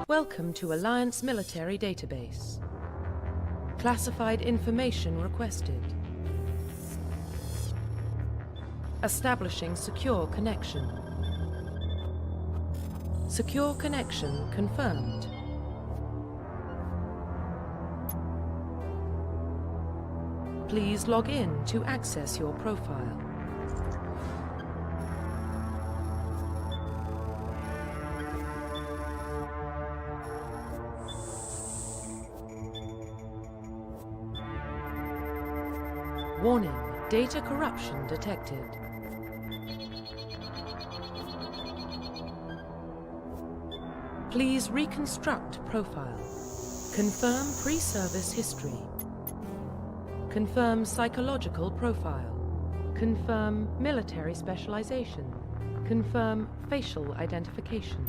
Welcome to Alliance Military Database. Classified information requested. Establishing secure connection. Secure connection confirmed. Please log in to access your profile. Warning, data corruption detected. Please reconstruct profile. Confirm pre-service history. Confirm psychological profile. Confirm military specialization. Confirm facial identification.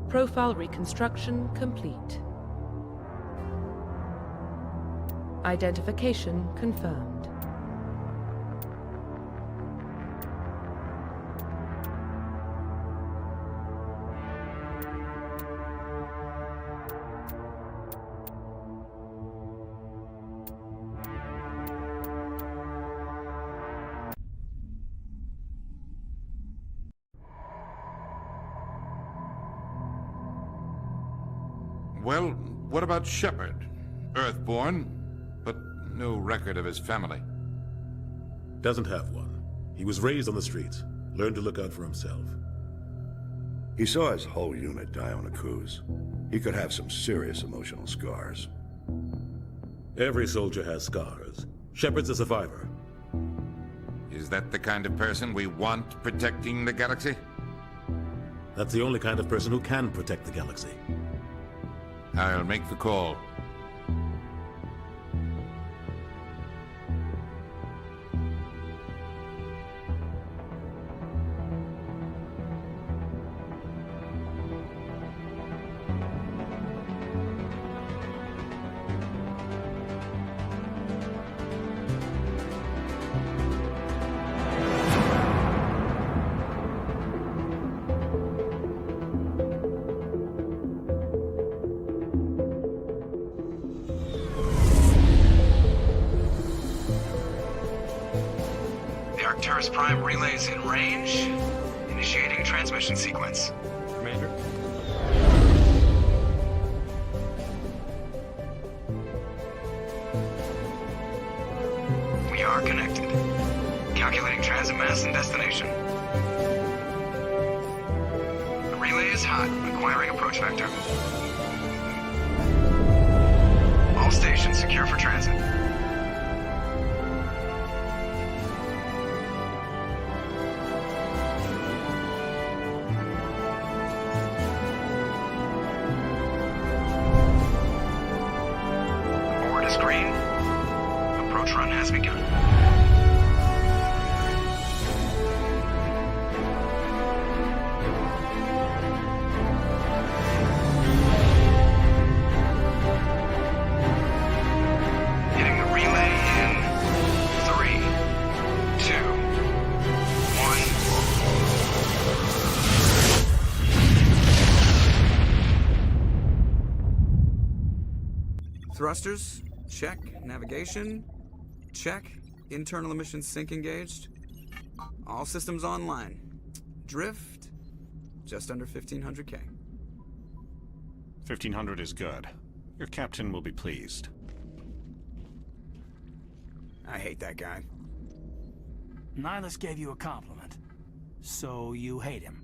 Profile reconstruction complete. Identification confirmed. Well, what about Shepard? Earthborn, but no record of his family. Doesn't have one. He was raised on the streets. Learned to look out for himself. He saw his whole unit die on a cruise. He could have some serious emotional scars. Every soldier has scars. Shepard's a survivor. Is that the kind of person we want protecting the galaxy? That's the only kind of person who can protect the galaxy. I'll make the call. Arcturus Prime relays in range. Initiating transmission sequence. Commander? We are connected. Calculating transit mass and destination. The relay is hot, acquiring approach vector. All stations secure for transit. Green. Approach run has begun. Hitting the relay in 3, 2, 1. Thrusters. Check. Navigation. Check. Internal emissions sync engaged. All systems online. Drift. Just under 1500K. 1500 is good. Your captain will be pleased. I hate that guy. Nihilus gave you a compliment. So you hate him.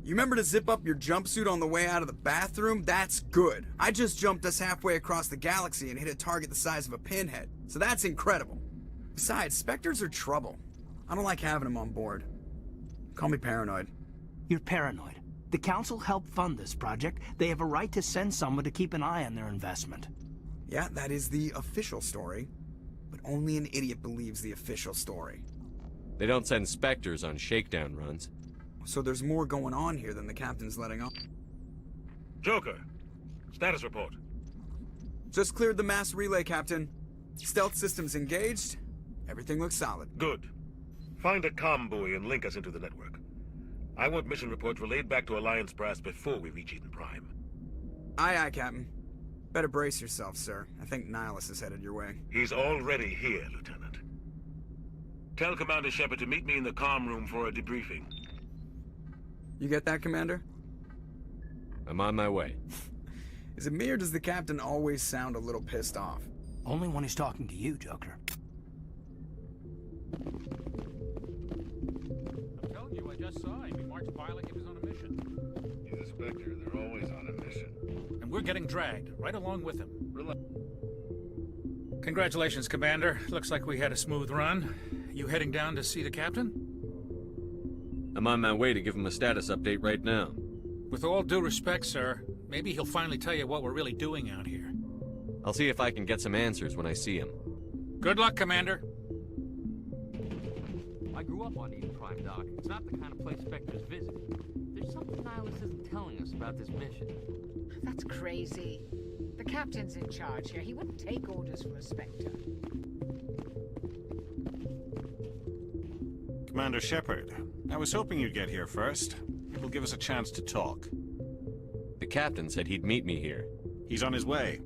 You remember to zip up your jumpsuit on the way out of the bathroom? That's good. I just jumped us halfway across the galaxy and hit a target the size of a pinhead. So that's incredible. Besides, Spectres are trouble. I don't like having them on board. Call me paranoid. You're paranoid. The Council helped fund this project. They have a right to send someone to keep an eye on their investment. Yeah, that is the official story. But only an idiot believes the official story. They don't send Spectres on shakedown runs. So there's more going on here than the captain's letting on. Joker, status report. Just cleared the mass relay, Captain. Stealth systems engaged. Everything looks solid. Good. Find a comm buoy and link us into the network. I want mission reports relayed back to Alliance Brass before we reach Eden Prime. Aye, aye, Captain. Better brace yourself, sir. I think Nihilus is headed your way. He's already here, Lieutenant. Tell Commander Shepard to meet me in the comm room for a debriefing. You get that, Commander? I'm on my way. Is it me or does the captain always sound a little pissed off? Only when he's talking to you, Joker. I'm telling you, I just saw him. He marched by like he was on a mission. He's a Spectre. They're always on a mission. And we're getting dragged, right along with him. Congratulations, Commander. Looks like we had a smooth run. You heading down to see the captain? I'm on my way to give him a status update right now. With all due respect, sir, maybe he'll finally tell you what we're really doing out here. I'll see if I can get some answers when I see him. Good luck, Commander. I grew up on Eden Prime, Doc. It's not the kind of place Spectres visit. There's something Nihilus isn't telling us about this mission. That's crazy. The captain's in charge here. He wouldn't take orders from a Spectre. Commander Shepard, I was hoping you'd get here first. It will give us a chance to talk. The captain said he'd meet me here. He's on his way.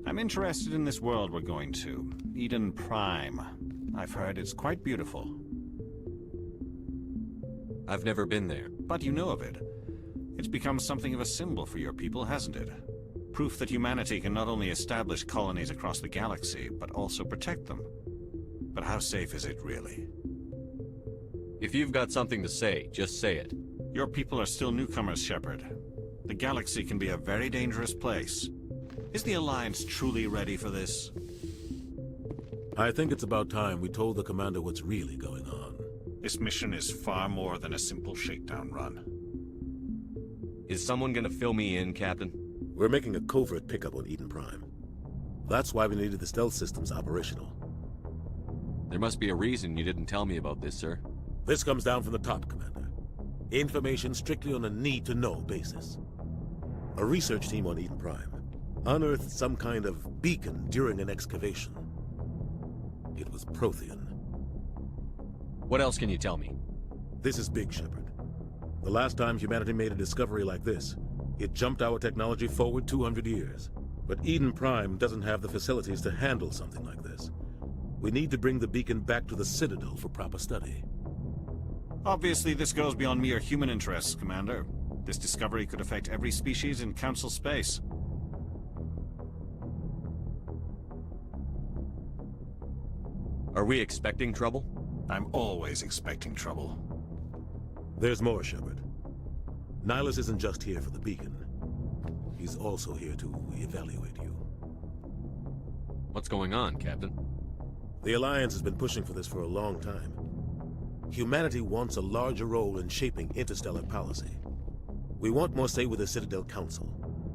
I'm interested in this world we're going to, Eden Prime. I've heard it's quite beautiful. I've never been there. But you know of it. It's become something of a symbol for your people, hasn't it? Proof that humanity can not only establish colonies across the galaxy, but also protect them. But how safe is it, really? If you've got something to say, just say it. Your people are still newcomers, Shepard. The galaxy can be a very dangerous place. Is the Alliance truly ready for this? I think it's about time we told the commander what's really going on. This mission is far more than a simple shakedown run. Is someone gonna fill me in, Captain? We're making a covert pickup on Eden Prime. That's why we needed the stealth systems operational. There must be a reason you didn't tell me about this, sir. This comes down from the top, Commander. Information strictly on a need-to-know basis. A research team on Eden Prime unearthed some kind of beacon during an excavation. It was Prothean. What else can you tell me? This is big, Shepard. The last time humanity made a discovery like this, it jumped our technology forward 200 years. But Eden Prime doesn't have the facilities to handle something like this. We need to bring the beacon back to the Citadel for proper study. Obviously, this goes beyond mere human interests, Commander. This discovery could affect every species in Council space. Are we expecting trouble? I'm always expecting trouble. There's more, Shepard. Nihilus isn't just here for the beacon. He's also here to evaluate you. What's going on, Captain? The Alliance has been pushing for this for a long time. Humanity wants a larger role in shaping interstellar policy. We want more say with the Citadel Council.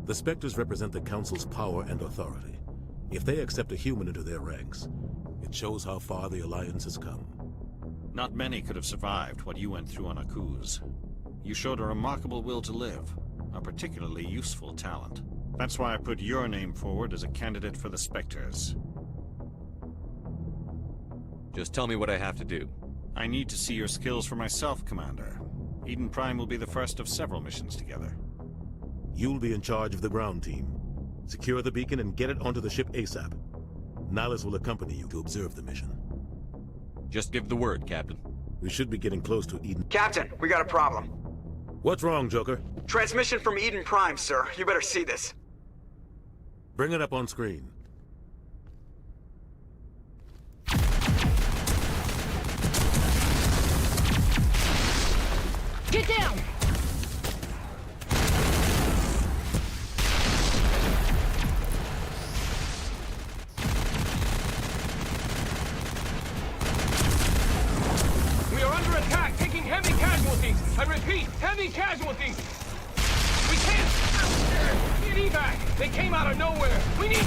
The Spectres represent the Council's power and authority. If they accept a human into their ranks, it shows how far the Alliance has come. Not many could have survived what you went through on Akuz. You showed a remarkable will to live, a particularly useful talent. That's why I put your name forward as a candidate for the Spectres. Just tell me what I have to do. I need to see your skills for myself, Commander. Eden Prime will be the first of several missions together. You'll be in charge of the ground team. Secure the beacon and get it onto the ship ASAP. Nihilus will accompany you to observe the mission. Just give the word, Captain. We should be getting close to Eden. Captain, we got a problem. What's wrong, Joker? Transmission from Eden Prime, sir. You better see this. Bring it up on screen. Get down! We are under attack, taking heavy casualties. I repeat, heavy casualties. We can't get evac. They came out of nowhere. We need...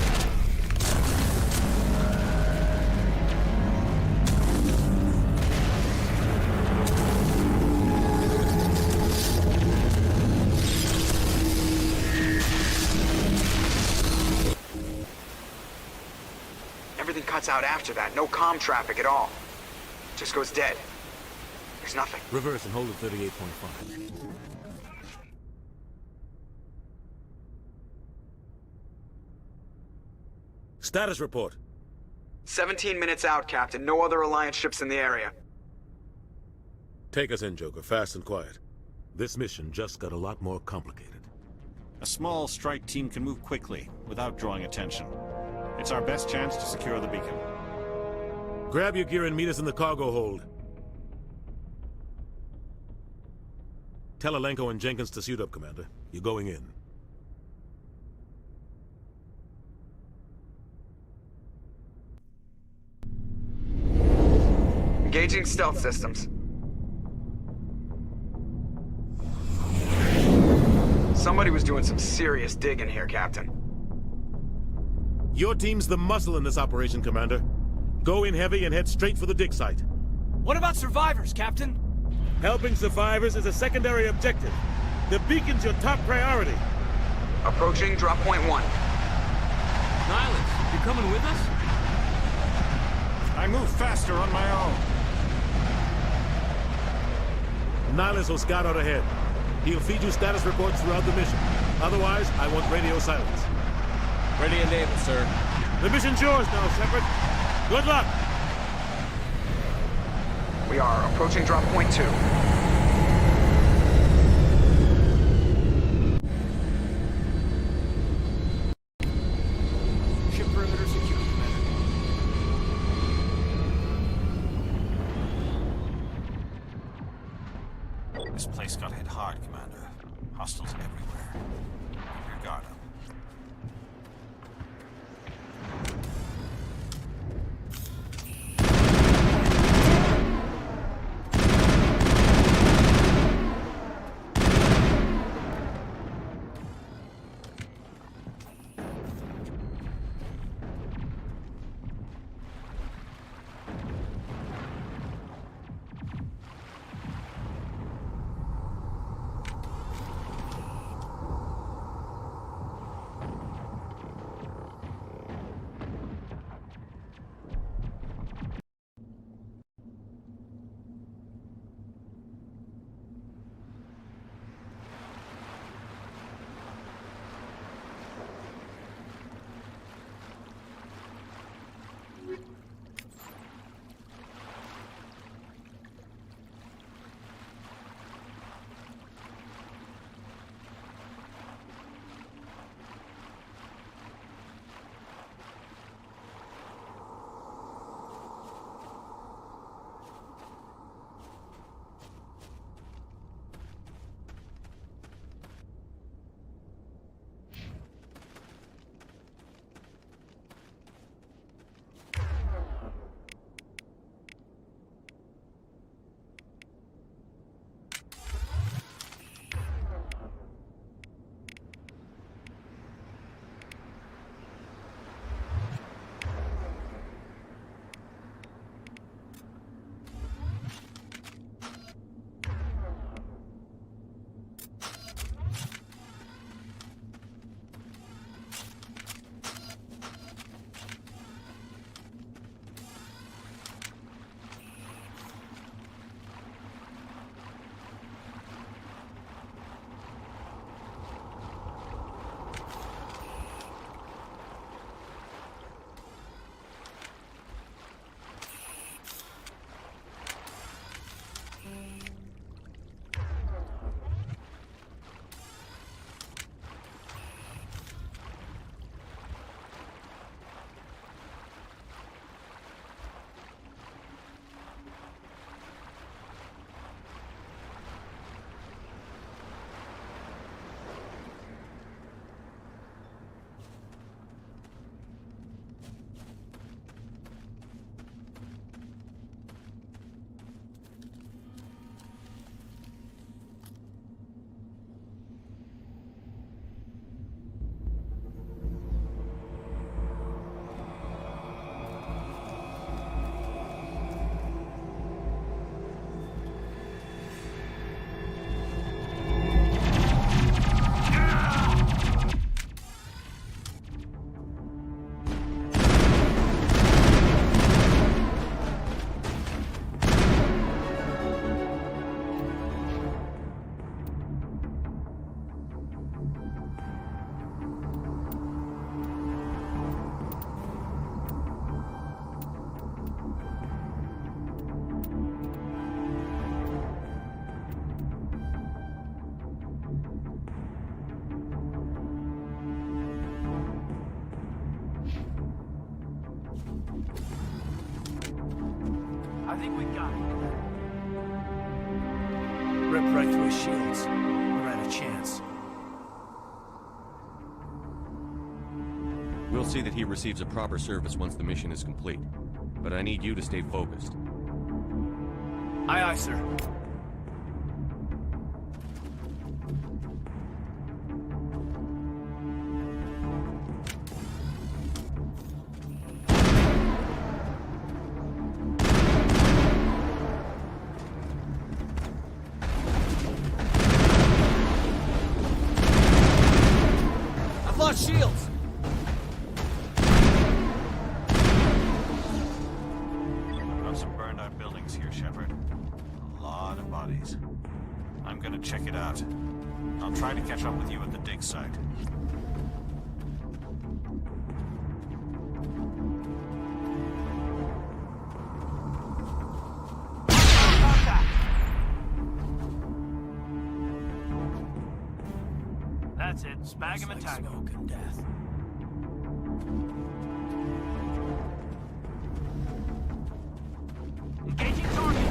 Everything cuts out after that. No comm traffic at all. Just goes dead. There's nothing. Reverse and hold at 38.5. Status report. 17 minutes out, Captain. No other Alliance ships in the area. Take us in, Joker, fast and quiet. This mission just got a lot more complicated. A small strike team can move quickly, without drawing attention. It's our best chance to secure the beacon. Grab your gear and meet us in the cargo hold. Tell Alenko and Jenkins to suit up, Commander. You're going in. Engaging stealth systems. Somebody was doing some serious digging here, Captain. Your team's the muscle in this operation, Commander. Go in heavy and head straight for the dig site. What about survivors, Captain? Helping survivors is a secondary objective. The beacon's your top priority. Approaching drop point 1. Nihilus, you coming with us? I move faster on my own. Nihilus will scout out ahead. He'll feed you status reports throughout the mission. Otherwise, I want radio silence. Ready and able, sir. The mission's yours now, Shepard. Good luck! We are approaching drop point 2. Hostiles everywhere. Keep your guard up. I think we got it. Ripped right through his shields. Never had a chance. We'll see that he receives a proper service once the mission is complete. But I need you to stay focused. Aye, aye, sir. I've lost shields! Got some burned out buildings here, Shepard. A lot of bodies. I'm gonna check it out. I'll try to catch up with you at the dig site. That's it. Spag him and tag him. Smoke and death. Engaging target.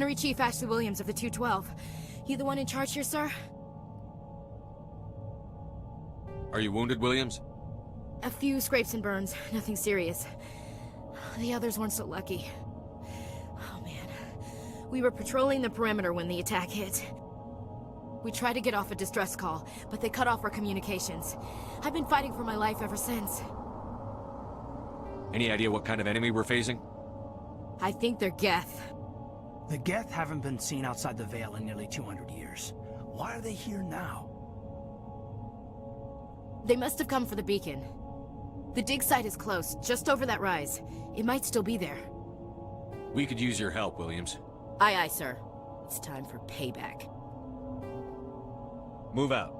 Gunnery Chief Ashley Williams of the 212. You the one in charge here, sir? Are you wounded, Williams? A few scrapes and burns, nothing serious. The others weren't so lucky. Oh man. We were patrolling the perimeter when the attack hit. We tried to get off a distress call, but they cut off our communications. I've been fighting for my life ever since. Any idea what kind of enemy we're facing? I think they're Geth. The Geth haven't been seen outside the Veil in nearly 200 years. Why are they here now? They must have come for the beacon. The dig site is close, just over that rise. It might still be there. We could use your help, Williams. Aye, aye, sir. It's time for payback. Move out.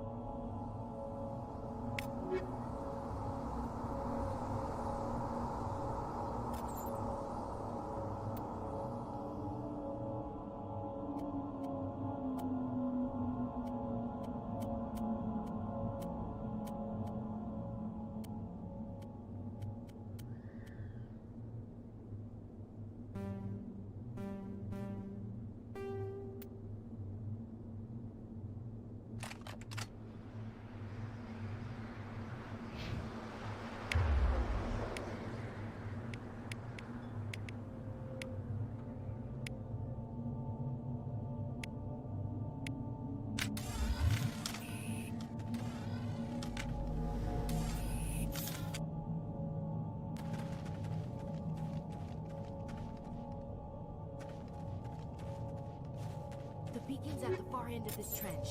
The beacon's at the far end of this trench.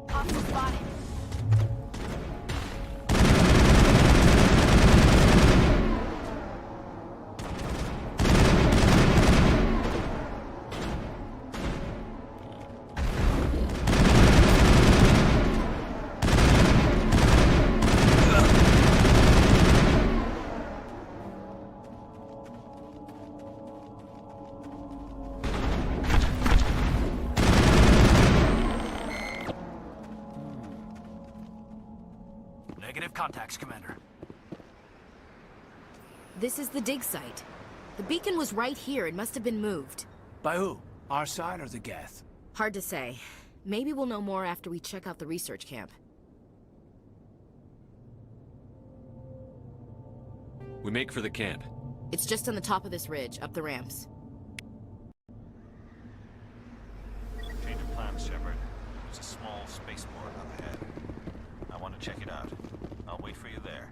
Hostile spotted. Negative contacts, Commander. This is the dig site. The beacon was right here. It must have been moved. By who? Our side or the Geth? Hard to say. Maybe we'll know more after we check out the research camp. We make for the camp. It's just on the top of this ridge, up the ramps. Change of plans, Shepard. There's a small spaceport up ahead. I want to check it out. I'll wait for you there.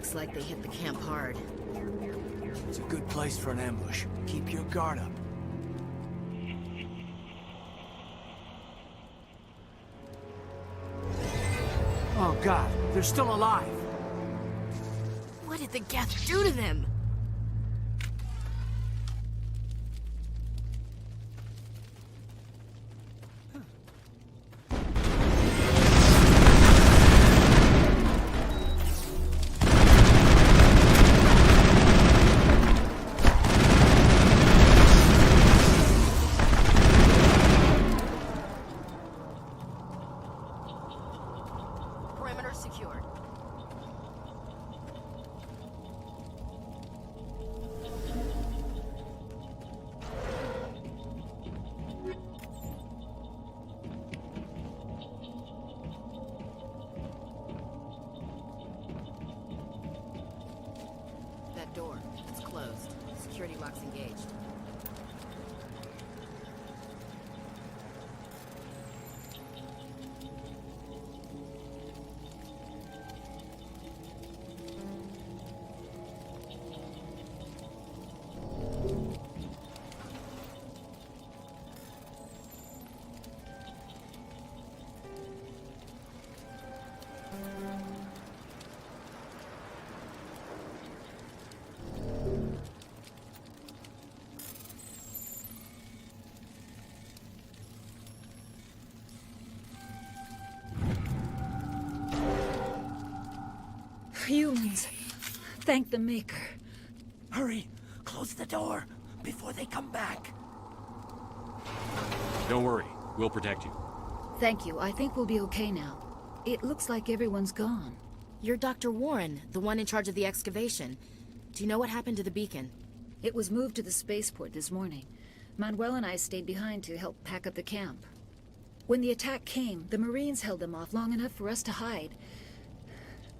Looks like they hit the camp hard. It's a good place for an ambush. Keep your guard up. Oh God, they're still alive. What did the Geth do to them? Perimeter secured. That door, it's closed. Security lock's engaged. Humans. Thank the Maker. Hurry! Close the door before they come back. Don't worry. We'll protect you. Thank you. I think we'll be okay now. It looks like everyone's gone. You're Dr. Warren, the one in charge of the excavation. Do you know what happened to the beacon? It was moved to the spaceport this morning. Manuel and I stayed behind to help pack up the camp. When the attack came, the Marines held them off long enough for us to hide.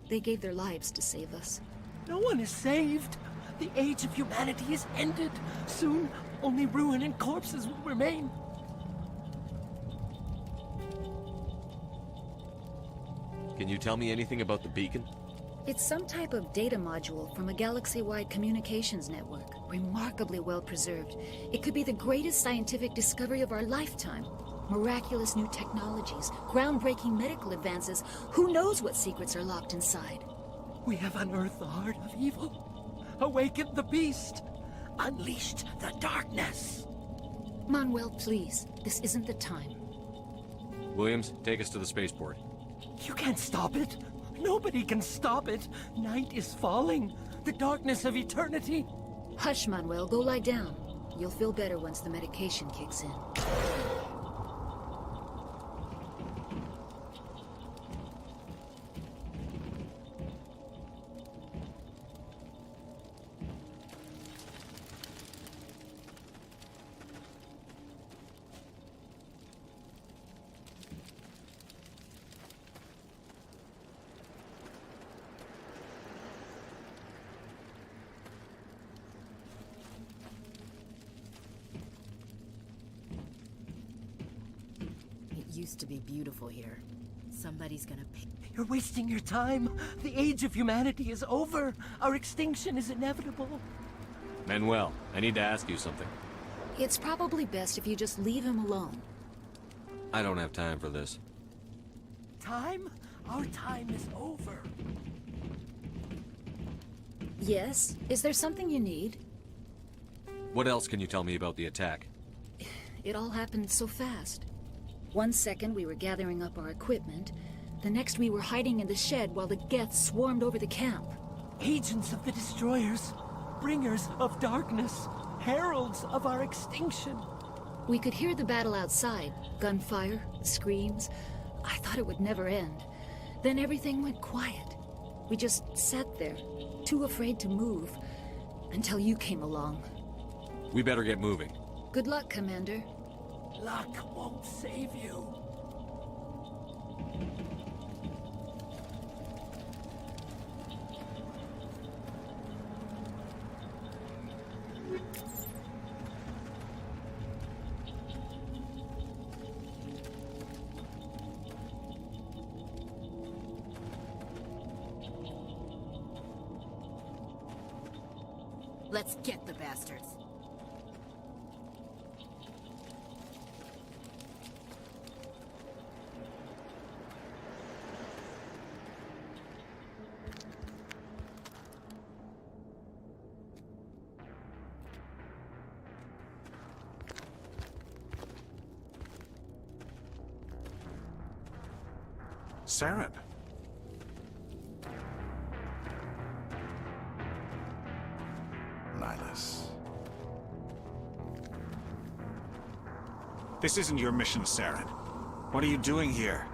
They gave their lives to save us. No one is saved. The age of humanity is ended. Soon, only ruin and corpses will remain. Can you tell me anything about the beacon? It's some type of data module from a galaxy-wide communications network. Remarkably well preserved. It could be the greatest scientific discovery of our lifetime. Miraculous new technologies, groundbreaking medical advances. Who knows what secrets are locked inside? We have unearthed the heart of evil, awakened the beast, unleashed the darkness. Manuel, please. This isn't the time. Williams, take us to the spaceport. You can't stop it. Nobody can stop it. Night is falling. The darkness of eternity. Hush, Manuel. Go lie down. You'll feel better once the medication kicks in. Used to be beautiful here. Somebody's gonna pay. You're wasting your time. The age of humanity is over. Our extinction is inevitable. Manuel, I need to ask you something. It's probably best if you just leave him alone. I don't have time for this. Time? Our time is over. Yes? Is there something you need? What else can you tell me about the attack? It all happened so fast. 1 second we were gathering up our equipment. The next we were hiding in the shed while the Geth swarmed over the camp. Agents of the Destroyers. Bringers of darkness. Heralds of our extinction. We could hear the battle outside. Gunfire, screams. I thought it would never end. Then everything went quiet. We just sat there, too afraid to move, until you came along. We better get moving. Good luck, Commander. Luck won't save you. Let's get the bastards. Saren. Nihilus. This isn't your mission, Saren. What are you doing here?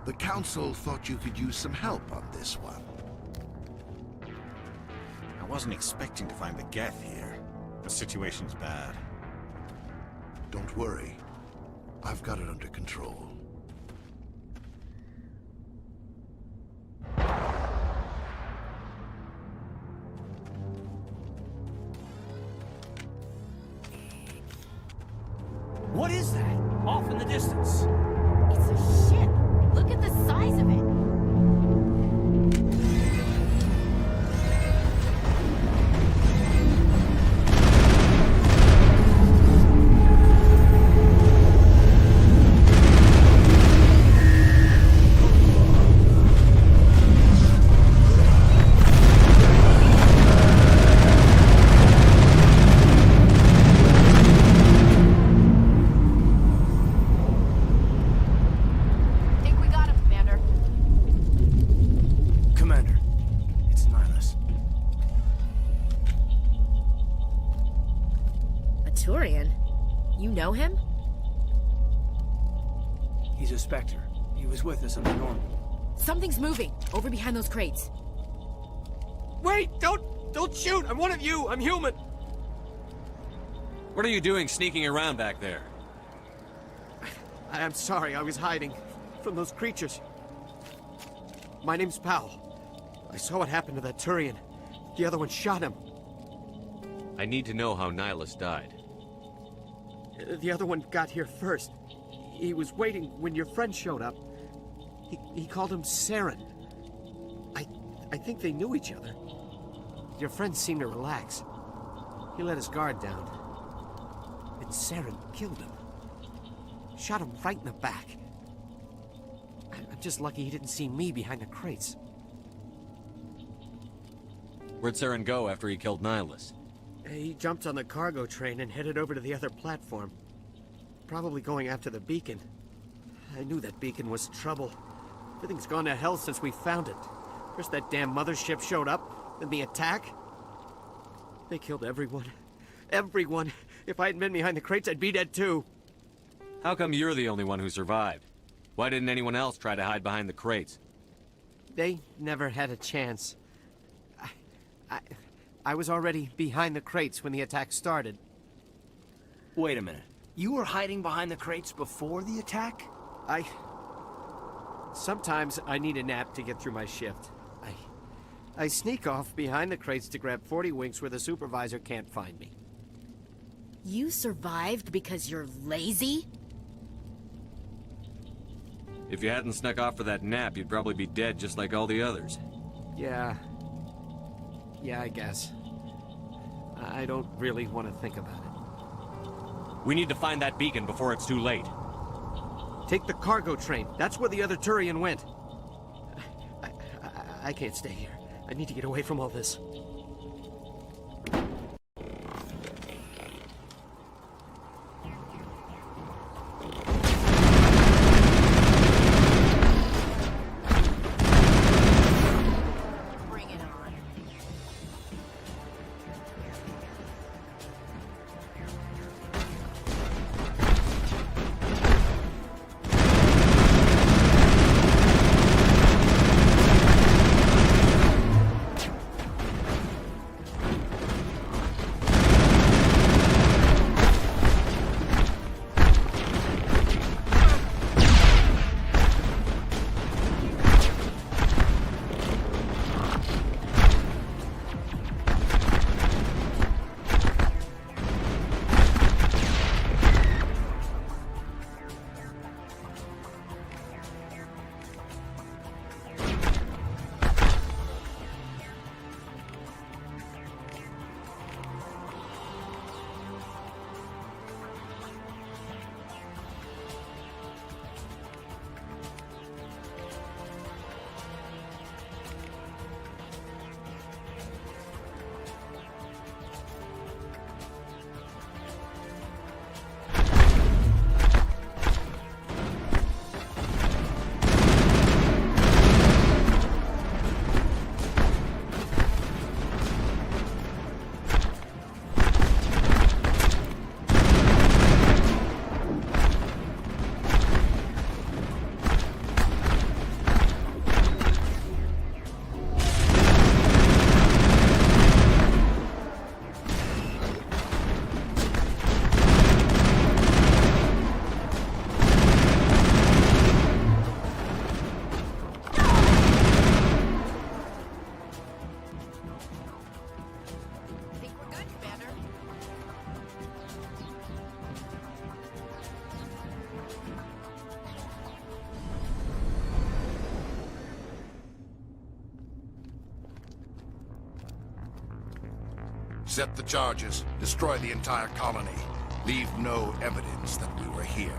The Council thought you could use some help on this one. I wasn't expecting to find the Geth here. The situation's bad. Don't worry. I've got it under control. What is that? Off in the distance. It's a ship. Look at the size of it. You know him? He's a Spectre. He was with us on the normal. Something's moving, over behind those crates. Wait! Don't shoot! I'm one of you! I'm human! What are you doing sneaking around back there? I'm sorry, I was hiding from those creatures. My name's Powell. I saw what happened to that Turian. The other one shot him. I need to know how Nihilus died. The other one got here first. He was waiting when your friend showed up. He called him Saren. I think they knew each other. Your friend seemed to relax. He let his guard down. And Saren killed him. Shot him right in the back. I'm just lucky he didn't see me behind the crates. Where'd Saren go after he killed Nihilus? He jumped on the cargo train and headed over to the other platform. Probably going after the beacon. I knew that beacon was trouble. Everything's gone to hell since we found it. First that damn mothership showed up, then the attack. They killed everyone. Everyone. If I hadn't been behind the crates, I'd be dead too. How come you're the only one who survived? Why didn't anyone else try to hide behind the crates? They never had a chance. I was already behind the crates when the attack started. Wait a minute. You were hiding behind the crates before the attack? Sometimes I need a nap to get through my shift. I sneak off behind the crates to grab 40 winks where the supervisor can't find me. You survived because you're lazy? If you hadn't snuck off for that nap, you'd probably be dead just like all the others. Yeah, I guess. I don't really want to think about it. We need to find that beacon before it's too late. Take the cargo train. That's where the other Turian went. I can't stay here. I need to get away from all this. Set the charges. Destroy the entire colony. Leave no evidence that we were here.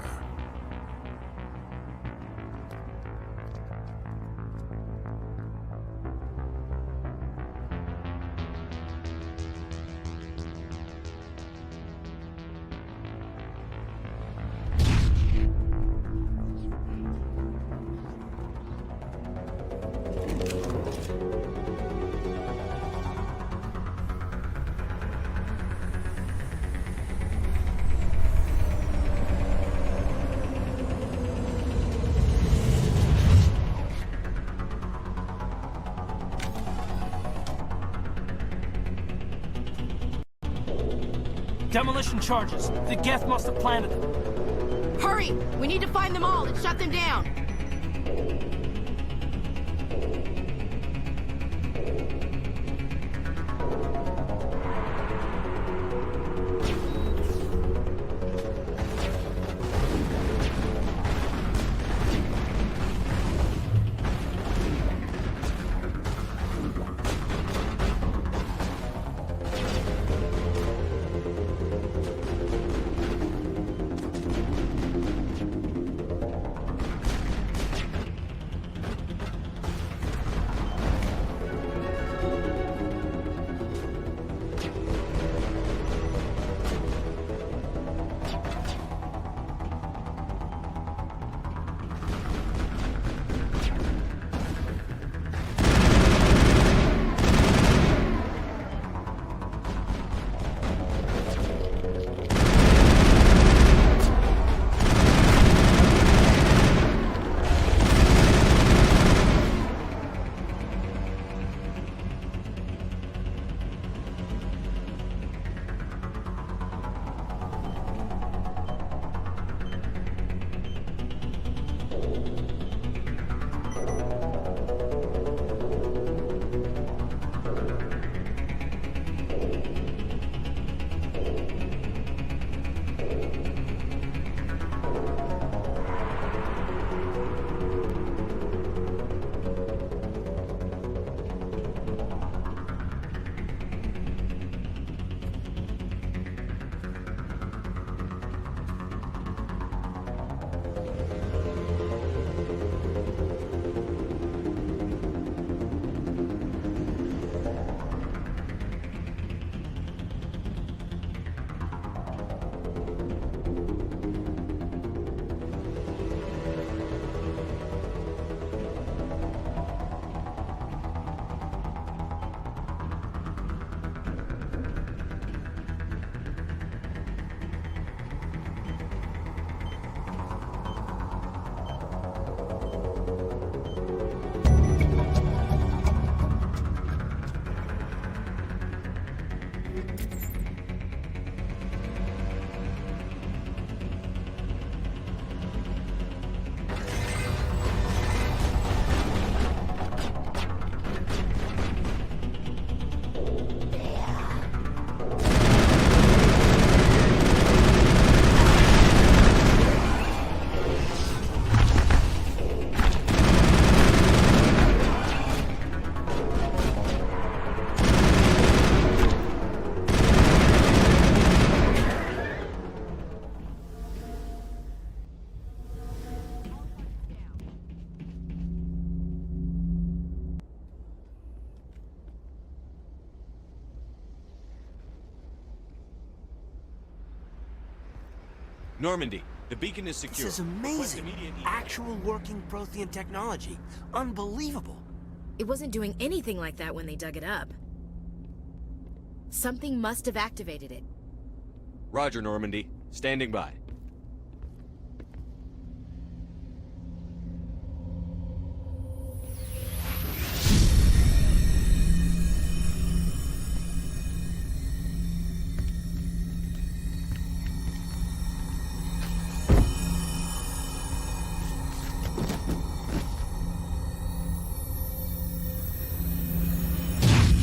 Demolition charges. The Geth must have planted them. Hurry! We need to find them all and shut them down! Normandy, the beacon is secure. This is amazing. Actual working Prothean technology. Unbelievable. It wasn't doing anything like that when they dug it up. Something must have activated it. Roger, Normandy. Standing by.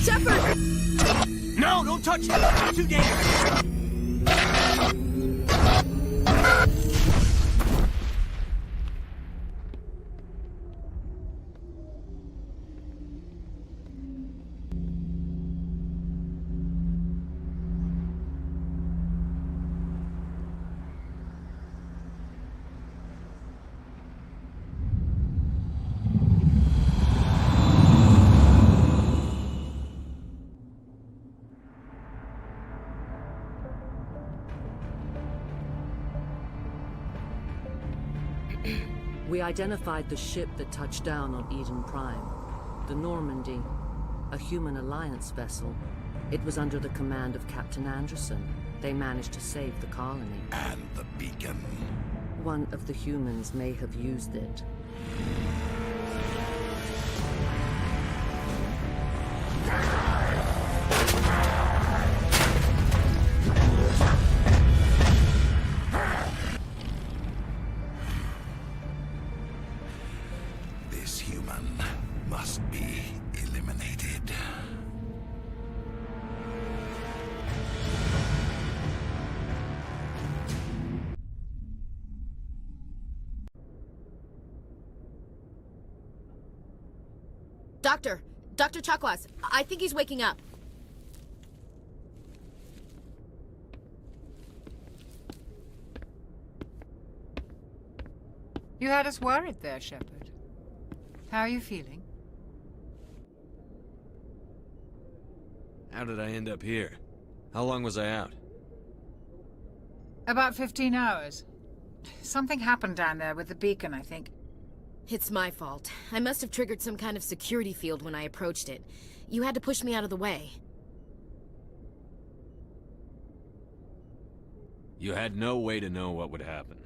Shepard! No, don't touch it! Too dangerous! We identified the ship that touched down on Eden Prime. The Normandy. A human alliance vessel. It was under the command of Captain Anderson. They managed to save the colony. And the beacon. One of the humans may have used it. This human must be eliminated. Dr. Chakwas, I think he's waking up. You had us worried there, Shepard. How are you feeling? How did I end up here? How long was I out? About 15 hours. Something happened down there with the beacon, I think. It's my fault. I must have triggered some kind of security field when I approached it. You had to push me out of the way. You had no way to know what would happen.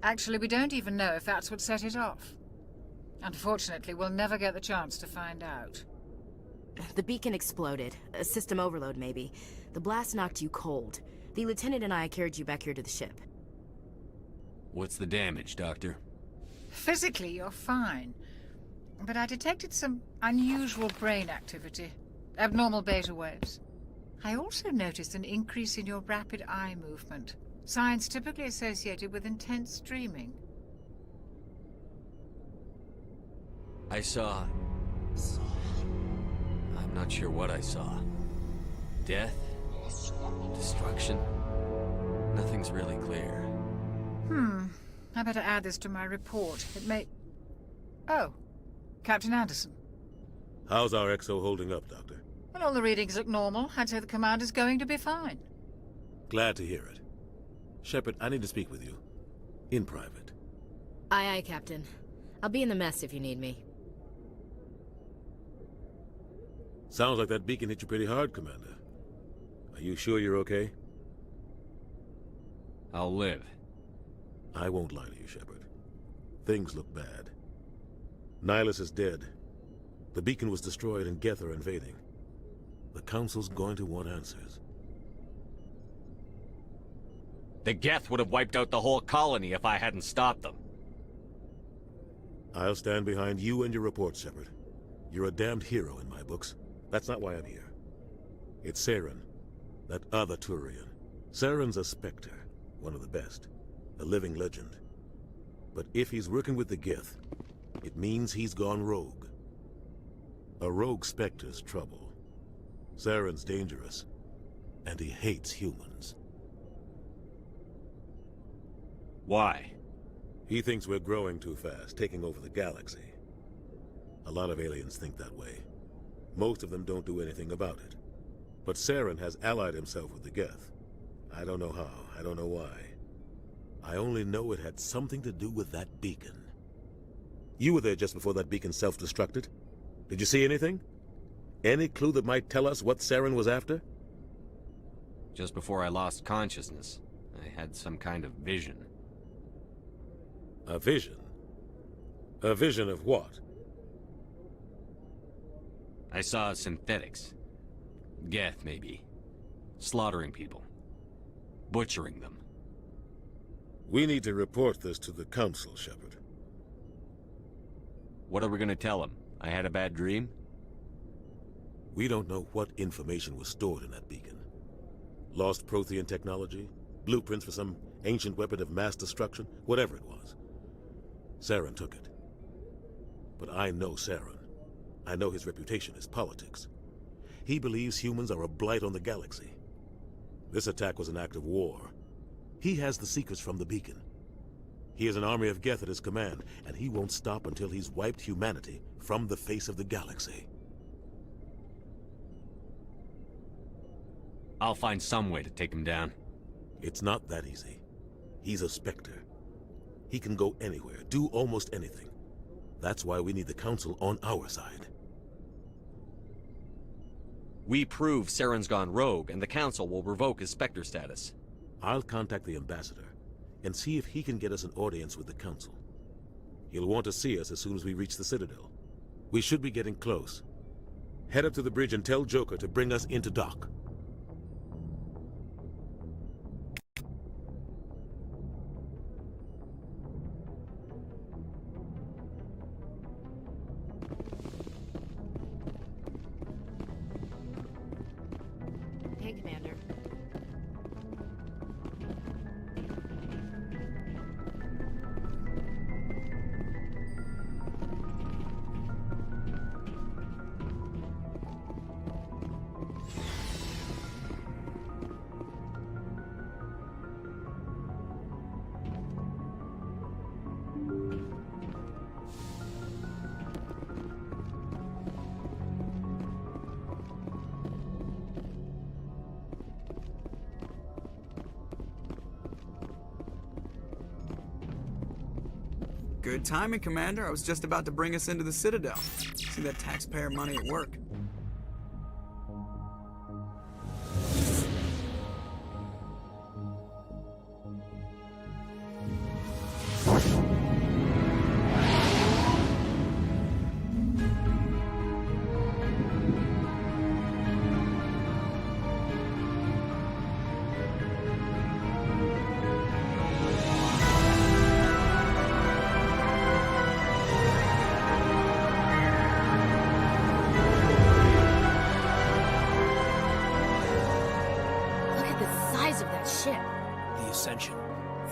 Actually, we don't even know if that's what set it off. Unfortunately, we'll never get the chance to find out. The beacon exploded. A system overload, maybe. The blast knocked you cold. The lieutenant and I carried you back here to the ship. What's the damage, Doctor? Physically, you're fine. But I detected some unusual brain activity. Abnormal beta waves. I also noticed an increase in your rapid eye movement. Signs typically associated with intense dreaming. I saw... I'm not sure what I saw. Death? Destruction? Nothing's really clear. I better add this to my report. It may... Oh. Captain Anderson. How's our XO holding up, Doctor? Well, all the readings look normal. I'd say the commander's going to be fine. Glad to hear it. Shepard, I need to speak with you. In private. Aye, aye, Captain. I'll be in the mess if you need me. Sounds like that beacon hit you pretty hard, Commander. Are you sure you're okay? I'll live. I won't lie to you, Shepard. Things look bad. Nihilus is dead. The beacon was destroyed and Geth are invading. The Council's going to want answers. The Geth would have wiped out the whole colony if I hadn't stopped them. I'll stand behind you and your report, Shepard. You're a damned hero in my books. That's not why I'm here. It's Saren, that other Turian. Saren's a Spectre, one of the best. A living legend. But if he's working with the Geth, it means he's gone rogue. A rogue Spectre's trouble. Saren's dangerous, and he hates humans. Why? He thinks we're growing too fast, taking over the galaxy. A lot of aliens think that way. Most of them don't do anything about it. But Saren has allied himself with the Geth. I don't know how, I don't know why. I only know it had something to do with that beacon. You were there just before that beacon self-destructed. Did you see anything? Any clue that might tell us what Saren was after? Just before I lost consciousness, I had some kind of vision. A vision? A vision of what? I saw synthetics. Geth, maybe. Slaughtering people. Butchering them. We need to report this to the Council, Shepard. What are we gonna tell them? I had a bad dream? We don't know what information was stored in that beacon. Lost Prothean technology? Blueprints for some ancient weapon of mass destruction? Whatever it was. Saren took it. But I know Saren. I know his reputation is politics. He believes humans are a blight on the galaxy. This attack was an act of war. He has the secrets from the beacon. He has an army of Geth at his command, and he won't stop until he's wiped humanity from the face of the galaxy. I'll find some way to take him down. It's not that easy. He's a Spectre. He can go anywhere, do almost anything. That's why we need the Council on our side. We prove Saren's gone rogue, and the Council will revoke his Spectre status. I'll contact the Ambassador and see if he can get us an audience with the Council. He'll want to see us as soon as we reach the Citadel. We should be getting close. Head up to the bridge and tell Joker to bring us into dock. Hey, Commander. Good timing, Commander. I was just about to bring us into the Citadel. See that taxpayer money at work.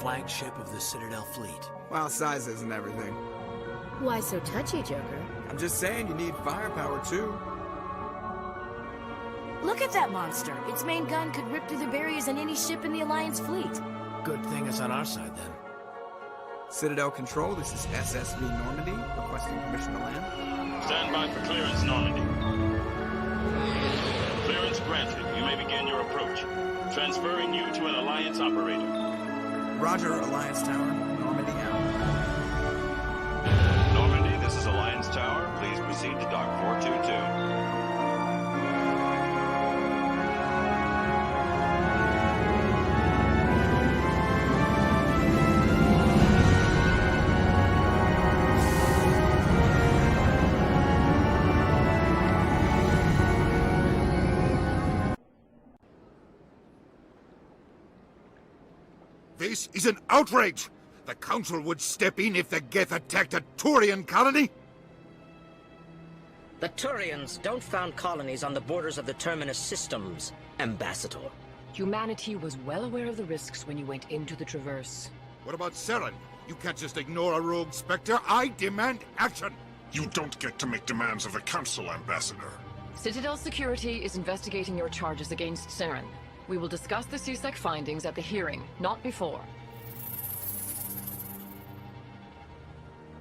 Flagship of the Citadel fleet. Well, size isn't everything. Why so touchy, Joker? I'm just saying you need firepower, too. Look at that monster. Its main gun could rip through the barriers in any ship in the Alliance fleet. Good thing it's on our side, then. Citadel Control, this is SSV Normandy, requesting permission to land. Stand by for clearance, Normandy. Clearance granted. You may begin your approach. Transferring you to an Alliance operator. Roger, Alliance Tower. Normandy out. Normandy, this is Alliance Tower. Please proceed to Dock 422. This is an outrage! The Council would step in if the Geth attacked a Turian colony? The Turians don't found colonies on the borders of the Terminus systems, Ambassador. Humanity was well aware of the risks when you went into the Traverse. What about Saren? You can't just ignore a rogue Spectre. I demand action! You don't get to make demands of the Council, Ambassador. Citadel Security is investigating your charges against Saren. We will discuss the CSEC findings at the hearing, not before.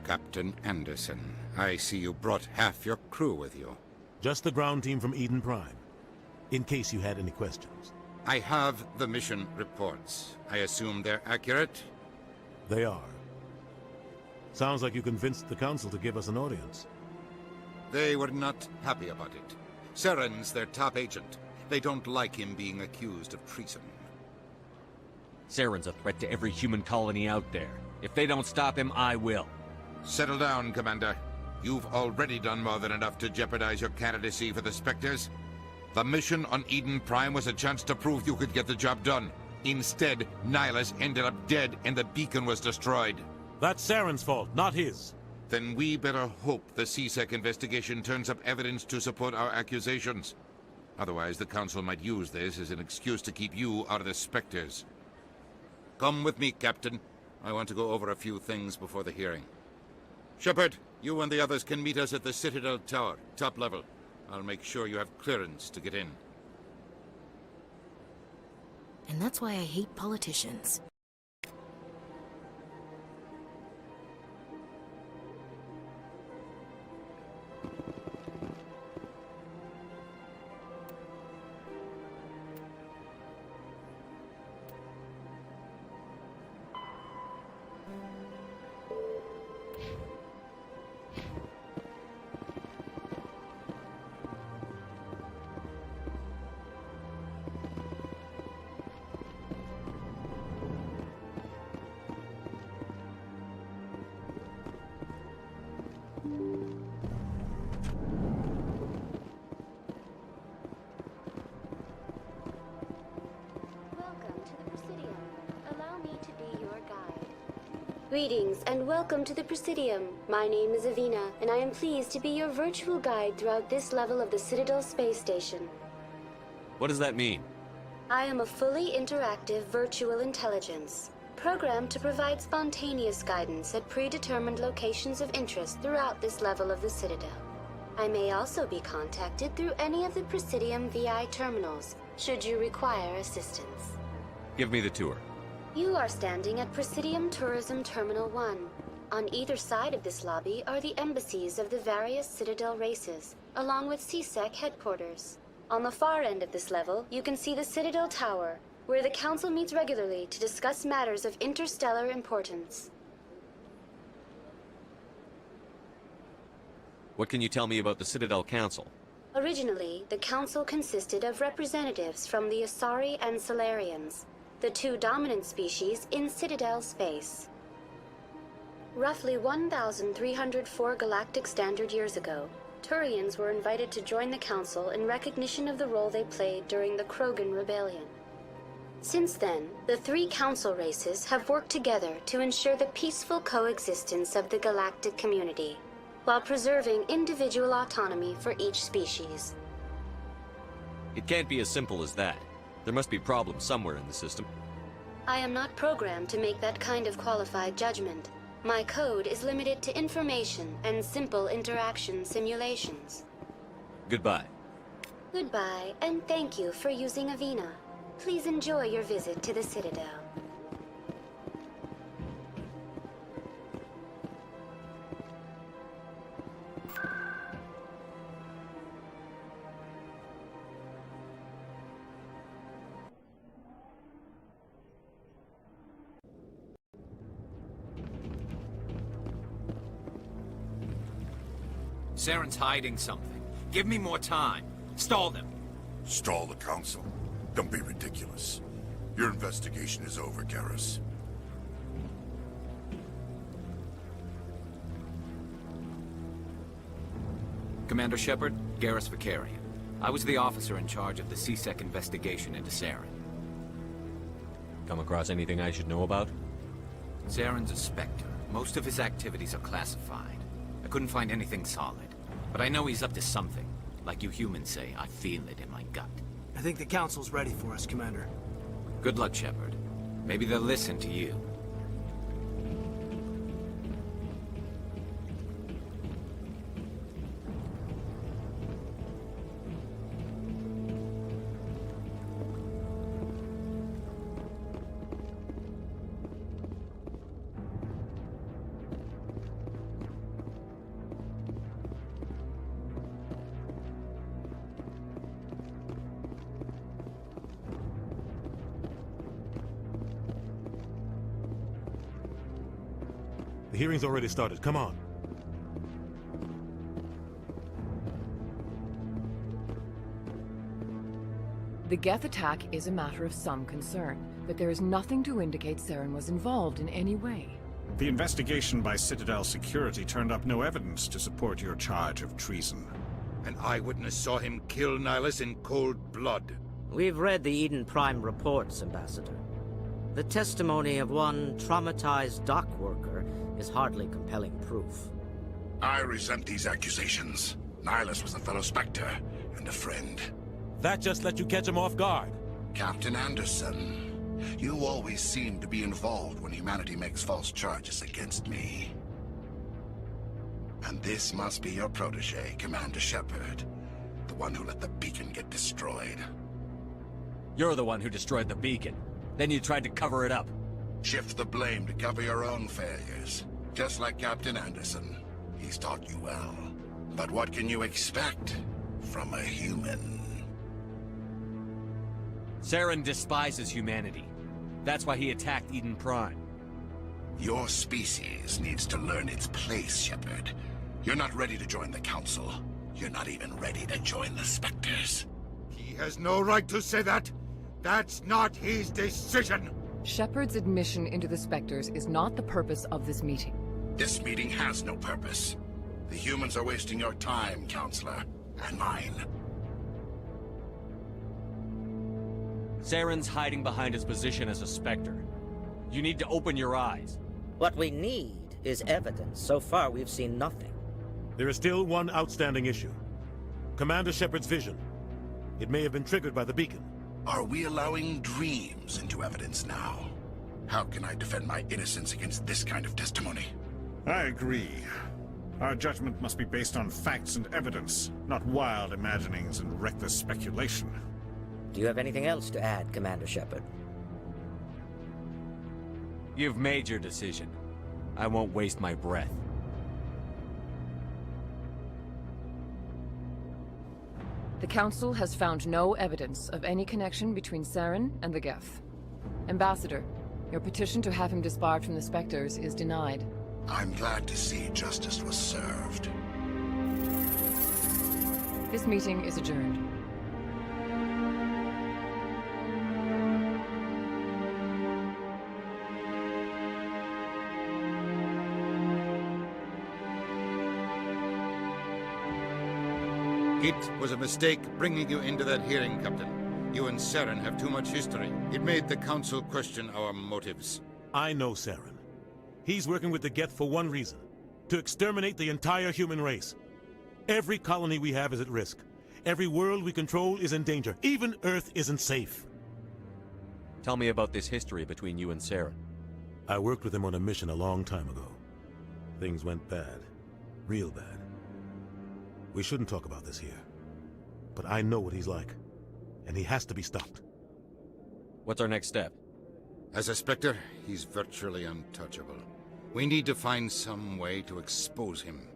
Captain Anderson, I see you brought half your crew with you. Just the ground team from Eden Prime, in case you had any questions. I have the mission reports. I assume they're accurate? They are. Sounds like you convinced the Council to give us an audience. They were not happy about it. Saren's their top agent. They don't like him being accused of treason. Saren's a threat to every human colony out there. If they don't stop him, I will. Settle down, Commander. You've already done more than enough to jeopardize your candidacy for the Spectres. The mission on Eden Prime was a chance to prove you could get the job done. Instead, Nihilus ended up dead and the beacon was destroyed. That's Saren's fault, not his. Then we better hope the CSEC investigation turns up evidence to support our accusations. Otherwise, the Council might use this as an excuse to keep you out of the Spectres. Come with me, Captain. I want to go over a few things before the hearing. Shepard, you and the others can meet us at the Citadel Tower, top level. I'll make sure you have clearance to get in. And that's why I hate politicians. Greetings and welcome to the Presidium. My name is Avina, and I am pleased to be your virtual guide throughout this level of the Citadel space station. What does that mean? I am a fully interactive virtual intelligence, programmed to provide spontaneous guidance at predetermined locations of interest throughout this level of the Citadel. I may also be contacted through any of the Presidium VI terminals, should you require assistance. Give me the tour. You are standing at Presidium Tourism Terminal 1. On either side of this lobby are the embassies of the various Citadel races, along with CSEC headquarters. On the far end of this level, you can see the Citadel Tower, where the Council meets regularly to discuss matters of interstellar importance. What can you tell me about the Citadel Council? Originally, the Council consisted of representatives from the Asari and Solarians, the two dominant species in Citadel space. Roughly 1,304 galactic standard years ago, Turians were invited to join the Council in recognition of the role they played during the Krogan Rebellion. Since then, the three Council races have worked together to ensure the peaceful coexistence of the galactic community, while preserving individual autonomy for each species. It can't be as simple as that. There must be problems somewhere in the system. I am not programmed to make that kind of qualified judgment. My code is limited to information and simple interaction simulations. Goodbye. Goodbye, and thank you for using Avina. Please enjoy your visit to the Citadel. Saren's hiding something. Give me more time. Stall them. Stall the Council? Don't be ridiculous. Your investigation is over, Garrus. Commander Shepard, Garrus Vakarian. I was the officer in charge of the CSEC investigation into Saren. Come across anything I should know about? Saren's a Spectre. Most of his activities are classified. I couldn't find anything solid. But I know he's up to something. Like you humans say, I feel it in my gut. I think the Council's ready for us, Commander. Good luck, Shepard. Maybe they'll listen to you. The hearing's already started. Come on. The Geth attack is a matter of some concern, but there is nothing to indicate Saren was involved in any way. The investigation by Citadel Security turned up no evidence to support your charge of treason. An eyewitness saw him kill Nihilus in cold blood. We've read the Eden Prime reports, Ambassador. The testimony of one traumatized dock worker is hardly compelling proof. I resent these accusations. Nihilus was a fellow Spectre and a friend. That just let you catch him off guard. Captain Anderson, you always seem to be involved when humanity makes false charges against me. And this must be your protege, Commander Shepard. The one who let the beacon get destroyed. You're the one who destroyed the beacon. Then you tried to cover it up. Shift the blame to cover your own failures. Just like Captain Anderson. He's taught you well. But what can you expect from a human? Saren despises humanity. That's why he attacked Eden Prime. Your species needs to learn its place, Shepard. You're not ready to join the Council. You're not even ready to join the Spectres. He has no right to say that. That's not his decision. Shepard's admission into the Spectres is not the purpose of this meeting. This meeting has no purpose. The humans are wasting your time, Counselor, and mine. Saren's hiding behind his position as a Spectre. You need to open your eyes. What we need is evidence. So far, we've seen nothing. There is still one outstanding issue. Commander Shepard's vision. It may have been triggered by the beacon. Are we allowing dreams into evidence now? How can I defend my innocence against this kind of testimony? I agree. Our judgment must be based on facts and evidence, not wild imaginings and reckless speculation. Do you have anything else to add, Commander Shepard? You've made your decision. I won't waste my breath. The Council has found no evidence of any connection between Saren and the Geth. Ambassador, your petition to have him disbarred from the Spectres is denied. I'm glad to see justice was served. This meeting is adjourned. It was a mistake bringing you into that hearing, Captain. You and Saren have too much history. It made the Council question our motives. I know Saren. He's working with the Geth for one reason. To exterminate the entire human race. Every colony we have is at risk. Every world we control is in danger. Even Earth isn't safe. Tell me about this history between you and Saren. I worked with him on a mission a long time ago. Things went bad. Real bad. We shouldn't talk about this here. But I know what he's like. And he has to be stopped. What's our next step? As a Spectre, he's virtually untouchable. We need to find some way to expose him.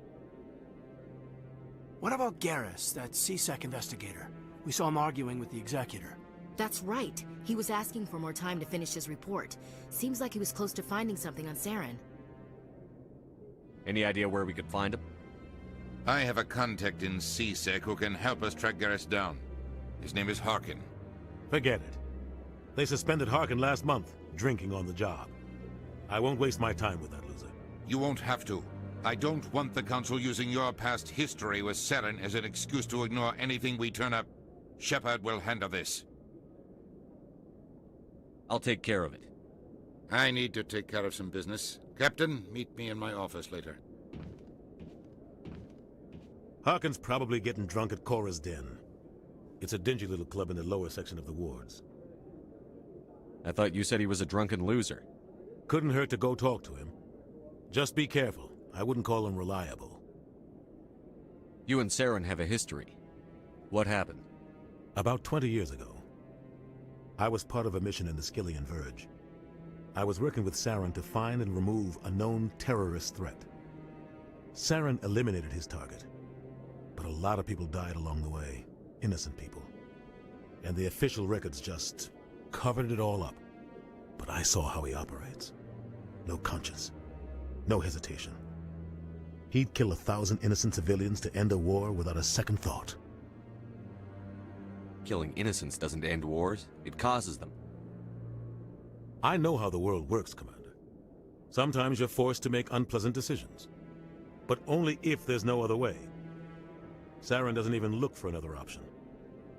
What about Garrus, that CSEC investigator? We saw him arguing with the Executor. That's right. He was asking for more time to finish his report. Seems like he was close to finding something on Saren. Any idea where we could find him? I have a contact in CSEC who can help us track Garrus down. His name is Harkin. Forget it. They suspended Harkin last month, drinking on the job. I won't waste my time with that loser. You won't have to. I don't want the Council using your past history with Saren as an excuse to ignore anything we turn up. Shepard will handle this. I'll take care of it. I need to take care of some business. Captain, meet me in my office later. Harkin's probably getting drunk at Cora's Den. It's a dingy little club in the lower section of the wards. I thought you said he was a drunken loser. Couldn't hurt to go talk to him. Just be careful. I wouldn't call him reliable. You and Saren have a history. What happened? About 20 years ago, I was part of a mission in the Skillian Verge. I was working with Saren to find and remove a known terrorist threat. Saren eliminated his target, but a lot of people died along the way. Innocent people. And the official records just covered it all up. But I saw how he operates. No conscience. No hesitation. He'd kill 1,000 innocent civilians to end a war without a second thought. Killing innocents doesn't end wars, it causes them. I know how the world works, Commander. Sometimes you're forced to make unpleasant decisions. But only if there's no other way. Saren doesn't even look for another option.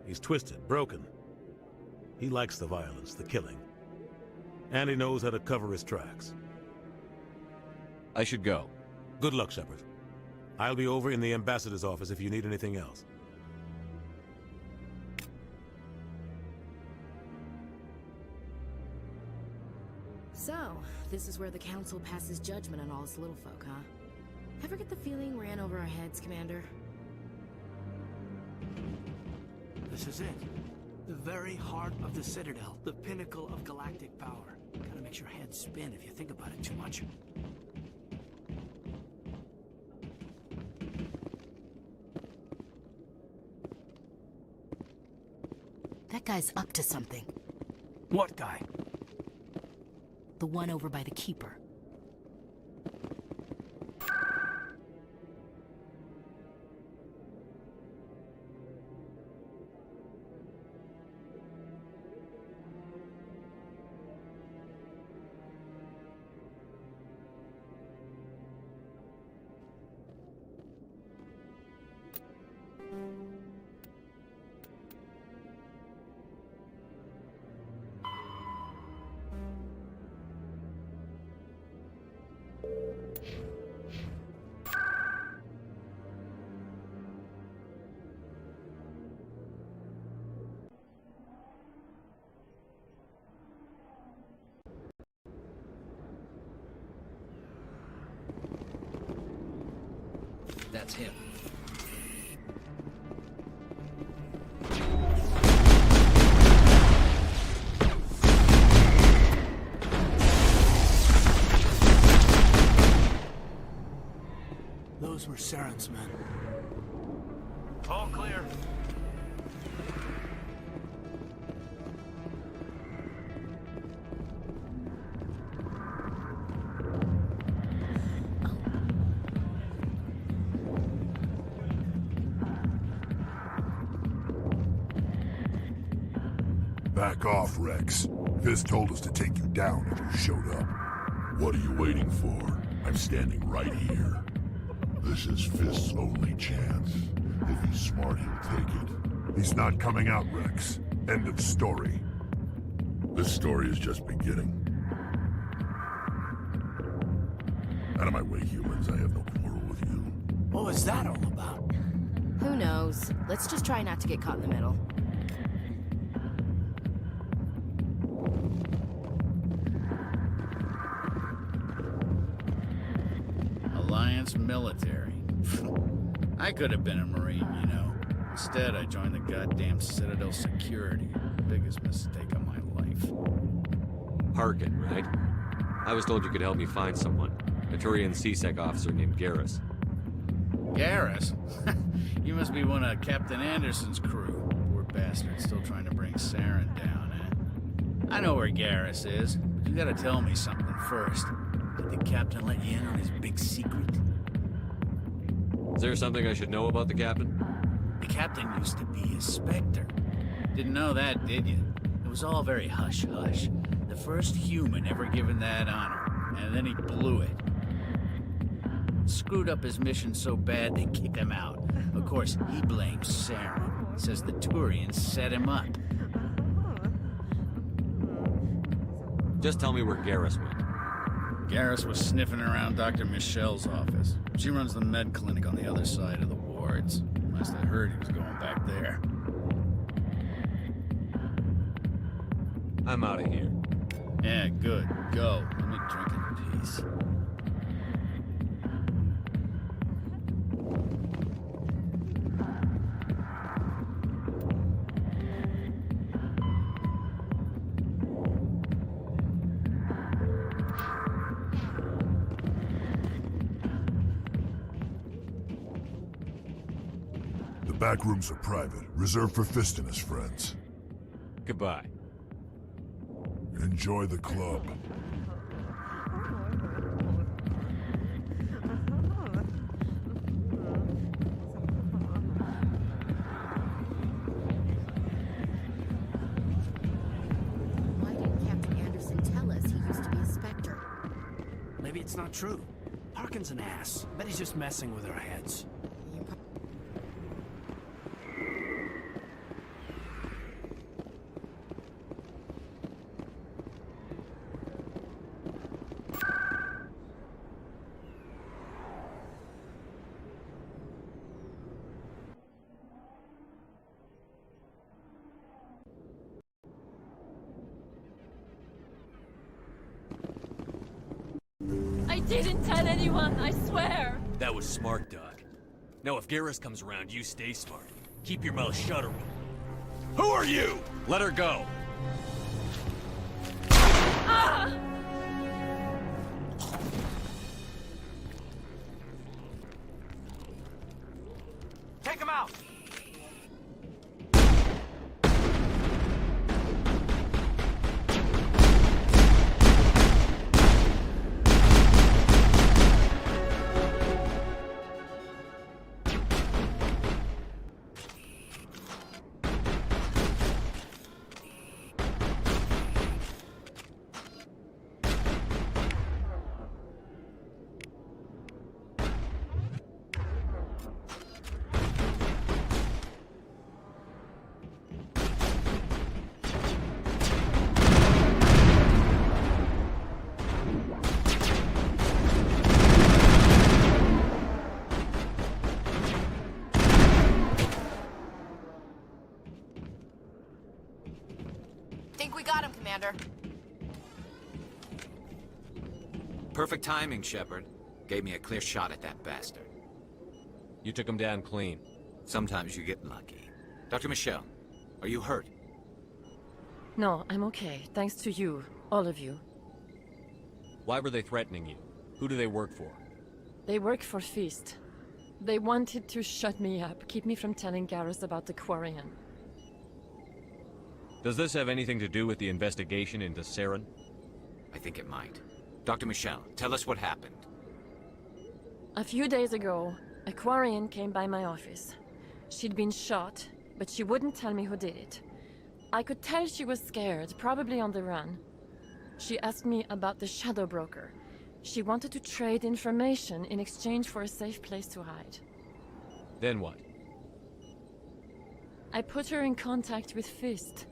He's twisted, broken. He likes the violence, the killing. And he knows how to cover his tracks. I should go. Good luck, Shepard. I'll be over in the ambassador's office if you need anything else. So, this is where the Council passes judgment on all its little folk, huh? Ever get the feeling we're in over our heads, Commander? This is it. The very heart of the Citadel. The pinnacle of galactic power. Kinda makes your head spin if you think about it too much. That guy's up to something. What guy? The one over by the Keeper. That's him. Those were Saren's men. All clear. Back off, Rex. Fist told us to take you down if you showed up. What are you waiting for? I'm standing right here. This is Fist's only chance. If he's smart, he'll take it. He's not coming out, Rex. End of story. This story is just beginning. Out of my way, humans. I have no quarrel with you. What was that all about? Who knows? Let's just try not to get caught in the middle. Alliance military. I could have been a Marine, you know. Instead, I joined the goddamn Citadel security. Biggest mistake of my life. Harkin, right? I was told you could help me find someone. A Turian CSEC officer named Garrus. Garrus? You must be one of Captain Anderson's crew. Poor bastard, still trying to bring Saren down, eh? I know where Garrus is, but you gotta tell me something first. Did the captain let you in on his big secret? Is there something I should know about the captain? The captain used to be a Spectre. Didn't know that, did you? It was all very hush-hush. The first human ever given that honor, and then he blew it. Screwed up his mission so bad they kicked him out. Of course, he blames Saren. Says the Turians set him up. Just tell me where Garrus went. Garrus was sniffing around Dr. Michelle's office. She runs the med clinic on the other side of the wards. Last I heard, he was going back there. I'm out of here. Yeah, good. Go. Let me drink in peace. The back rooms are private, reserved for Fist and his friends. Goodbye. Enjoy the club. Why didn't Captain Anderson tell us he used to be a Spectre? Maybe it's not true. Harkin's an ass. Bet he's just messing with our heads. I didn't tell anyone, I swear! That was smart, Doc. Now if Garrus comes around, you stay smart. Keep your mouth shut or we'll... Who are you? Let her go. Ah! Take him out! Think we got him, Commander. Perfect timing, Shepard. Gave me a clear shot at that bastard. You took him down clean. Sometimes you get lucky. Dr. Michelle, are you hurt? No, I'm okay. Thanks to you. All of you. Why were they threatening you? Who do they work for? They work for Feast. They wanted to shut me up, keep me from telling Garrus about the Quarian. Does this have anything to do with the investigation into Saren? I think it might. Dr. Michelle, tell us what happened. A few days ago, a Quarian came by my office. She'd been shot, but she wouldn't tell me who did it. I could tell she was scared, probably on the run. She asked me about the Shadow Broker. She wanted to trade information in exchange for a safe place to hide. Then what? I put her in contact with Fist.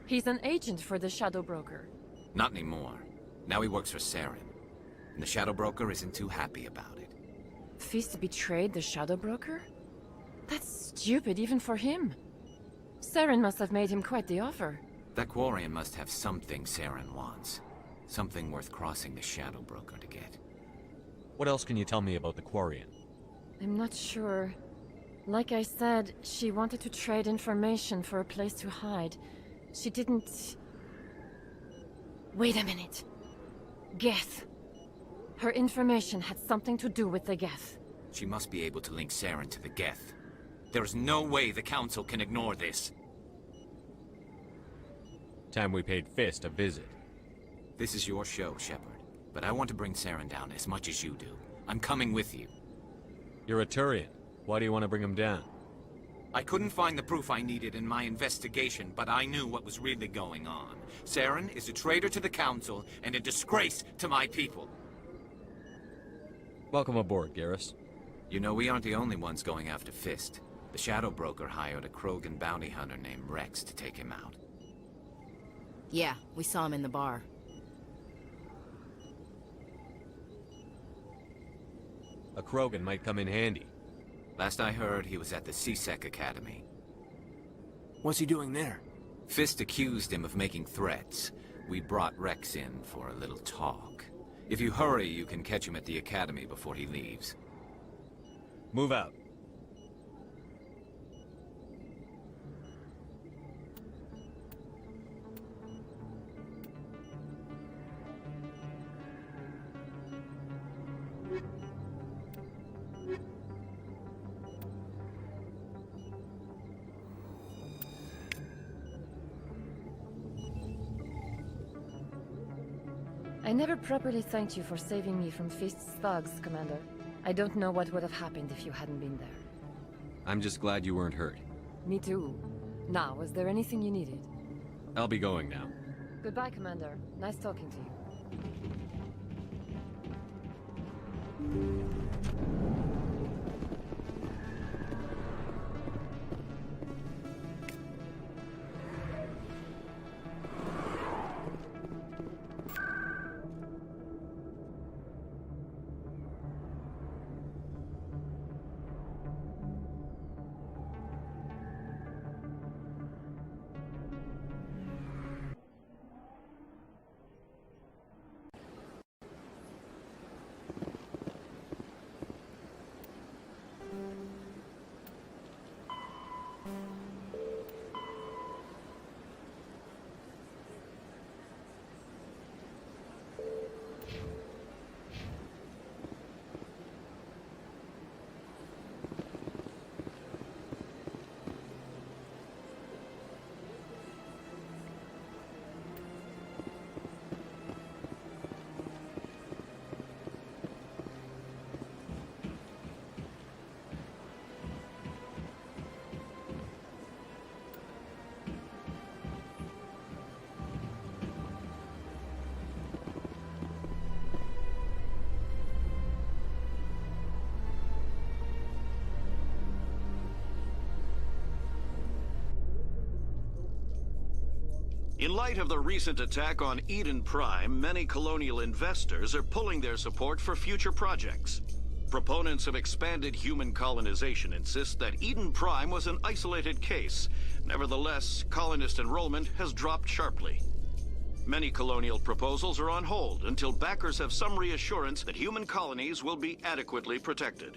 He's an agent for the Shadow Broker. Not anymore. Now he works for Saren. And the Shadow Broker isn't too happy about it. Fist betrayed the Shadow Broker? That's stupid even for him. Saren must have made him quite the offer. That Quarian must have something Saren wants. Something worth crossing the Shadow Broker to get. What else can you tell me about the Quarian? I'm not sure. Like I said, she wanted to trade information for a place to hide. She didn't... Wait a minute. Geth. Her information had something to do with the Geth. She must be able to link Saren to the Geth. There is no way the Council can ignore this. Time we paid Fist a visit. This is your show, Shepard. But I want to bring Saren down as much as you do. I'm coming with you. You're a Turian. Why do you want to bring him down? I couldn't find the proof I needed in my investigation, but I knew what was really going on. Saren is a traitor to the Council and a disgrace to my people. Welcome aboard, Garrus. You know, we aren't the only ones going after Fist. The Shadow Broker hired a Krogan bounty hunter named Rex to take him out. Yeah, we saw him in the bar. A Krogan might come in handy. Last I heard, he was at the CSEC Academy. What's he doing there? Fist accused him of making threats. We brought Rex in for a little talk. If you hurry, you can catch him at the Academy before he leaves. Move out. I never properly thanked you for saving me from Fist's thugs, Commander. I don't know what would have happened if you hadn't been there. I'm just glad you weren't hurt. Me too. Now, was there anything you needed? I'll be going now. Goodbye, Commander. Nice talking to you. In light of the recent attack on Eden Prime, many colonial investors are pulling their support for future projects. Proponents of expanded human colonization insist that Eden Prime was an isolated case. Nevertheless, colonist enrollment has dropped sharply. Many colonial proposals are on hold until backers have some reassurance that human colonies will be adequately protected.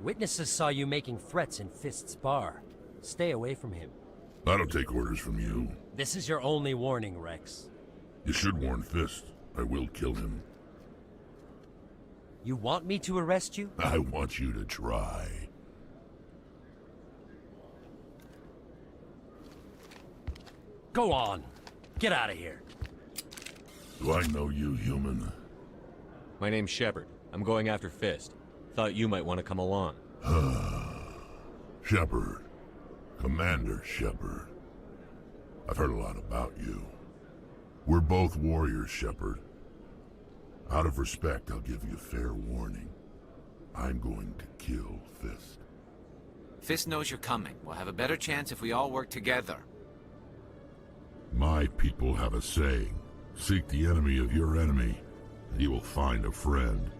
Witnesses saw you making threats in Fist's bar. Stay away from him. I don't take orders from you. This is your only warning, Rex. You should warn Fist. I will kill him. You want me to arrest you? I want you to try. Go on. Get out of here. Do I know you, human? My name's Shepard. I'm going after Fist. Thought you might want to come along. Shepard. Commander Shepard. I've heard a lot about you. We're both warriors, Shepard. Out of respect, I'll give you fair warning. I'm going to kill Fist. Fist knows you're coming. We'll have a better chance if we all work together. My people have a saying. Seek the enemy of your enemy, and you will find a friend.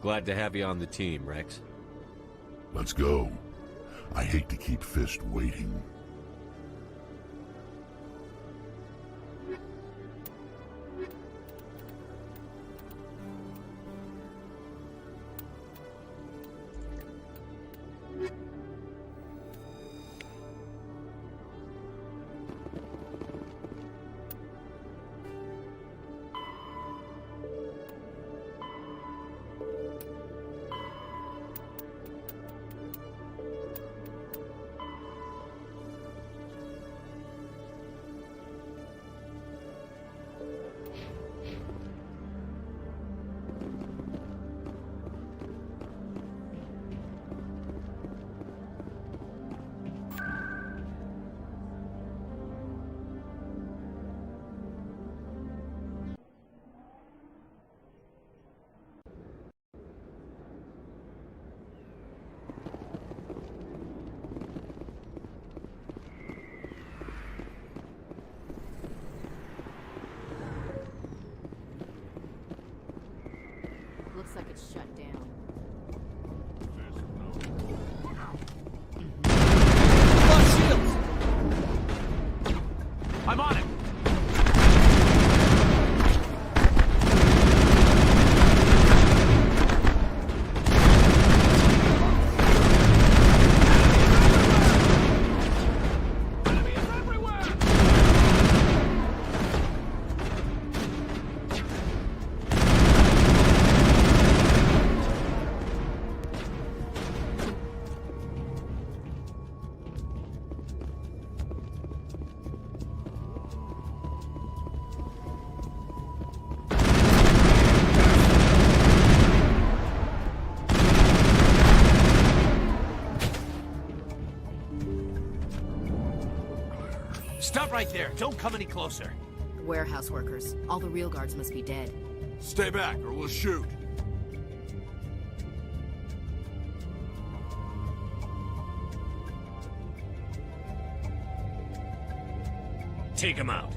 Glad to have you on the team, Rex. Let's go. I hate to keep Fist waiting. Looks like it's shut down. I'm on it! Stop right there. Don't come any closer. Warehouse workers. All the real guards must be dead. Stay back or we'll shoot. Take him out.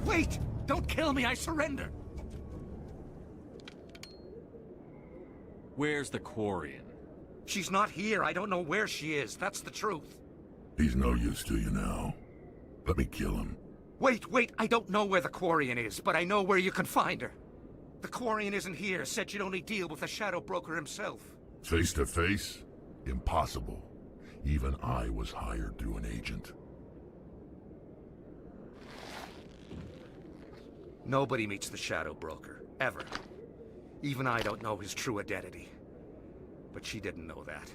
Wait! Don't kill me, I surrender! Where's the Quarian? She's not here. I don't know where she is. That's the truth. He's no use to you now. Let me kill him. Wait. I don't know where the Quarian is, but I know where you can find her. The Quarian isn't here. Said you'd only deal with the Shadow Broker himself. Face to face? Impossible. Even I was hired through an agent. Nobody meets the Shadow Broker. Ever. Even I don't know his true identity. But she didn't know that.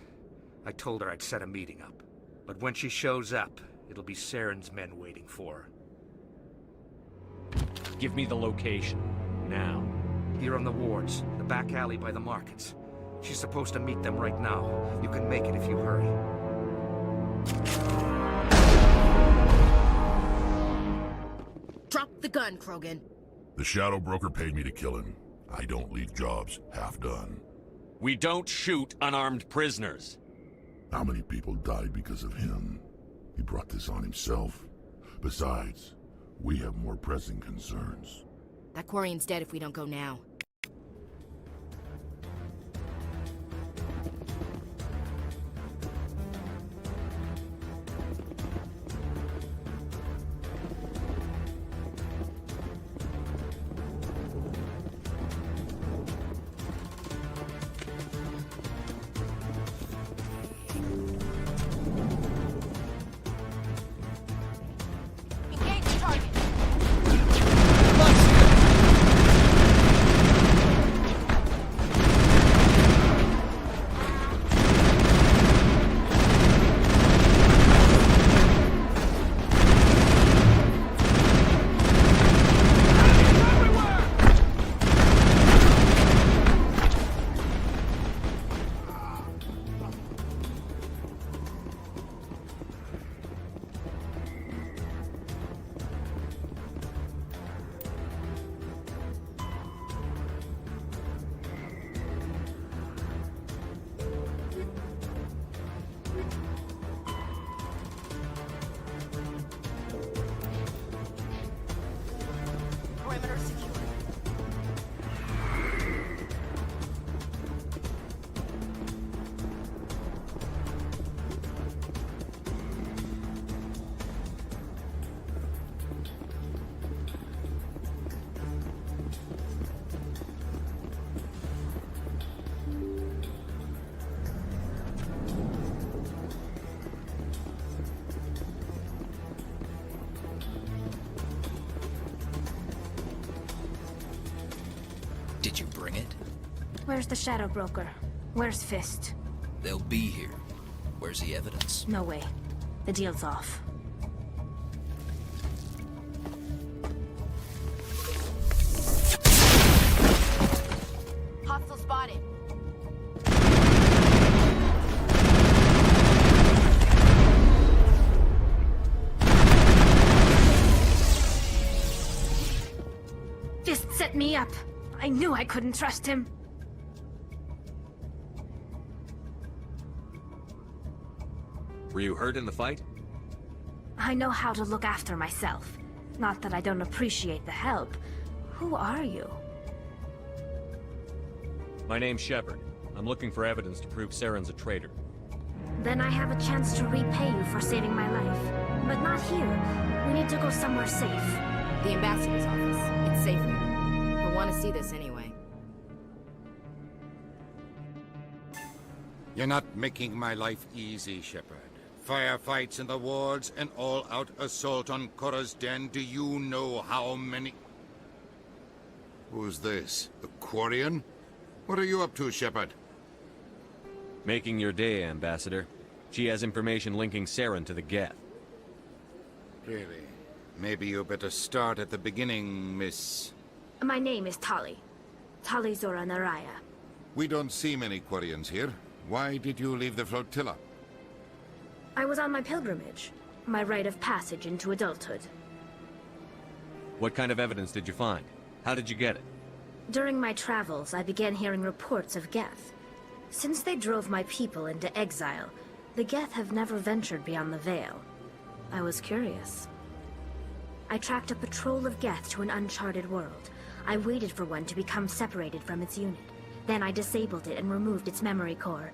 I told her I'd set a meeting up. But when she shows up, it'll be Saren's men waiting for her. Give me the location. Now. Here on the wards, the back alley by the markets. She's supposed to meet them right now. You can make it if you hurry. Drop the gun, Krogan. The Shadow Broker paid me to kill him. I don't leave jobs half done. We don't shoot unarmed prisoners. How many people died because of him? He brought this on himself. Besides, We have more pressing concerns. That Quarian's dead if we don't go now. Did you bring it? Where's the Shadow Broker? Where's Fist? They'll be here. Where's the evidence? No way. The deal's off. Hostile spotted. Fist set me up. I knew I couldn't trust him. Were you hurt in the fight? I know how to look after myself. Not that I don't appreciate the help. Who are you? My name's Shepard. I'm looking for evidence to prove Saren's a traitor. Then I have a chance to repay you for saving my life. But not here. We need to go somewhere safe. The ambassador's office. It's safe there. He'll want to see this anyway. You're not making my life easy, Shepard. Firefights in the wards, an all-out assault on Korra's den. Do you know how many... Who's this? The Quarian? What are you up to, Shepard? Making your day, Ambassador. She has information linking Saren to the Geth. Really? Maybe you better start at the beginning, Miss... My name is Tali. Tali Zora Naraya. We don't see many Quarians here. Why did you leave the flotilla? I was on my pilgrimage. My rite of passage into adulthood. What kind of evidence did you find? How did you get it? During my travels, I began hearing reports of Geth. Since they drove my people into exile, the Geth have never ventured beyond the Veil. I was curious. I tracked a patrol of Geth to an uncharted world. I waited for one to become separated from its unit. Then I disabled it and removed its memory core.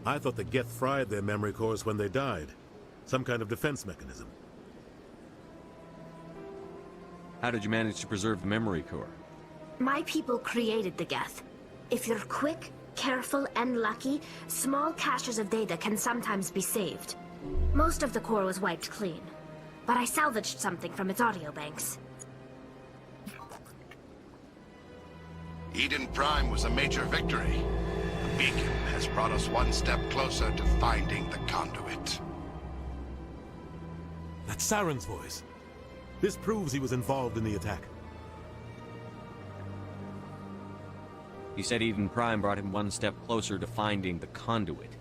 I thought the Geth fried their memory cores when they died. Some kind of defense mechanism. How did you manage to preserve the memory core? My people created the Geth. If you're quick, careful, and lucky, small caches of data can sometimes be saved. Most of the core was wiped clean, but I salvaged something from its audio banks. Eden Prime was a major victory. The beacon has brought us one step closer to finding the conduit. That's Saren's voice. This proves he was involved in the attack. He said Eden Prime brought him one step closer to finding the conduit.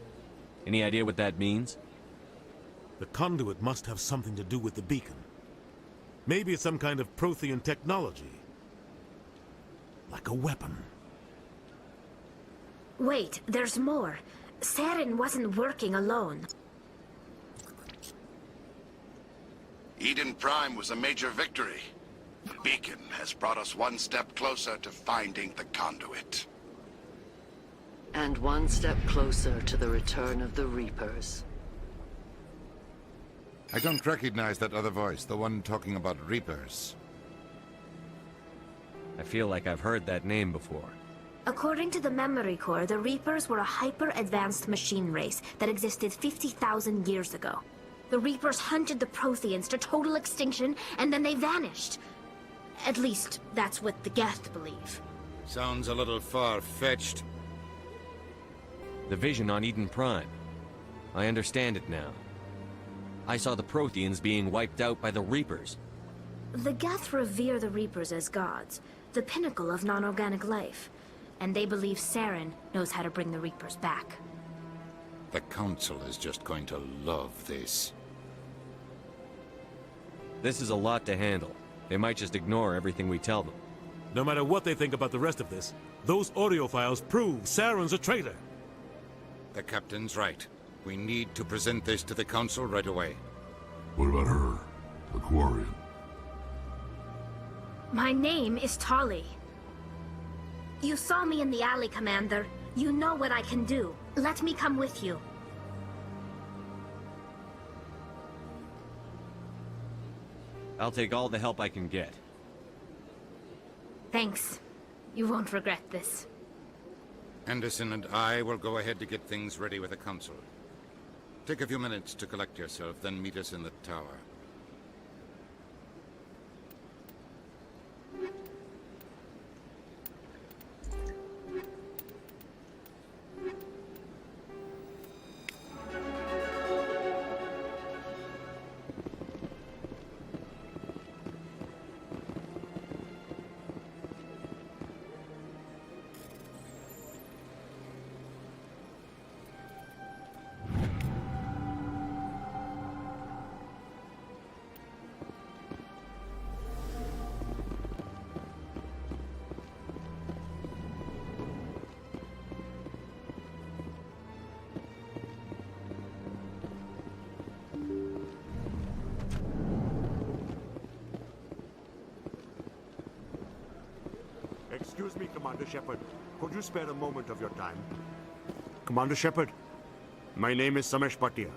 Any idea what that means? The conduit must have something to do with the beacon. Maybe it's some kind of Prothean technology. Like a weapon. Wait, there's more. Saren wasn't working alone. Eden Prime was a major victory. The beacon has brought us one step closer to finding the conduit. And one step closer to the return of the Reapers. I don't recognize that other voice, the one talking about Reapers. I feel like I've heard that name before. According to the Memory Core, the Reapers were a hyper-advanced machine race that existed 50,000 years ago. The Reapers hunted the Protheans to total extinction, and then they vanished. At least, that's what the Geth believe. Sounds a little far-fetched. The vision on Eden Prime. I understand it now. I saw the Protheans being wiped out by the Reapers. The Geth revere the Reapers as gods, the pinnacle of non-organic life. And they believe Saren knows how to bring the Reapers back. The Council is just going to love this. This is a lot to handle. They might just ignore everything we tell them. No matter what they think about the rest of this, those audio files prove Saren's a traitor. The Captain's right. We need to present this to the Council right away. What about her? Aquarian. My name is Tali. You saw me in the alley, Commander. You know what I can do. Let me come with you. I'll take all the help I can get. Thanks. You won't regret this. Anderson and I will go ahead to get things ready with the Council. Take a few minutes to collect yourself, then meet us in the tower. Excuse me, Commander Shepard. Could you spare a moment of your time? Commander Shepard, my name is Samesh Bhatia.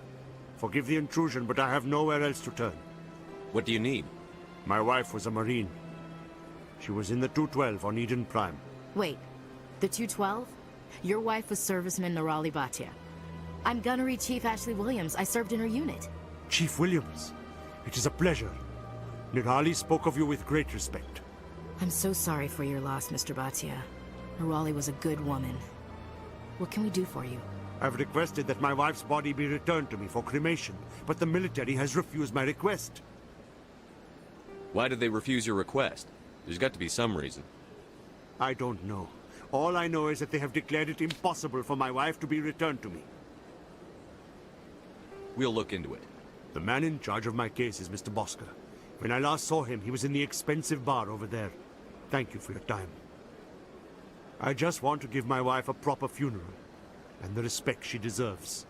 Forgive the intrusion, but I have nowhere else to turn. What do you need? My wife was a Marine. She was in the 212 on Eden Prime. Wait, the 212? Your wife was serviceman Nirali Bhatia. I'm Gunnery Chief Ashley Williams. I served in her unit. Chief Williams, it is a pleasure. Nirali spoke of you with great respect. I'm so sorry for your loss, Mr. Bhatia. Nirali was a good woman. What can we do for you? I've requested that my wife's body be returned to me for cremation, but the military has refused my request. Why did they refuse your request? There's got to be some reason. I don't know. All I know is that they have declared it impossible for my wife to be returned to me. We'll look into it. The man in charge of my case is Mr. Bosker. When I last saw him, he was in the expensive bar over there. Thank you for your time. I just want to give my wife a proper funeral, and the respect she deserves.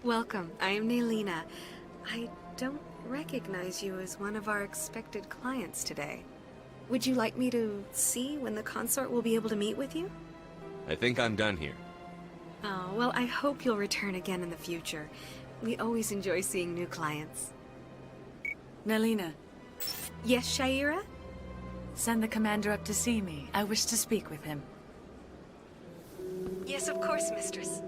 Welcome. I am Naylina. I don't recognize you as one of our expected clients today. Would you like me to see when the consort will be able to meet with you? I think I'm done here. Oh, well, I hope you'll return again in the future. We always enjoy seeing new clients. Naylina. Yes, Shaira? Send the commander up to see me. I wish to speak with him. Yes, of course, mistress.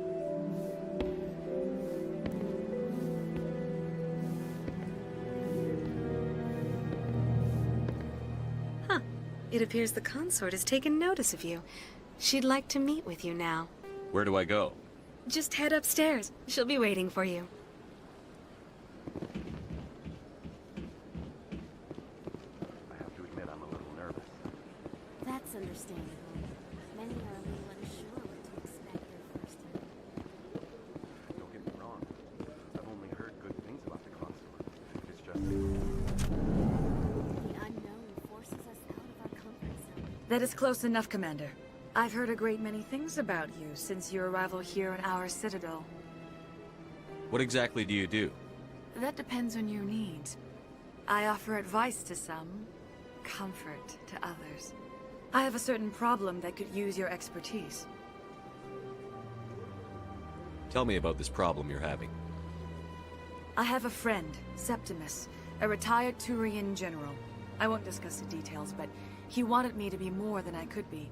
It appears the consort has taken notice of you. She'd like to meet with you now. Where do I go? Just head upstairs. She'll be waiting for you. I have to admit I'm a little nervous. That's understandable. Many are a little unsure what to expect their first time. Don't get me wrong. I've only heard good things about the consort. It's just... The unknown forces us out of our comfort zone. That is close enough, Commander. I've heard a great many things about you since your arrival here in our citadel. What exactly do you do? That depends on your needs. I offer advice to some, comfort to others. I have a certain problem that could use your expertise. Tell me about this problem you're having. I have a friend, Septimus, a retired Turian general. I won't discuss the details, but he wanted me to be more than I could be.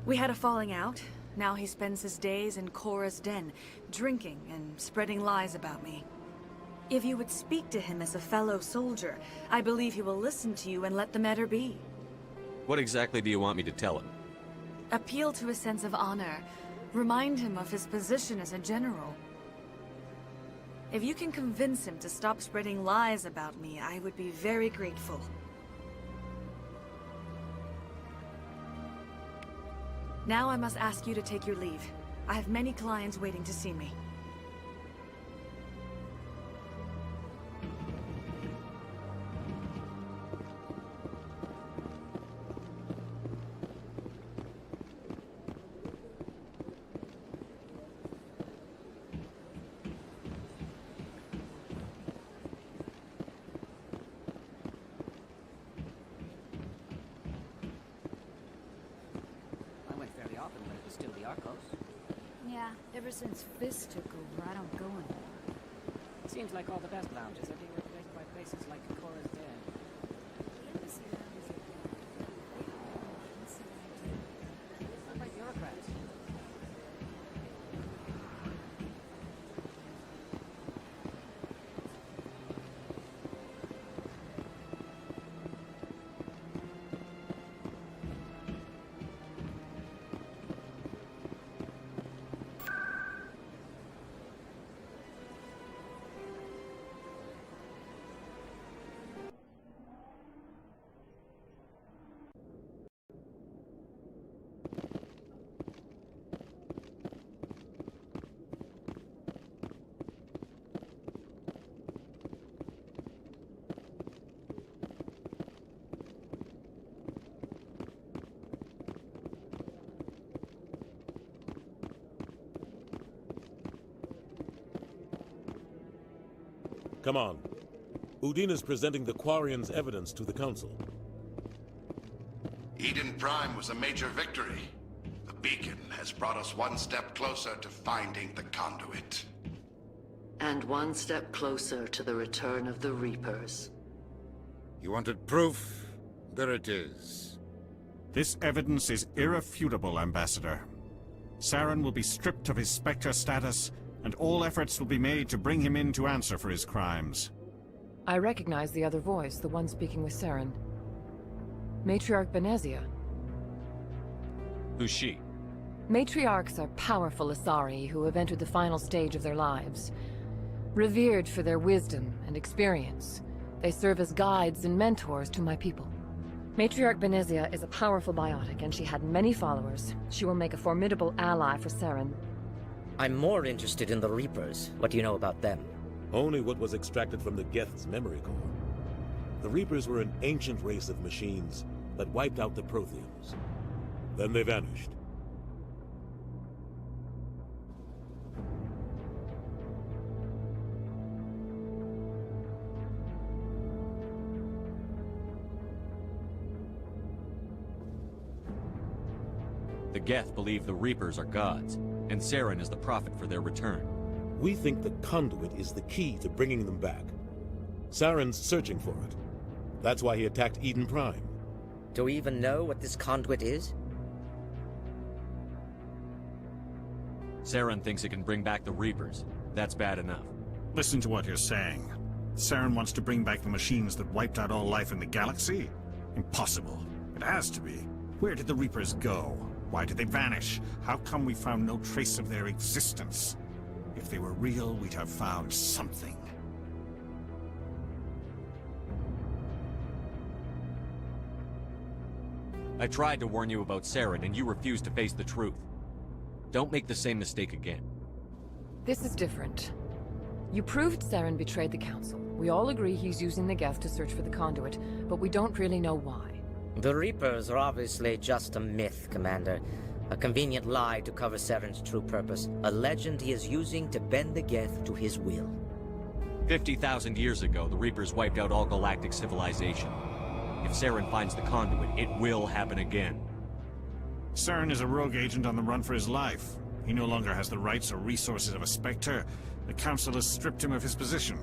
We had a falling out. Now he spends his days in Cora's den, drinking and spreading lies about me. If you would speak to him as a fellow soldier, I believe he will listen to you and let the matter be. What exactly do you want me to tell him? Appeal to a sense of honor. Remind him of his position as a general. If you can convince him to stop spreading lies about me, I would be very grateful. Now I must ask you to take your leave. I have many clients waiting to see me. Yeah, ever since Fist took over, I don't go anymore. Seems like all the best lounges are being replaced by places like Cora's Den. Run by bureaucrats. Come on. Udine is presenting the Quarian's evidence to the Council. Eden Prime was a major victory. The beacon has brought us one step closer to finding the conduit. And one step closer to the return of the Reapers. You wanted proof? There it is. This evidence is irrefutable, Ambassador. Saren will be stripped of his Spectre status, and all efforts will be made to bring him in to answer for his crimes. I recognize the other voice, the one speaking with Saren. Matriarch Benezia. Who's she? Matriarchs are powerful Asari who have entered the final stage of their lives. Revered for their wisdom and experience, they serve as guides and mentors to my people. Matriarch Benezia is a powerful biotic, and she had many followers. She will make a formidable ally for Saren. I'm more interested in the Reapers. What do you know about them? Only what was extracted from the Geth's memory core. The Reapers were an ancient race of machines that wiped out the Protheans. Then they vanished. The Geth believe the Reapers are gods, and Saren is the prophet for their return. We think the conduit is the key to bringing them back. Saren's searching for it. That's why he attacked Eden Prime. Do we even know what this conduit is? Saren thinks it can bring back the Reapers. That's bad enough. Listen to what you're saying. Saren wants to bring back the machines that wiped out all life in the galaxy? Impossible. It has to be. Where did the Reapers go? Why did they vanish? How come we found no trace of their existence? If they were real, we'd have found something. I tried to warn you about Saren, and you refused to face the truth. Don't make the same mistake again. This is different. You proved Saren betrayed the Council. We all agree he's using the Geth to search for the conduit, but we don't really know why. The Reapers are obviously just a myth, Commander. A convenient lie to cover Saren's true purpose. A legend he is using to bend the Geth to his will. 50,000 years ago, the Reapers wiped out all galactic civilization. If Saren finds the conduit, it will happen again. Saren is a rogue agent on the run for his life. He no longer has the rights or resources of a Spectre. The Council has stripped him of his position.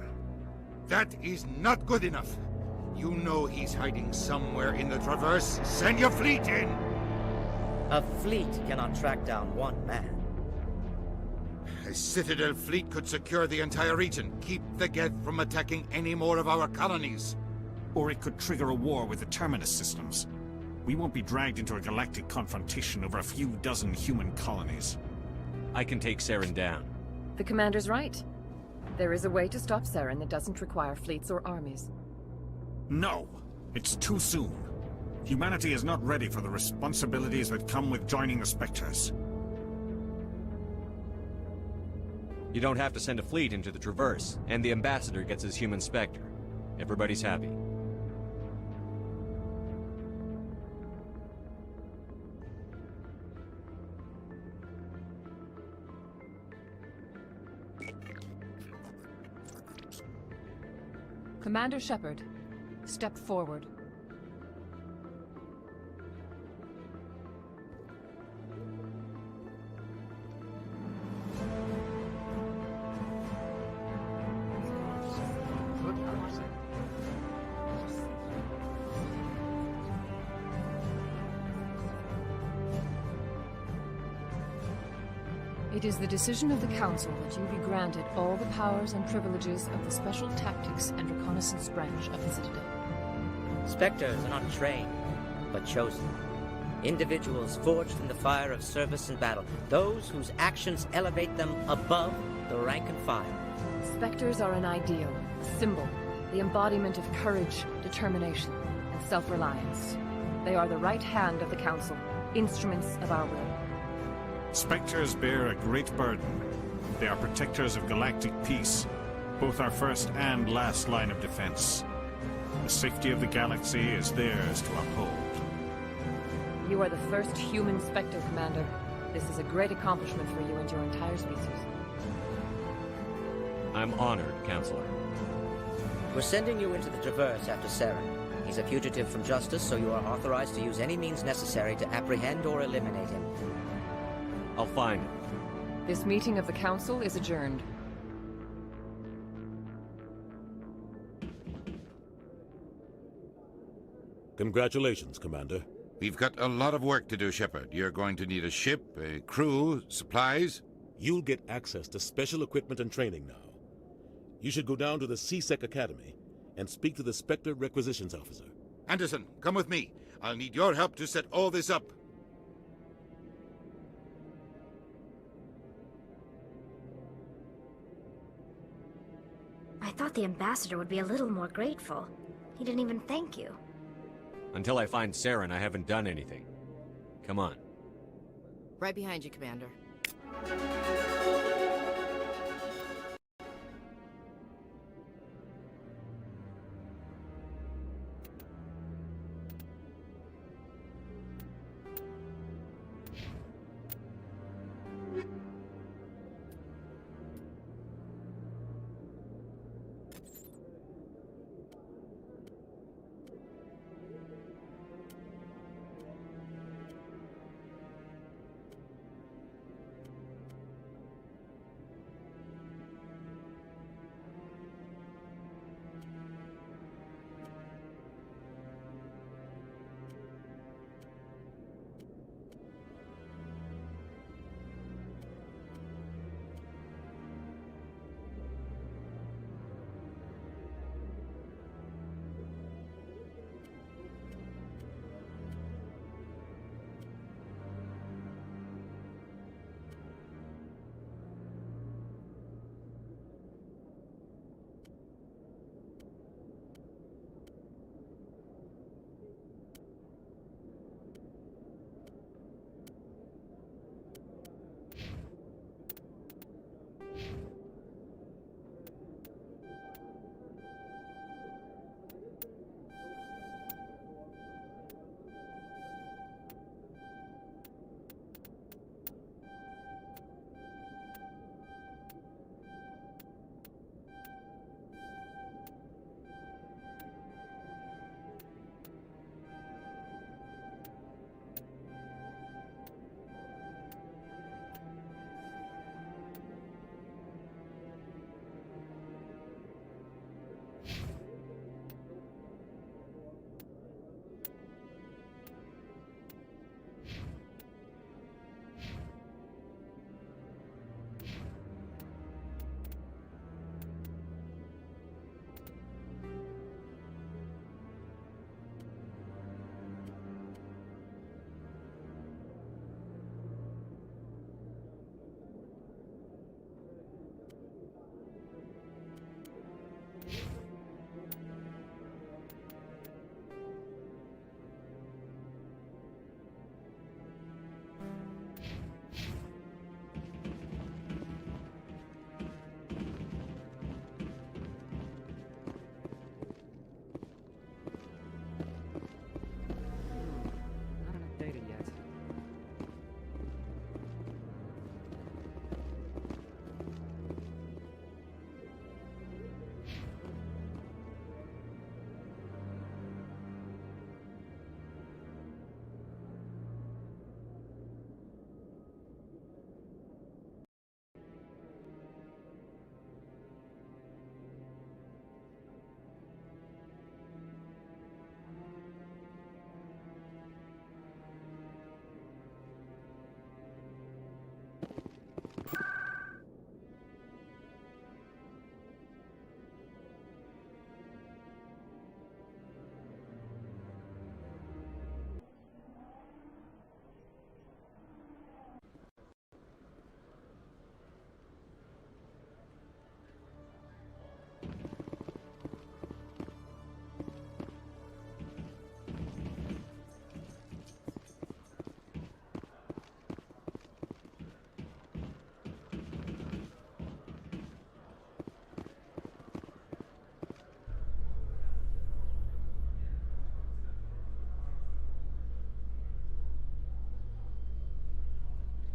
That is not good enough. You know he's hiding somewhere in the Traverse. Send your fleet in! A fleet cannot track down one man. A Citadel fleet could secure the entire region, keep the Geth from attacking any more of our colonies. Or it could trigger a war with the Terminus systems. We won't be dragged into a galactic confrontation over a few dozen human colonies. I can take Saren down. The Commander's right. There is a way to stop Saren that doesn't require fleets or armies. No! It's too soon. Humanity is not ready for the responsibilities that come with joining the Spectres. You don't have to send a fleet into the Traverse, and the Ambassador gets his human Spectre. Everybody's happy. Commander Shepard, step forward. It is the decision of the Council that you be granted all the powers and privileges of the Special Tactics and Reconnaissance Branch of the Citadel. Spectres are not trained, but chosen. Individuals forged in the fire of service and battle. Those whose actions elevate them above the rank and file. Spectres are an ideal, a symbol, the embodiment of courage, determination, and self-reliance. They are the right hand of the Council, instruments of our will. Spectres bear a great burden. They are protectors of galactic peace, both our first and last line of defense. The safety of the galaxy is theirs to uphold. You are the first human Spectre, Commander. This is a great accomplishment for you and your entire species. I'm honored, Counselor. We're sending you into the Traverse after Saren. He's a fugitive from justice, so you are authorized to use any means necessary to apprehend or eliminate him. I'll find him. This meeting of the Council is adjourned. Congratulations, Commander. We've got a lot of work to do, Shepard. You're going to need a ship, a crew, supplies. You'll get access to special equipment and training now. You should go down to the C-Sec Academy and speak to the Spectre Requisitions Officer. Anderson, come with me. I'll need your help to set all this up. I thought the Ambassador would be a little more grateful. He didn't even thank you. Until I find Saren, I haven't done anything. Come on. Right behind you, Commander.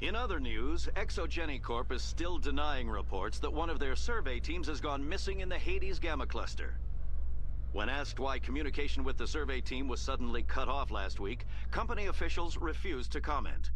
In other news, Exogeny Corp is still denying reports that one of their survey teams has gone missing in the Hades Gamma Cluster. When asked why communication with the survey team was suddenly cut off last week, company officials refused to comment.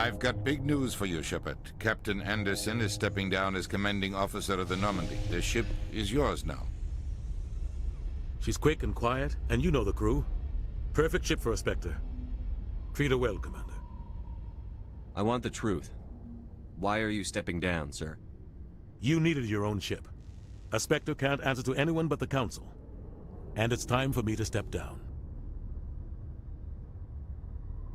I've got big news for you, Shepard. Captain Anderson is stepping down as commanding officer of the Normandy. The ship is yours now. She's quick and quiet, and you know the crew. Perfect ship for a Spectre. Treat her well, Commander. I want the truth. Why are you stepping down, sir? You needed your own ship. A Spectre can't answer to anyone but the Council. And it's time for me to step down.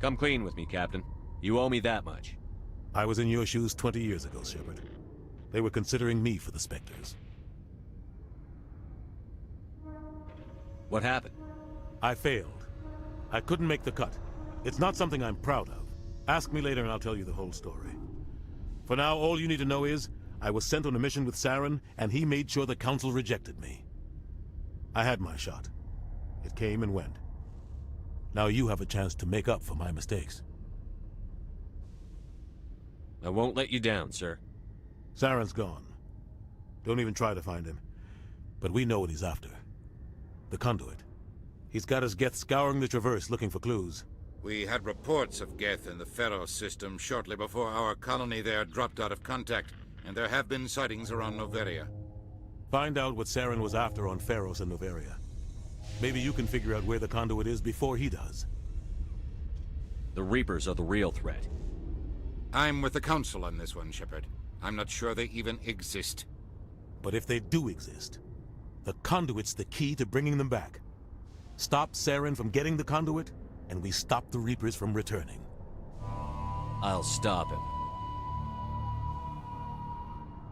Come clean with me, Captain. You owe me that much. I was in your shoes 20 years ago, Shepard. They were considering me for the Spectres. What happened? I failed. I couldn't make the cut. It's not something I'm proud of. Ask me later and I'll tell you the whole story. For now, all you need to know is, I was sent on a mission with Saren, and he made sure the Council rejected me. I had my shot. It came and went. Now you have a chance to make up for my mistakes. I won't let you down, sir. Saren's gone. Don't even try to find him. But we know what he's after. The conduit. He's got his Geth scouring the Traverse looking for clues. We had reports of Geth in the Pharos system shortly before our colony there dropped out of contact, and there have been sightings around Noveria. Find out what Saren was after on Pharos and Noveria. Maybe you can figure out where the conduit is before he does. The Reapers are the real threat. I'm with the Council on this one, Shepard. I'm not sure they even exist. But if they do exist, the conduit's the key to bringing them back. Stop Saren from getting the conduit, and we stop the Reapers from returning. I'll stop him.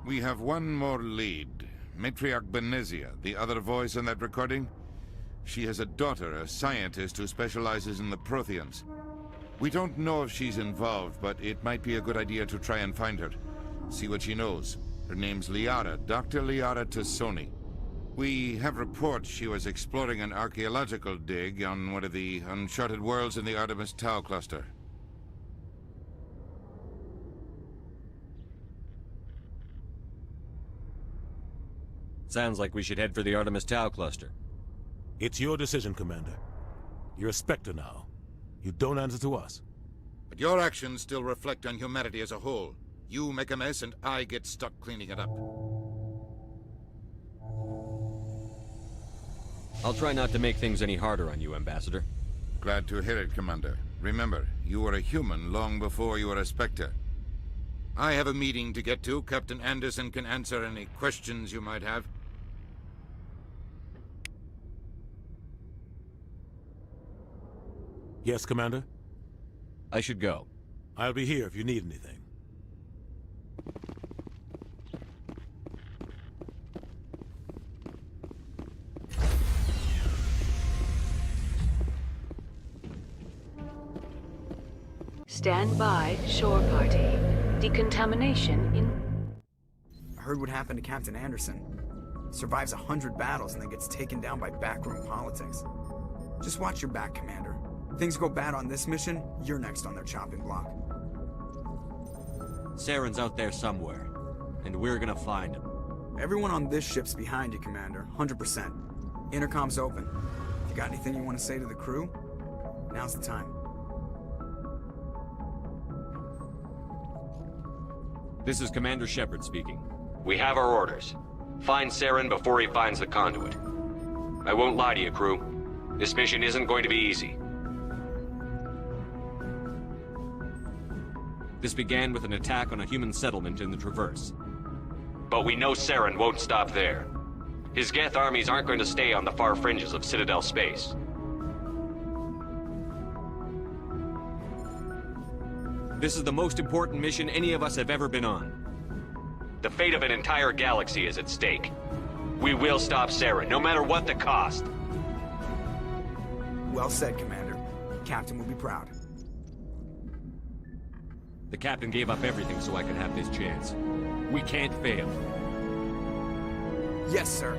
We have one more lead. Matriarch Benezia, the other voice in that recording. She has a daughter, a scientist who specializes in the Protheans. We don't know if she's involved, but it might be a good idea to try and find her. See what she knows. Her name's Liara, Dr. Liara Tassoni. We have reports she was exploring an archaeological dig on one of the uncharted worlds in the Artemis Tau cluster. Sounds like we should head for the Artemis Tau cluster. It's your decision, Commander. You're a Spectre now. You don't answer to us. But your actions still reflect on humanity as a whole. You make a mess and I get stuck cleaning it up. I'll try not to make things any harder on you, Ambassador. Glad to hear it, Commander. Remember, you were a human long before you were a Spectre. I have a meeting to get to. Captain Anderson can answer any questions you might have. Yes, Commander? I should go. I'll be here if you need anything. Stand by, shore party. Decontamination in... I heard what happened to Captain Anderson. Survives 100 battles and then gets taken down by backroom politics. Just watch your back, Commander. Things go bad on this mission, you're next on their chopping block. Saren's out there somewhere, and we're gonna find him. Everyone on this ship's behind you, Commander. 100%. Intercom's open. If you got anything you want to say to the crew, now's the time. This is Commander Shepard speaking. We have our orders. Find Saren before he finds the conduit. I won't lie to you, crew. This mission isn't going to be easy. This began with an attack on a human settlement in the Traverse. But we know Saren won't stop there. His Geth armies aren't going to stay on the far fringes of Citadel space. This is the most important mission any of us have ever been on. The fate of an entire galaxy is at stake. We will stop Saren, no matter what the cost. Well said, Commander. Captain will be proud. The captain gave up everything so I could have this chance. We can't fail. Yes, sir.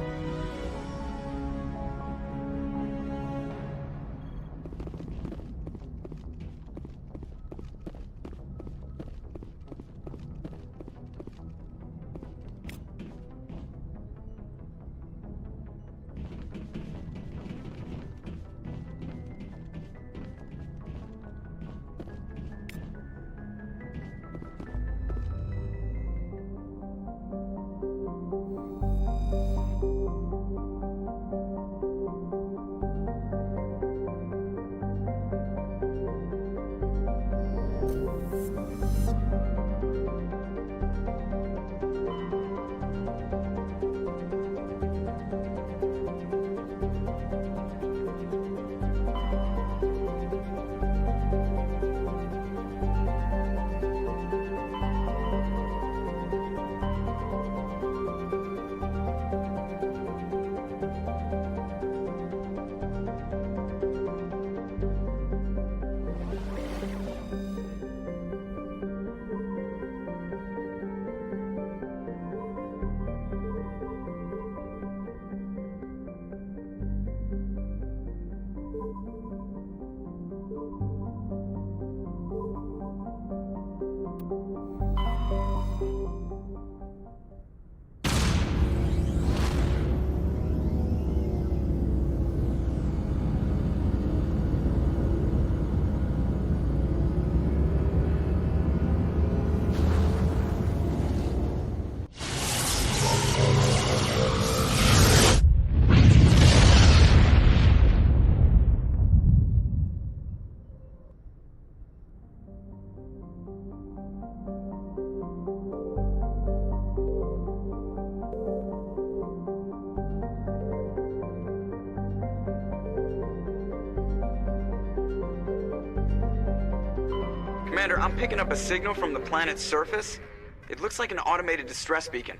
Commander, I'm picking up a signal from the planet's surface. It looks like an automated distress beacon.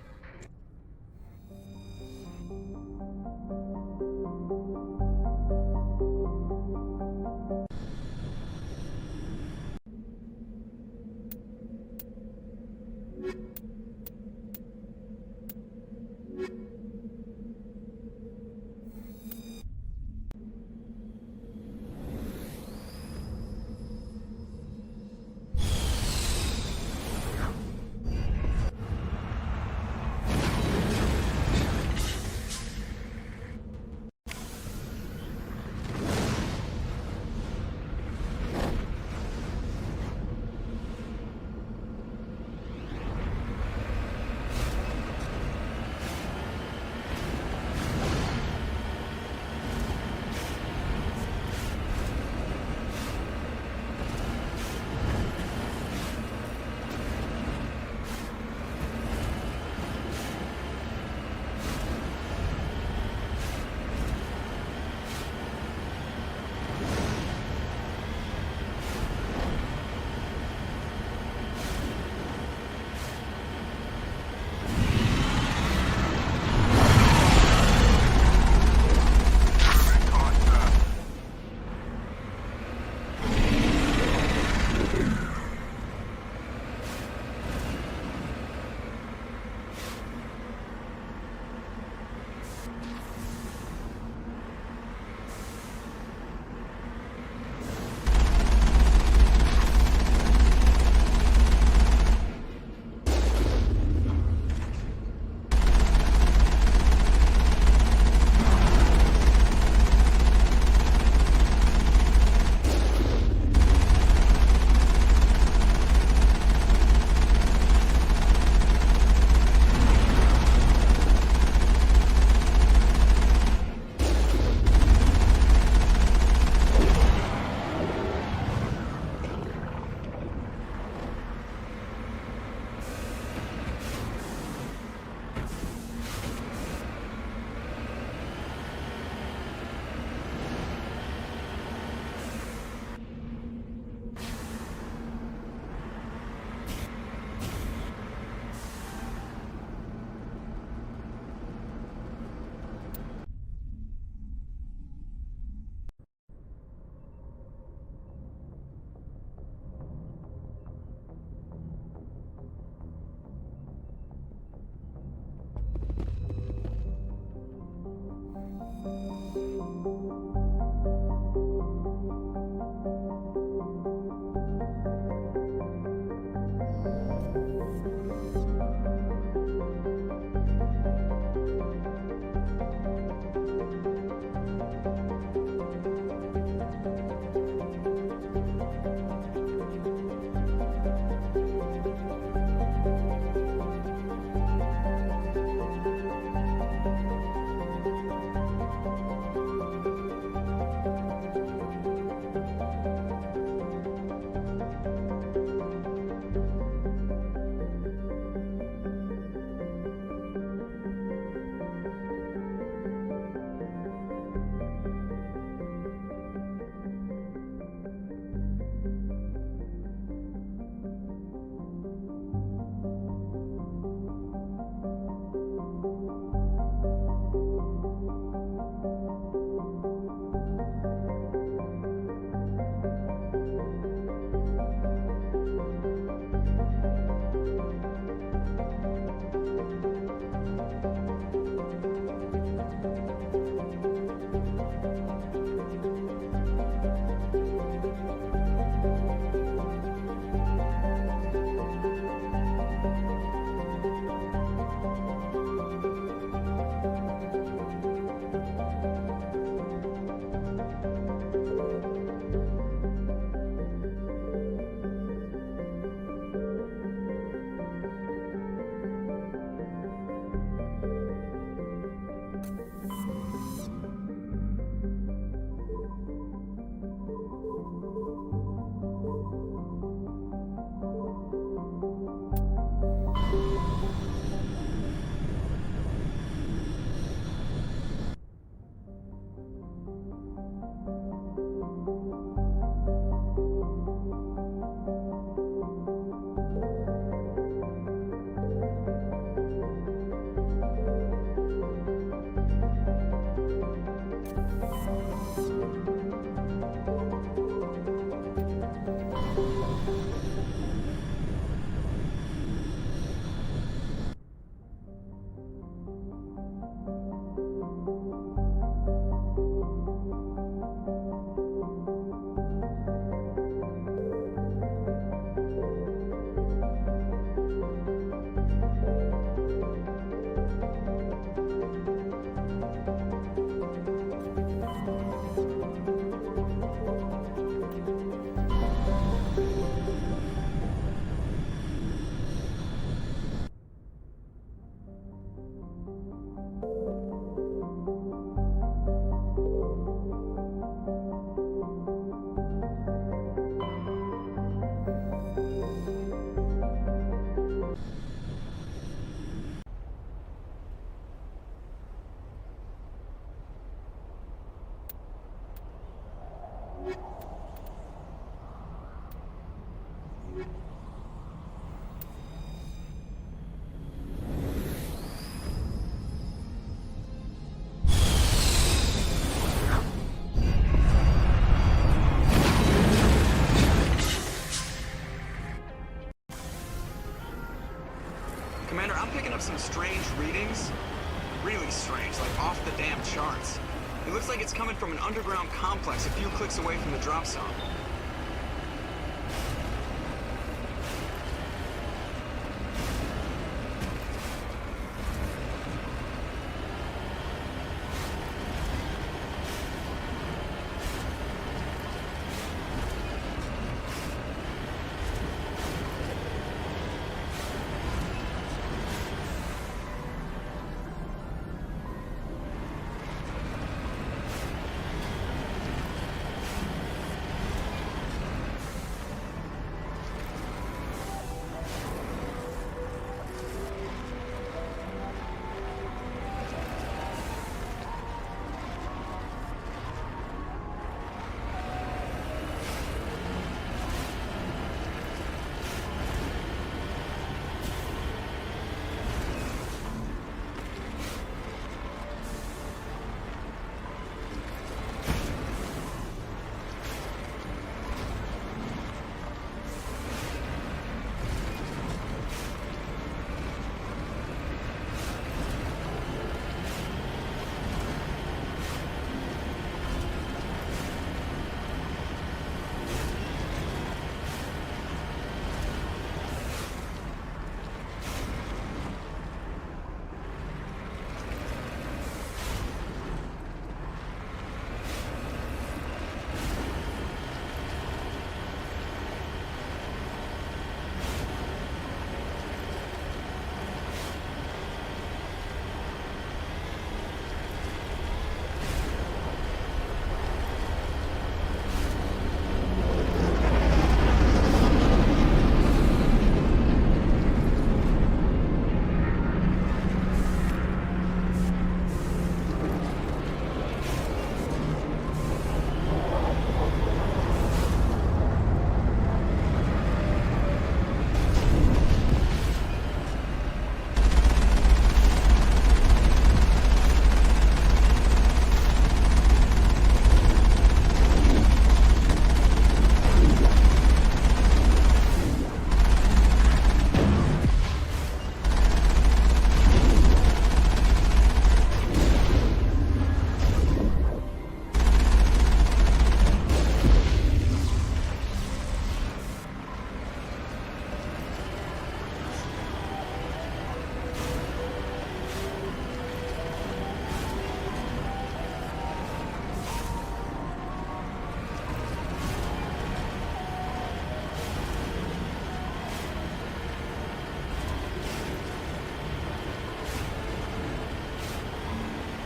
really strange, like off the damn charts. It looks like it's coming from an underground complex a few clicks away from the drop zone.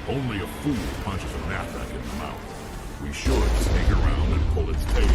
Only a fool punches a knapsack in the mouth. We should sneak around and pull its tail.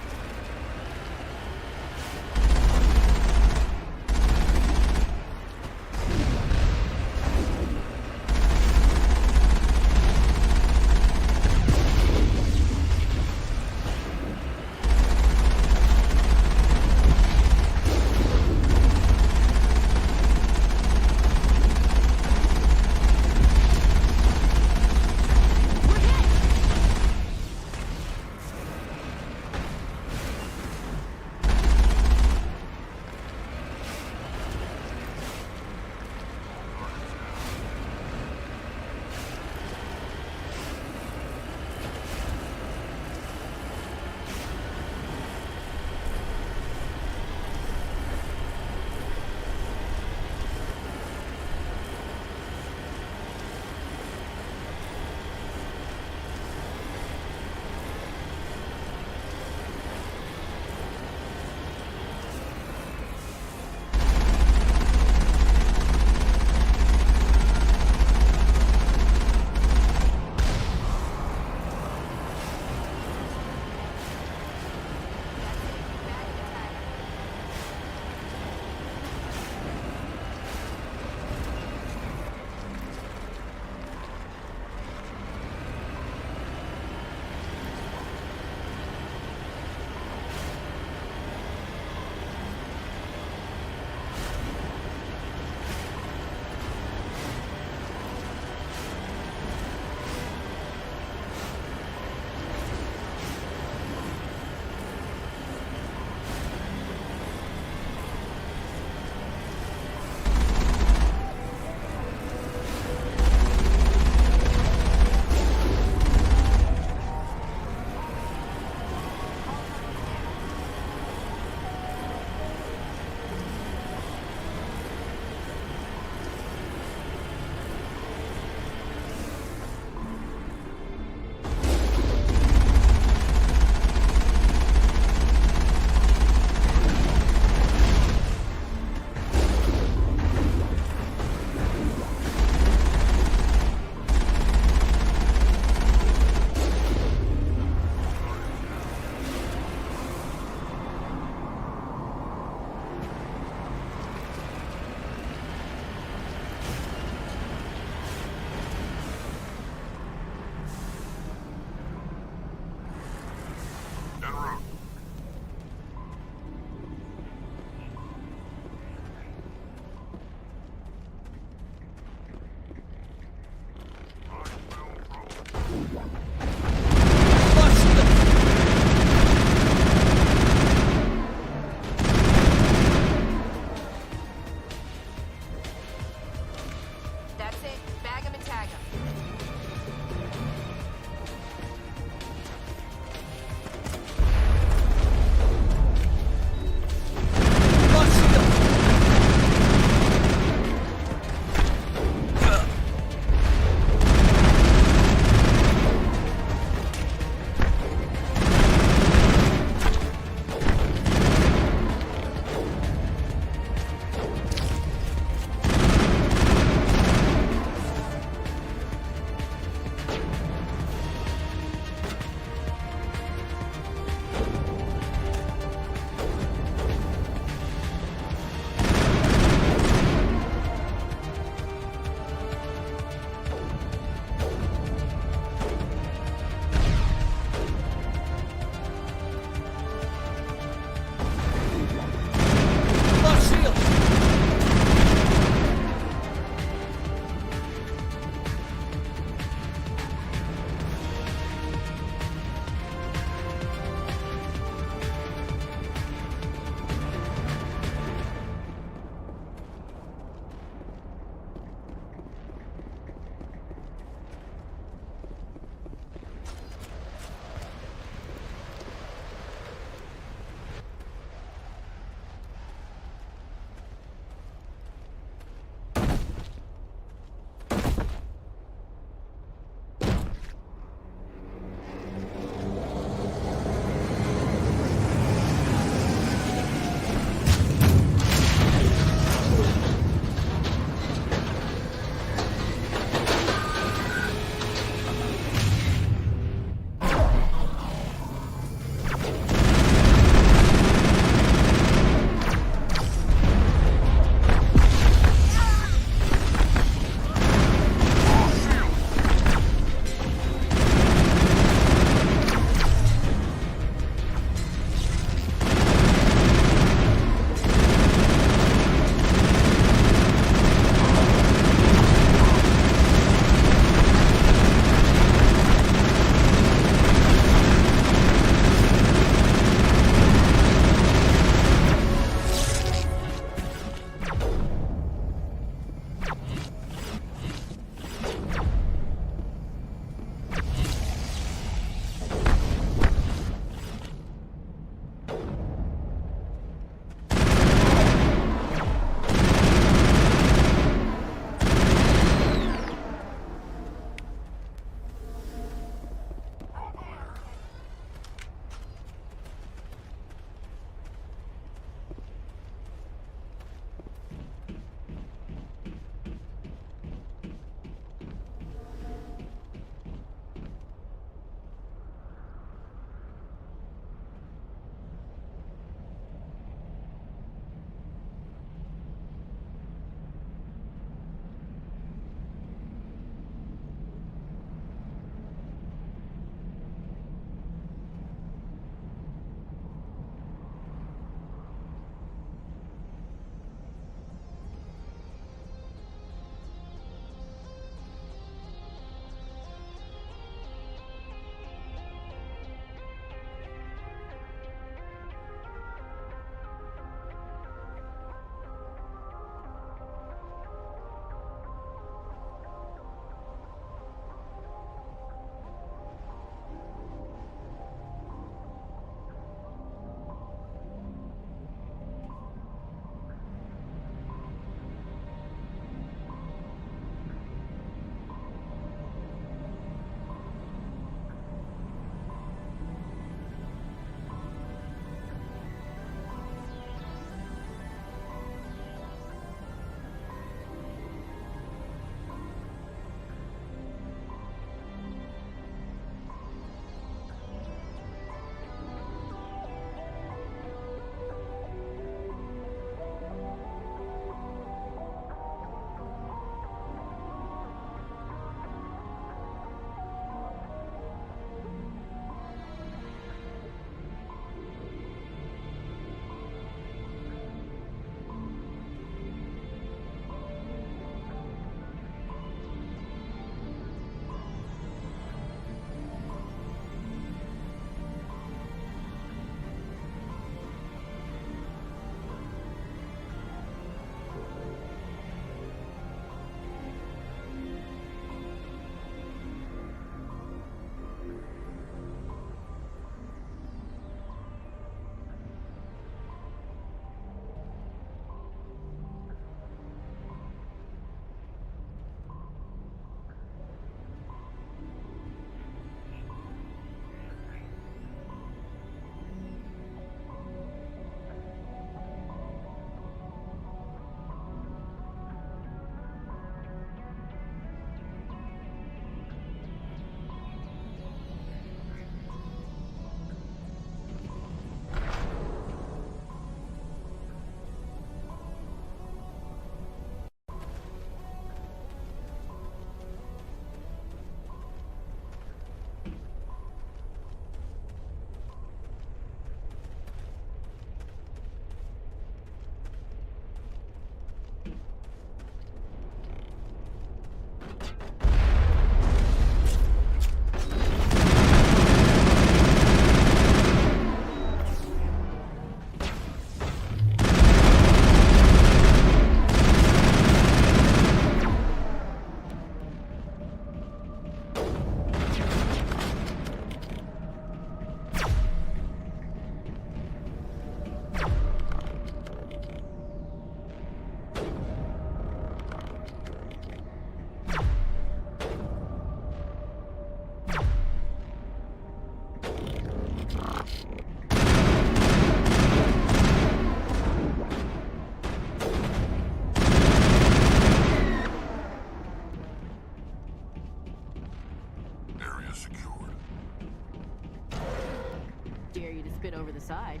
inside.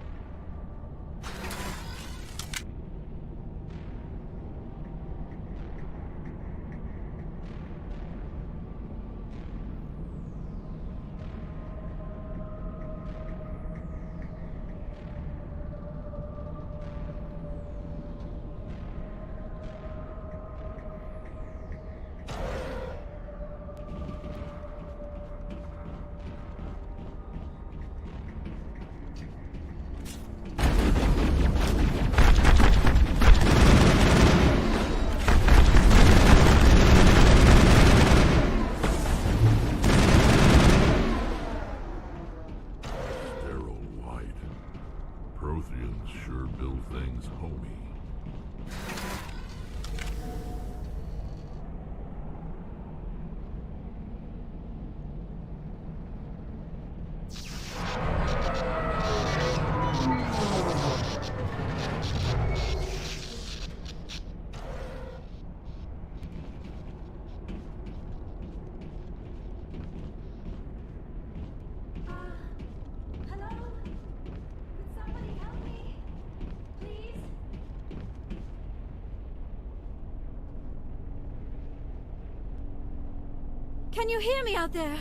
Can you hear me out there?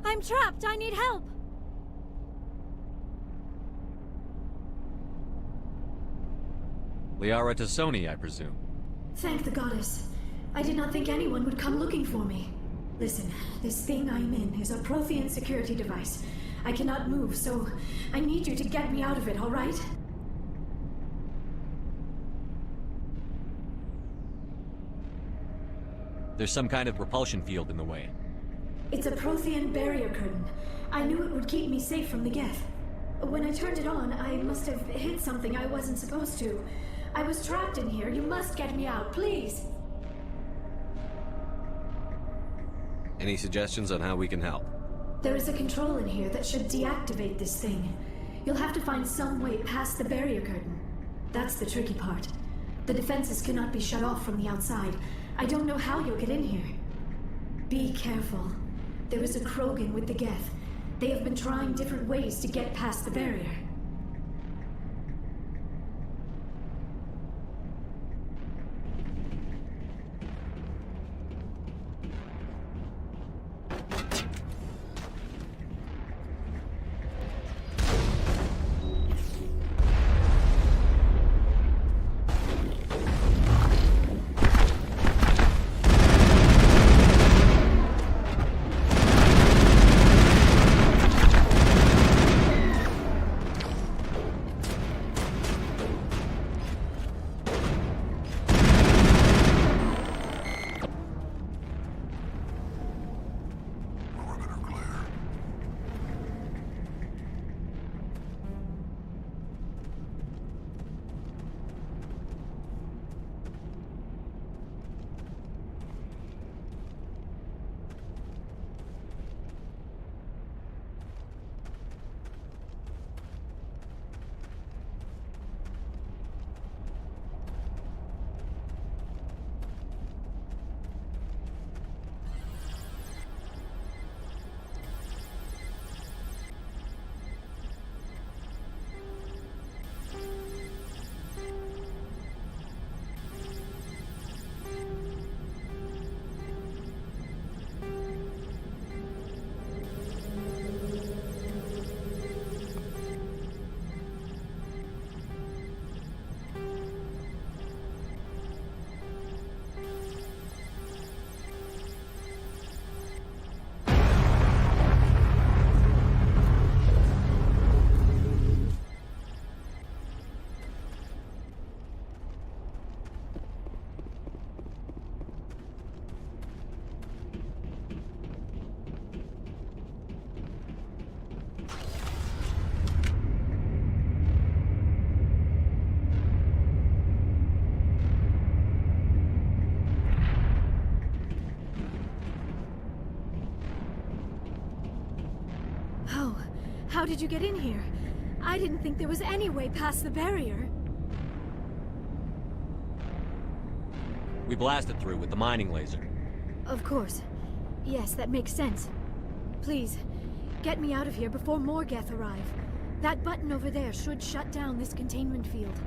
I'm trapped. I need help. Liara Tassoni, I presume. Thank the goddess. I did not think anyone would come looking for me. Listen, this thing I'm in is a Prothean security device. I cannot move, so I need you to get me out of it, all right? There's some kind of repulsion field in the way. It's a Prothean barrier curtain. I knew it would keep me safe from the Geth. When I turned it on, I must have hit something I wasn't supposed to. I was trapped in here. You must get me out, please. Any suggestions on how we can help? There is a control in here that should deactivate this thing. You'll have to find some way past the barrier curtain. That's the tricky part. The defenses cannot be shut off from the outside. I don't know how you'll get in here. Be careful. There is a Krogan with the Geth. They have been trying different ways to get past the barrier. How did you get in here? I didn't think there was any way past the barrier. We blasted through with the mining laser. Of course. Yes, that makes sense. Please, get me out of here before more Geth arrive. That button over there should shut down this containment field.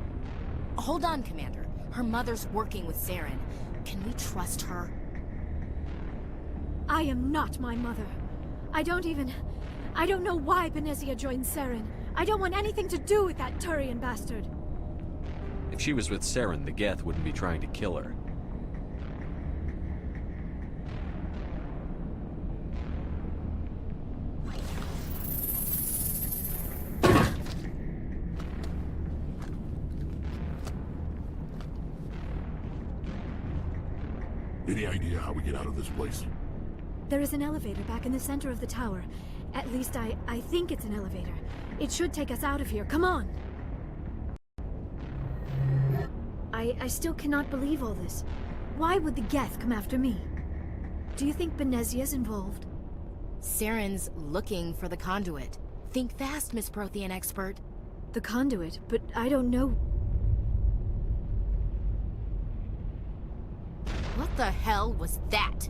Hold on, Commander. Her mother's working with Saren. Can we trust her? I am not my mother. I don't know why Benezia joined Saren. I don't want anything to do with that Turian bastard. If she was with Saren, the Geth wouldn't be trying to kill her. Any idea how we get out of this place? There is an elevator back in the center of the tower. At least I think it's an elevator. It should take us out of here. Come on! I still cannot believe all this. Why would the Geth come after me? Do you think Benezia's involved? Saren's looking for the conduit. Think fast, Miss Prothean expert. The conduit? But I don't know... What the hell was that?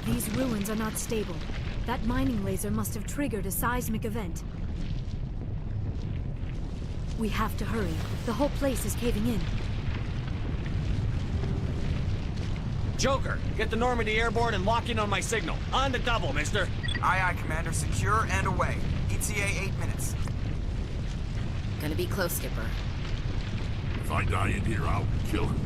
These ruins are not stable. That mining laser must have triggered a seismic event. We have to hurry. The whole place is caving in. Joker, get the Normandy airborne and lock in on my signal. On the double, mister. Aye, aye, Commander. Secure and away. ETA 8 minutes. Gonna be close, Skipper. If I die in here, I'll kill him.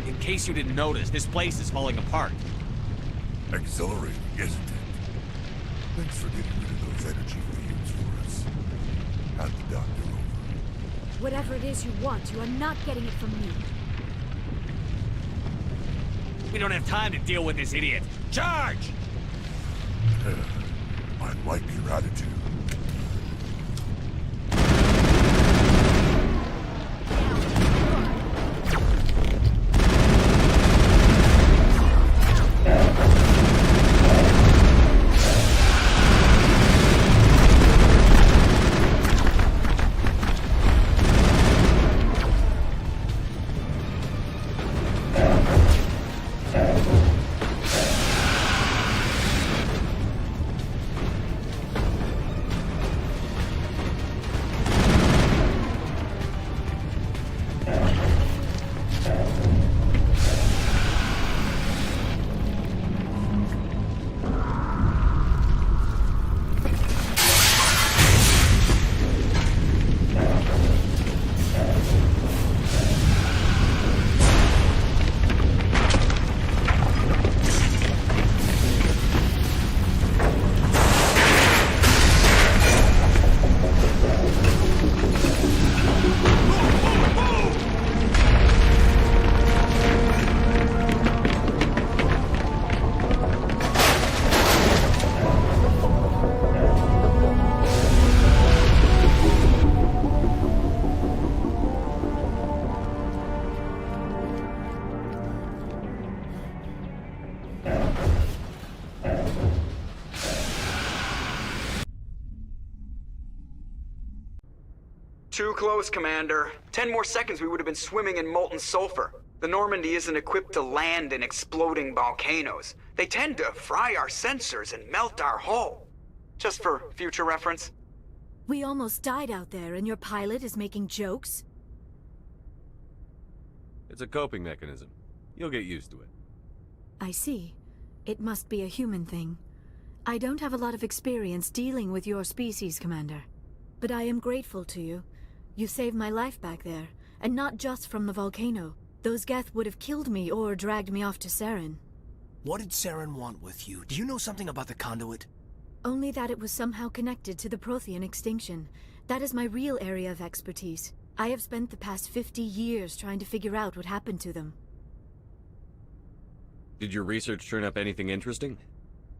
In case you didn't notice, this place is falling apart. Exhilarating, isn't it? Thanks for getting rid of those energy fields for us. Hand the doctor over. Whatever it is you want, you are not getting it from me. We don't have time to deal with this idiot. Charge! I like your attitude. Too close, Commander. 10 more seconds we would have been swimming in molten sulfur. The Normandy isn't equipped to land in exploding volcanoes. They tend to fry our sensors and melt our hull. Just for future reference. We almost died out there, and your pilot is making jokes? It's a coping mechanism. You'll get used to it. I see. It must be a human thing. I don't have a lot of experience dealing with your species, Commander. But I am grateful to you. You saved my life back there, and not just from the volcano. Those Geth would have killed me or dragged me off to Saren. What did Saren want with you? Do you know something about the conduit? Only that it was somehow connected to the Prothean extinction. That is my real area of expertise. I have spent the past 50 years trying to figure out what happened to them. Did your research turn up anything interesting?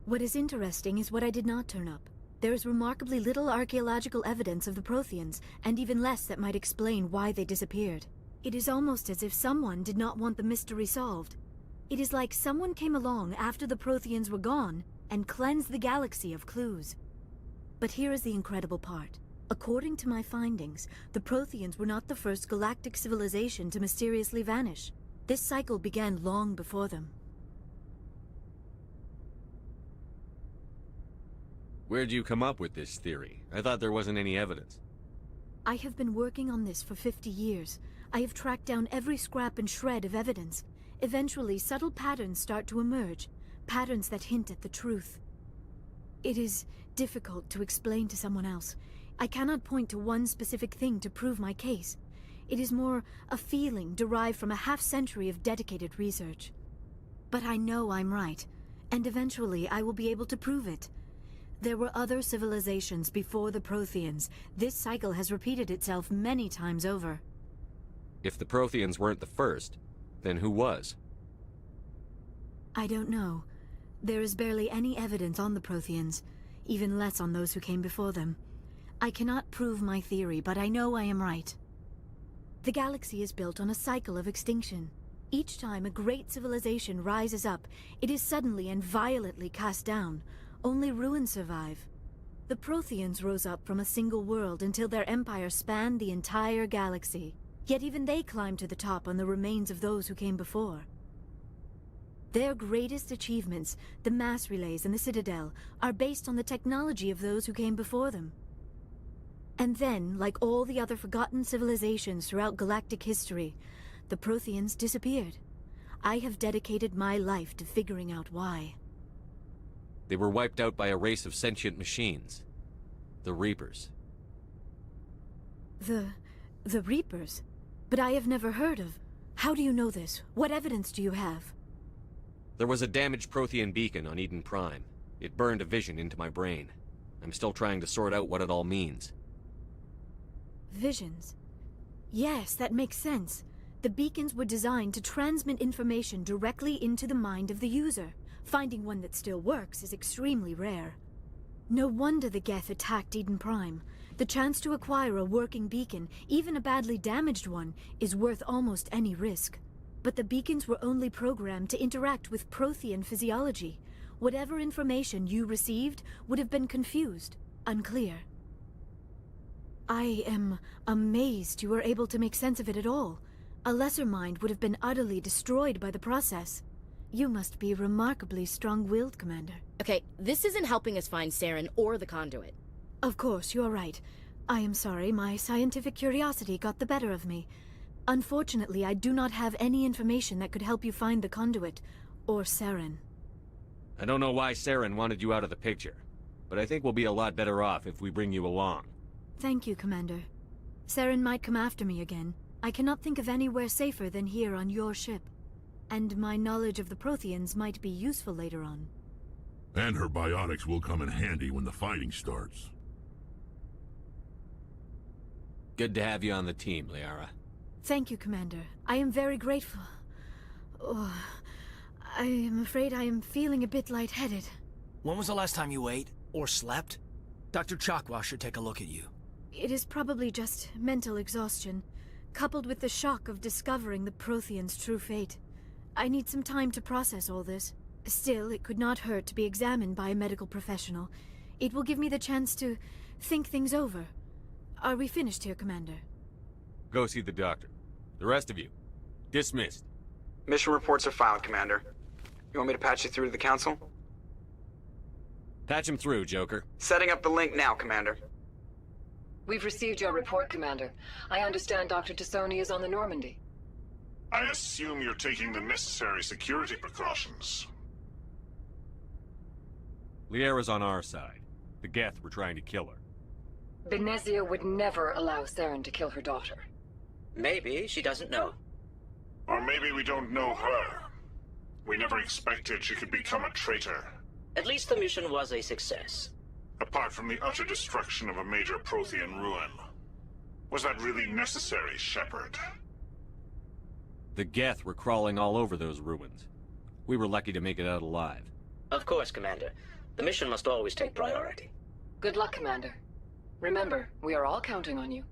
What is interesting is what I did not turn up. There is remarkably little archaeological evidence of the Protheans, and even less that might explain why they disappeared. It is almost as if someone did not want the mystery solved. It is like someone came along after the Protheans were gone and cleansed the galaxy of clues. But here is the incredible part. According to my findings, the Protheans were not the first galactic civilization to mysteriously vanish. This cycle began long before them. Where'd you come up with this theory? I thought there wasn't any evidence. I have been working on this for 50 years. I have tracked down every scrap and shred of evidence. Eventually, subtle patterns start to emerge, patterns that hint at the truth. It is difficult to explain to someone else. I cannot point to one specific thing to prove my case. It is more a feeling derived from a half-century of dedicated research. But I know I'm right, and eventually I will be able to prove it. There were other civilizations before the Protheans. This cycle has repeated itself many times over. If the Protheans weren't the first, then who was? I don't know. There is barely any evidence on the Protheans, even less on those who came before them. I cannot prove my theory, but I know I am right. The galaxy is built on a cycle of extinction. Each time a great civilization rises up, it is suddenly and violently cast down. Only ruins survive. The Protheans rose up from a single world until their empire spanned the entire galaxy. Yet even they climbed to the top on the remains of those who came before. Their greatest achievements, the mass relays and the Citadel, are based on the technology of those who came before them. And then, like all the other forgotten civilizations throughout galactic history, the Protheans disappeared. I have dedicated my life to figuring out why. They were wiped out by a race of sentient machines. The Reapers. The Reapers? But I have never heard of. How do you know this? What evidence do you have? There was a damaged Prothean beacon on Eden Prime. It burned a vision into my brain. I'm still trying to sort out what it all means. Visions? Yes, that makes sense. The beacons were designed to transmit information directly into the mind of the user. Finding one that still works is extremely rare. No wonder the Geth attacked Eden Prime. The chance to acquire a working beacon, even a badly damaged one, is worth almost any risk. But the beacons were only programmed to interact with Prothean physiology. Whatever information you received would have been confused, unclear. I am amazed you were able to make sense of it at all. A lesser mind would have been utterly destroyed by the process. You must be remarkably strong-willed, Commander. Okay, this isn't helping us find Saren or the conduit. Of course, you are right. I am sorry, my scientific curiosity got the better of me. Unfortunately, I do not have any information that could help you find the conduit, or Saren. I don't know why Saren wanted you out of the picture, but I think we'll be a lot better off if we bring you along. Thank you, Commander. Saren might come after me again. I cannot think of anywhere safer than here on your ship. And my knowledge of the Protheans might be useful later on. And her biotics will come in handy when the fighting starts. Good to have you on the team, Liara. Thank you, Commander. I am very grateful. Oh, I am afraid I am feeling a bit lightheaded. When was the last time you ate? Or slept? Dr. Chakwa should take a look at you. It is probably just mental exhaustion, coupled with the shock of discovering the Protheans' true fate. I need some time to process all this. Still, it could not hurt to be examined by a medical professional. It will give me the chance to think things over. Are we finished here, Commander? Go see the doctor. The rest of you, dismissed. Mission reports are filed, Commander. You want me to patch you through to the Council? Patch him through, Joker. Setting up the link now, Commander. We've received your report, Commander. I understand Dr. Tassoni is on the Normandy. I assume you're taking the necessary security precautions. Liara's on our side. The Geth were trying to kill her. Benezia would never allow Saren to kill her daughter. Maybe she doesn't know. Or maybe we don't know her. We never expected she could become a traitor. At least the mission was a success. Apart from the utter destruction of a major Prothean ruin. Was that really necessary, Shepard? The Geth were crawling all over those ruins. We were lucky to make it out alive. Of course, Commander. The mission must always take priority. Good luck, Commander. Remember, we are all counting on you.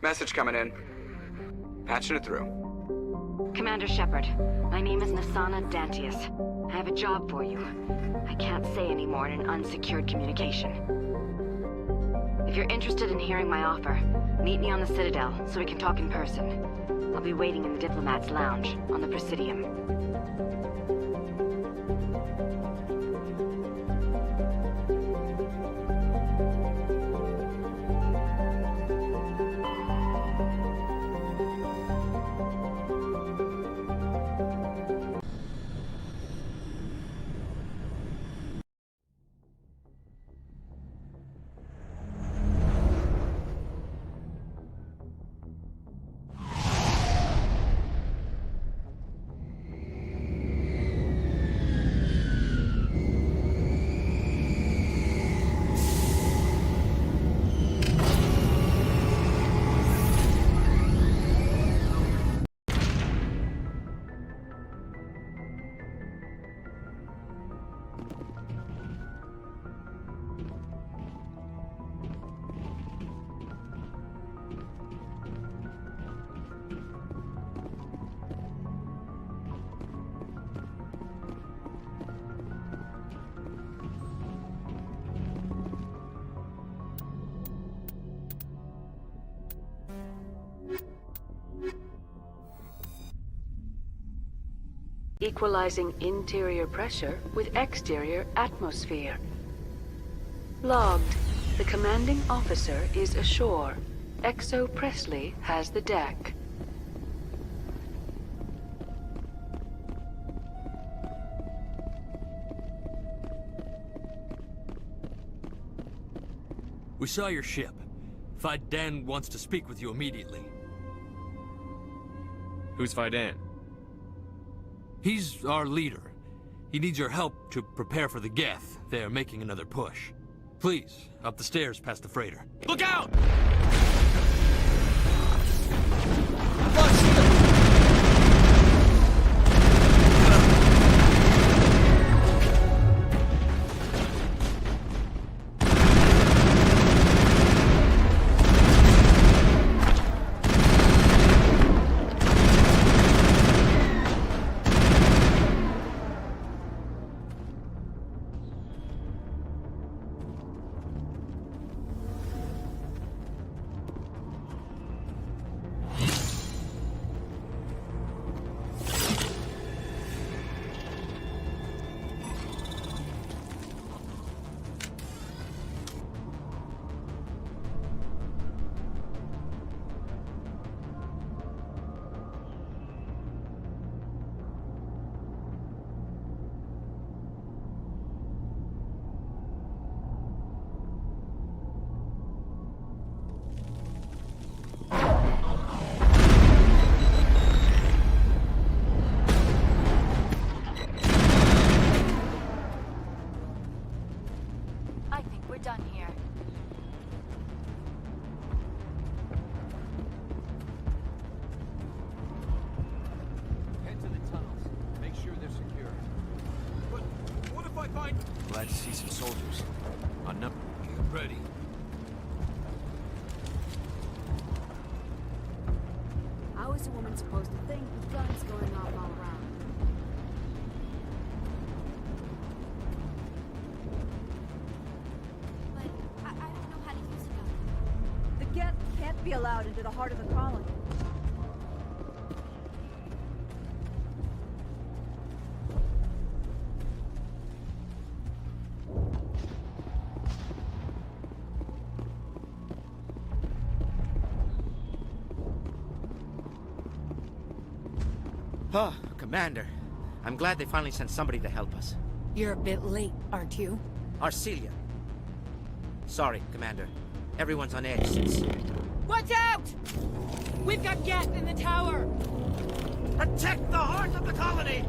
Message coming in. Patching it through. Commander Shepard, my name is Nasana Dantius. I have a job for you. I can't say any more in an unsecured communication. If you're interested in hearing my offer, meet me on the Citadel so we can talk in person. I'll be waiting in the Diplomat's Lounge on the Presidium. Equalizing interior pressure with exterior atmosphere. Logged. The commanding officer is ashore. Exo Presley has the deck. We saw your ship. Fidan wants to speak with you immediately. Who's Fidan? He's our leader. He needs your help to prepare for the Geth. They're making another push. Please, up the stairs past the freighter. Look out! done here. Head to the tunnels. Make sure they're secure. But what if I find... Glad to see some soldiers. On number. Get ready. How is a woman supposed to think with guns going off all around? be allowed into the heart of the colony. Oh, Commander. I'm glad they finally sent somebody to help us. You're a bit late, aren't you? Arcelia. Sorry, Commander. Everyone's on edge since... Watch out! We've got Geth in the tower! Protect the heart of the colony!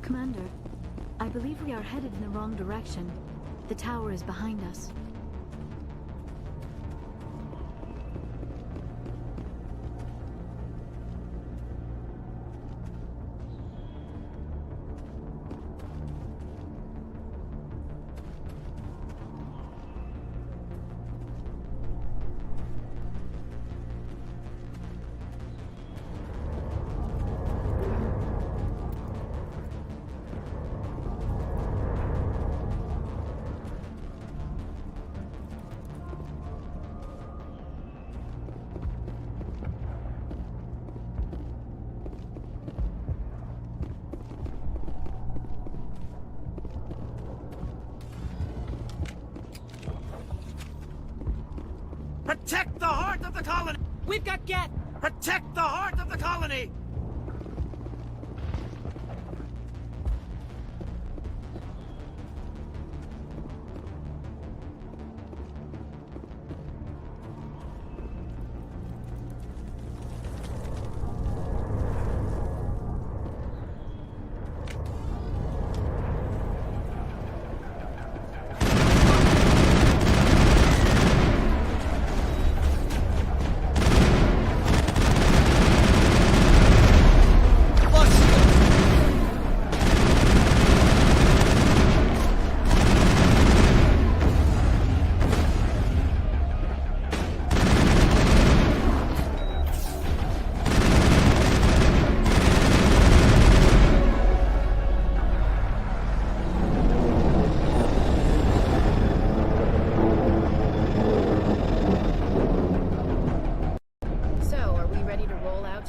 Commander, I believe we are headed in the wrong direction. The tower is behind us. Protect the heart of the colony! We've got Geth! Protect the heart of the colony!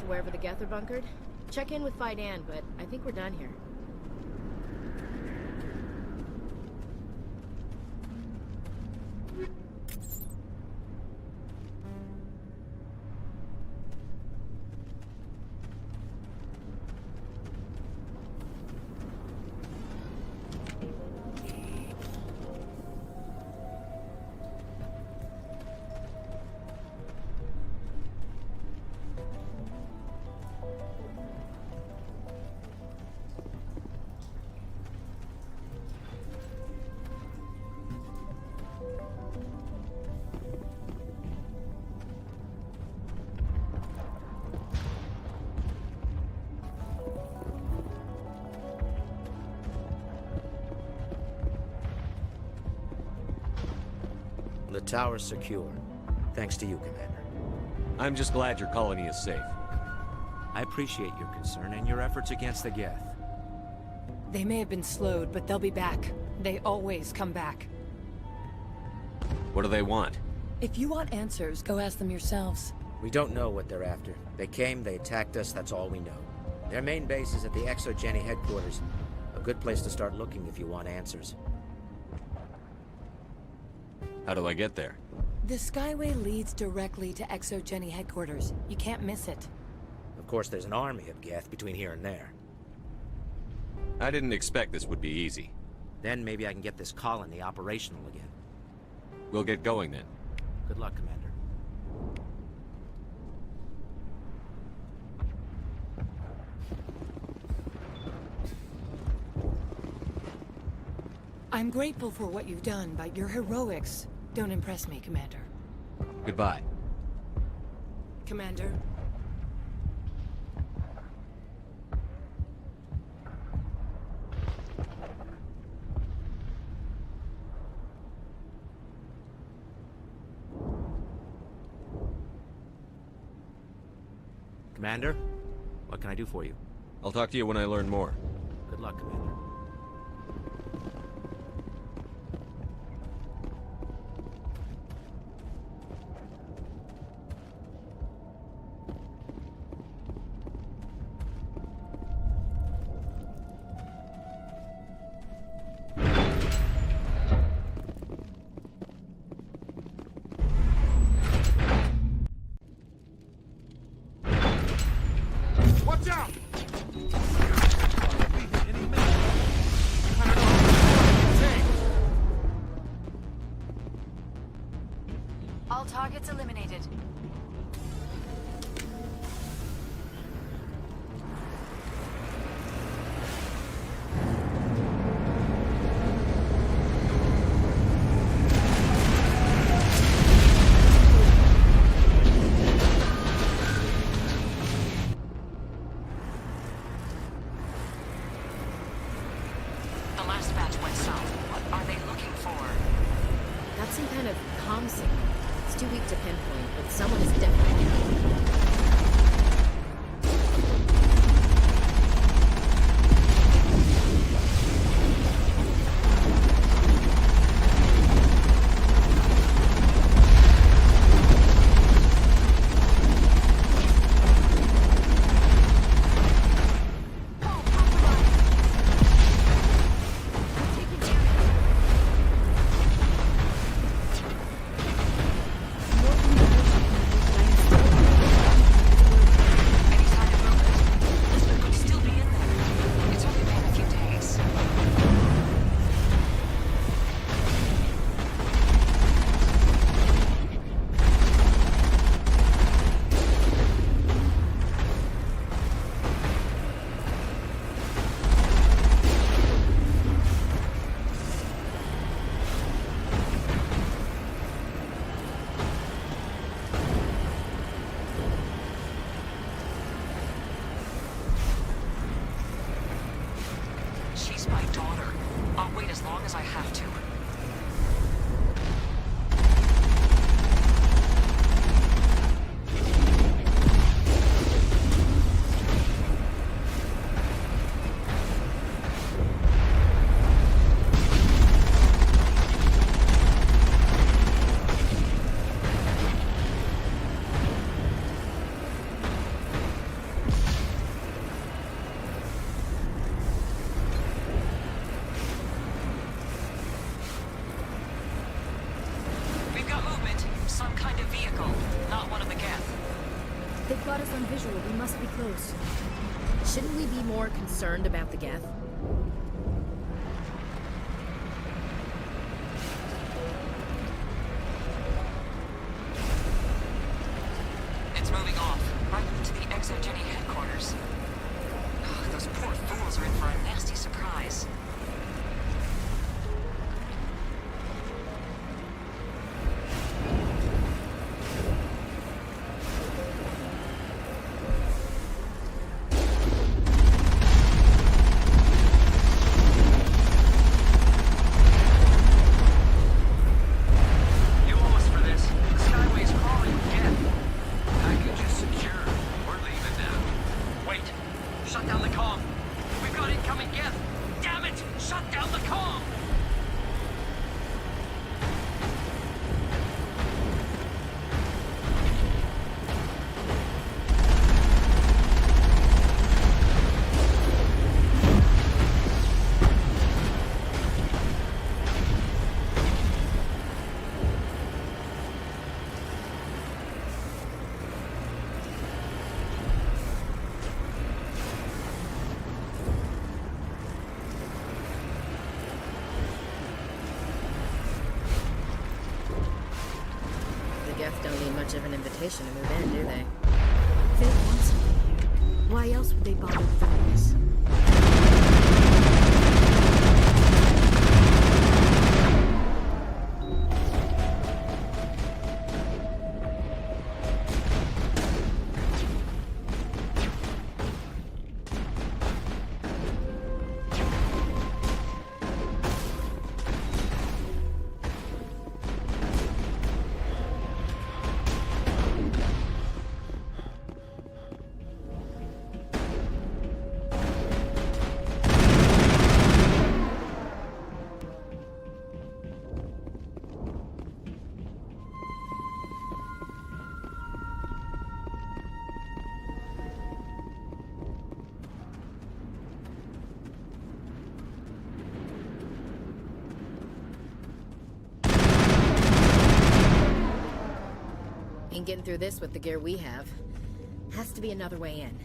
Wherever the Geth are bunkered. Check in with Fidan, but I think we're done here. The tower's secure. Thanks to you, Commander. I'm just glad your colony is safe. I appreciate your concern and your efforts against the Geth. They may have been slowed, but they'll be back. They always come back. What do they want? If you want answers, go ask them yourselves. We don't know what they're after. They came, they attacked us, that's all we know. Their main base is at the ExoGeni headquarters. A good place to start looking if you want answers. How do I get there? The Skyway leads directly to ExoGeni headquarters. You can't miss it. Of course, there's an army of Geth between here and there. I didn't expect this would be easy. Then maybe I can get this colony operational again. We'll get going then. Good luck, Commander. I'm grateful for what you've done, but your heroics don't impress me, Commander. Goodbye. Commander? Commander, what can I do for you? I'll talk to you when I learn more. Good luck, Commander. Watch out! All targets eliminated. The last batch went south. What are they looking for? Got some kind of comm signal. It's too weak to pinpoint, but someone is definitely... She's my daughter. I'll wait as long as I have to. We've got movement. Some kind of vehicle. Not one of the Geth. They've got us on visual. We must be close. Shouldn't we be more concerned about the Geth? It's moving off. Right into the EVGA headquarters. Those poor fools are in for a nasty surprise. Don't need much of an invitation to move in, do they? They want something here. Why else would they bother with all this? Ain't getting through this with the gear we have. Has to be another way in.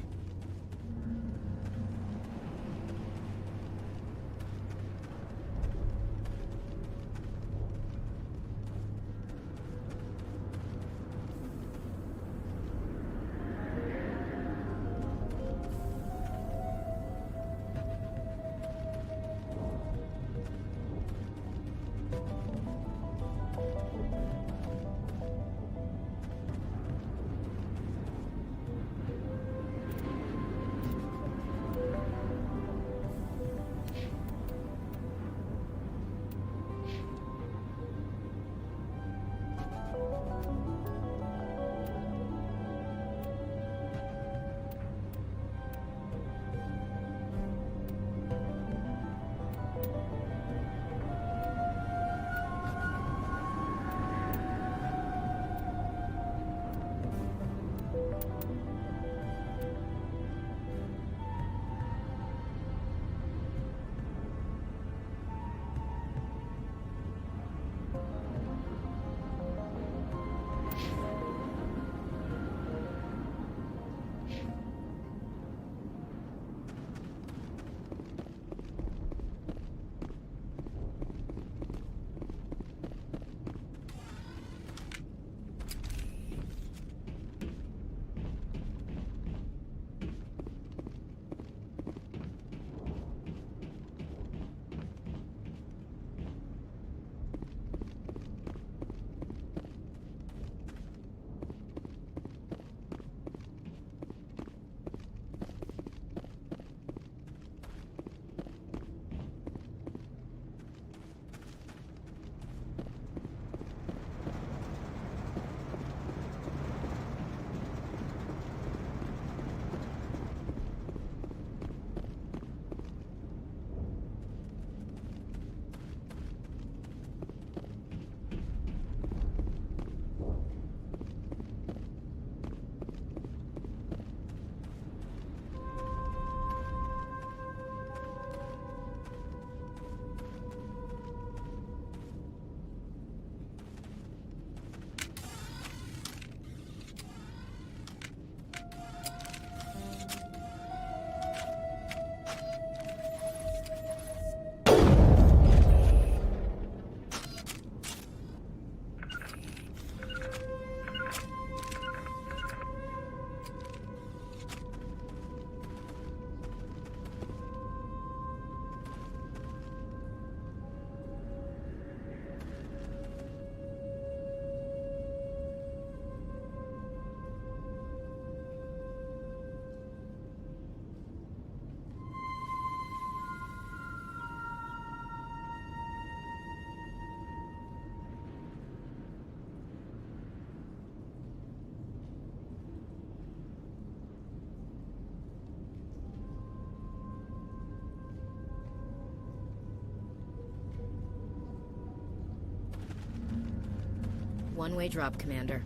One-way drop, Commander.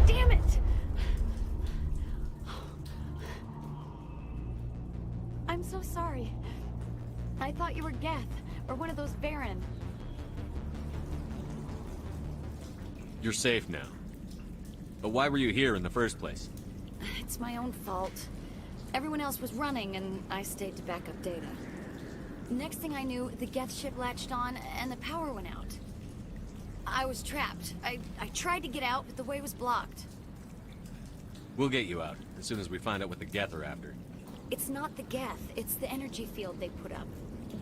Damn it! I'm so sorry. I thought you were Geth, or one of those Baron. You're safe now. But why were you here in the first place? It's my own fault. Everyone else was running, and I stayed to back up data. Next thing I knew, the Geth ship latched on, and the power went out. I was trapped. I tried to get out, but the way was blocked. We'll get you out, as soon as we find out what the Geth are after. It's not the Geth, it's the energy field they put up.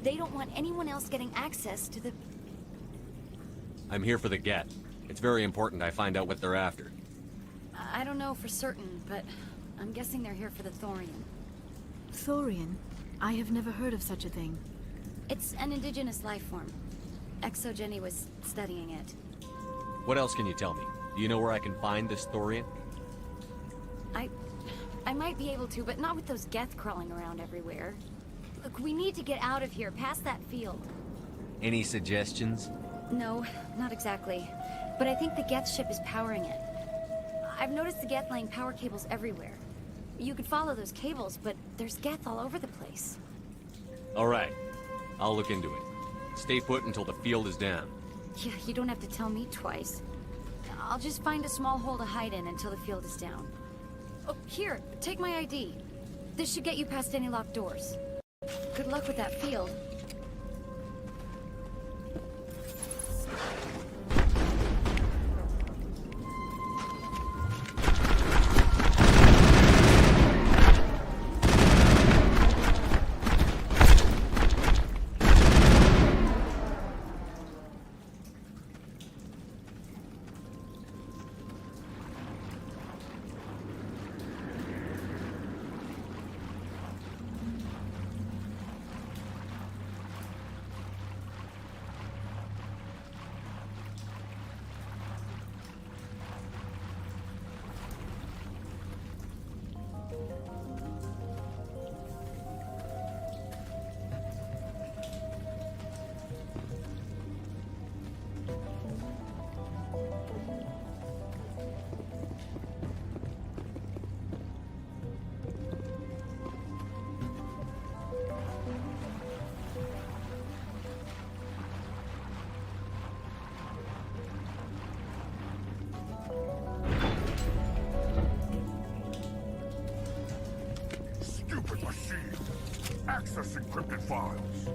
They don't want anyone else getting access to the... I'm here for the Geth. It's very important I find out what they're after. I don't know for certain, but I'm guessing they're here for the thorium. Thorium? I have never heard of such a thing. It's an indigenous life form. ExoGenny was studying it. What else can you tell me? Do you know where I can find this thorium? I might be able to, but not with those Geth crawling around everywhere. Look, we need to get out of here, past that field. Any suggestions? No, not exactly. But I think the Geth ship is powering it. I've noticed the Geth laying power cables everywhere. You could follow those cables, but there's Geth all over the place. All right. I'll look into it. Stay put until the field is down. Yeah, you don't have to tell me twice. I'll just find a small hole to hide in until the field is down. Oh, here, take my ID. This should get you past any locked doors. Good luck with that field. Stupid machine! Access encrypted files.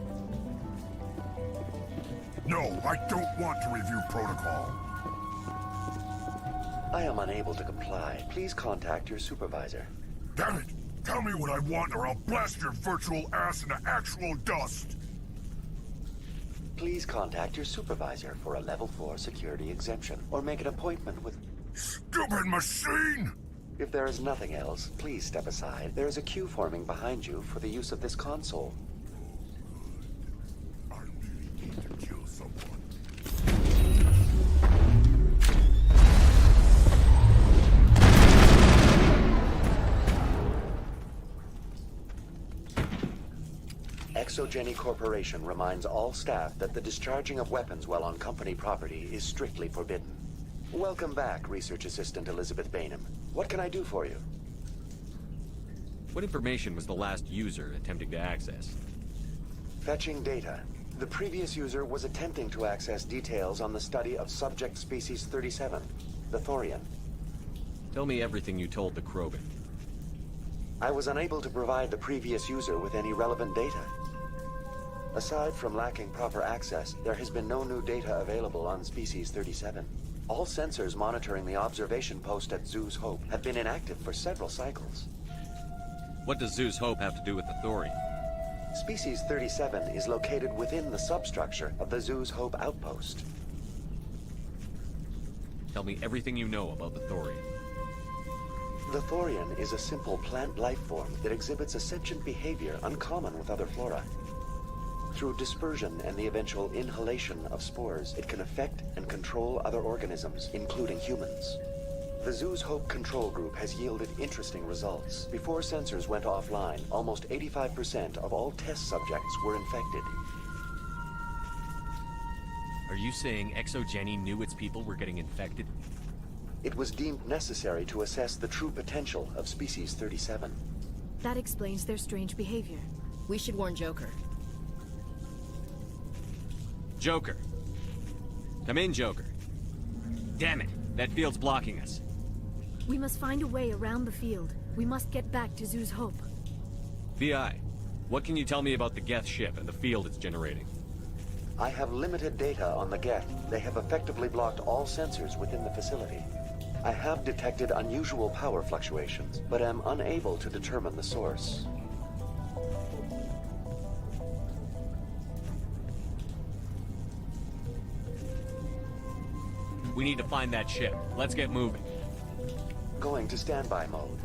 No, I don't want to review protocol. I am unable to comply. Please contact your supervisor. Damn it! Tell me what I want or I'll blast your virtual ass into actual dust! Please contact your supervisor for a level 4 security exemption, or make an appointment with... Stupid machine! If there is nothing else, please step aside. There is a queue forming behind you for the use of this console. I really need to kill someone. ExoGenny Corporation reminds all staff that the discharging of weapons while on company property is strictly forbidden. Welcome back, Research Assistant Elizabeth Bainham. What can I do for you? What information was the last user attempting to access? Fetching data. The previous user was attempting to access details on the study of subject species 37, the Thorian. Tell me everything you told the Krogan. I was unable to provide the previous user with any relevant data. Aside from lacking proper access, there has been no new data available on species 37. All sensors monitoring the observation post at Zeus Hope have been inactive for several cycles. What does Zeus Hope have to do with the Thorian? Species 37 is located within the substructure of the Zeus Hope outpost. Tell me everything you know about the Thorian. The Thorian is a simple plant life form that exhibits a sentient behavior uncommon with other flora. Through dispersion and the eventual inhalation of spores, it can affect and control other organisms, including humans. The Zeus Hope control group has yielded interesting results. Before sensors went offline, almost 85% of all test subjects were infected. Are you saying ExoGenny knew its people were getting infected? It was deemed necessary to assess the true potential of species 37. That explains their strange behavior. We should warn Joker. Joker. Come in, Joker. Damn it. That field's blocking us. We must find a way around the field. We must get back to Zoo's Hope. VI, what can you tell me about the Geth ship and the field it's generating? I have limited data on the Geth. They have effectively blocked all sensors within the facility. I have detected unusual power fluctuations, but am unable to determine the source. We need to find that ship. Let's get moving. Going to standby mode.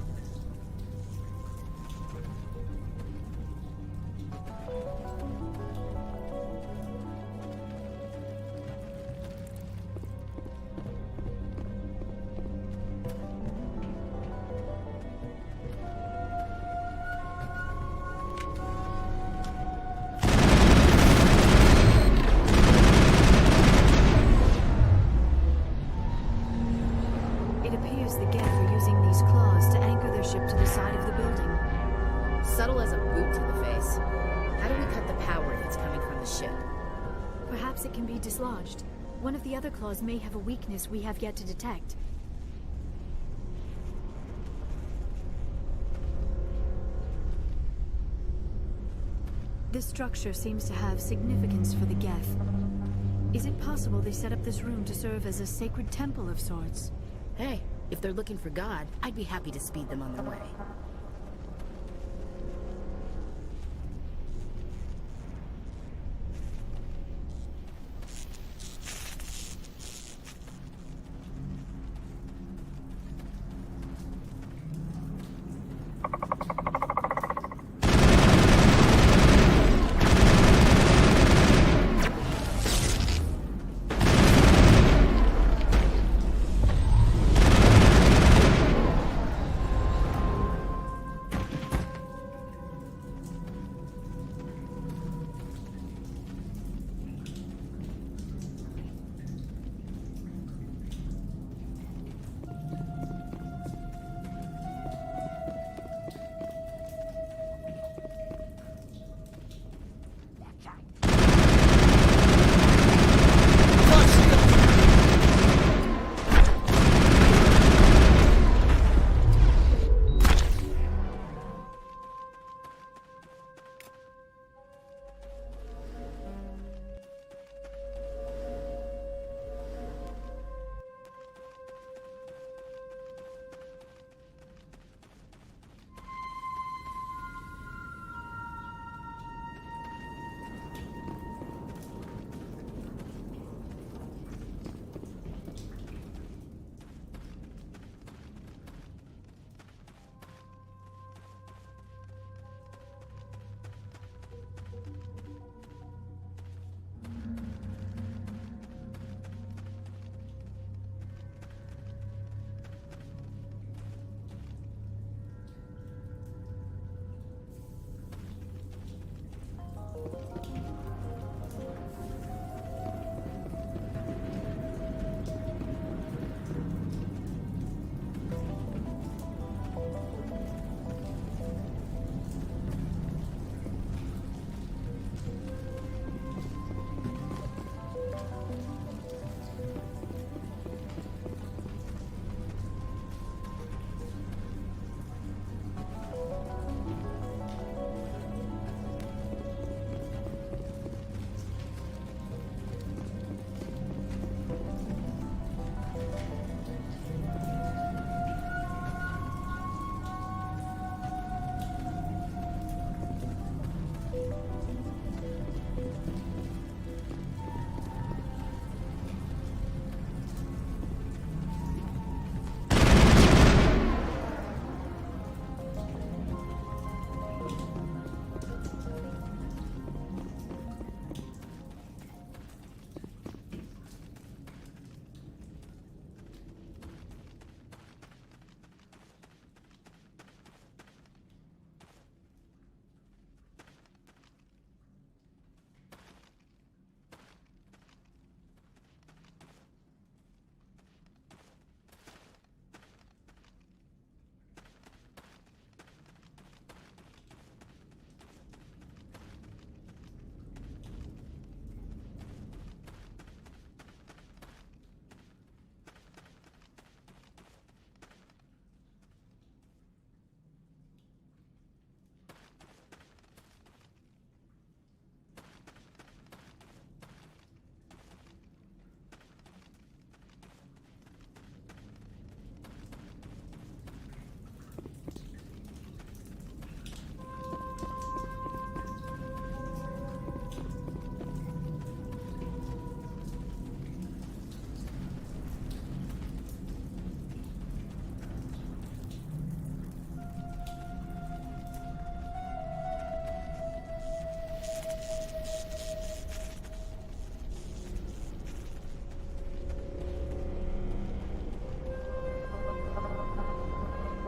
It appears the Geth are using these claws to anchor their ship to the side of the building. Subtle as a boot to the face. How do we cut the power if it's coming from the ship? Perhaps it can be dislodged. One of the other claws may have a weakness we have yet to detect. This structure seems to have significance for the Geth. Is it possible they set up this room to serve as a sacred temple of sorts? Hey, if they're looking for God, I'd be happy to speed them on their way.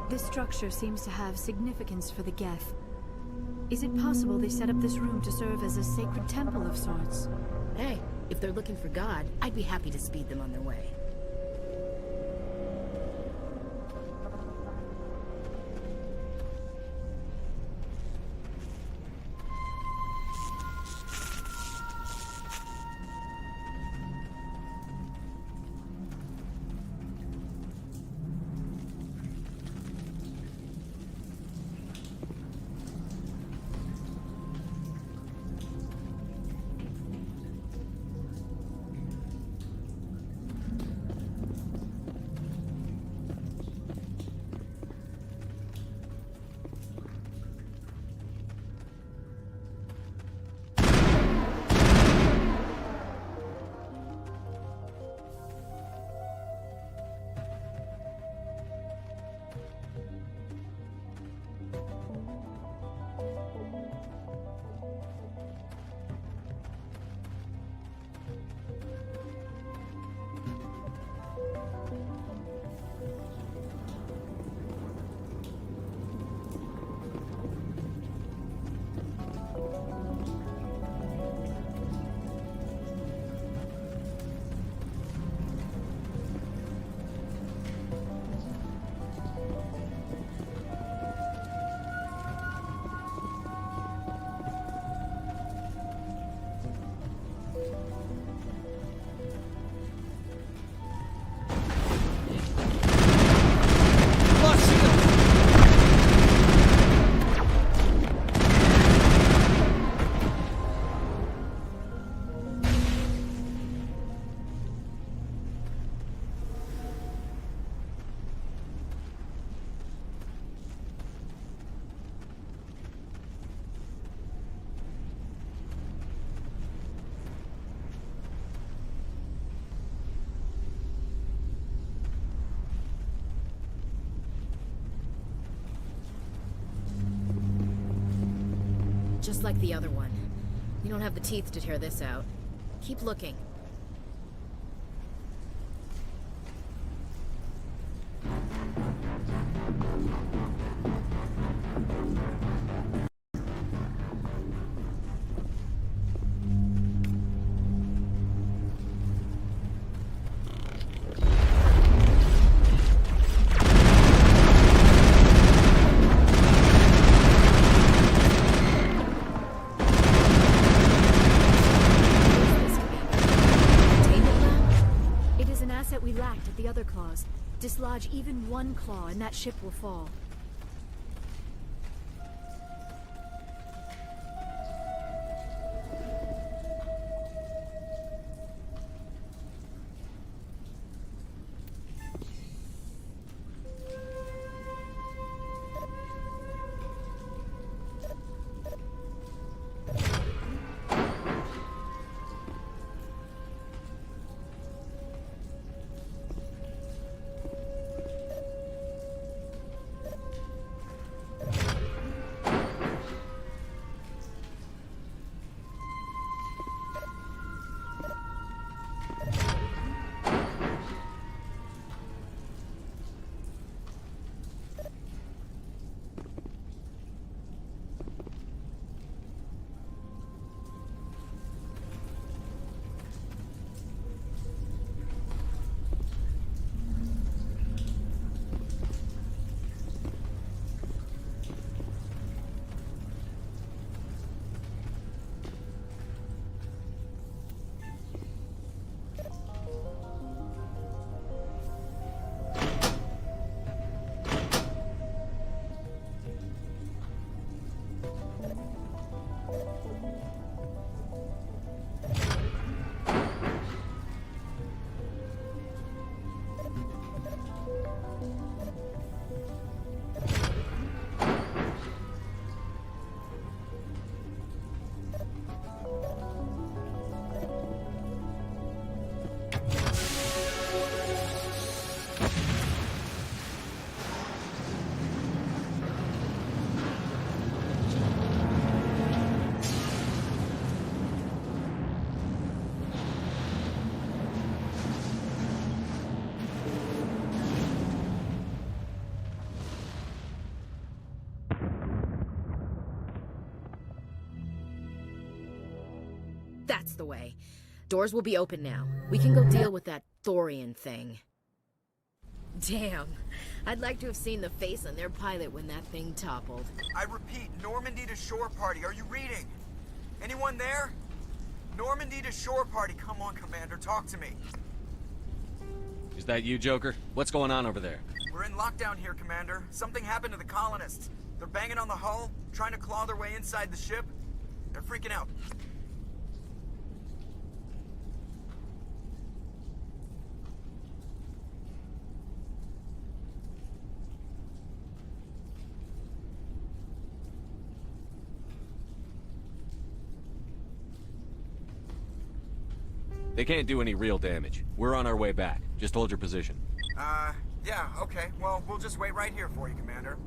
This structure seems to have significance for the Geth. Is it possible they set up this room to serve as a sacred temple of sorts? Hey, if they're looking for God, I'd be happy to speed them on their way. Just like the other one. We don't have the teeth to tear this out. Keep looking. Dislodge even one claw and that ship will fall. That's the way. Doors will be open now. We can go deal with that Thorian thing. Damn. I'd like to have seen the face on their pilot when that thing toppled. I repeat, Normandy to shore party. Are you reading? Anyone there? Normandy to shore party. Come on, Commander, talk to me. Is that you, Joker? What's going on over there? We're in lockdown here, Commander. Something happened to the colonists. They're banging on the hull, trying to claw their way inside the ship. They're freaking out. They can't do any real damage. We're on our way back. Just hold your position. Yeah, okay. Well, we'll just wait right here for you, Commander.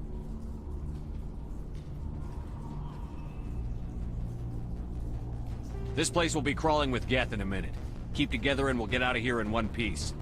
This place will be crawling with Geth in a minute. Keep together and we'll get out of here in one piece.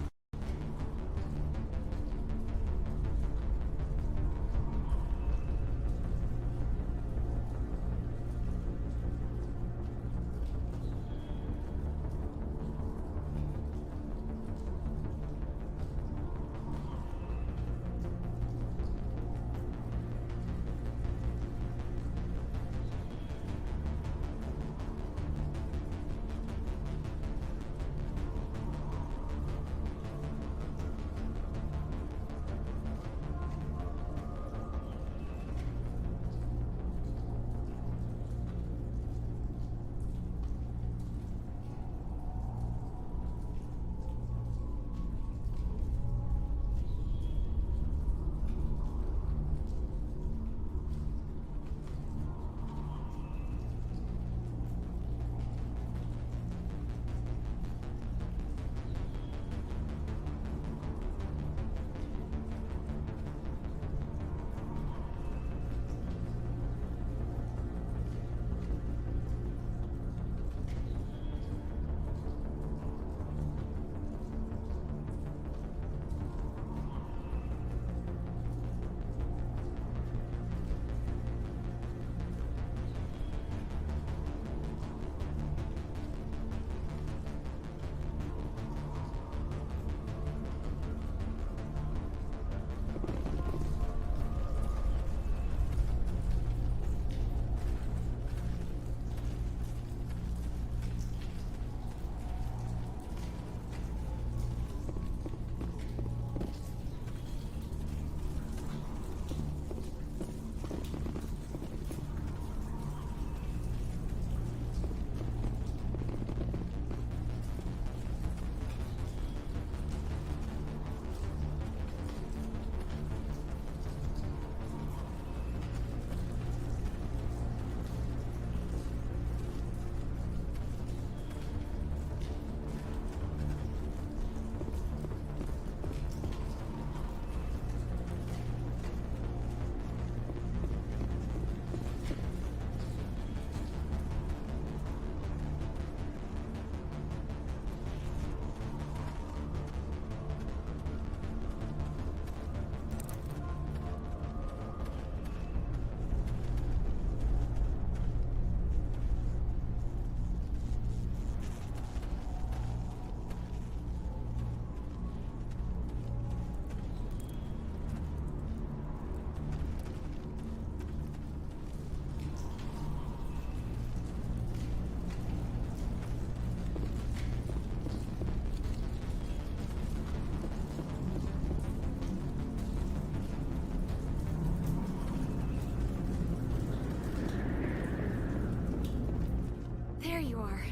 There you are.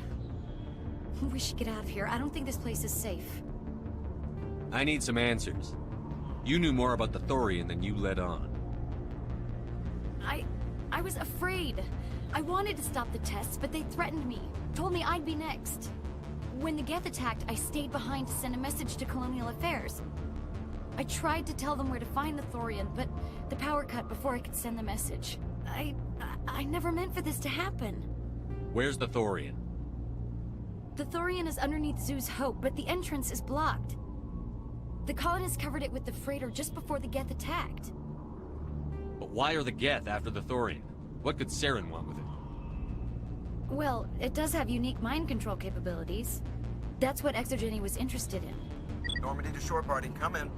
We should get out of here. I don't think this place is safe. I need some answers. You knew more about the Thorian than you let on. I was afraid. I wanted to stop the tests, but they threatened me. Told me I'd be next. When the Geth attacked, I stayed behind to send a message to Colonial Affairs. I tried to tell them where to find the Thorian, but the power cut before I could send the message. I never meant for this to happen. Where's the Thorian? The Thorian is underneath Zoo's Hope, but the entrance is blocked. The colonists covered it with the freighter just before the Geth attacked. But why are the Geth after the Thorian? What could Saren want with it? Well, it does have unique mind control capabilities. That's what Exogeny was interested in. Normandy to shore party, come in.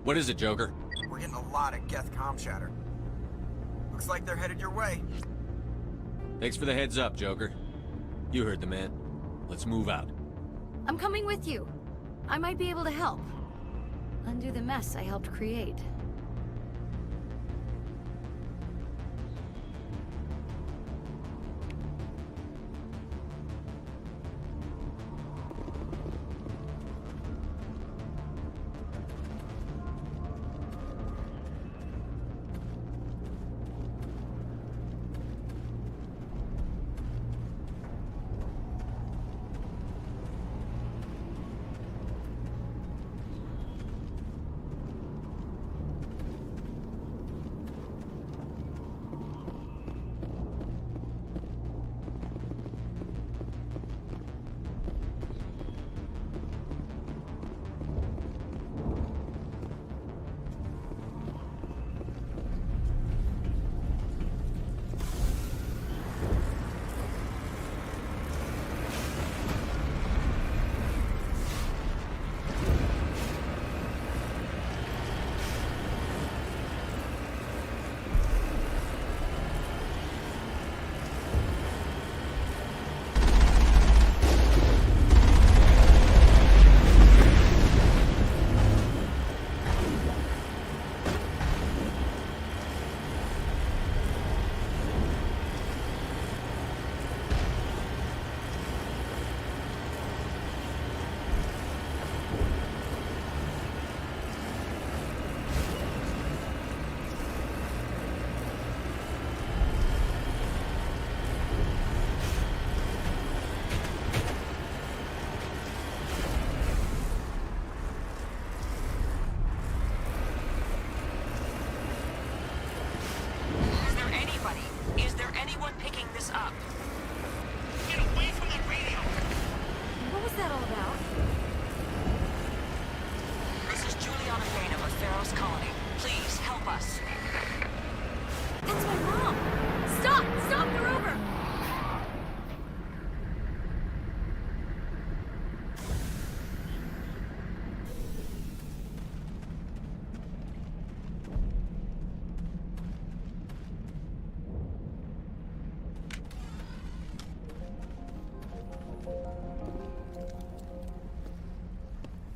What is it, Joker? We're getting a lot of Geth comm chatter. Looks like they're headed your way. Thanks for the heads up, Joker. You heard the man. Let's move out. I'm coming with you. I might be able to help. Undo the mess I helped create.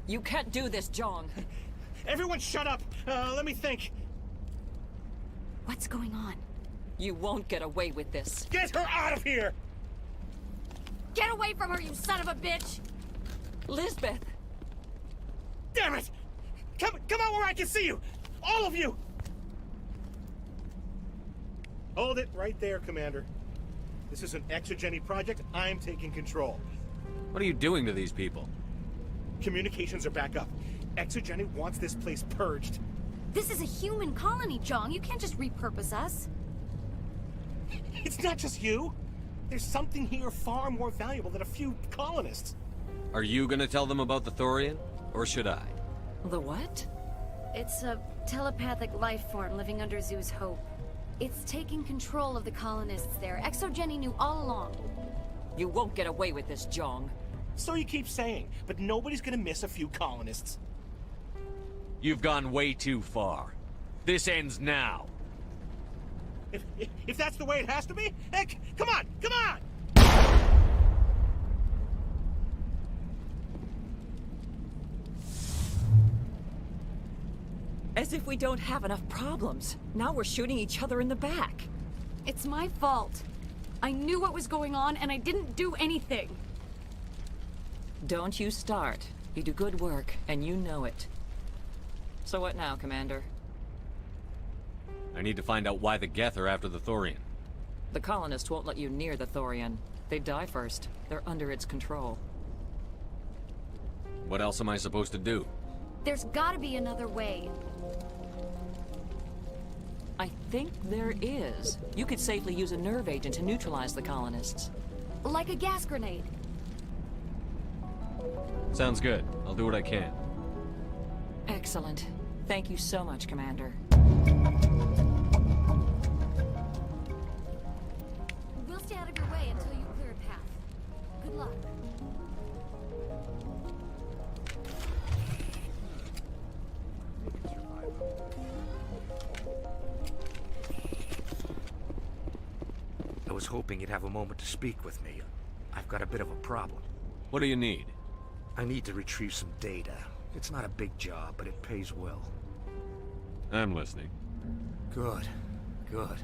You can't do this, Jong. Everyone shut up! Let me think. What's going on? You won't get away with this. Get her out of here! Get away from her, you son of a bitch! Lisbeth! Damn it! Come out where I can see you! All of you! Hold it right there, Commander. This is an Exogeny project. I'm taking control. What are you doing to these people? Communications are back up. Exogeny wants this place purged. This is a human colony, Jong. You can't just repurpose us. It's not just you. There's something here far more valuable than a few colonists. Are you gonna tell them about the Thorian? Or should I? The what? It's a telepathic life form living under Zoo's hope. It's taking control of the colonists there. Exogeny knew all along. You won't get away with this, Jong. So you keep saying, but nobody's gonna miss a few colonists. You've gone way too far. This ends now. If that's the way it has to be, heck, come on, come on! As if we don't have enough problems. Now we're shooting each other in the back. It's my fault. I knew what was going on, and I didn't do anything. Don't you start. You do good work, and you know it. So what now, Commander? I need to find out why the Geth are after the Thorian. The colonists won't let you near the Thorian. They die first. They're under its control. What else am I supposed to do? There's gotta be another way. I think there is. You could safely use a nerve agent to neutralize the colonists. Like a gas grenade. Sounds good. I'll do what I can. Excellent. Thank you so much, Commander. luck. I was hoping you'd have a moment to speak with me. I've got a bit of a problem. What do you need? I need to retrieve some data. It's not a big job, but it pays well. I'm listening. Good. Good.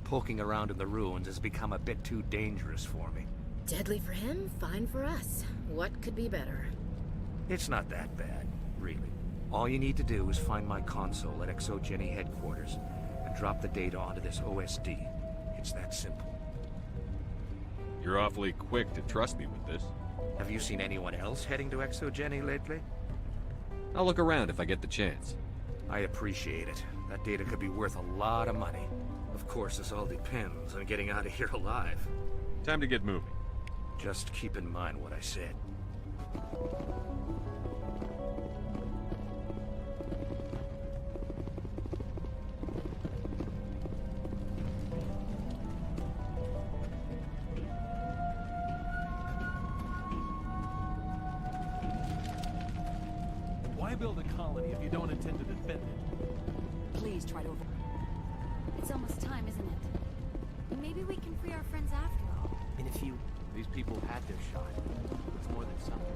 Poking around in the ruins has become a bit too dangerous for me. Deadly for him, fine for us. What could be better? It's not that bad, really. All you need to do is find my console at ExoGeni headquarters and drop the data onto this OSD. It's that simple. You're awfully quick to trust me with this. Have you seen anyone else heading to ExoGeni lately? I'll look around if I get the chance. I appreciate it. That data could be worth a lot of money. Of course, this all depends on getting out of here alive. Time to get moving. Just keep in mind what I said. Why build a colony if you don't intend to defend it? Please try to avoid. It's almost time, isn't it? Maybe we can free our friends after all. In a few. These people had their shot. It's more than something.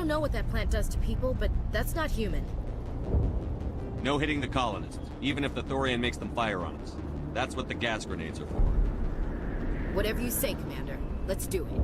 don't know what that plant does to people, but that's not human. No hitting the colonists, even if the Thorian makes them fire on us. That's what the gas grenades are for. Whatever you say, Commander. Let's do it.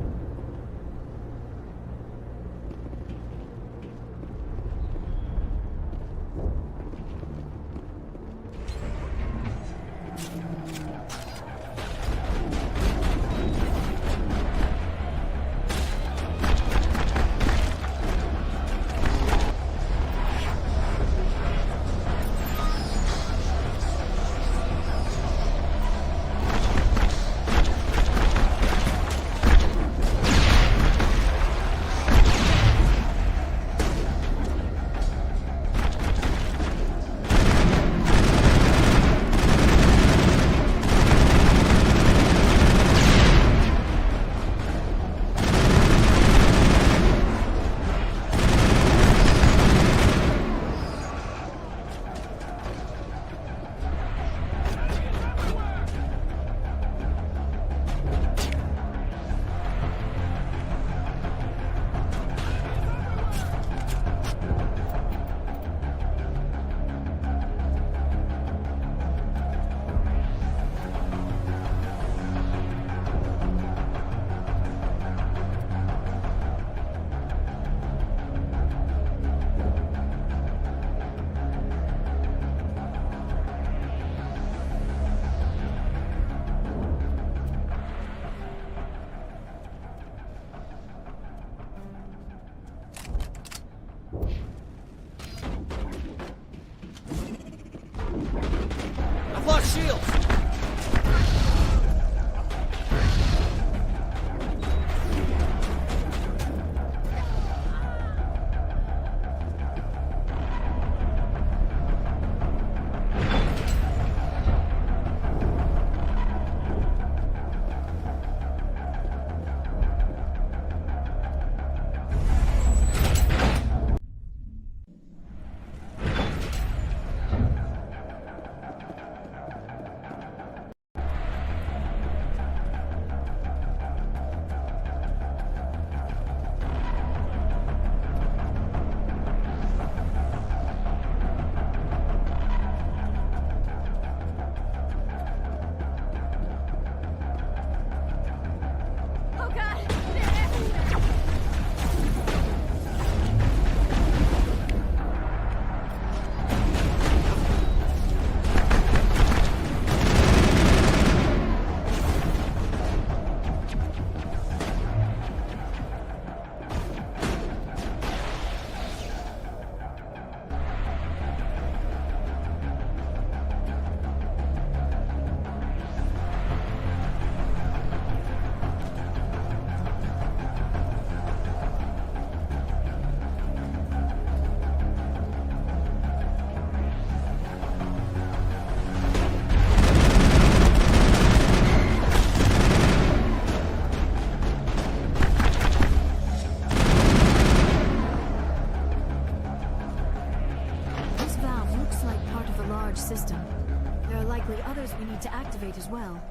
I've lost shields! System. There are likely others we need to activate as well.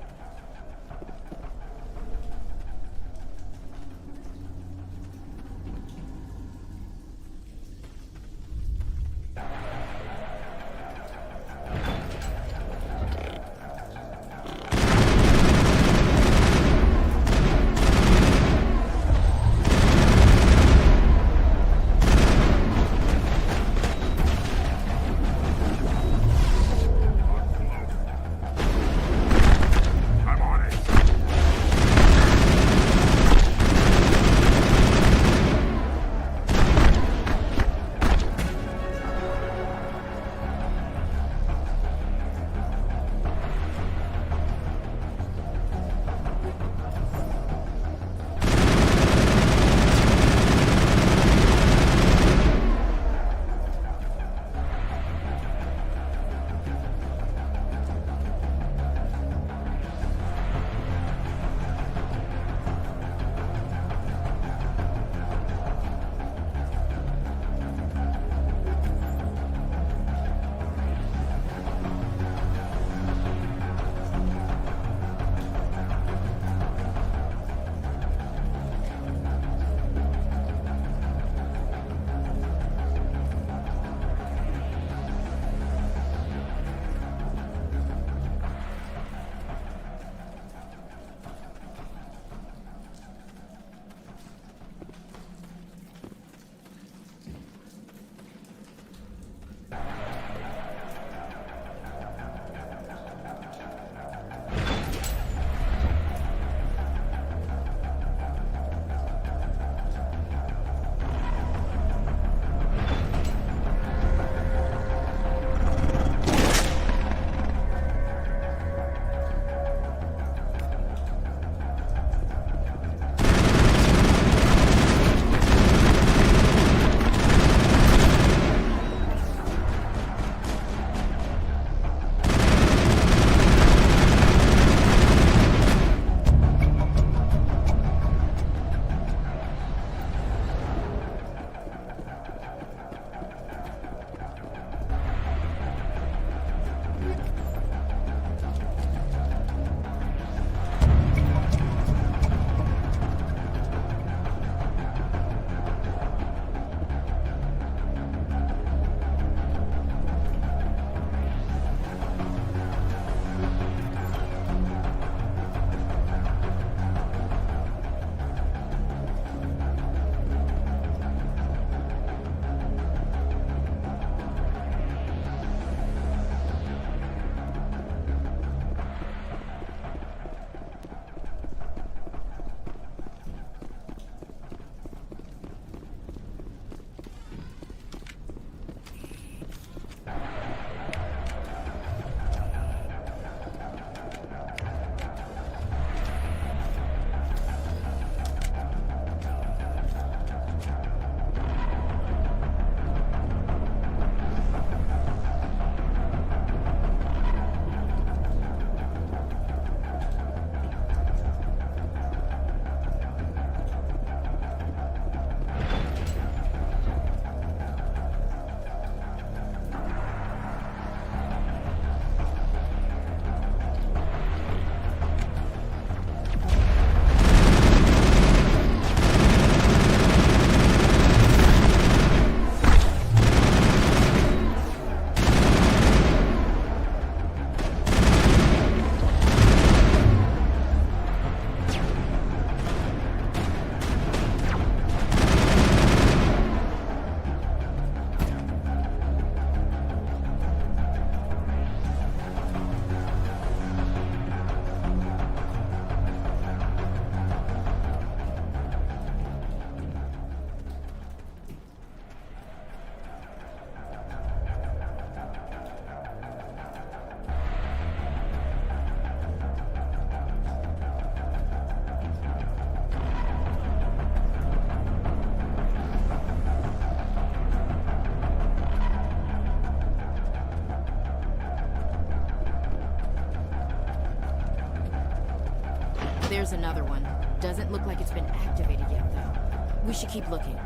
There's another one. Doesn't look like it's been activated yet, though. We should keep looking.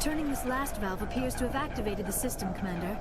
Turning this last valve appears to have activated the system, Commander.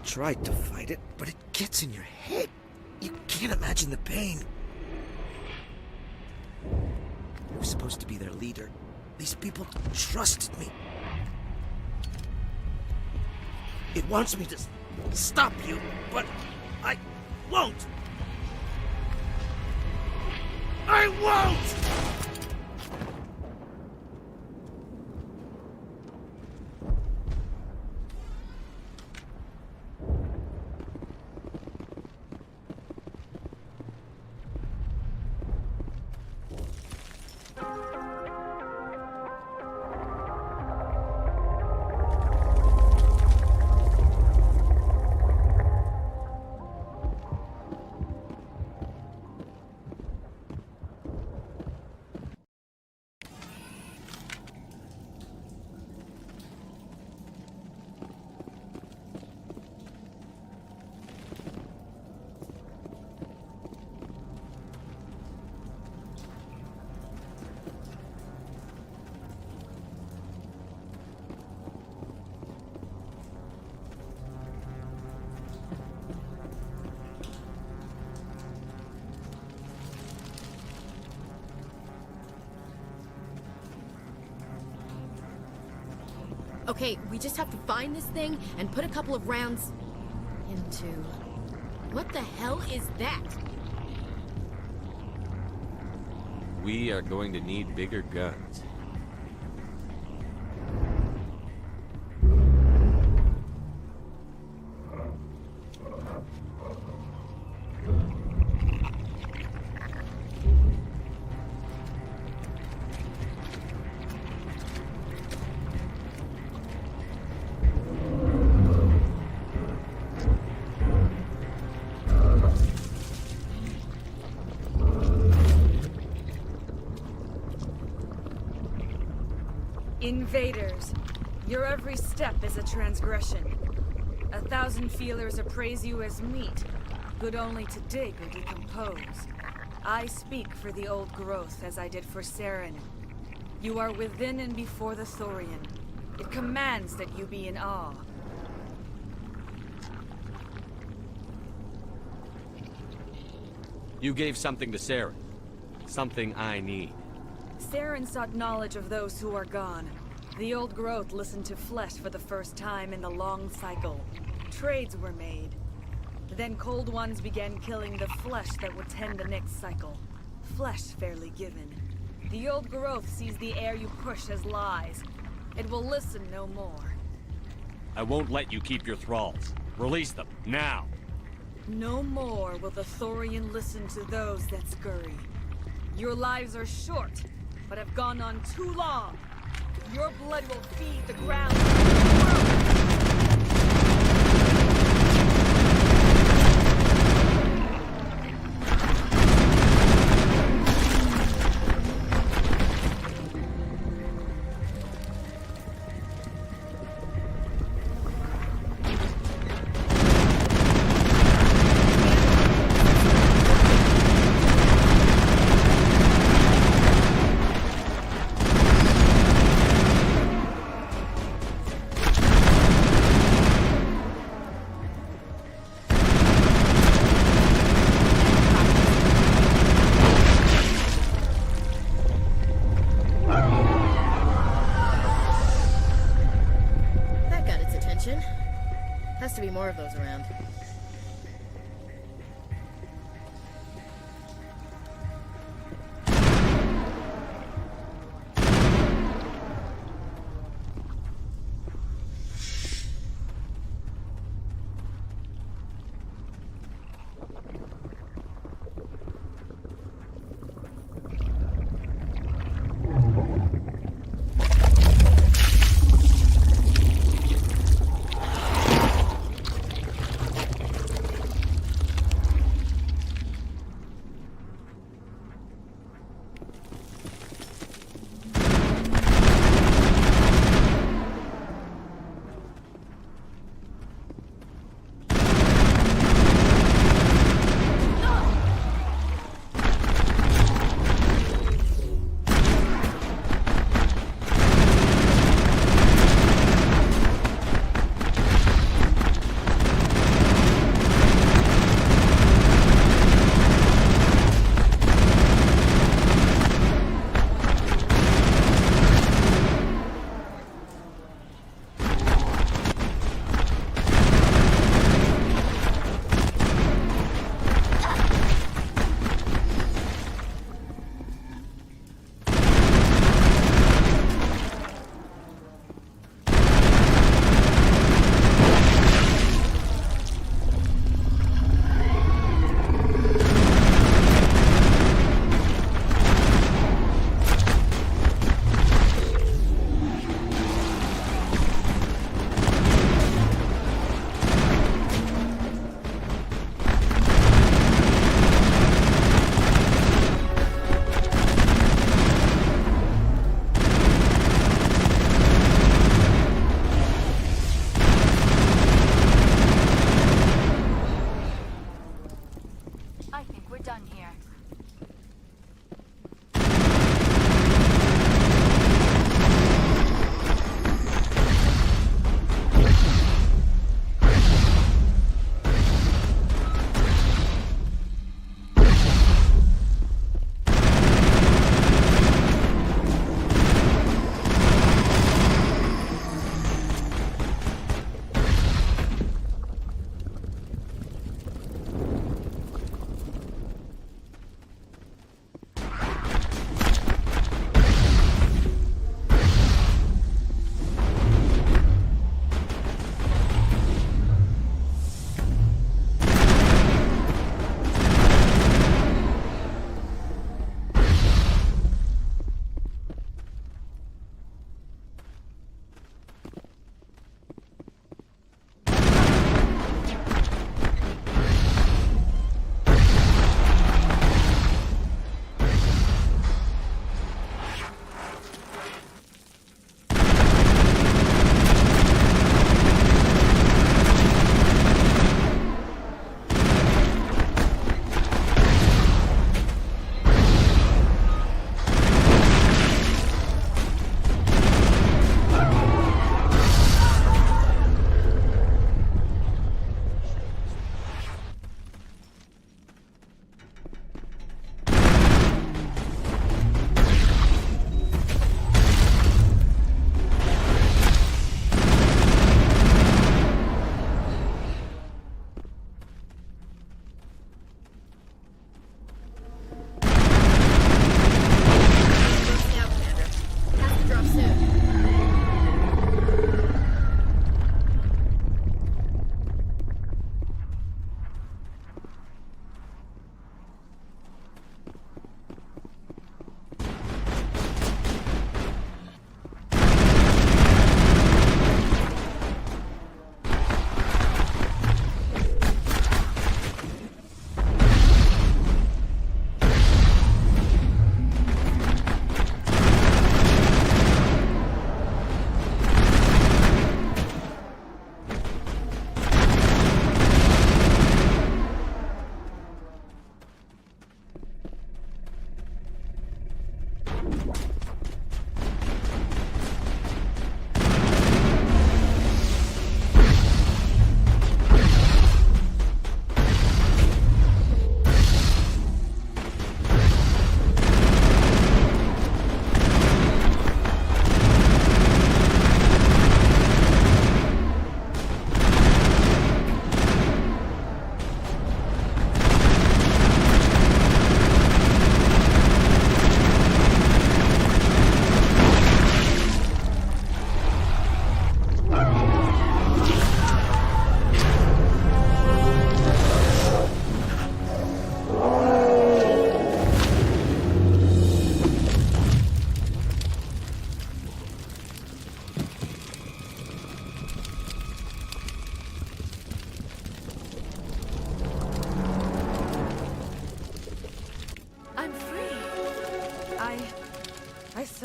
tried to fight it, but it gets in your head. You can't imagine the pain. I was supposed to be their leader. These people trusted me. It wants me to stop you, but I won't. I won't! Okay, we just have to find this thing and put a couple of rounds into... What the hell is that? We are going to need bigger guns. Invaders, your every step is a transgression. 1,000 feelers appraise you as meat, good only to dig or decompose. I speak for the old growth as I did for Saren. You are within and before the Thorian. It commands that you be in awe. You gave something to Saren. Something I need. Saren sought knowledge of those who are gone. The old growth listened to flesh for the first time in the long cycle. Trades were made. Then cold ones began killing the flesh that would tend the next cycle. Flesh fairly given. The old growth sees the air you push as lies. It will listen no more. I won't let you keep your thralls. Release them, now! No more will the Thorian listen to those that scurry. Your lives are short, but have gone on too long. Your blood will feed the ground. Has to be more of those around.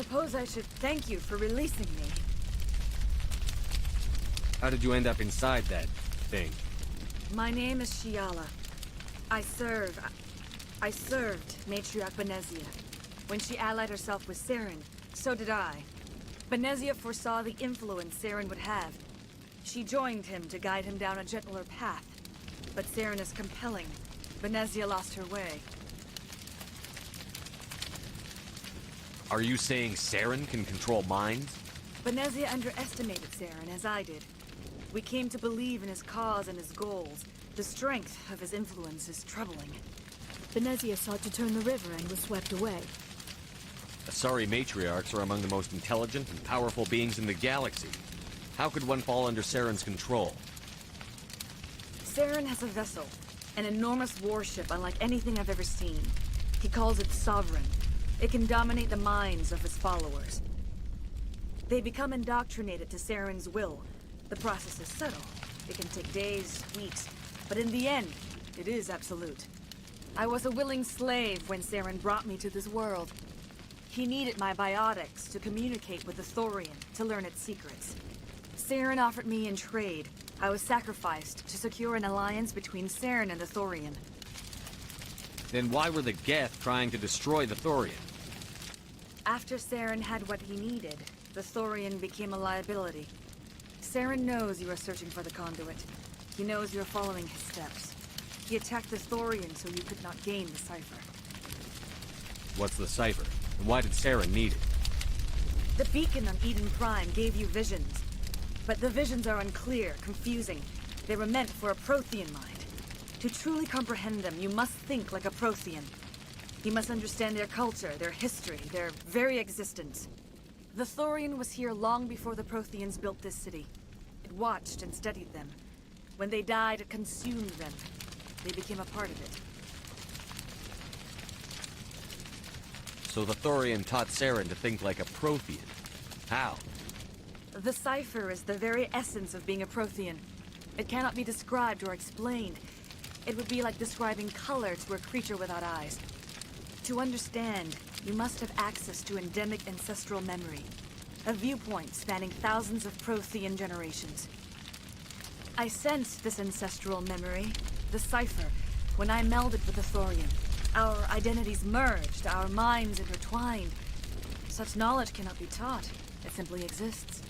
suppose I should thank you for releasing me. How did you end up inside that thing? My name is Shiala. I served Matriarch Benezia. When she allied herself with Saren, so did I. Benezia foresaw the influence Saren would have. She joined him to guide him down a gentler path. But Saren is compelling. Benezia lost her way. Are you saying Saren can control minds? Benezia underestimated Saren, as I did. We came to believe in his cause and his goals. The strength of his influence is troubling. Benezia sought to turn the river and was swept away. Asari matriarchs are among the most intelligent and powerful beings in the galaxy. How could one fall under Saren's control? Saren has a vessel, an enormous warship unlike anything I've ever seen. He calls it Sovereign. It can dominate the minds of his followers. They become indoctrinated to Saren's will. The process is subtle. It can take days, weeks, but in the end, it is absolute. I was a willing slave when Saren brought me to this world. He needed my biotics to communicate with the Thorian, to learn its secrets. Saren offered me in trade. I was sacrificed to secure an alliance between Saren and the Thorian. Then why were the Geth trying to destroy the Thorian? After Saren had what he needed, the Thorian became a liability. Saren knows you are searching for the conduit. He knows you're following his steps. He attacked the Thorian so you could not gain the cipher. What's the cipher? And why did Saren need it? The beacon on Eden Prime gave you visions. But the visions are unclear, confusing. They were meant for a Prothean mind. To truly comprehend them, you must think like a Prothean. You must understand their culture, their history, their very existence. The Thorian was here long before the Protheans built this city. It watched and studied them. When they died, it consumed them. They became a part of it. So the Thorian taught Saren to think like a Prothean. How? The cipher is the very essence of being a Prothean. It cannot be described or explained. It would be like describing color to a creature without eyes. To understand, you must have access to endemic ancestral memory. A viewpoint spanning thousands of Prothean generations. I sensed this ancestral memory, the cipher, when I melded with the Thorian. Our identities merged, our minds intertwined. Such knowledge cannot be taught. It simply exists.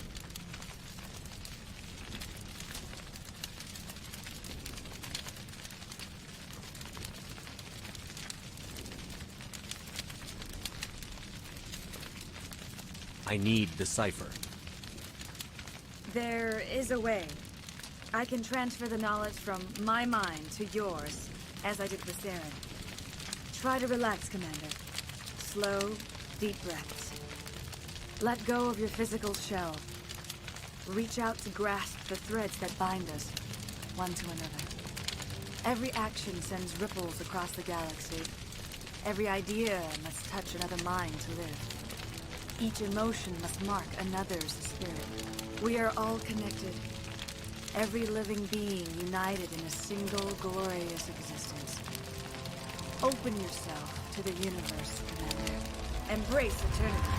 I need the cipher. There is a way. I can transfer the knowledge from my mind to yours, as I did with Saren. Try to relax, Commander. Slow, deep breaths. Let go of your physical shell. Reach out to grasp the threads that bind us, one to another. Every action sends ripples across the galaxy. Every idea must touch another mind to live. Each emotion must mark another's spirit. We are all connected. Every living being united in a single glorious existence. Open yourself to the universe, Commander. Embrace eternity.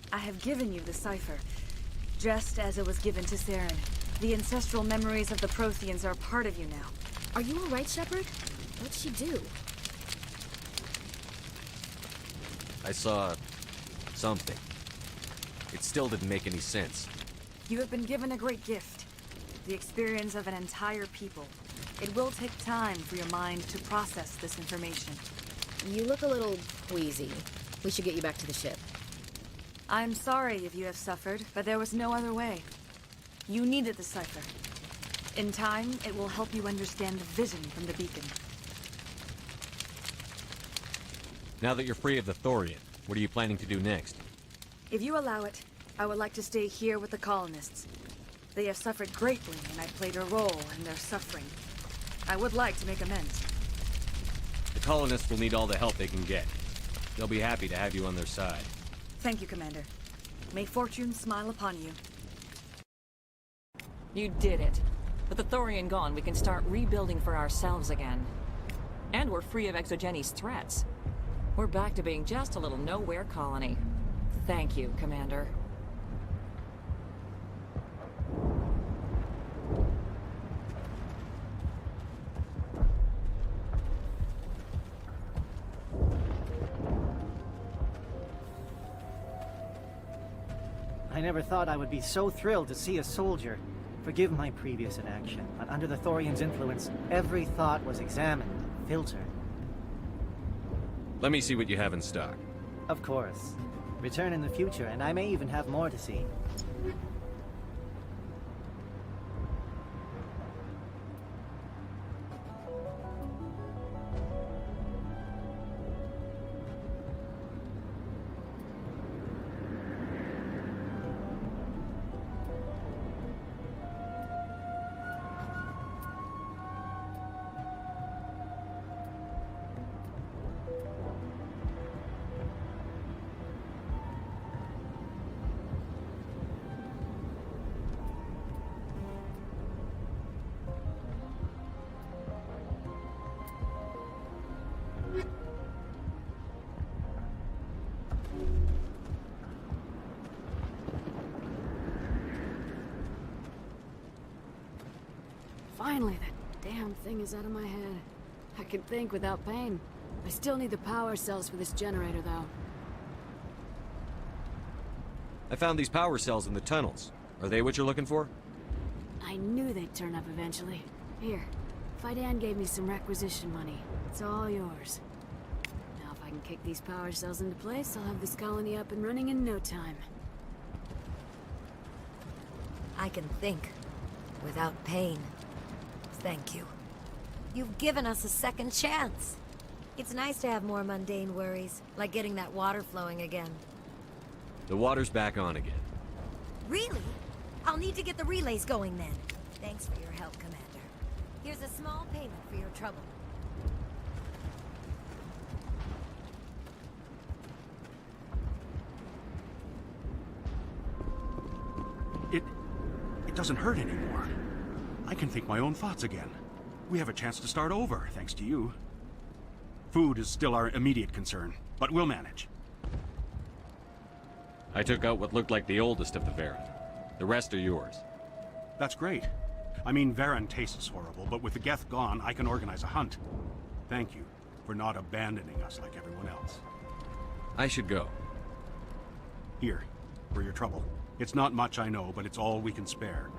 I have given you the cipher, just as it was given to Saren. The ancestral memories of the Protheans are part of you now. Are you alright, Shepard? What'd she do? I saw something. It still didn't make any sense. You have been given a great gift. The experience of an entire people. It will take time for your mind to process this information. You look a little queasy. We should get you back to the ship. I'm sorry if you have suffered, but there was no other way. You needed the cipher. In time, it will help you understand the vision from the beacon. Now that you're free of the Thorian, what are you planning to do next? If you allow it, I would like to stay here with the colonists. They have suffered greatly, and I played a role in their suffering. I would like to make amends. The colonists will need all the help they can get. They'll be happy to have you on their side. Thank you, Commander. May fortune smile upon you. You did it. With the Thorian gone, we can start rebuilding for ourselves again. And we're free of Exogeni's threats. We're back to being just a little nowhere colony. Thank you, Commander. I never thought I would be so thrilled to see a soldier. Forgive my previous inaction, but under the Thorian's influence, every thought was examined, filtered. Let me see what you have in stock. Of course. Return in the future, and I may even have more to see. Finally, that damn thing is out of my head. I can think without pain. I still need the power cells for this generator, though. I found these power cells in the tunnels. Are they what you're looking for? I knew they'd turn up eventually. Here, Fidan gave me some requisition money. It's all yours. Now if I can kick these power cells into place, I'll have this colony up and running in no time. I can think without pain. Thank you. You've given us a second chance. It's nice to have more mundane worries, like getting that water flowing again. The water's back on again. Really? I'll need to get the relays going then. Thanks for your help, Commander. Here's a small payment for your trouble. It doesn't hurt anymore. I can think my own thoughts again. We have a chance to start over, thanks to you. Food is still our immediate concern, but we'll manage. I took out what looked like the oldest of the Varen. The rest are yours. That's great. I mean, Varen tastes horrible, but with the Geth gone, I can organize a hunt. Thank you for not abandoning us like everyone else. I should go. Here, for your trouble. It's not much, I know, but it's all we can spare.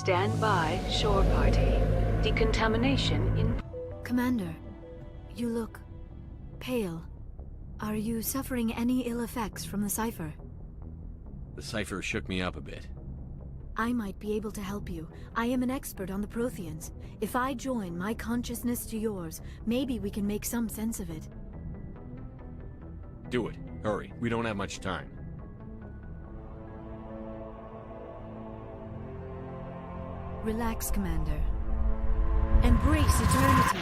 Stand by, shore party. Decontamination in... Commander, you look pale. Are you suffering any ill effects from the cipher? The cipher shook me up a bit. I might be able to help you. I am an expert on the Protheans. If I join my consciousness to yours, maybe we can make some sense of it. Do it. Hurry. We don't have much time. Relax, Commander. Embrace eternity.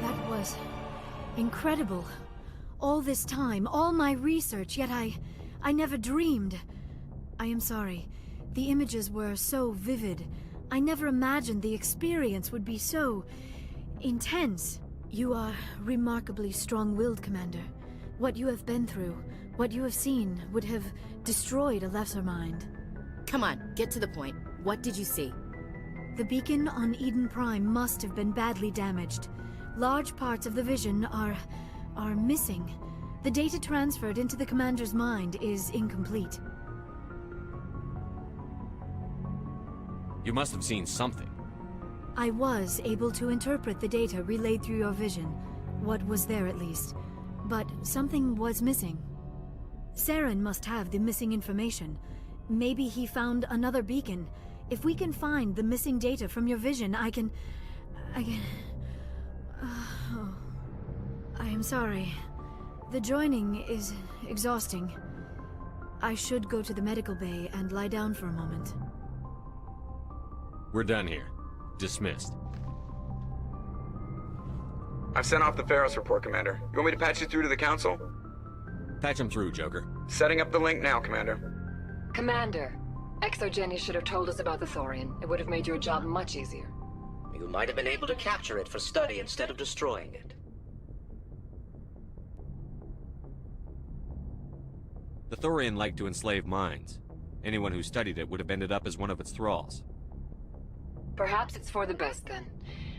That was incredible. All this time, all my research, yet I never dreamed. I am sorry. The images were so vivid. I never imagined the experience would be so intense. You are remarkably strong-willed, Commander. What you have been through, what you have seen, would have destroyed a lesser mind. Come on, get to the point. What did you see? The beacon on Eden Prime must have been badly damaged. Large parts of the vision are missing. The data transferred into the Commander's mind is incomplete. You must have seen something. I was able to interpret the data relayed through your vision. What was there, at least. But something was missing. Saren must have the missing information. Maybe he found another beacon. If we can find the missing data from your vision, I can... Oh. I am sorry. The joining is exhausting. I should go to the medical bay and lie down for a moment. We're done here. Dismissed. I've sent off the Pharos report, Commander. You want me to patch you through to the Council? Patch him through, Joker. Setting up the link now, Commander. Commander, ExoGeni should have told us about the Thorian. It would have made your job much easier. You might have been able to capture it for study instead of destroying it. The Thorian liked to enslave minds. Anyone who studied it would have ended up as one of its thralls. Perhaps it's for the best then.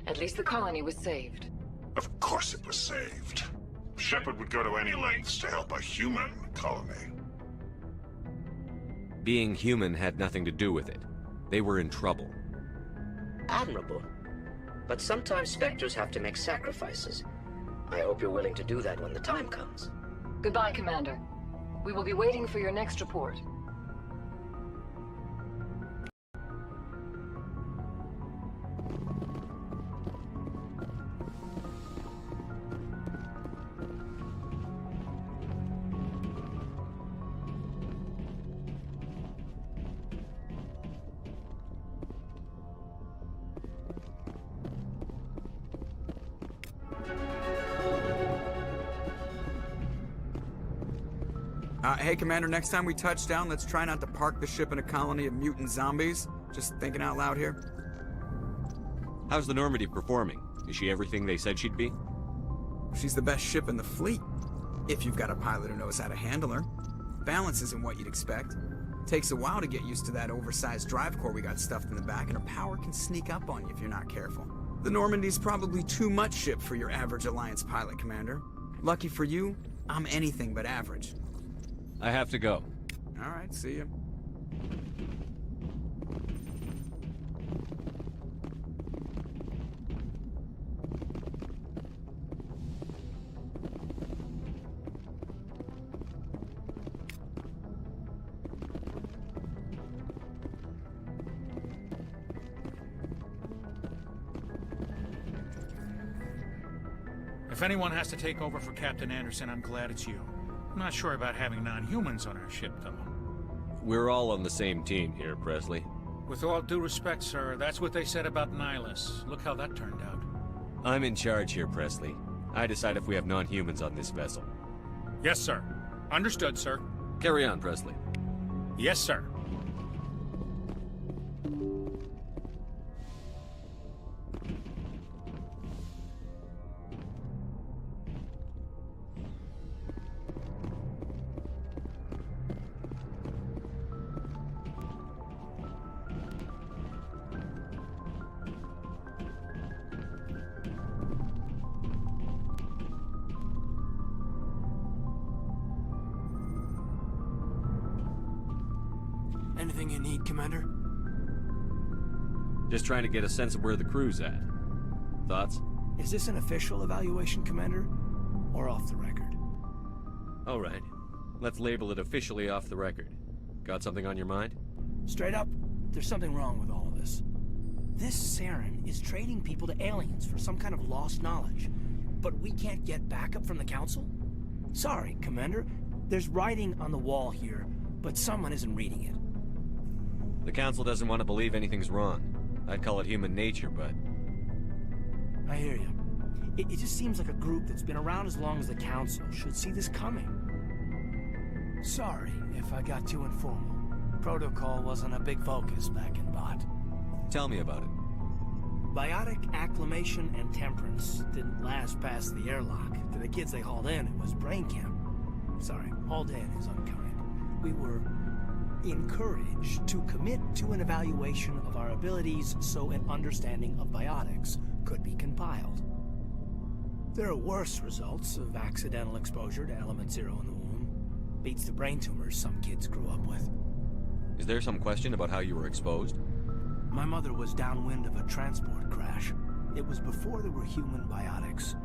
At least the colony was saved. Of course it was saved. Shepard would go to any lengths to help a human colony. Being human had nothing to do with it. They were in trouble. Admirable. But sometimes Spectres have to make sacrifices. I hope you're willing to do that when the time comes. Goodbye, Commander. We will be waiting for your next report. Hey, Commander, next time we touch down, let's try not to park the ship in a colony of mutant zombies. Just thinking out loud here. How's the Normandy performing? Is she everything they said she'd be? She's the best ship in the fleet. If you've got a pilot who knows how to handle her. Balance isn't what you'd expect. Takes a while to get used to that oversized drive core we got stuffed in the back, and her power can sneak up on you if you're not careful. The Normandy's probably too much ship for your average Alliance pilot, Commander. Lucky for you, I'm anything but average. I have to go. All right, see you. If anyone has to take over for Captain Anderson, I'm glad it's you. I'm not sure about having non-humans on our ship, though. We're all on the same team here, Presley. With all due respect, sir, that's what they said about Nihilus. Look how that turned out. I'm in charge here, Presley. I decide if we have non-humans on this vessel. Yes, sir. Understood, sir. Carry on, Presley. Yes, sir. Anything you need, Commander? Just trying to get a sense of where the crew's at. Thoughts? Is this an official evaluation, Commander? Or off the record? All right. Let's label it officially off the record. Got something on your mind? Straight up, there's something wrong with all of this. This Saren is trading people to aliens for some kind of lost knowledge. But we can't get backup from the Council? Sorry, Commander. There's writing on the wall here, but someone isn't reading it. The Council doesn't want to believe anything's wrong. I'd call it human nature, but... I hear you. It just seems like a group that's been around as long as the Council should see this coming. Sorry if I got too informal. Protocol wasn't a big focus back in Bot. Tell me about it. Biotic acclimation and temperance didn't last past the airlock. To the kids they hauled in, it was brain camp. Sorry, hauled in is unkind. We were encouraged to commit to an evaluation of our abilities so an understanding of biotics could be compiled. There are worse results of accidental exposure to element 0 in the womb. Beats the brain tumors some kids grew up with. Is there some question about how you were exposed? My mother was downwind of a transport crash. It was before there were human biotics,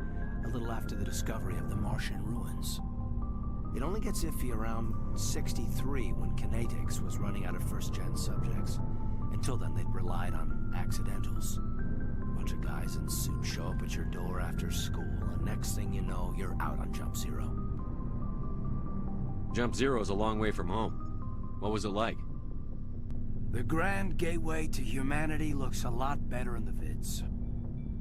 a little after the discovery of the Martian ruins. It only gets iffy around 63 when Kinetics was running out of first-gen subjects. Until then, they'd relied on accidentals. A bunch of guys in suits show up at your door after school, and next thing you know, you're out on Jump Zero. Jump Zero is a long way from home. What was it like? The grand gateway to humanity looks a lot better in the vids.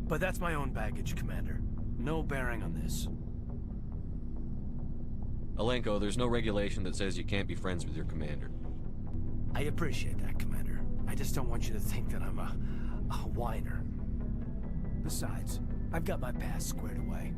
But that's my own baggage, Commander. No bearing on this. Alenko, there's no regulation that says you can't be friends with your commander. I appreciate that, Commander. I just don't want you to think that I'm a whiner. Besides, I've got my past squared away.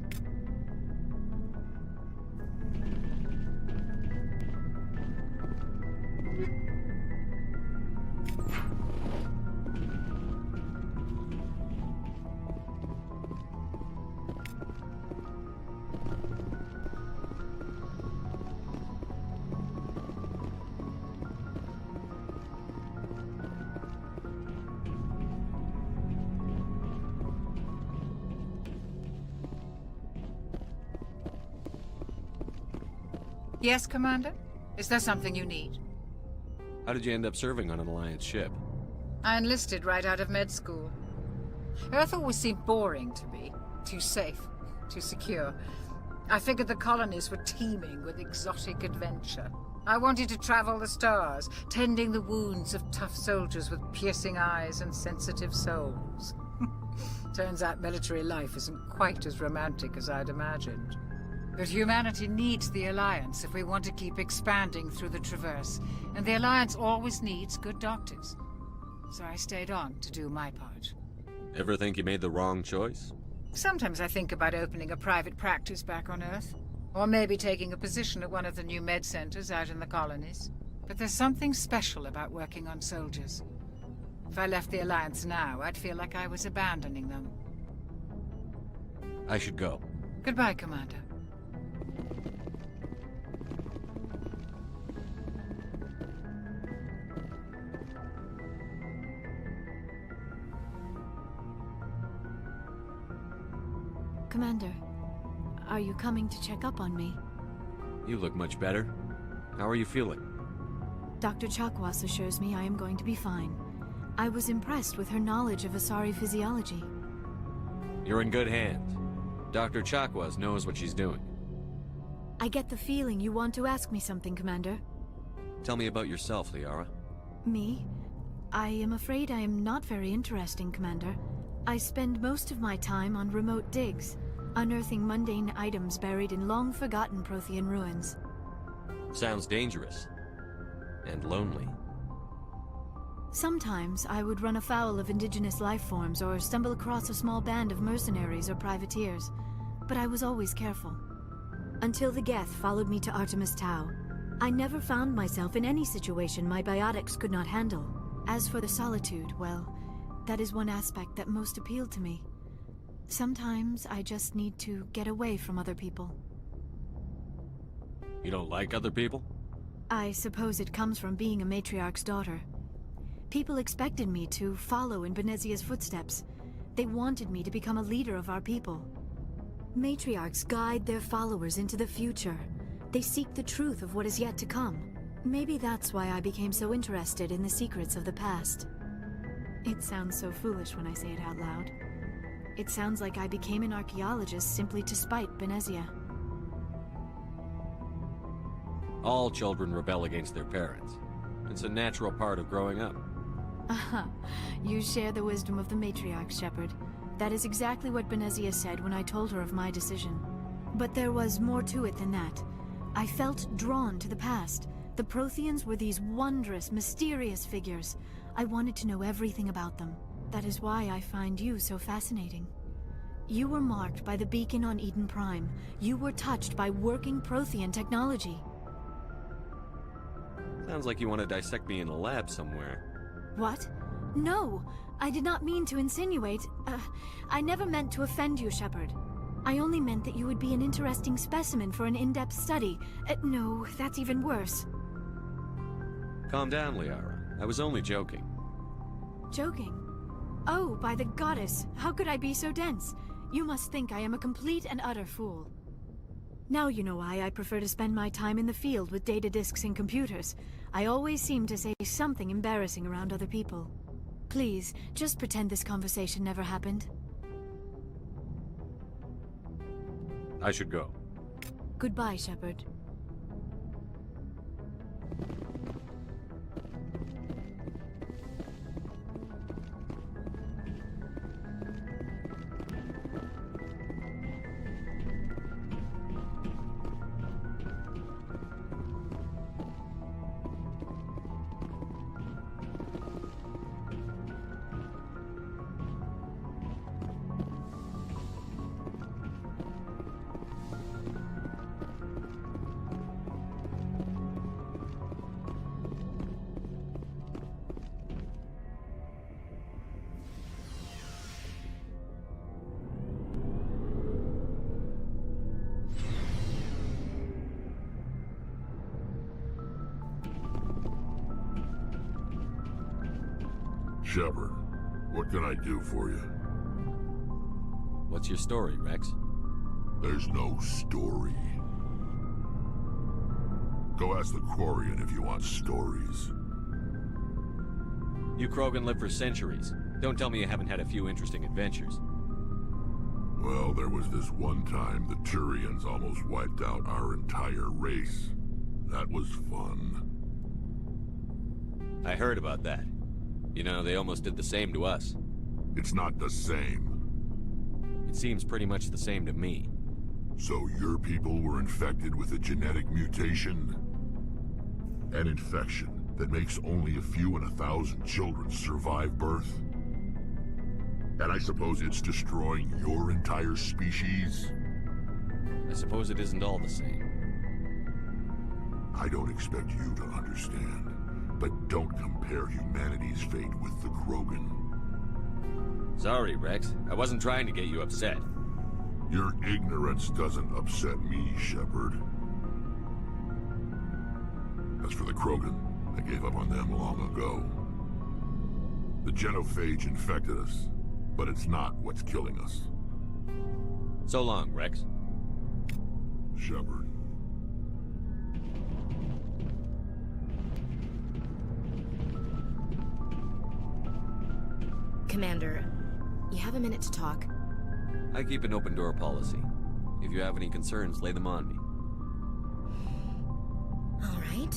Yes, Commander? Is there something you need? How did you end up serving on an Alliance ship? I enlisted right out of med school. Earth always seemed boring to me. Too safe, too secure. I figured the colonies were teeming with exotic adventure. I wanted to travel the stars, tending the wounds of tough soldiers with piercing eyes and sensitive souls. Turns out military life isn't quite as romantic as I'd imagined. But humanity needs the Alliance if we want to keep expanding through the Traverse, and the Alliance always needs good doctors. So I stayed on to do my part. Ever think you made the wrong choice? Sometimes I think about opening a private practice back on Earth, or maybe taking a position at one of the new med centers out in the colonies. But there's something special about working on soldiers. If I left the Alliance now, I'd feel like I was abandoning them. I should go. Goodbye, Commander. Commander, are you coming to check up on me? You look much better. How are you feeling? Dr. Chakwas assures me I am going to be fine. I was impressed with her knowledge of Asari physiology. You're in good hands. Dr. Chakwas knows what she's doing. I get the feeling you want to ask me something, Commander. Tell me about yourself, Liara. Me? I am afraid I am not very interesting, Commander. I spend most of my time on remote digs, unearthing mundane items buried in long-forgotten Prothean ruins. Sounds dangerous. And lonely. Sometimes I would run afoul of indigenous life forms or stumble across a small band of mercenaries or privateers, but I was always careful. Until the Geth followed me to Artemis Tau. I never found myself in any situation my biotics could not handle. As for the solitude, well, that is one aspect that most appealed to me. Sometimes I just need to get away from other people. You don't like other people? I suppose it comes from being a matriarch's daughter. People expected me to follow in Benezia's footsteps. They wanted me to become a leader of our people. Matriarchs guide their followers into the future. They seek the truth of what is yet to come. Maybe that's why I became so interested in the secrets of the past. It sounds so foolish when I say it out loud. It sounds like I became an archaeologist simply to spite Benezia. All children rebel against their parents. It's a natural part of growing up. Aha, you share the wisdom of the matriarch, Shepard. That is exactly what Benezia said when I told her of my decision. But there was more to it than that. I felt drawn to the past. The Protheans were these wondrous, mysterious figures. I wanted to know everything about them. That is why I find you so fascinating. You were marked by the beacon on Eden Prime. You were touched by working Prothean technology. Sounds like you want to dissect me in a lab somewhere. What? No! I did not mean to insinuate. I never meant to offend you, Shepard. I only meant that you would be an interesting specimen for an in-depth study. No, that's even worse. Calm down, Liara. I was only joking. Joking? Oh, by the goddess, how could I be so dense? You must think I am a complete and utter fool. Now you know why I prefer to spend my time in the field with data disks and computers. I always seem to say something embarrassing around other people. Please, just pretend this conversation never happened. I should go. Goodbye, Shepard. Shepard, what can I do for you? What's your story, Rex? There's no story. Go ask the Quarian if you want stories. You Krogan live for centuries. Don't tell me you haven't had a few interesting adventures. Well, there was this one time the Turians almost wiped out our entire race. That was fun. I heard about that. You know, they almost did the same to us. It's not the same. It seems pretty much the same to me. So your people were infected with a genetic mutation? An infection that makes only a few in 1,000 children survive birth? And I suppose it's destroying your entire species? I suppose it isn't all the same. I don't expect you to understand. But don't compare humanity's fate with the Krogan. Sorry, Rex. I wasn't trying to get you upset. Your ignorance doesn't upset me, Shepard. As for the Krogan, I gave up on them long ago. The genophage infected us, but it's not what's killing us. So long, Rex. Shepard. Commander, you have a minute to talk? I keep an open door policy. If you have any concerns, lay them on me. All right.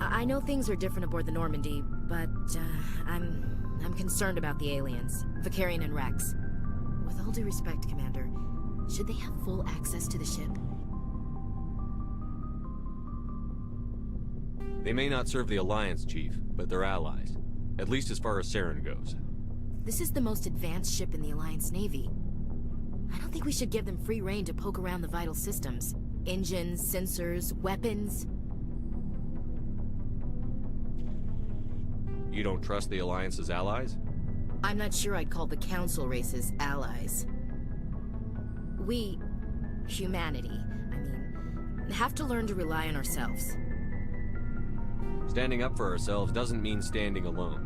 I know things are different aboard the Normandy, but I'm concerned about the aliens, Vicarian and Rex. With all due respect, Commander, should they have full access to the ship? They may not serve the Alliance, Chief, but they're allies. At least as far as Saren goes. This is the most advanced ship in the Alliance Navy. I don't think we should give them free rein to poke around the vital systems. Engines, sensors, weapons. You don't trust the Alliance's allies? I'm not sure I'd call the Council races allies. We, humanity, have to learn to rely on ourselves. Standing up for ourselves doesn't mean standing alone.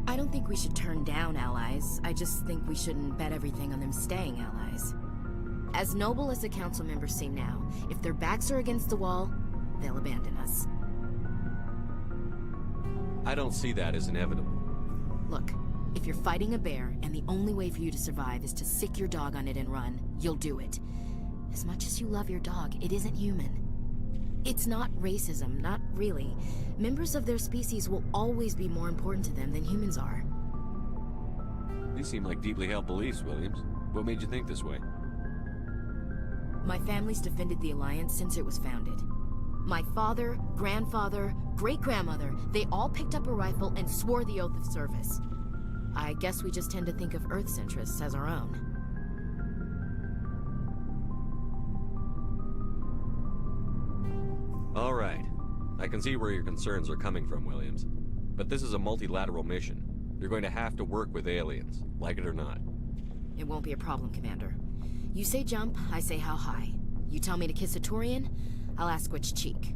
I don't think we should turn down allies. I just think we shouldn't bet everything on them staying allies. As noble as the council members seem now, if their backs are against the wall, they'll abandon us. I don't see that as inevitable. Look, if you're fighting a bear and the only way for you to survive is to sick your dog on it and run, you'll do it. As much as you love your dog, it isn't human. It's not racism, not really. Members of their species will always be more important to them than humans are. These seem like deeply held beliefs, Williams. What made you think this way? My family's defended the Alliance since it was founded. My father, grandfather, great-grandmother, they all picked up a rifle and swore the oath of service. I guess we just tend to think of Earth's interests as our own. All right. I can see where your concerns are coming from, Williams. But this is a multilateral mission. You're going to have to work with aliens, like it or not. It won't be a problem, Commander. You say jump, I say how high. You tell me to kiss a Turian, I'll ask which cheek.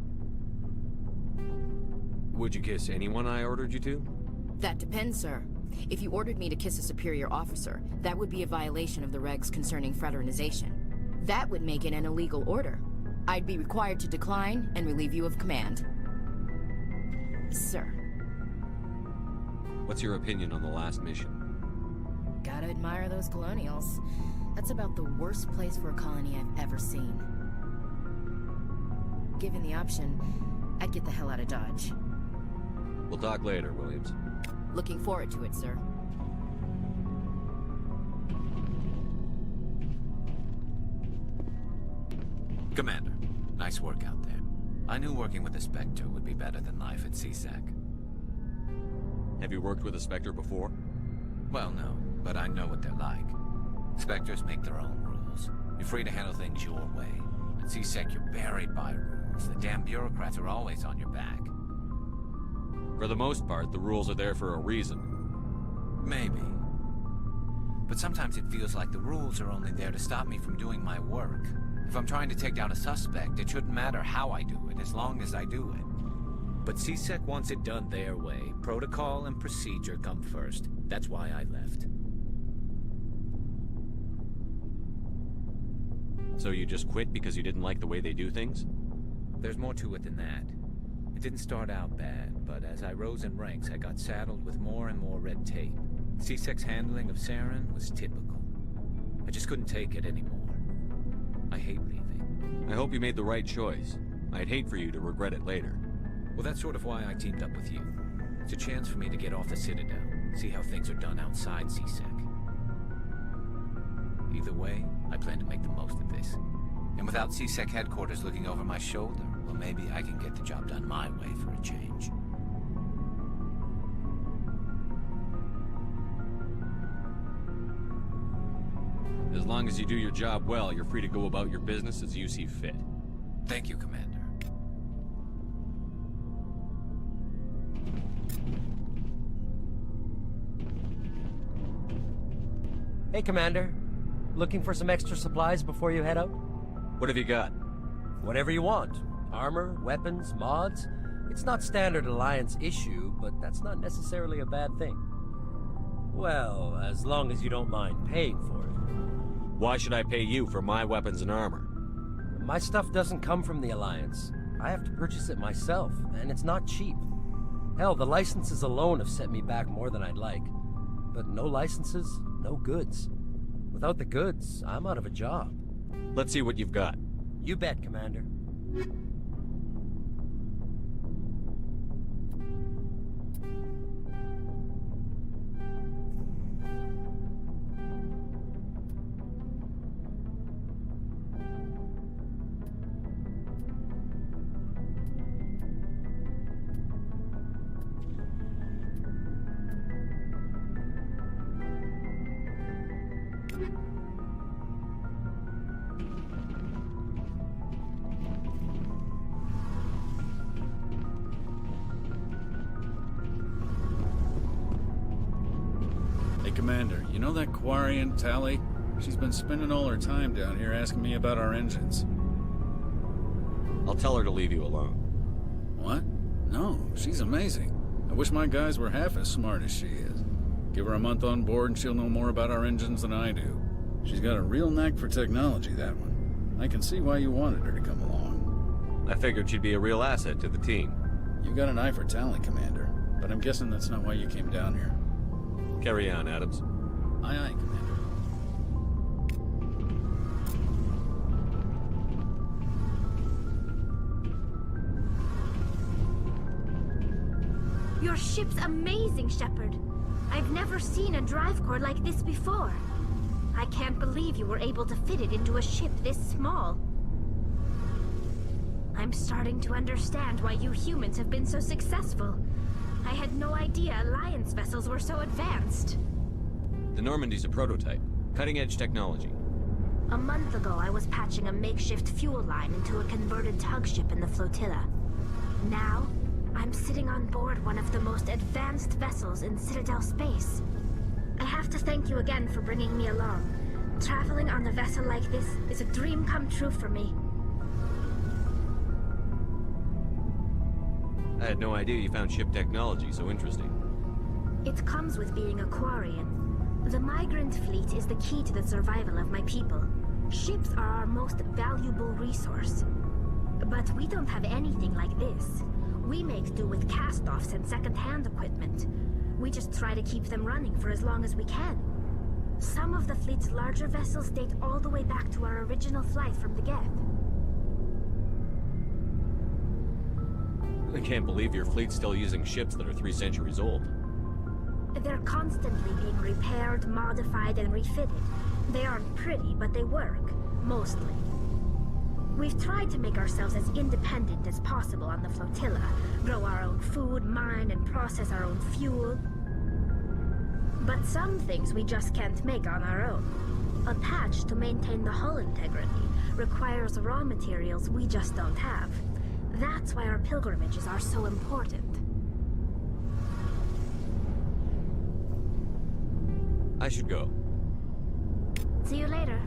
Would you kiss anyone I ordered you to? That depends, sir. If you ordered me to kiss a superior officer, that would be a violation of the regs concerning fraternization. That would make it an illegal order. I'd be required to decline and relieve you of command. Sir. What's your opinion on the last mission? Gotta admire those colonials. That's about the worst place for a colony I've ever seen. Given the option, I'd get the hell out of Dodge. We'll talk later, Williams. Looking forward to it, sir. Commander, nice work out there. I knew working with a Spectre would be better than life at CSEC. Have you worked with a Spectre before? Well, no, but I know what they're like. Spectres make their own rules. You're free to handle things your way. At CSEC, you're buried by rules. The damn bureaucrats are always on your back. For the most part, the rules are there for a reason. Maybe. But sometimes it feels like the rules are only there to stop me from doing my work. If I'm trying to take down a suspect, it shouldn't matter how I do it, as long as I do it. But CSEC wants it done their way. Protocol and procedure come first. That's why I left. So you just quit because you didn't like the way they do things? There's more to it than that. It didn't start out bad, but as I rose in ranks, I got saddled with more and more red tape. CSEC's handling of Saren was typical. I just couldn't take it anymore. I hate leaving. I hope you made the right choice. I'd hate for you to regret it later. Well, that's sort of why I teamed up with you. It's a chance for me to get off the Citadel, see how things are done outside CSEC. Either way, I plan to make the most of this. And without CSEC headquarters looking over my shoulder, well, maybe I can get the job done my way for a change. As long as you do your job well, you're free to go about your business as you see fit. Thank you, Commander. Hey, Commander. Looking for some extra supplies before you head out? What have you got? Whatever you want. Armor, weapons, mods. It's not standard Alliance issue, but that's not necessarily a bad thing. Well, as long as you don't mind paying for it. Why should I pay you for my weapons and armor? My stuff doesn't come from the Alliance. I have to purchase it myself, and it's not cheap. Hell, the licenses alone have set me back more than I'd like. But no licenses, no goods. Without the goods, I'm out of a job. Let's see what you've got. You bet, Commander. Commander, you know that Quarian, Tally? She's been spending all her time down here asking me about our engines. I'll tell her to leave you alone. What? She's amazing. I wish my guys were half as smart as she is. Give her a month on board and she'll know more about our engines than I do. She's got a real knack for technology, that one. I can see why you wanted her to come along. I figured she'd be a real asset to the team. You've got an eye for talent, Commander. But I'm guessing that's not why you came down here. Carry on, Adams. Aye, aye, Commander. Your ship's amazing, Shepard. I've never seen a drive core like this before. I can't believe you were able to fit it into a ship this small. I'm starting to understand why you humans have been so successful. I had no idea Alliance vessels were so advanced. The Normandy's a prototype. Cutting-edge technology. A month ago, I was patching a makeshift fuel line into a converted tug ship in the flotilla. Now, I'm sitting on board one of the most advanced vessels in Citadel space. I have to thank you again for bringing me along. Traveling on a vessel like this is a dream come true for me. I had no idea you found ship technology so interesting. It comes with being a Quarian. The migrant fleet is the key to the survival of my people. Ships are our most valuable resource. But we don't have anything like this. We make do with cast-offs and second-hand equipment. We just try to keep them running for as long as we can. Some of the fleet's larger vessels date all the way back to our original flight from the Geth. I can't believe your fleet's still using ships that are 3 centuries old. They're constantly being repaired, modified, and refitted. They aren't pretty, but they work. Mostly. We've tried to make ourselves as independent as possible on the flotilla. Grow our own food, mine, and process our own fuel. But some things we just can't make on our own. A patch to maintain the hull integrity requires raw materials we just don't have. That's why our pilgrimages are so important. I should go. See you later.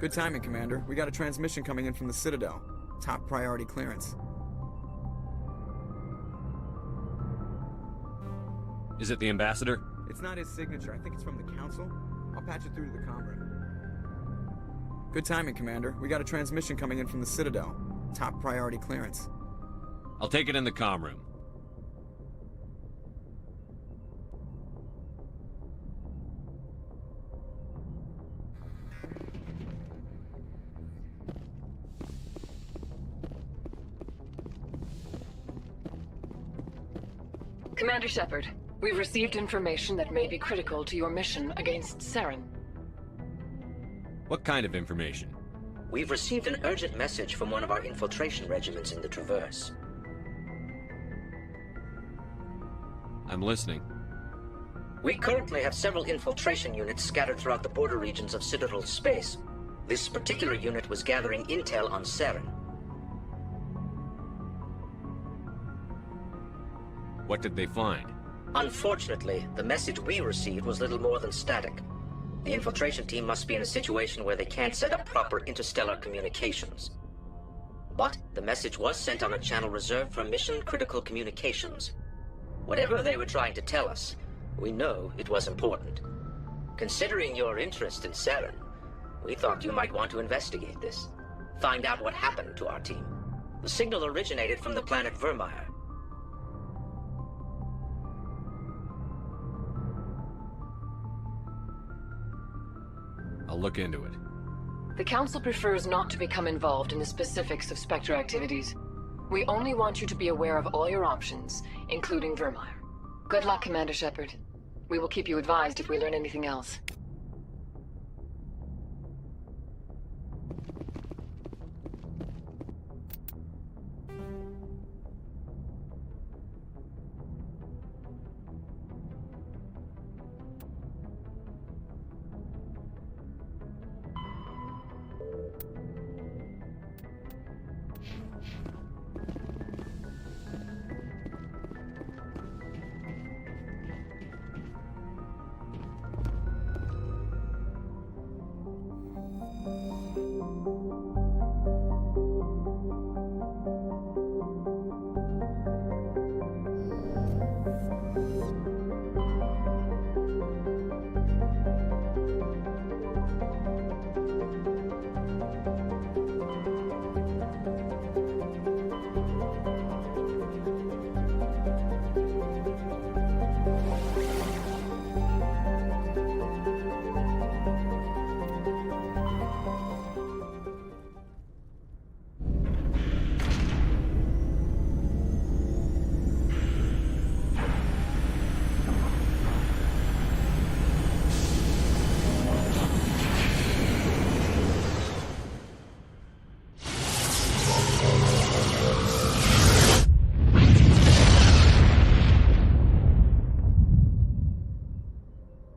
Good timing, Commander. We got a transmission coming in from the Citadel. Top priority clearance. Is it the ambassador? It's not his signature. I think it's from the Council. I'll patch it through to the comm room. Good timing, Commander. We got a transmission coming in from the Citadel. Top priority clearance. I'll take it in the comm room. Commander Shepard, we've received information that may be critical to your mission against Saren. What kind of information? We've received an urgent message from one of our infiltration regiments in the Traverse. I'm listening. We currently have several infiltration units scattered throughout the border regions of Citadel space. This particular unit was gathering intel on Saren. What did they find? Unfortunately, the message we received was little more than static. The infiltration team must be in a situation where they can't set up proper interstellar communications. But the message was sent on a channel reserved for mission-critical communications. Whatever they were trying to tell us, we know it was important. Considering your interest in Saren, we thought you might want to investigate this. Find out what happened to our team. The signal originated from the planet Vermeer. I'll look into it. The Council prefers not to become involved in the specifics of Spectre activities. We only want you to be aware of all your options, including Vermeer. Good luck, Commander Shepard. We will keep you advised if we learn anything else.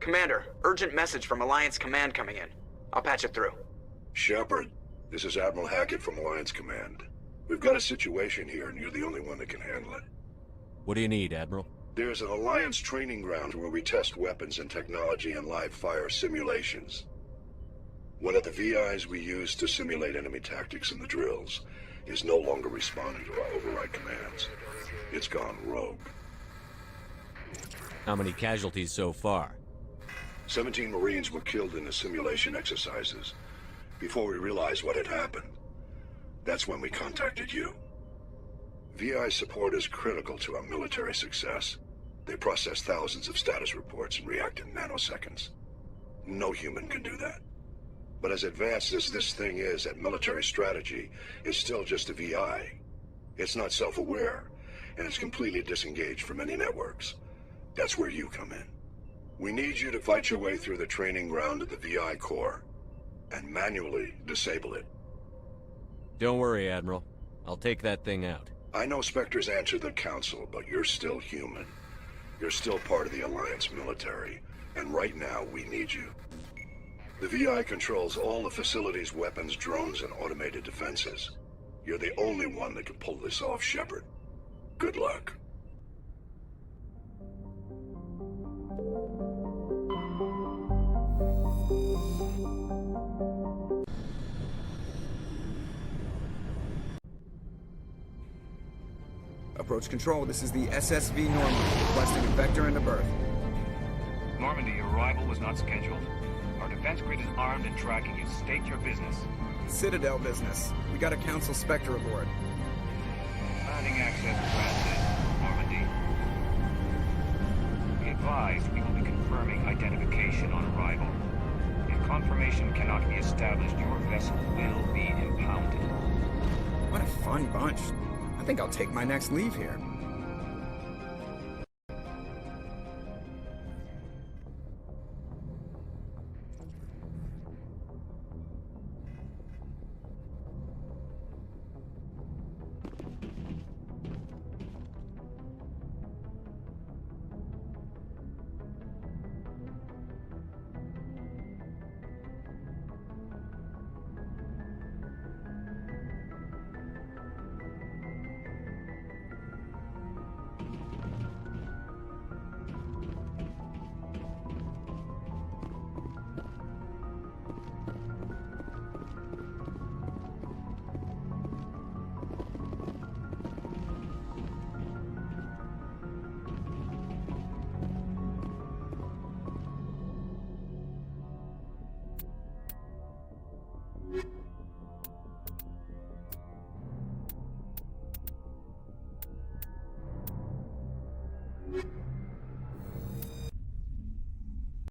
Commander, urgent message from Alliance Command coming in. I'll patch it through. Shepard, this is Admiral Hackett from Alliance Command. We've got a situation here, and you're the only one that can handle it. What do you need, Admiral? There's an Alliance training ground where we test weapons and technology in live fire simulations. One of the VIs we use to simulate enemy tactics in the drills is no longer responding to our override commands. It's gone rogue. How many casualties so far? 17 Marines were killed in the simulation exercises before we realized what had happened. That's when we contacted you. VI support is critical to our military success. They process thousands of status reports and react in nanoseconds. No human can do that. But as advanced as this thing is at military strategy, it's still just a VI. It's not self-aware, and it's completely disengaged from any networks. That's where you come in. We need you to fight your way through the training ground of the VI core and manually disable it. Don't worry, Admiral. I'll take that thing out. I know Spectres answer the Council, but you're still human. You're still part of the Alliance military, and right now we need you. The VI controls all the facility's weapons, drones, and automated defenses. You're the only one that can pull this off, Shepard. Good luck. Approach control, this is the SSV Normandy, requesting a vector into berth. Normandy, your arrival was not scheduled. Our defense grid is armed and tracking you. State your business. Citadel business. We got a Council Spectre aboard. Landing access granted, Normandy. Be advised, we will be confirming identification on arrival. If confirmation cannot be established, your vessel will be impounded. What a fun bunch. I think I'll take my next leave here.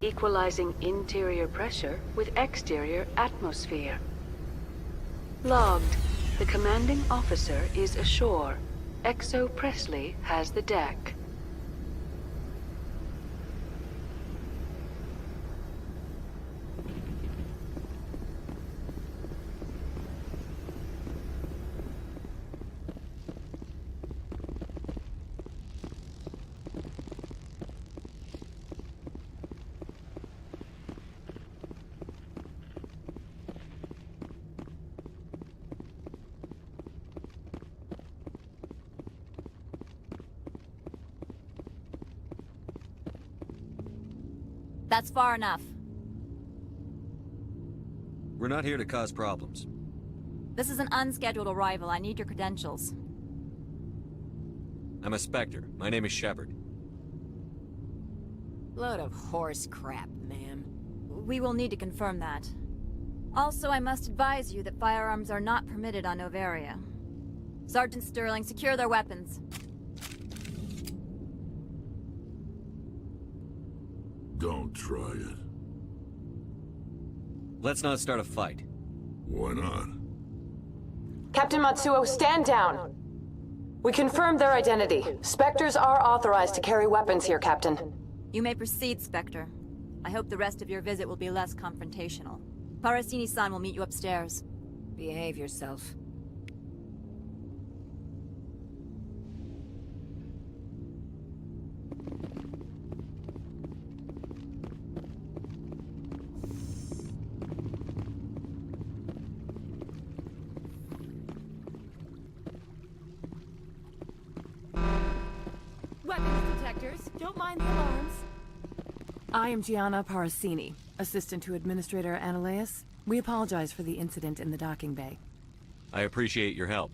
Equalizing interior pressure with exterior atmosphere. Logged. The commanding officer is ashore. Exo Presley has the deck. That's far enough. We're not here to cause problems. This is an unscheduled arrival. I need your credentials. I'm a Spectre. My name is Shepard. Load of horse crap, ma'am. We will need to confirm that. Also, I must advise you that firearms are not permitted on Novaria. Sergeant Sterling, secure their weapons. Don't try it. Let's not start a fight. Why not? Captain Matsuo, stand down! We confirmed their identity. Spectres are authorized to carry weapons here, Captain. You may proceed, Spectre. I hope the rest of your visit will be less confrontational. Parasini-san will meet you upstairs. Behave yourself. Weapons detectors. Don't mind the alarms. I am Gianna Parasini, assistant to Administrator Analeas. We apologize for the incident in the docking bay. I appreciate your help.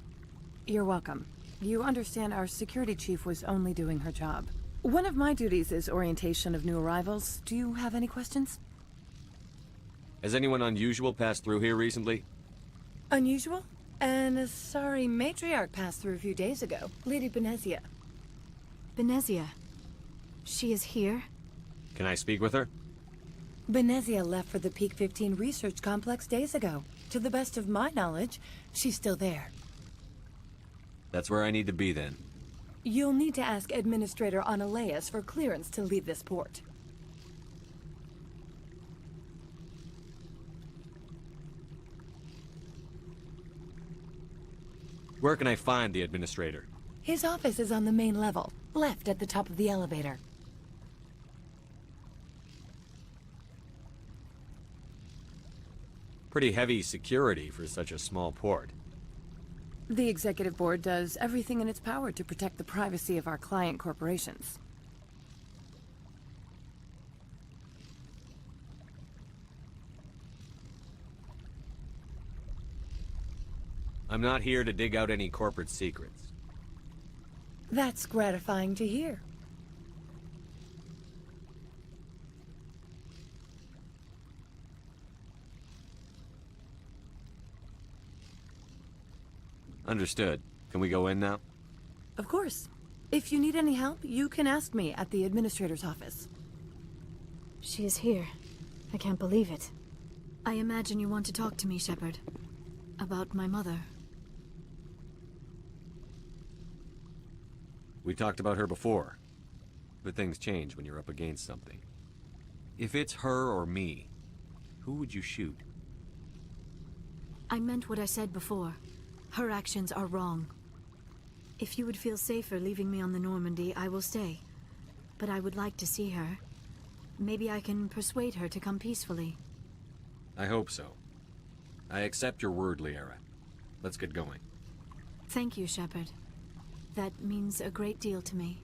You're welcome. You understand our security chief was only doing her job. One of my duties is orientation of new arrivals. Do you have any questions? Has anyone unusual passed through here recently? Unusual? An Asari matriarch passed through a few days ago. Lady Benezia. Benezia. She is here? Can I speak with her? Benezia left for the Peak 15 research complex days ago. To the best of my knowledge, she's still there. That's where I need to be then. You'll need to ask Administrator Analeas for clearance to leave this port. Where can I find the Administrator? His office is on the main level, left at the top of the elevator. Pretty heavy security for such a small port. The Executive Board does everything in its power to protect the privacy of our client corporations. I'm not here to dig out any corporate secrets. That's gratifying to hear. Understood. Can we go in now? Of course. If you need any help, you can ask me at the Administrator's office. She is here. I can't believe it. I imagine you want to talk to me, Shepard. About my mother. We talked about her before. But things change when you're up against something. If it's her or me, who would you shoot? I meant what I said before. Her actions are wrong. If you would feel safer leaving me on the Normandy, I will stay. But I would like to see her. Maybe I can persuade her to come peacefully. I hope so. I accept your word, Liara. Let's get going. Thank you, Shepard. That means a great deal to me.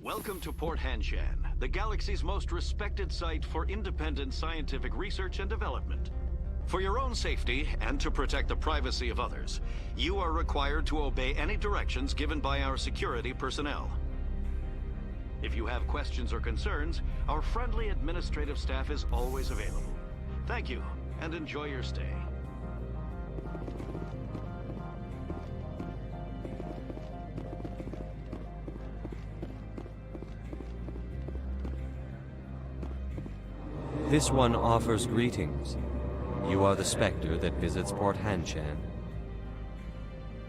Welcome to Port Hanshan, the galaxy's most respected site for independent scientific research and development. For your own safety, and to protect the privacy of others, you are required to obey any directions given by our security personnel. If you have questions or concerns, our friendly administrative staff is always available. Thank you, and enjoy your stay. This one offers greetings. You are the Spectre that visits Port Hanshan.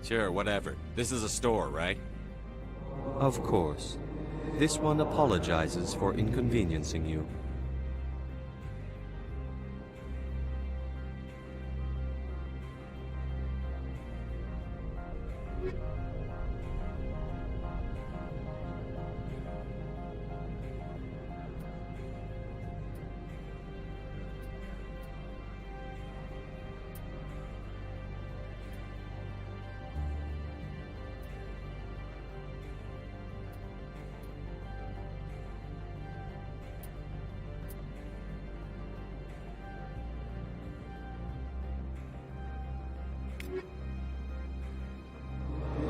Sure, whatever. This is a store, right? Of course. This one apologizes for inconveniencing you.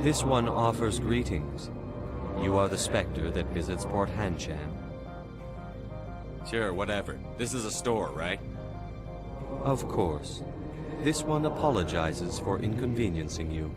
This one offers greetings. You are the Spectre that visits Port Hanshan. Sure, whatever. This is a store, right? Of course. This one apologizes for inconveniencing you.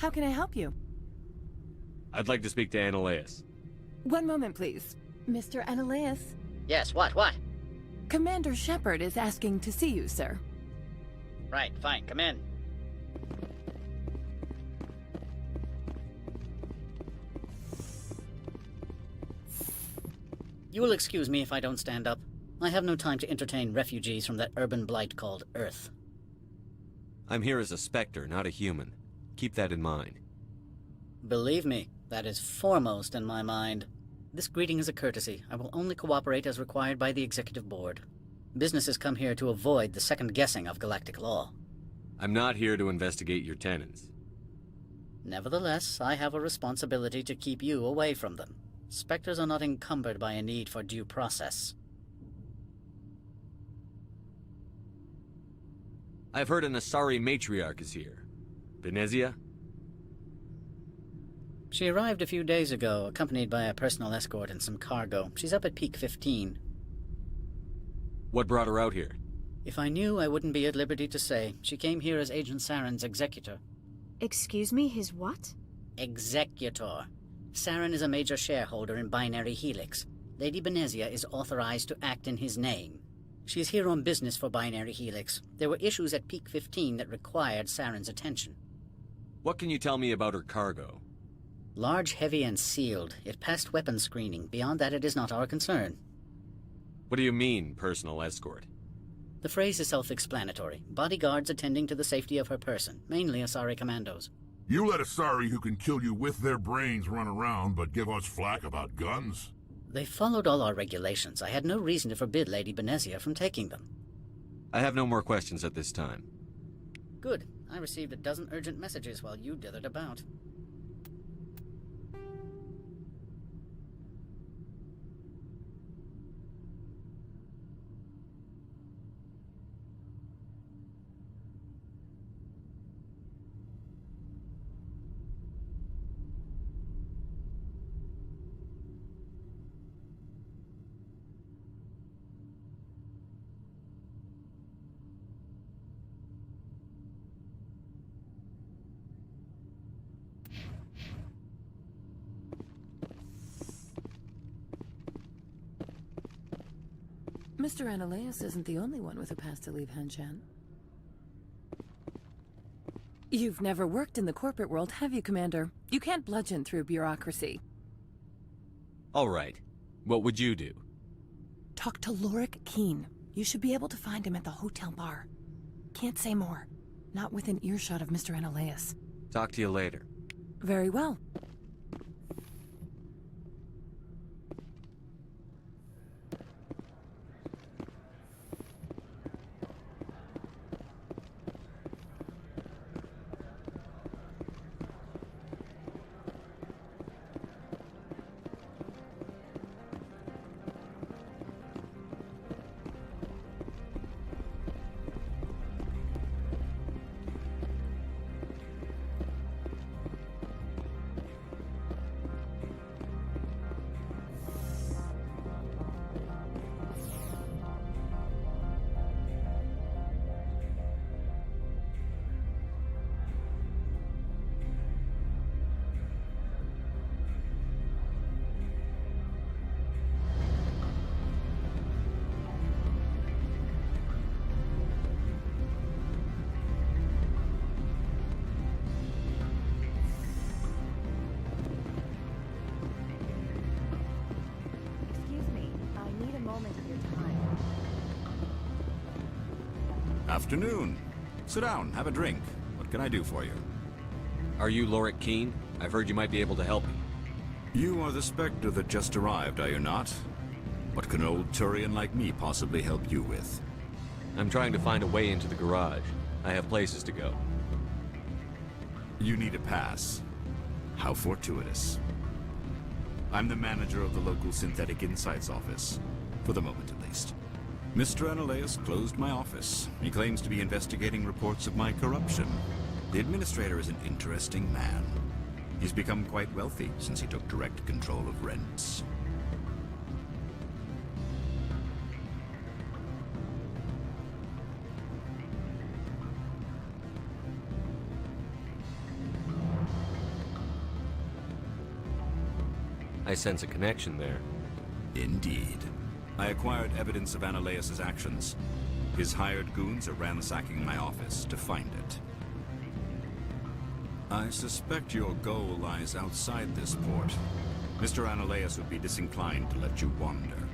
How can I help you? I'd like to speak to Ananias. One moment, please. Mr. Ananias? Yes, what? Commander Shepard is asking to see you, sir. Right, fine, come in. You will excuse me if I don't stand up. I have no time to entertain refugees from that urban blight called Earth. I'm here as a Spectre, not a human. Keep that in mind. Believe me, that is foremost in my mind. This greeting is a courtesy. I will only cooperate as required by the Executive Board. Businesses come here to avoid the second guessing of galactic law. I'm not here to investigate your tenants. Nevertheless, I have a responsibility to keep you away from them. Spectres are not encumbered by a need for due process. I've heard an Asari matriarch is here. Venezia? She arrived a few days ago, accompanied by a personal escort and some cargo. She's up at Peak 15. What brought her out here? If I knew, I wouldn't be at liberty to say. She came here as Agent Saren's executor. Excuse me, his what? Executor. Saren is a major shareholder in Binary Helix. Lady Venezia is authorized to act in his name. She's here on business for Binary Helix. There were issues at Peak 15 that required Saren's attention. What can you tell me about her cargo? Large, heavy, and sealed. It passed weapons screening. Beyond that, it is not our concern. What do you mean, personal escort? The phrase is self-explanatory. Bodyguards attending to the safety of her person, mainly Asari commandos. You let Asari who can kill you with their brains run around, but give us flack about guns? They followed all our regulations. I had no reason to forbid Lady Venezia from taking them. I have no more questions at this time. Good. I received a dozen urgent messages while you dithered about. Mr. Ananias isn't the only one with a pass to leave Hanshan. You've never worked in the corporate world, have you, Commander? You can't bludgeon through bureaucracy. All right. What would you do? Talk to Lorik Keen. You should be able to find him at the hotel bar. Can't say more. Not within earshot of Mr. Ananias. Talk to you later. Very well. Afternoon. Sit down, have a drink. What can I do for you? Are you Lorik Keen? I've heard you might be able to help me. You are the Spectre that just arrived, are you not? What can an old Turian like me possibly help you with? I'm trying to find a way into the garage. I have places to go. You need a pass. How fortuitous. I'm the manager of the local Synthetic Insights office. For the moment, at least. Mr. Ananias closed my office. He claims to be investigating reports of my corruption. The administrator is an interesting man. He's become quite wealthy since he took direct control of rents. I sense a connection there. Indeed. I acquired evidence of Ananias' actions. His hired goons are ransacking my office to find it. I suspect your goal lies outside this port. Mr. Ananias would be disinclined to let you wander.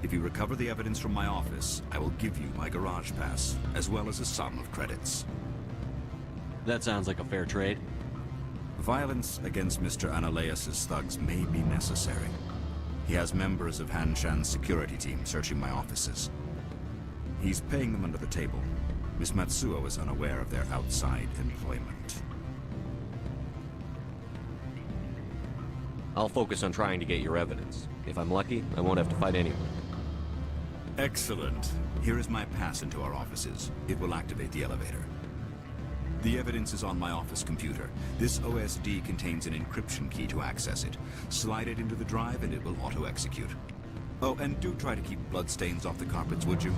If you recover the evidence from my office, I will give you my garage pass, as well as a sum of credits. That sounds like a fair trade. Violence against Mr. Ananias' thugs may be necessary. He has members of Han Shan's security team searching my offices. He's paying them under the table. Miss Matsuo is unaware of their outside employment. I'll focus on trying to get your evidence. If I'm lucky, I won't have to fight anyone. Excellent. Here is my pass into our offices. It will activate the elevator. The evidence is on my office computer. This OSD contains an encryption key to access it. Slide it into the drive and it will auto-execute. Oh, and do try to keep bloodstains off the carpets, would you?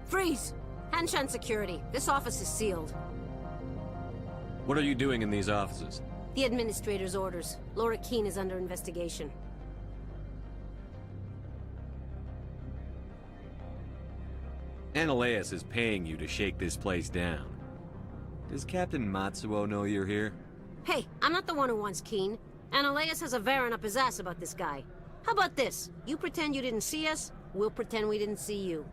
Freeze! Hanshan Security. This office is sealed. What are you doing in these offices? The administrator's orders. Laura Keene is under investigation. Ananias is paying you to shake this place down. Does Captain Matsuo know you're here? Hey, I'm not the one who wants Keene. Ananias has a Varen up his ass about this guy. How about this? You pretend you didn't see us, we'll pretend we didn't see you.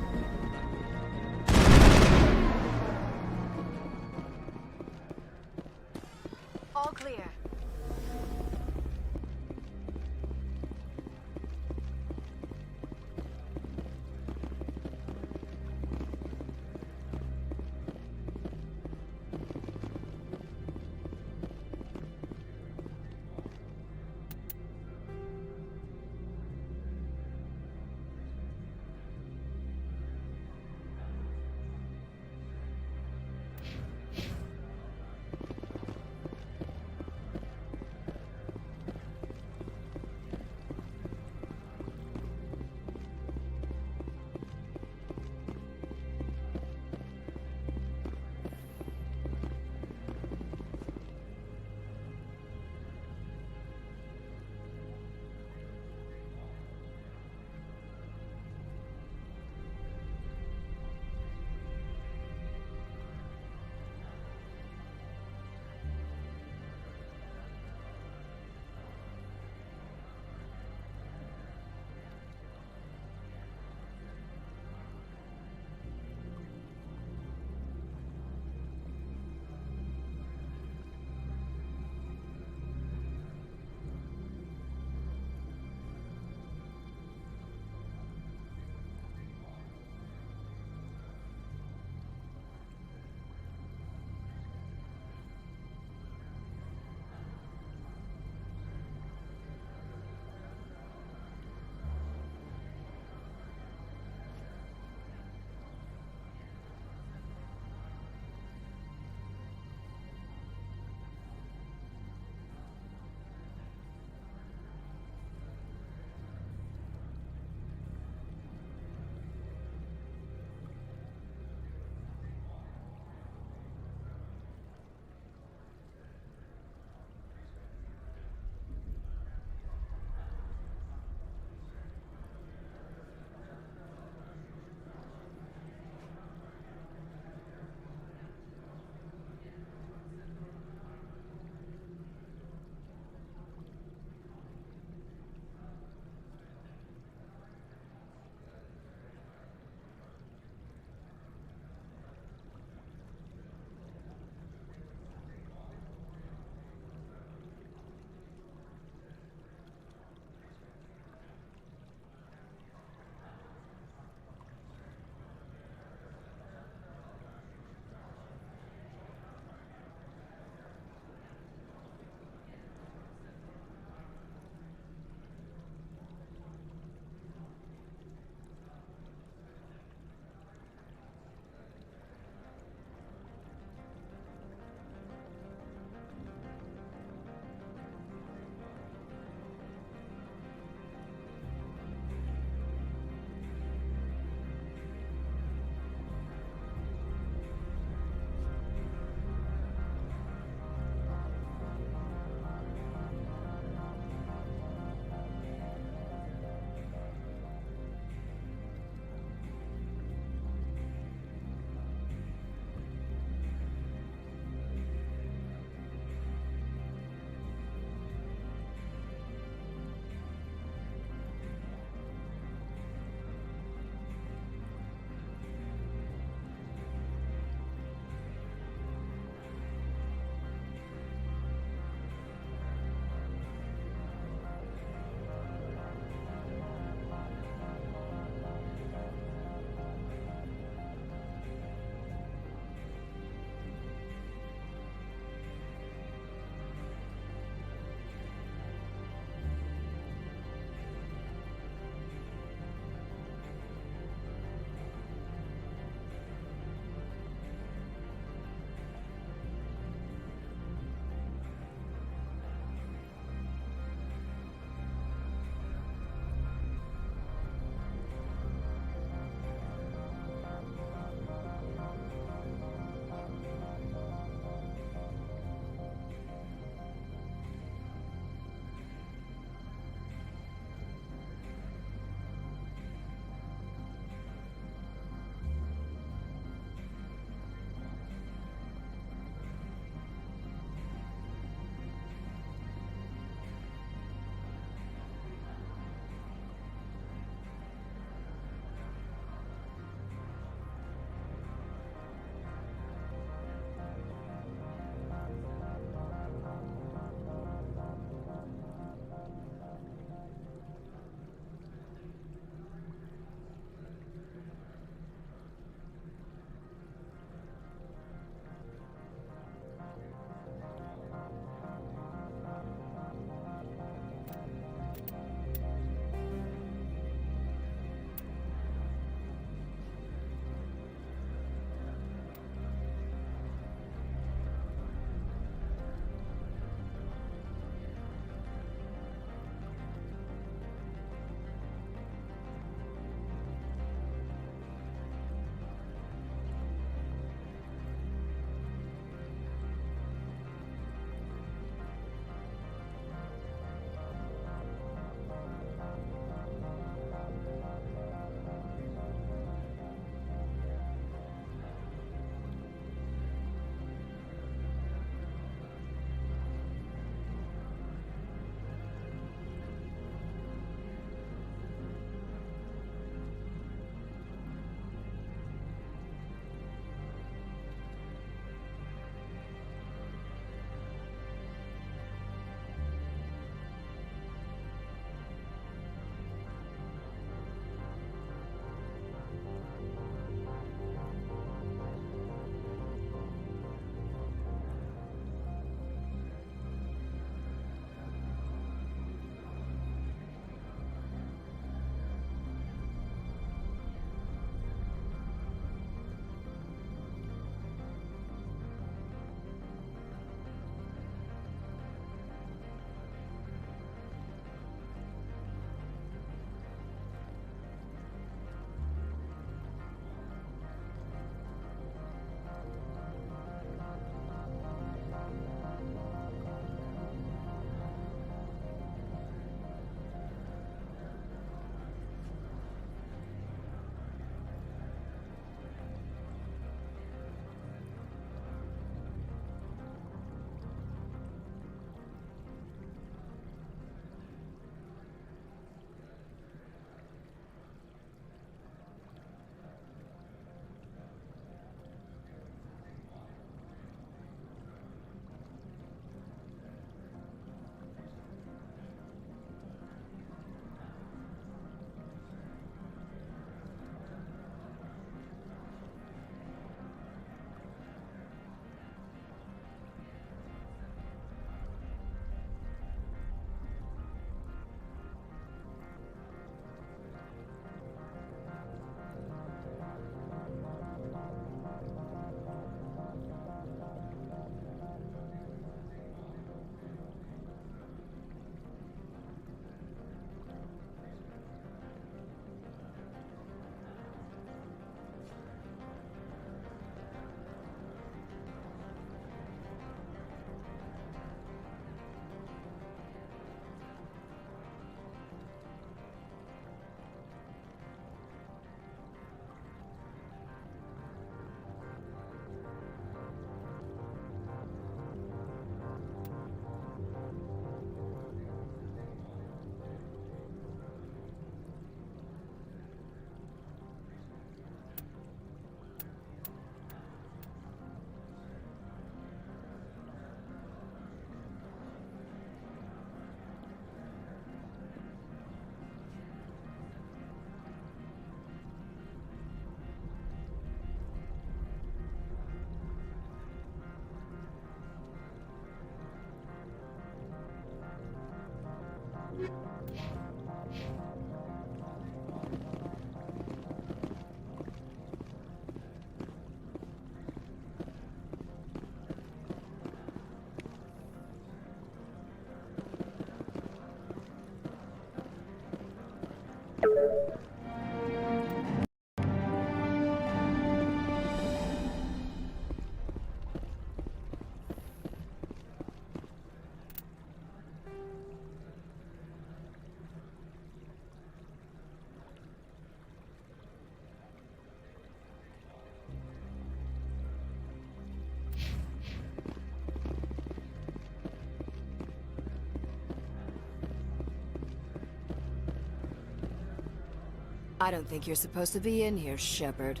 I don't think you're supposed to be in here, Shepard.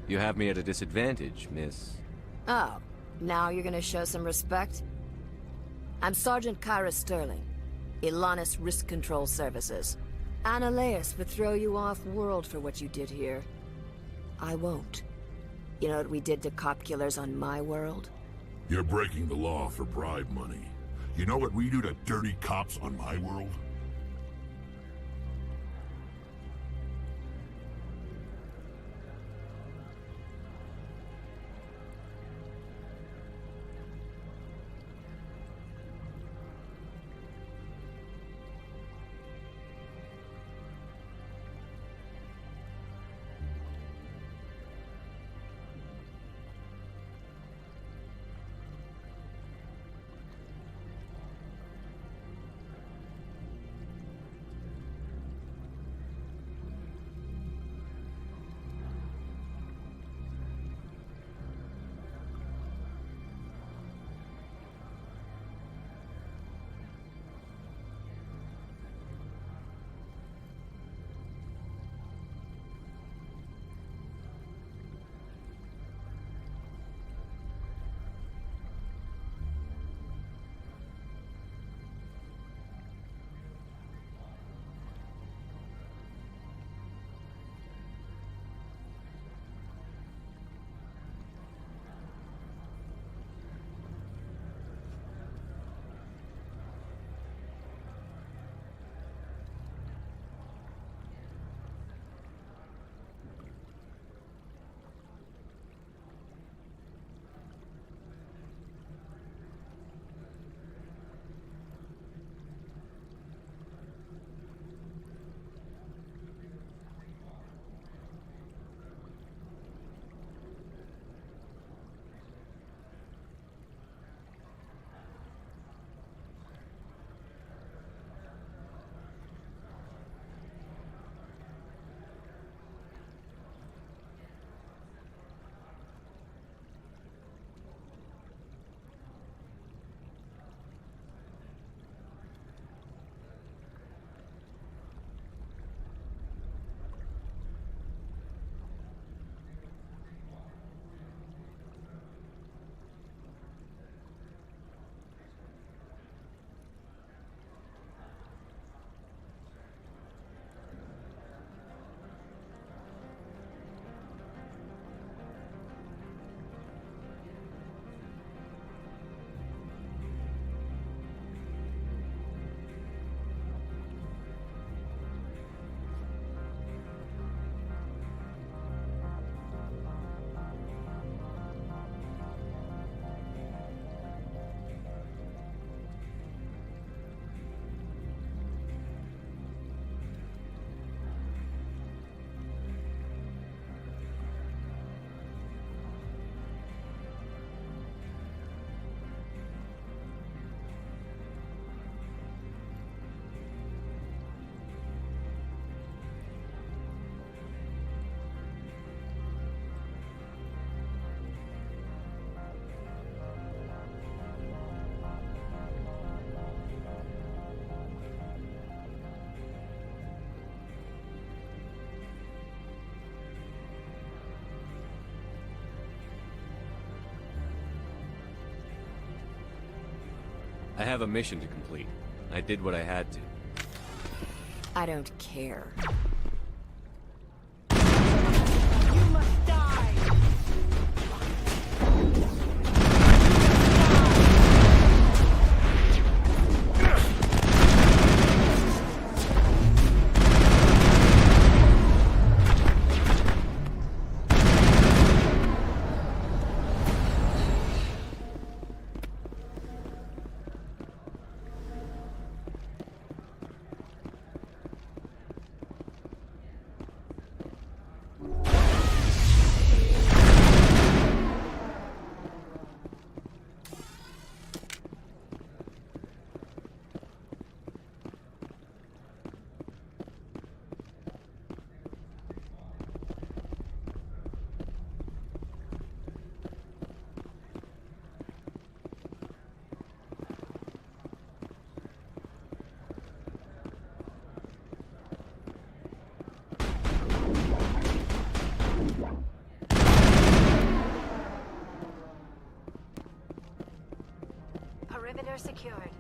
You have me at a disadvantage, miss. Oh, now you're gonna show some respect? I'm Sergeant Kyra Sterling, Ilanis Risk Control Services. Analeas would throw you off-world for what you did here. I won't. You know what we did to cop killers on my world? You're breaking the law for bribe money. You know what we do to dirty cops on my world? I have a mission to complete. I did what I had to. I don't care. Perimeter secured.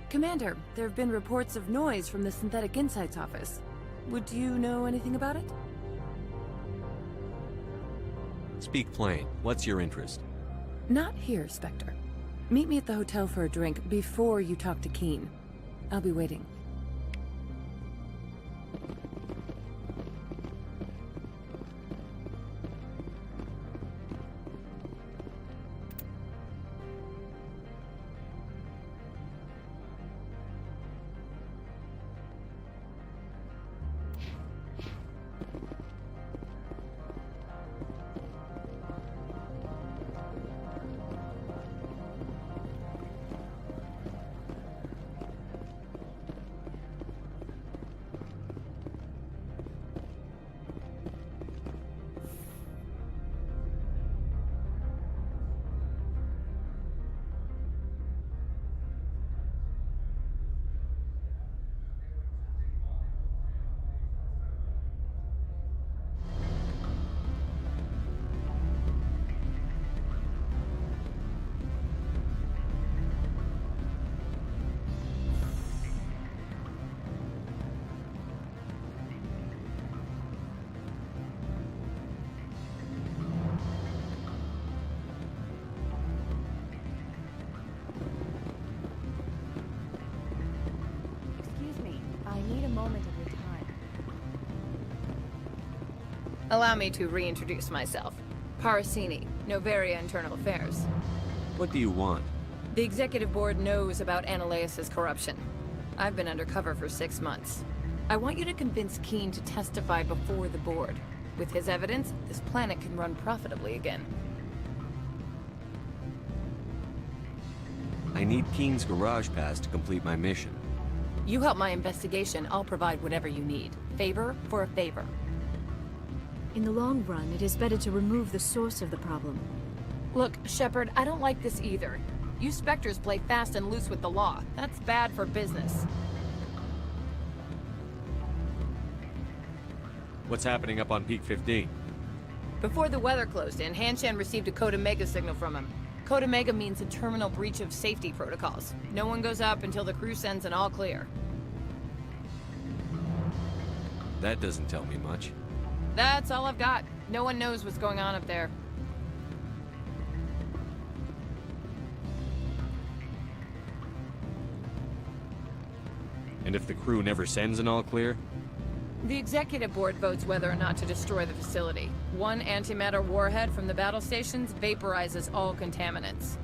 Commander, there have been reports of noise from the Synthetic Insights office. Would you know anything about it? Speak plain. What's your interest? Not here, Spectre. Meet me at the hotel for a drink before you talk to Keen. I'll be waiting. Allow me to reintroduce myself. Parasini, Novaria Internal Affairs. What do you want? The Executive Board knows about Ananias' corruption. I've been undercover for 6 months. I want you to convince Keen to testify before the Board. With his evidence, this planet can run profitably again. I need Keen's garage pass to complete my mission. You help my investigation, I'll provide whatever you need. Favor for a favor. In the long run, it is better to remove the source of the problem. Look, Shepard, I don't like this either. You Spectres play fast and loose with the law. That's bad for business. What's happening up on Peak 15? Before the weather closed in, Hanshan received a Code Omega signal from him. Code Omega means a terminal breach of safety protocols. No one goes up until the crew sends an all clear. That doesn't tell me much. That's all I've got. No one knows what's going on up there. And if the crew never sends an all clear? The Executive Board votes whether or not to destroy the facility. One antimatter warhead from the battle stations vaporizes all contaminants.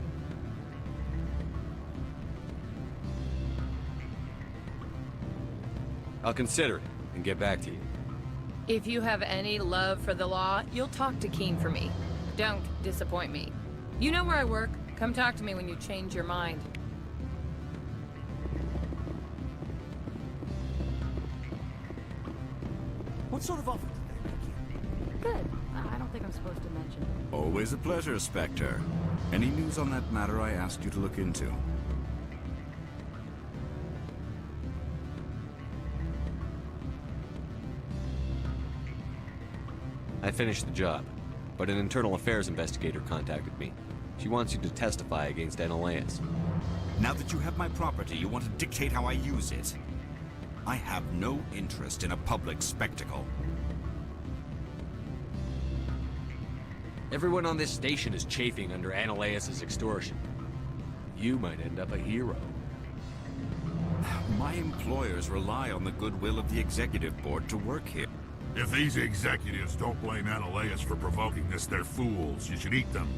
I'll consider it and get back to you. If you have any love for the law, you'll talk to Keen for me. Don't disappoint me. You know where I work. Come talk to me when you change your mind. What sort of offer did they make you? Good. I don't think I'm supposed to mention. Always a pleasure, Spectre. Any news on that matter I asked you to look into? I finished the job, but an internal affairs investigator contacted me. She wants you to testify against Ananias. Now that you have my property, you want to dictate how I use it. I have no interest in a public spectacle. Everyone on this station is chafing under Analaeus' extortion. You might end up a hero. My employers rely on the goodwill of the executive board to work here. If these executives don't blame Analaeus for provoking this, they're fools. You should eat them.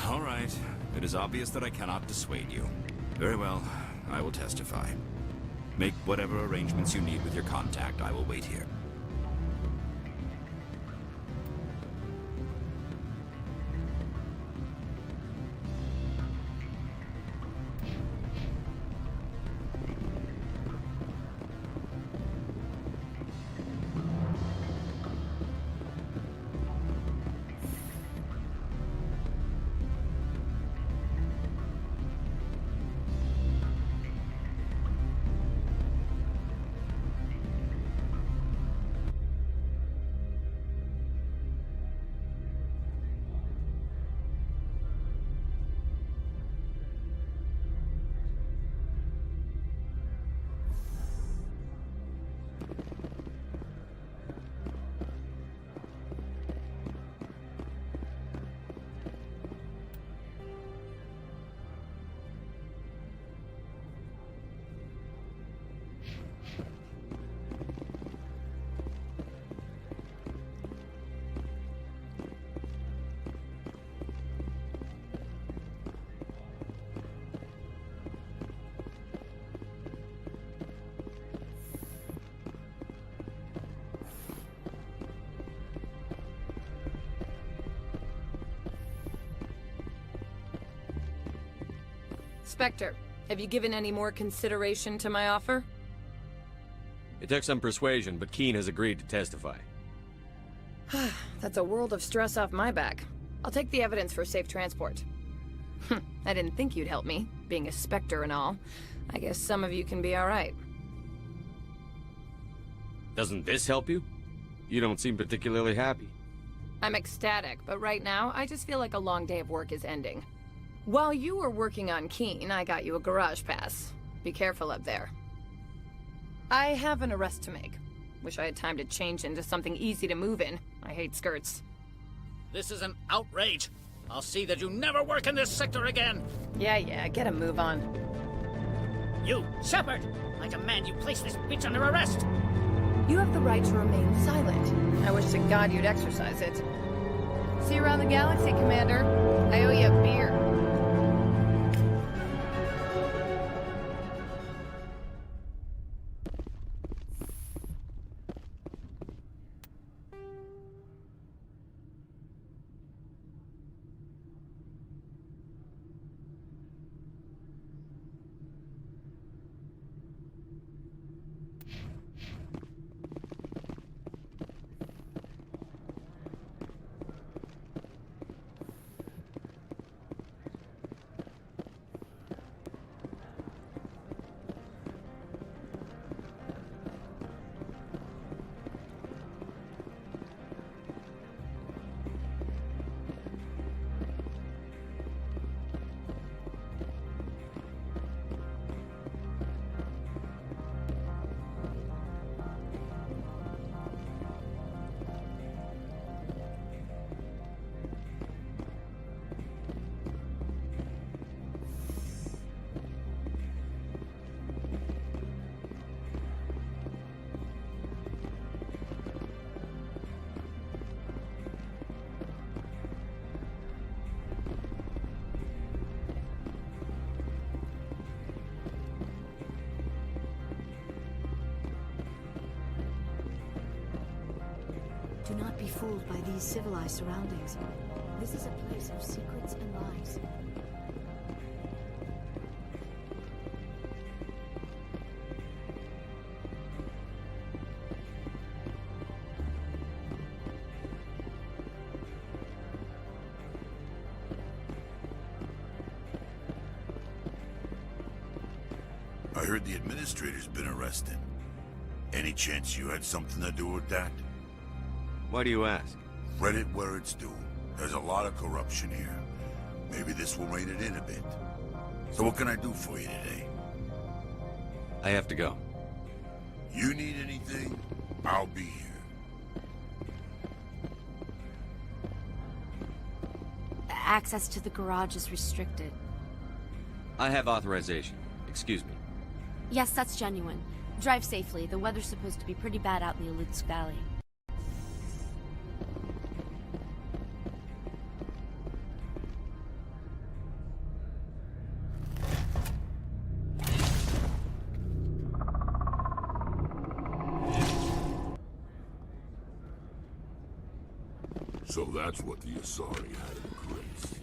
All right. It is obvious that I cannot dissuade you. Very well. I will testify. Make whatever arrangements you need with your contact. I will wait here. Spectre, have you given any more consideration to my offer? It took some persuasion, but Keen has agreed to testify. That's a world of stress off my back. I'll take the evidence for safe transport. I didn't think you'd help me, being a Spectre and all. I guess some of you can be alright. Doesn't this help you? You don't seem particularly happy. I'm ecstatic, but right now, I just feel like a long day of work is ending. While you were working on Keen, I got you a garage pass. Be careful up there. I have an arrest to make. Wish I had time to change into something easy to move in. I hate skirts. This is an outrage. I'll see that you never work in this sector again. Yeah, get a move on. You, Shepard! I demand you place this bitch under arrest! You have the right to remain silent. I wish to God you'd exercise it. See you around the galaxy, Commander. I owe you a beer. Do not be fooled by these civilized surroundings. This is a place of secrets and lies. I heard the administrator's been arrested. Any chance you had something to do with that? Why do you ask? Read it where it's due. There's a lot of corruption here. Maybe this will rein it in a bit. So what can I do for you today? I have to go. You need anything, I'll be here. access to the garage is restricted. I have authorization. Excuse me. Yes, that's genuine. Drive safely. The weather's supposed to be pretty bad out in the Alutsk Valley. So that's what the Asari had in crates.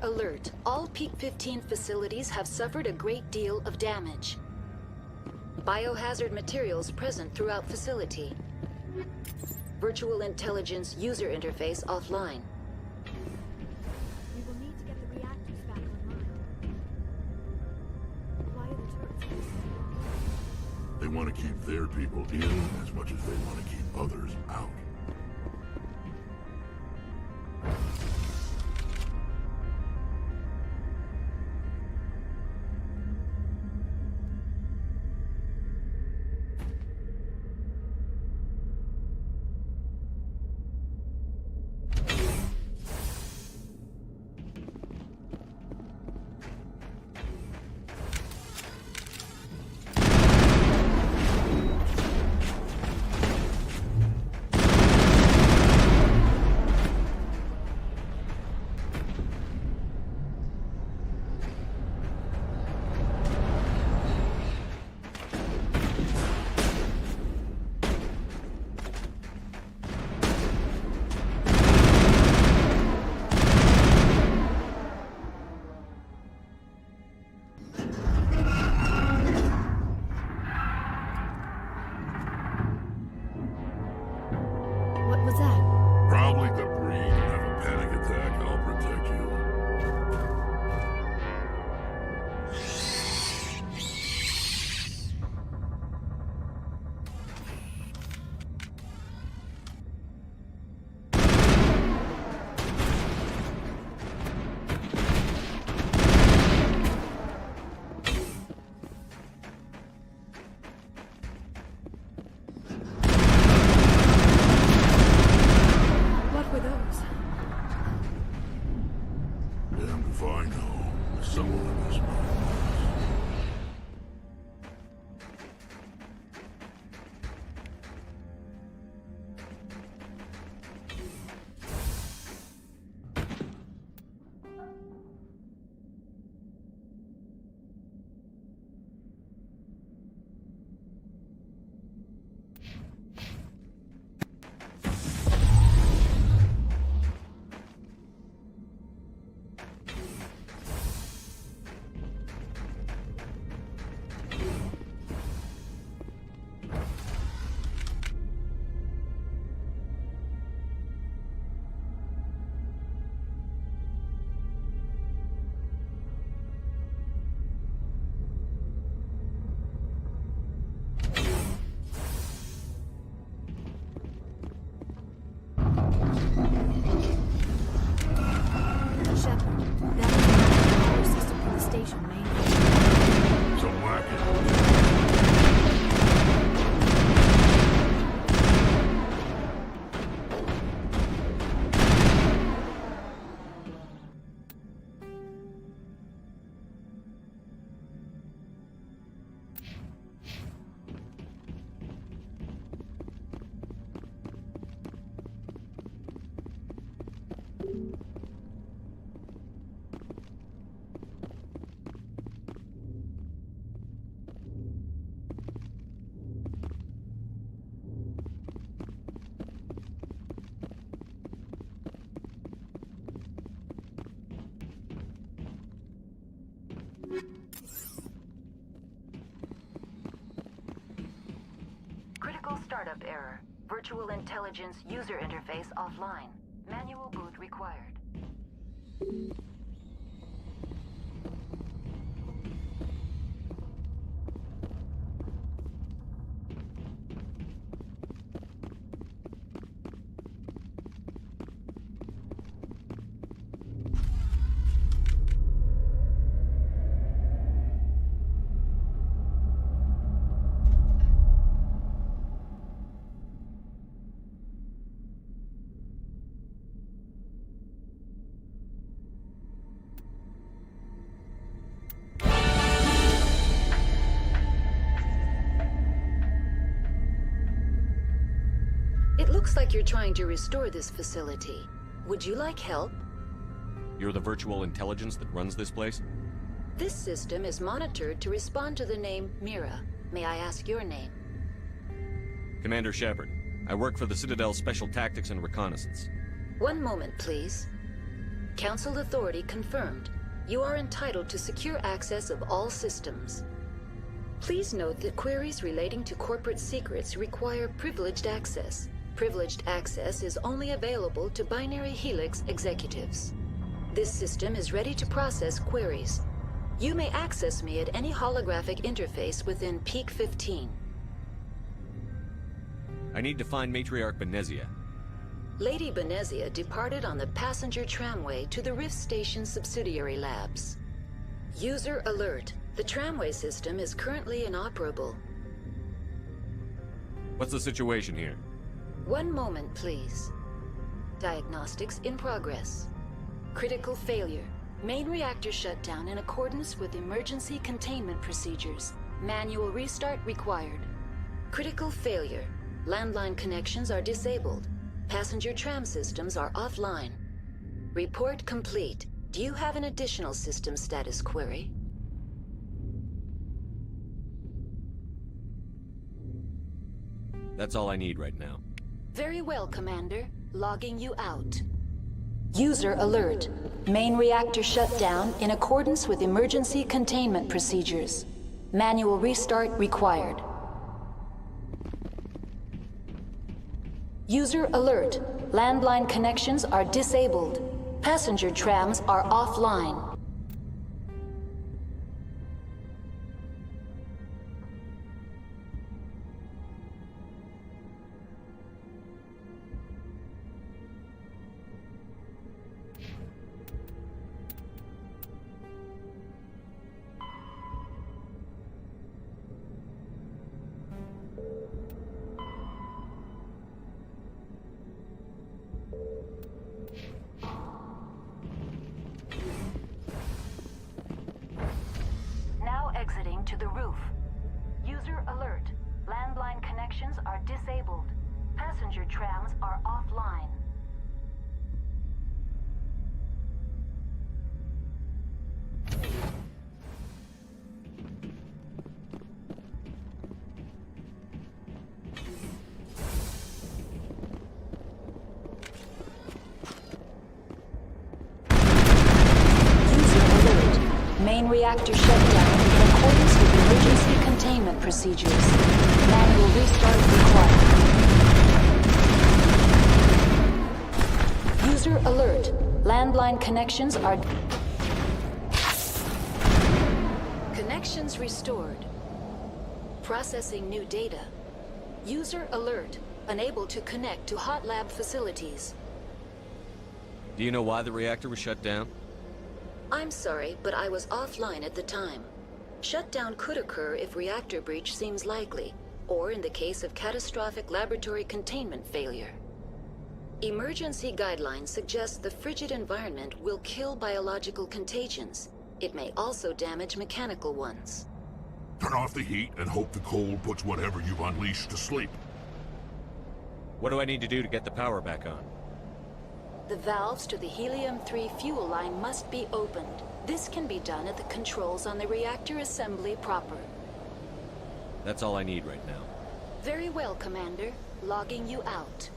alert. All Peak 15 facilities have suffered a great deal of damage. Biohazard materials present throughout facility. Virtual intelligence user interface offline. We will need to get the reactors back online. Why are the turrets? They want to keep their people in as much as they want to keep others out. What was that? Probably debris. Don't have a panic attack. I'll protect you. What were those? Damned if I know. Someone in this mine. Shepard, that is the power system for the station main. Some wacky. Critical startup error. Virtual intelligence user interface offline. Manual boot required. It looks like you're trying to restore this facility. Would you like help? You're the virtual intelligence that runs this place? This system is monitored to respond to the name Mira. May I ask your name? Commander Shepard. I work for the Citadel Special Tactics and Reconnaissance. One moment, please. Council authority confirmed. You are entitled to secure access of all systems. Please note that queries relating to corporate secrets require privileged access. Privileged access is only available to Binary Helix executives. This system is ready to process queries. You may access me at any holographic interface within Peak 15. I need to find Matriarch Benezia. Lady Benezia departed on the passenger tramway to the Rift Station subsidiary labs. User alert. The tramway system is currently inoperable. What's the situation here? One moment, please. Diagnostics in progress. Critical failure. Main reactor shutdown in accordance with emergency containment procedures. Manual restart required. Critical failure. Landline connections are disabled. Passenger tram systems are offline. Report complete. Do you have an additional system status query? That's all I need right now. Very well, Commander. Logging you out. User alert. Main reactor shut down in accordance with emergency containment procedures. Manual restart required. User alert. Landline connections are disabled. Passenger trams are offline. Exiting to the roof. User alert. Landline connections are disabled. Passenger trams are offline. User alert. Main reactor shut down in accordance with emergency containment procedures. Manual restart required. User alert. Landline connections are... Connections restored. Processing new data. User alert. Unable to connect to hot lab facilities. Do you know why the reactor was shut down? I'm sorry, but I was offline at the time. Shutdown could occur if reactor breach seems likely, or in the case of catastrophic laboratory containment failure. Emergency guidelines suggest the frigid environment will kill biological contagions. It may also damage mechanical ones. Turn off the heat and hope the cold puts whatever you've unleashed to sleep. What do I need to do to get the power back on? The valves to the helium-3 fuel line must be opened. This can be done at the controls on the reactor assembly proper. That's all I need right now. Very well, Commander. Logging you out.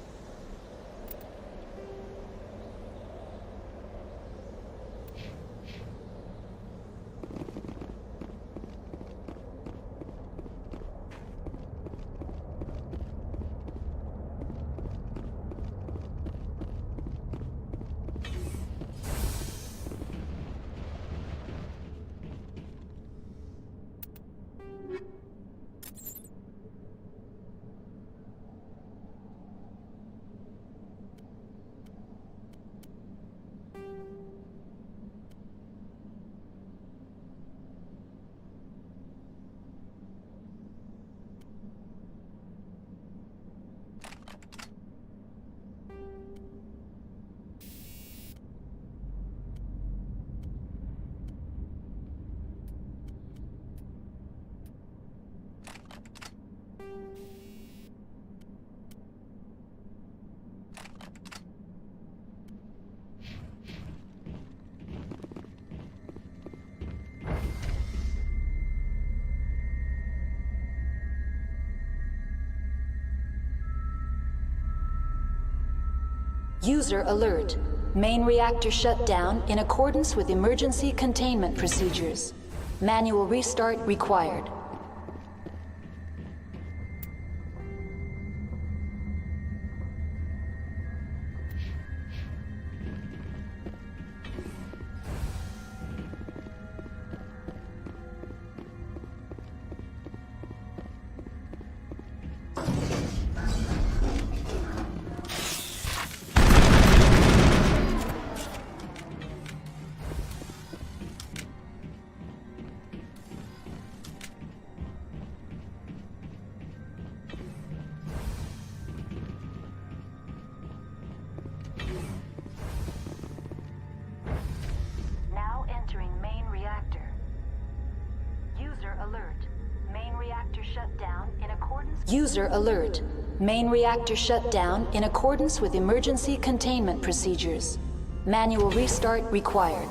User alert. Main reactor shut down in accordance with emergency containment procedures. Manual restart required. User alert. Main reactor shut down in accordance with emergency containment procedures. Manual restart required.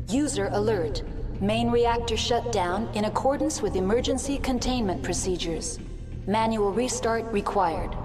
User alert. Main reactor shut down in accordance with emergency containment procedures. Manual restart required.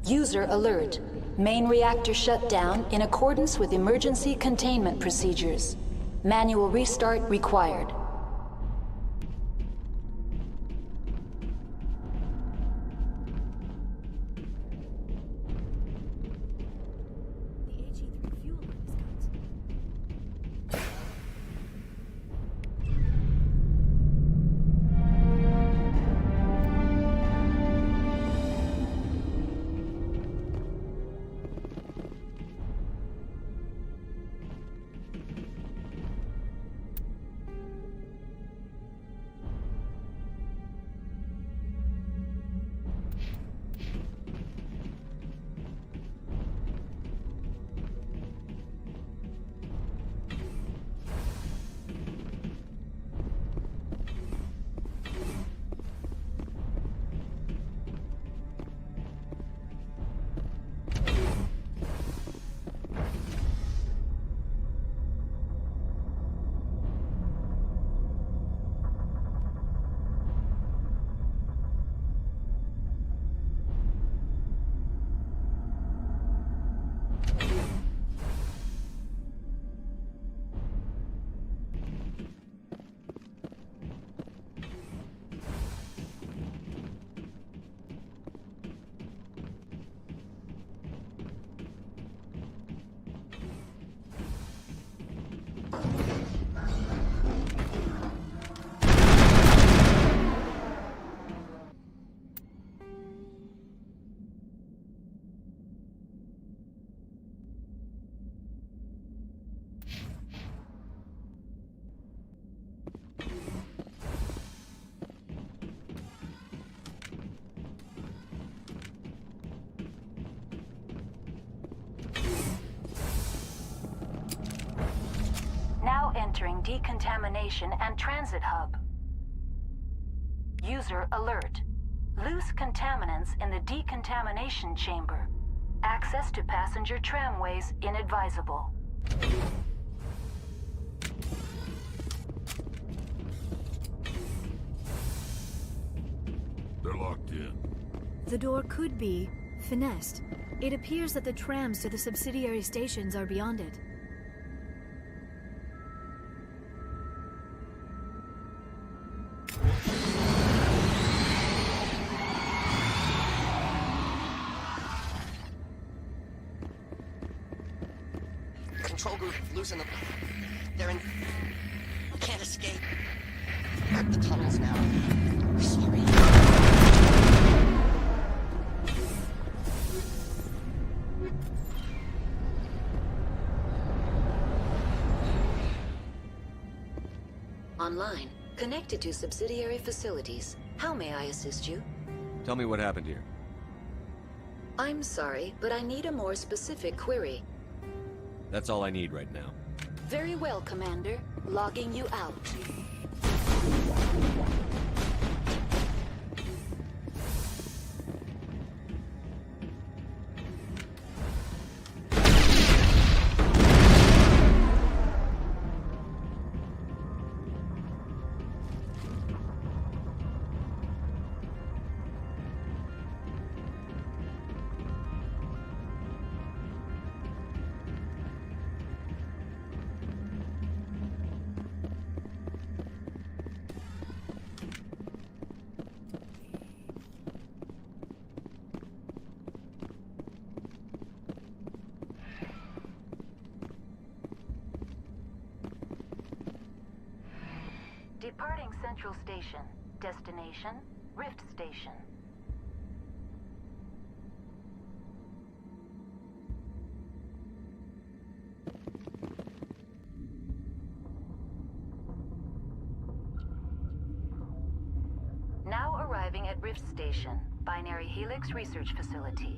User alert. Main reactor shut down in accordance with emergency containment procedures. Manual restart required. Now entering decontamination and transit hub. User alert. Loose contaminants in the decontamination chamber. Access to passenger tramways inadvisable. They're locked in. The door could be finessed. It appears that the trams to the subsidiary stations are beyond it. Control group, loosen them. They're in... Can't escape. Mark the tunnels now. Sorry. Online. Connected to subsidiary facilities. How may I assist you? Tell me what happened here. I'm sorry, but I need a more specific query. That's all I need right now. Very well, Commander. Logging you out. Departing Central Station. Destination, Rift Station. Now arriving at Rift Station, Binary Helix Research Facility.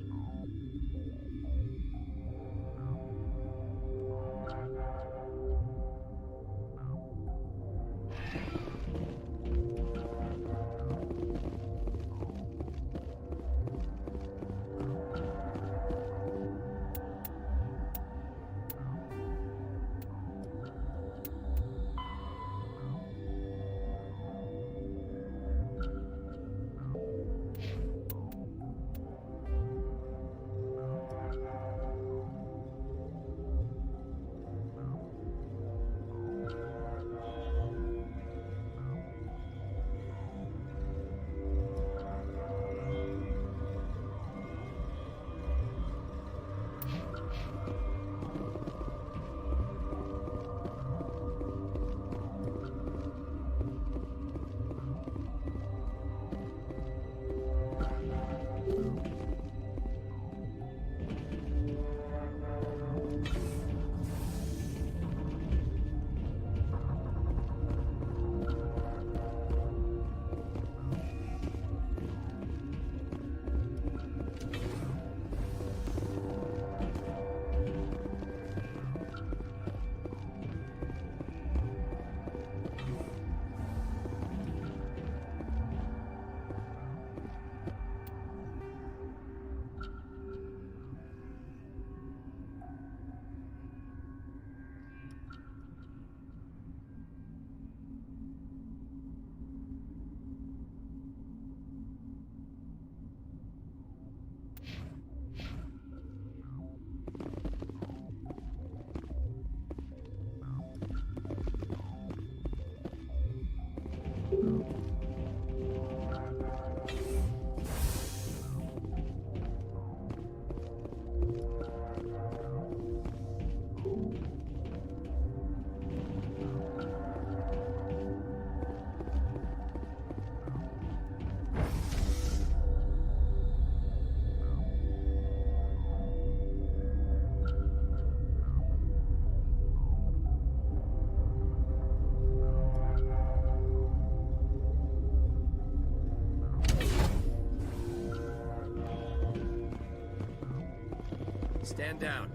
Stand down.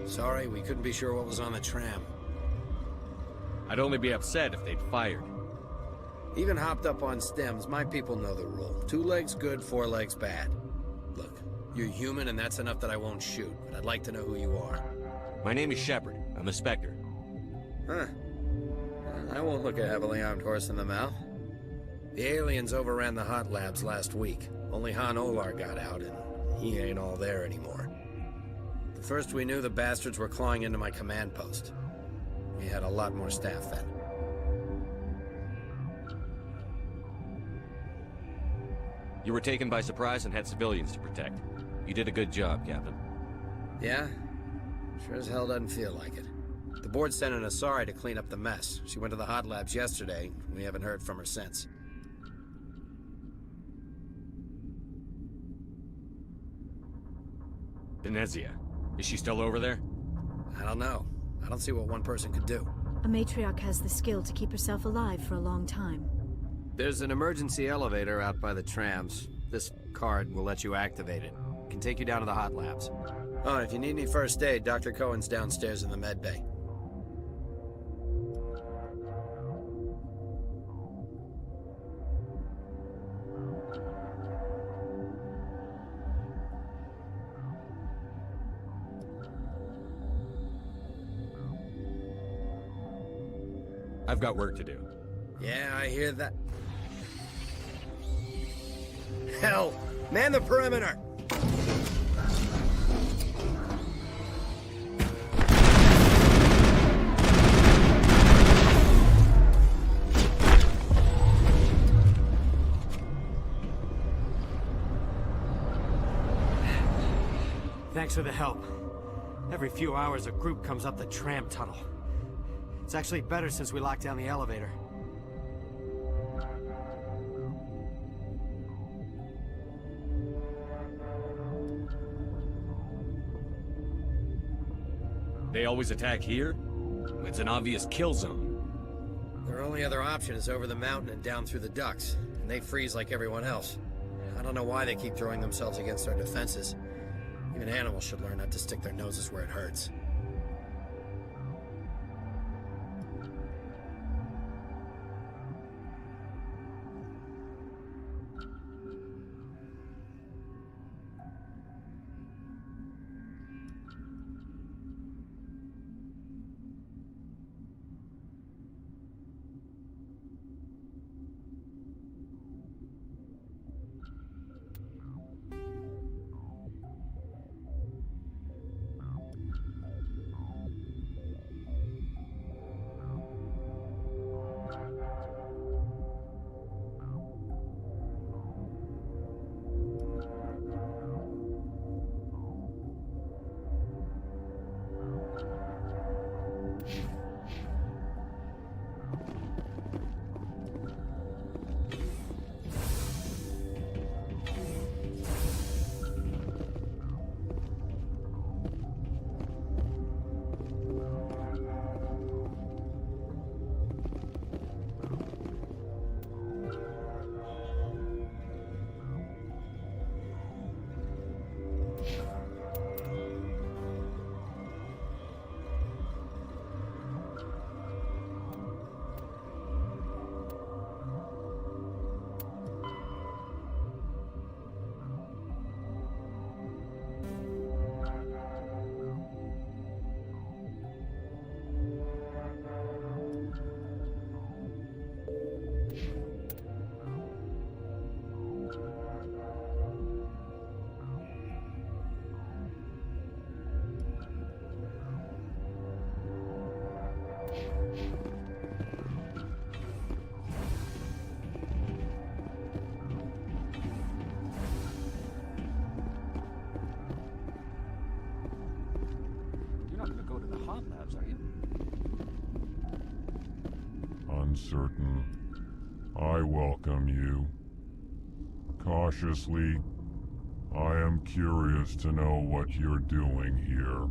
Sorry, we couldn't be sure what was on the tram. I'd only be upset if they'd fired. Even hopped up on stems, my people know the rule. 2 legs good, 4 legs bad. Look, You're human, and that's enough that I won't shoot, but I'd like to know who you are. My name is Shepard. I'm a Spectre. Huh. Well, I won't look a heavily armed horse in the mouth. The aliens overran the hot labs last week. Only Han Olar got out, and he ain't all there anymore. The first we knew, the bastards were clawing into my command post. We had a lot more staff then. You were taken by surprise and had civilians to protect. You did a good job, Captain. Yeah? Sure as hell doesn't feel like it. The board sent an Asari to clean up the mess. She went to the hot labs yesterday. We haven't heard from her since. Venezia. Is she still over there? I don't know. I don't see what one person could do. A matriarch has the skill to keep herself alive for a long time. There's an emergency elevator out by the trams. This card will let you activate it. It can take you down to the hot labs. Oh, and if you need any first aid, Dr. Cohen's downstairs in the med bay. I've got work to do. Yeah, I hear that. Hell! Man the perimeter! Thanks for the help. Every few hours, a group comes up the tram tunnel. It's actually better since we locked down the elevator. They always attack here? It's an obvious kill zone. Their only other option is over the mountain and down through the ducts, and they freeze like everyone else. I don't know why they keep throwing themselves against our defenses. Even animals should learn not to stick their noses where it hurts. Uncertain. I welcome you. Cautiously, I am curious to know what you're doing here.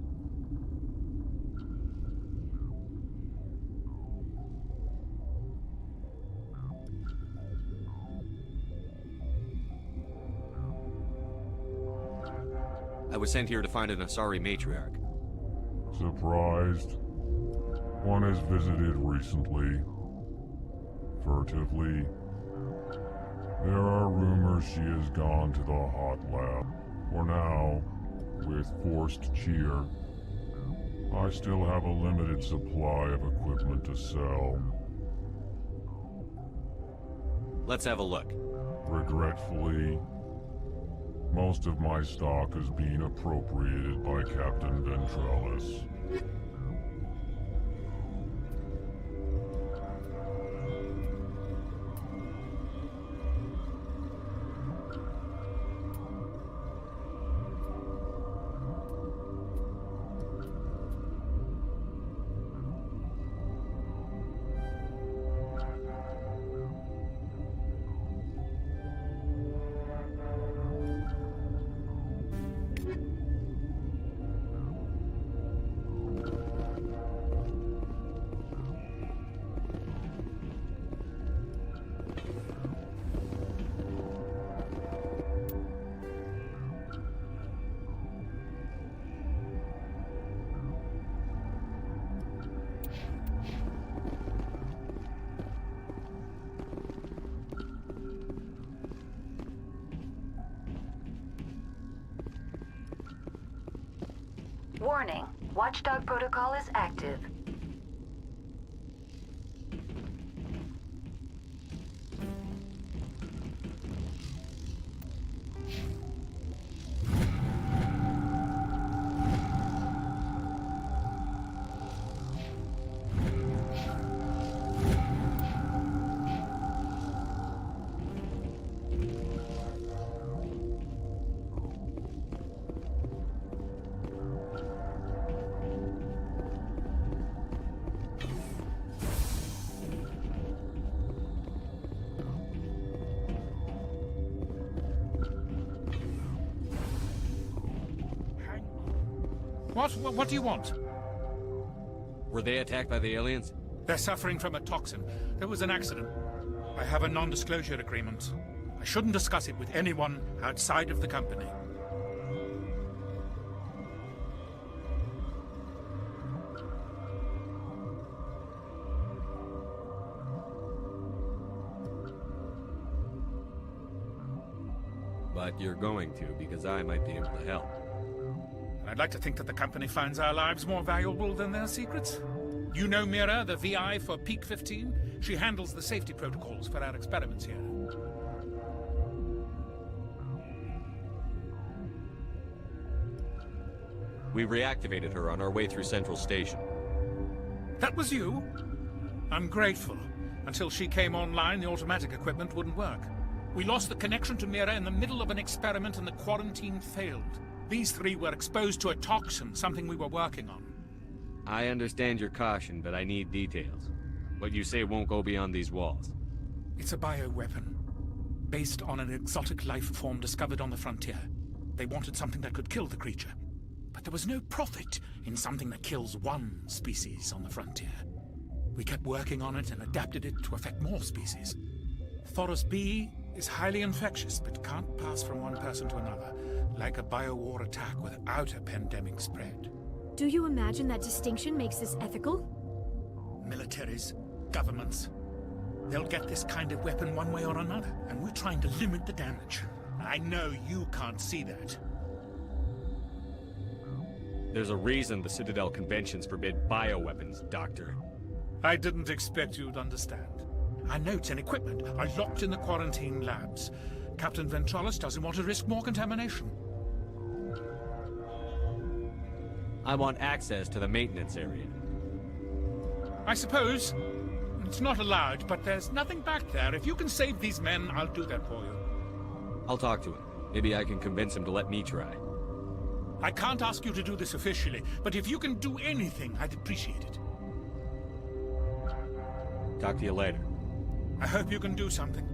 I was sent here to find an Asari matriarch. Surprised? One has visited recently. Furtively. There are rumors she has gone to the hot lab. For now, with forced cheer, I still have a limited supply of equipment to sell. Let's have a look. Regretfully, most of my stock is being appropriated by Captain Ventrellis. Warning, Watchdog protocol is active. What do you want? Were they attacked by the aliens? They're suffering from a toxin. There was an accident. I have a non-disclosure agreement. I shouldn't discuss it with anyone outside of the company. But you're going to, because I might be able to help. I'd like to think that the company finds our lives more valuable than their secrets. You know Mira, the VI for Peak 15? She handles the safety protocols for our experiments here. We reactivated her on our way through Central Station. That was you? I'm grateful. Until she came online, the automatic equipment wouldn't work. We lost the connection to Mira in the middle of an experiment and the quarantine failed. These three were exposed to a toxin, something we were working on. I understand your caution, but I need details. What you say won't go beyond these walls. It's a bioweapon, based on an exotic life form discovered on the frontier. They wanted something that could kill the creature. But there was no profit in something that kills one species on the frontier. We kept working on it and adapted it to affect more species. Thoros B is highly infectious, but can't pass from one person to another, like a biowar attack without a pandemic spread. Do you imagine that distinction makes this ethical? Militaries, governments, they'll get this kind of weapon one way or another, and we're trying to limit the damage. I know you can't see that. There's a reason the Citadel conventions forbid bioweapons, Doctor. I didn't expect you'd understand. Our notes and equipment are locked in the quarantine labs. Captain Ventrellis doesn't want to risk more contamination. I want access to the maintenance area. I suppose. It's not allowed, but there's nothing back there. If you can save these men, I'll do that for you. I'll talk to him. Maybe I can convince him to let me try. I can't ask you to do this officially, but if you can do anything, I'd appreciate it. Talk to you later. I hope you can do something.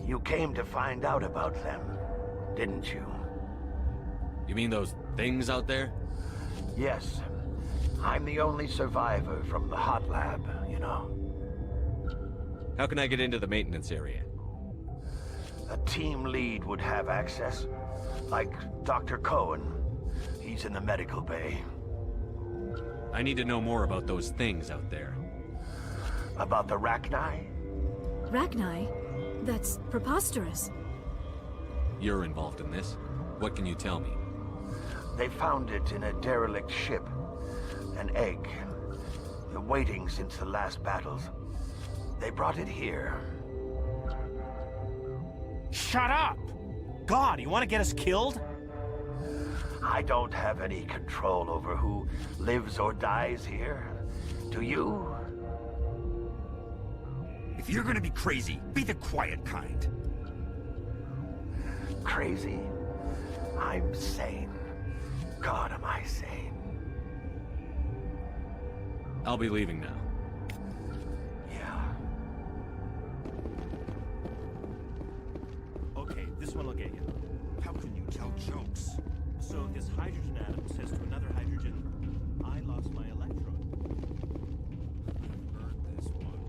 You came to find out about them, didn't you? You mean those things out there? Yes. I'm the only survivor from the hot lab, you know. How can I get into the maintenance area? A team lead would have access. Like Dr. Cohen. He's in the medical bay. I need to know more about those things out there. About the Rachni? Rachni? That's preposterous. You're involved in this. What can you tell me? They found it in a derelict ship. An egg. Waiting since the last battles. They brought it here. Shut up! God, you want to get us killed? I don't have any control over who lives or dies here. Do you? If you're gonna be crazy, be the quiet kind. Crazy? I'm sane. God, am I sane? I'll be leaving now. Yeah. Okay, this one will get you. How can you tell jokes? So this hydrogen atom says to another hydrogen, I lost my electron. Heard this one.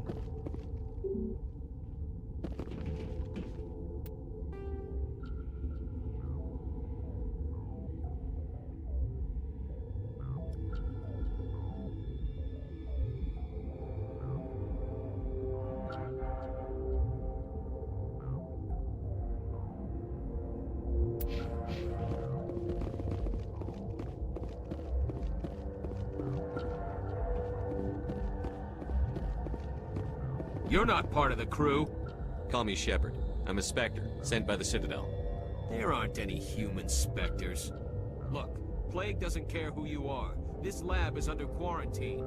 You're not part of the crew. Call me Shepard. I'm a Spectre, sent by the Citadel. There aren't any human specters. Look, Plague doesn't care who you are. This lab is under quarantine.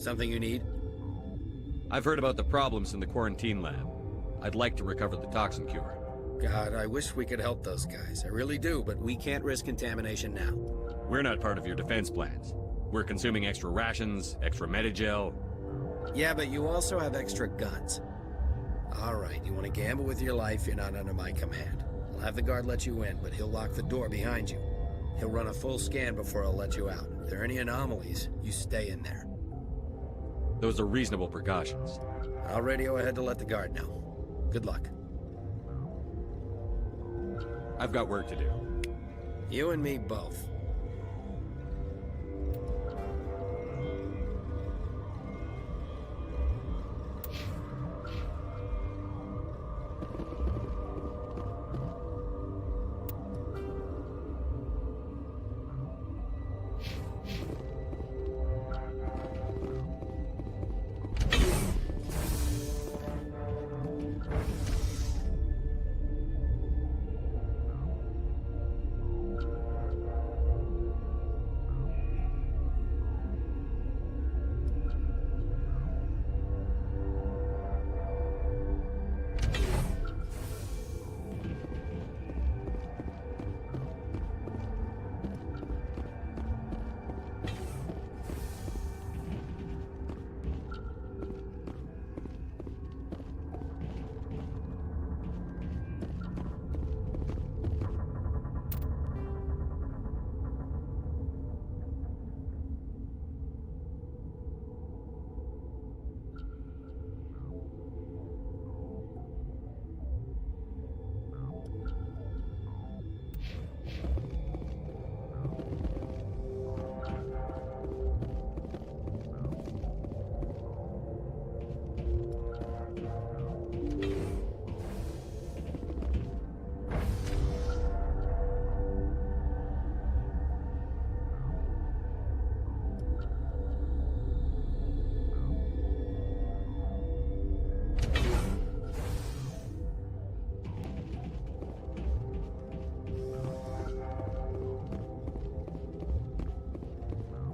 Something you need? I've heard about the problems in the quarantine lab. I'd like to recover the toxin cure. God, I wish we could help those guys. I really do, but we can't risk contamination now. We're not part of your defense plans. We're consuming extra rations, extra Medigel. Yeah, but you also have extra guns. All right, you want to gamble with your life, you're not under my command. I'll have the guard let you in, but he'll lock the door behind you. He'll run a full scan before he'll let you out. If there are any anomalies, you stay in there. Those are reasonable precautions. I'll radio ahead to let the guard know. Good luck. I've got work to do. You and me both.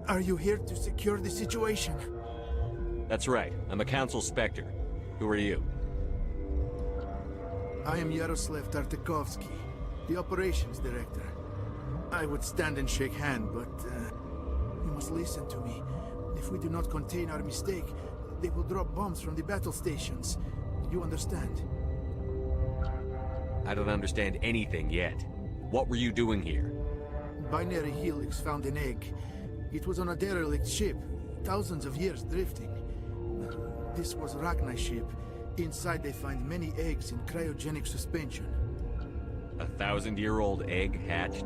Are you here to secure the situation? That's right. I'm a Council Spectre. Who are you? I am Yaroslav Tartakovsky, the operations director. I would stand and shake hand, but you must listen to me. If we do not contain our mistake, they will drop bombs from the battle stations. You understand? I don't understand anything yet. What were you doing here? Binary Helix found an egg. It was on a derelict ship, thousands of years drifting. This was Rachni's ship. Inside they find many eggs in cryogenic suspension. 1,000-year-old egg hatched?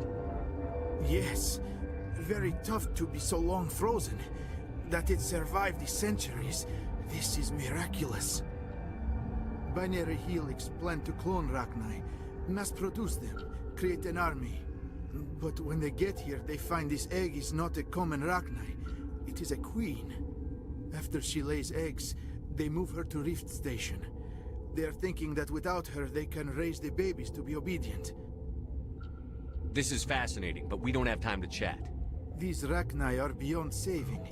Yes. Very tough to be so long frozen. That it survived the centuries. This is miraculous. Binary Helix planned to clone Rachni, mass-produce them, create an army. But when they get here, they find this egg is not a common Rachni. It is a queen. After she lays eggs, they move her to Rift Station. They are thinking that without her, they can raise the babies to be obedient. This is fascinating, but we don't have time to chat. These Rachni are beyond saving.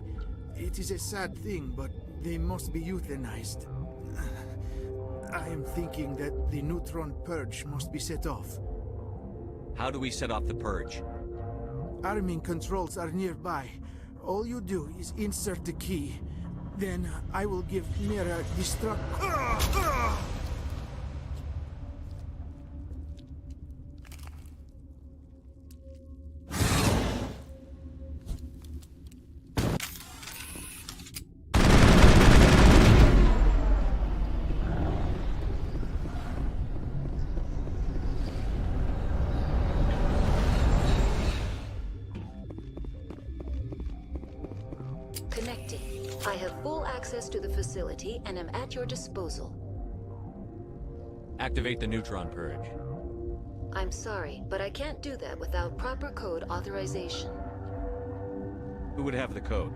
It is a sad thing, but they must be euthanized. I am thinking that the neutron purge must be set off. How do we set off the purge? Arming controls are nearby. All you do is insert the key. Then I will give Mira destruct... Connecting. I have full access to the facility and am at your disposal. Activate the neutron purge. I'm sorry, but I can't do that without proper code authorization. Who would have the code?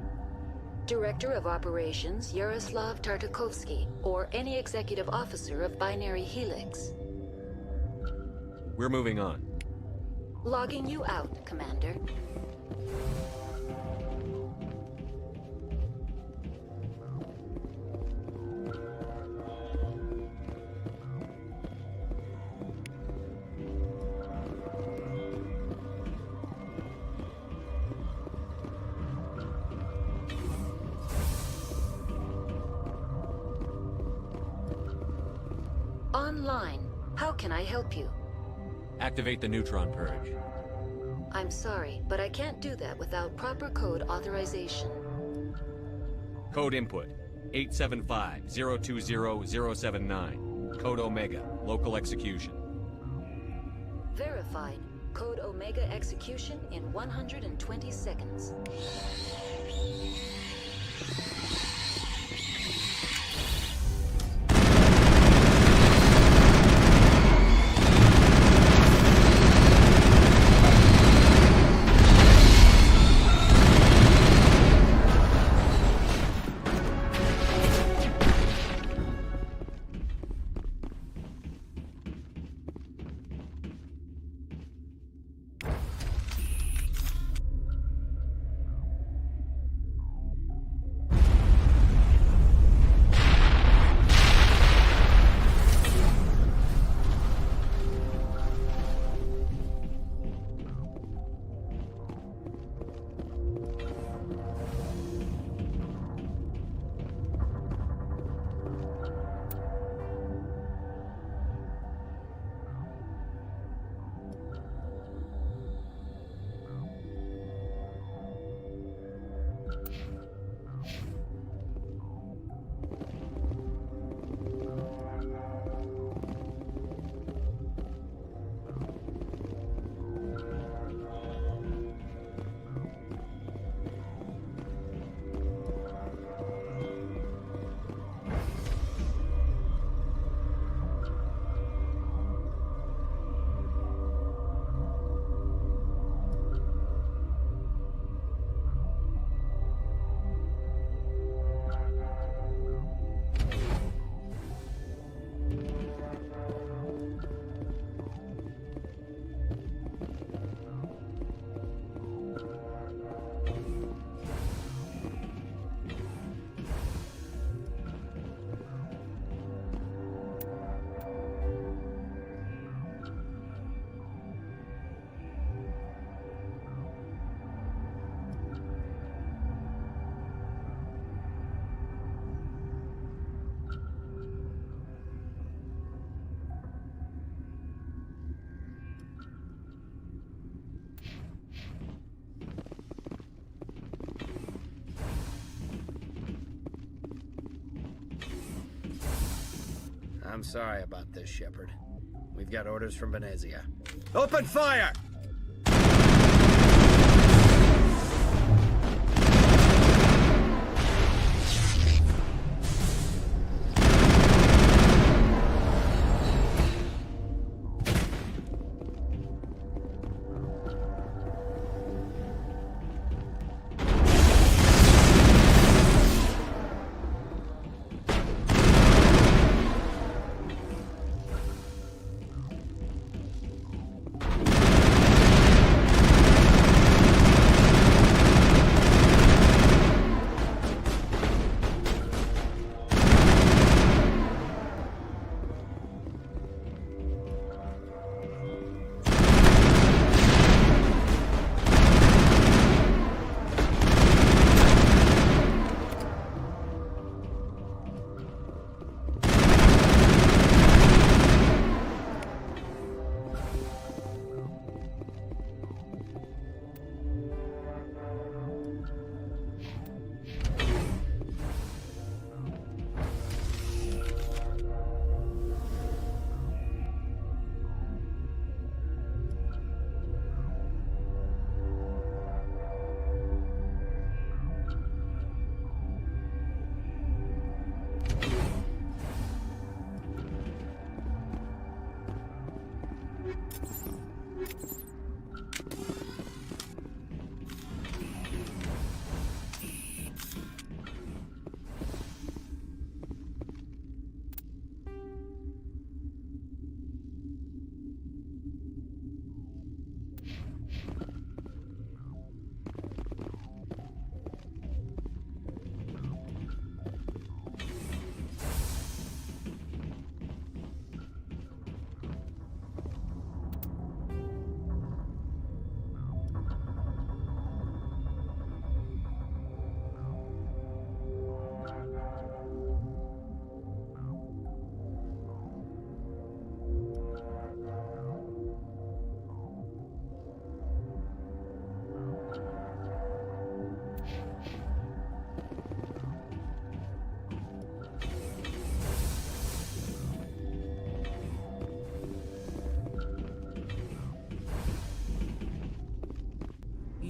Director of Operations Yaroslav Tartakovsky, or any executive officer of Binary Helix. We're moving on. Logging you out, Commander. Online. How can I help you? Activate the neutron purge. I'm sorry, but I can't do that without proper code authorization. Code input 875-020-079. Code Omega. Local execution. Verified. Code Omega execution in 120 seconds. I'm sorry about this, Shepard. We've got orders from Venezia. Open fire!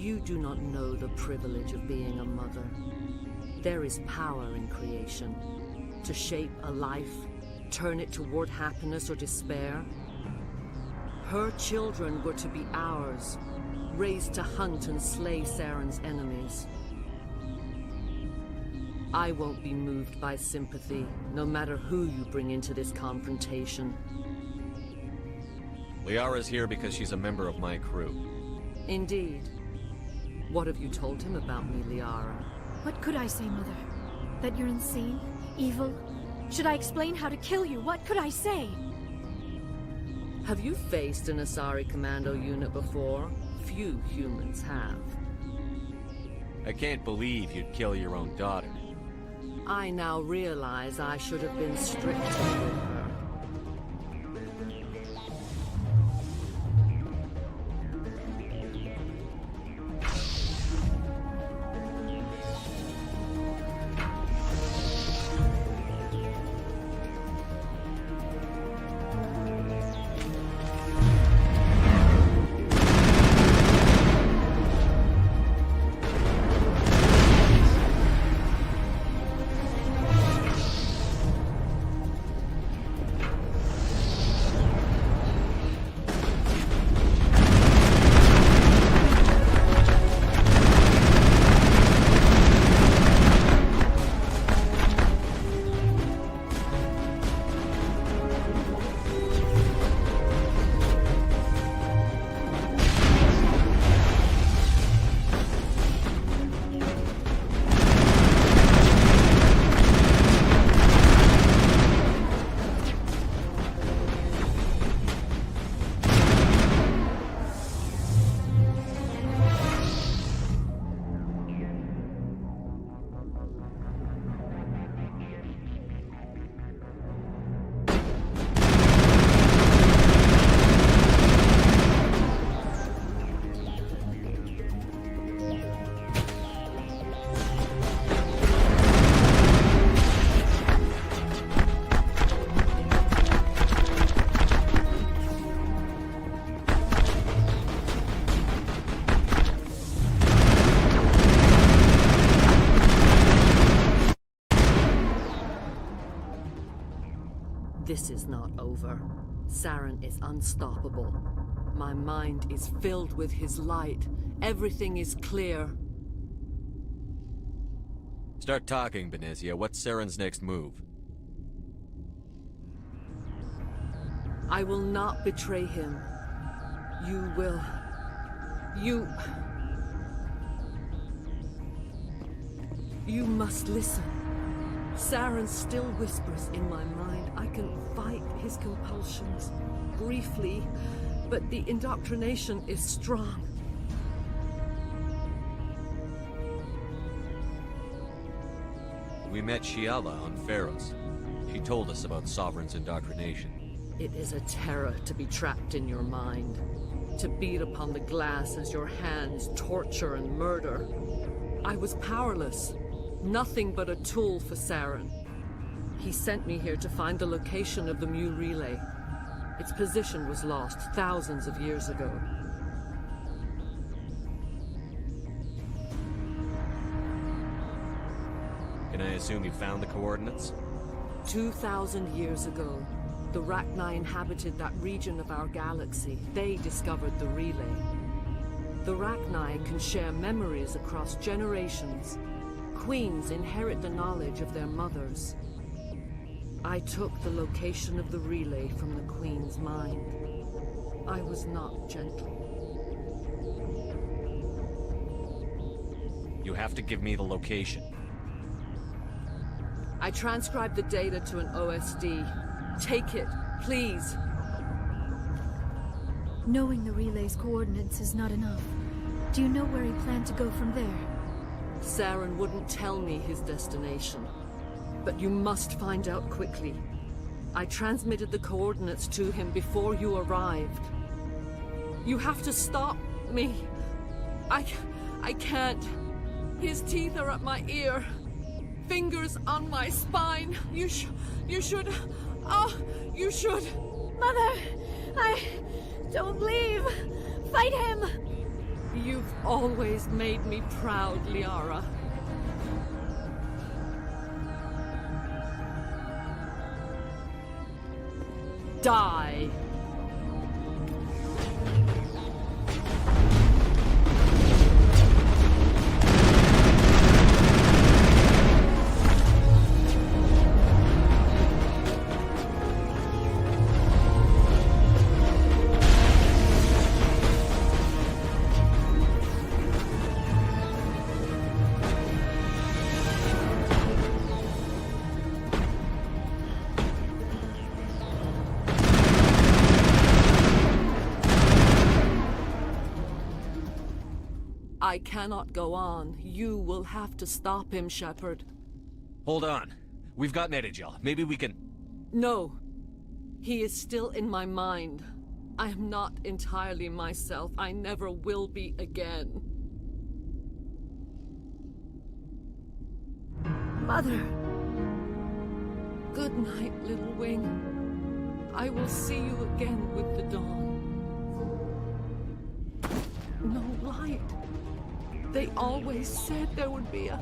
You do not know the privilege of being a mother. There is power in creation. To shape a life, turn it toward happiness or despair. Her children were to be ours, raised to hunt and slay Saren's enemies. I won't be moved by sympathy, no matter who you bring into this confrontation. Liara's here because she's a member of my crew. Indeed. What have you told him about me, Liara? What could I say, Mother? That you're insane? Evil? Should I explain how to kill you? What could I say? Have you faced an Asari commando unit before? Few humans have. I can't believe you'd kill your own daughter. I now realize I should have been stricter with her. This is not over. Saren is unstoppable. My mind is filled with his light. Everything is clear. Start talking, Benezia. What's Saren's next move? I will not betray him. You will. You must listen. Saren still whispers in my mind. I can fight his compulsions briefly, but the indoctrination is strong. We met Shiala on Pharos. She told us about Sovereign's indoctrination. It is a terror to be trapped in your mind. To beat upon the glass as your hands torture and murder. I was powerless. Nothing but a tool for Saren. He sent me here to find the location of the Mu relay. Its position was lost thousands of years ago. Can I assume you found the coordinates? 2,000 years ago, the Rachni inhabited that region of our galaxy. They discovered the relay. The Rachni can share memories across generations. Queens inherit the knowledge of their mothers. I took the location of the relay from the Queen's mind. I was not gentle. You have to give me the location. I transcribed the data to an OSD. Take it, please. Knowing the relay's coordinates is not enough. Do you know where he planned to go from there? Saren wouldn't tell me his destination. But you must find out quickly. I transmitted the coordinates to him before you arrived. You have to stop me. I can't. His teeth are at my ear. Fingers on my spine. You should. Oh, you should. Mother, don't leave. Fight him. You've always made me proud, Liara. Die. I cannot go on. You will have to stop him, Shepard. Hold on. We've got Netagel. Maybe we can... No. He is still in my mind. I am not entirely myself. I never will be again. Mother! Good night, little wing. I will see you again with the dawn. No light. They always said there would be a...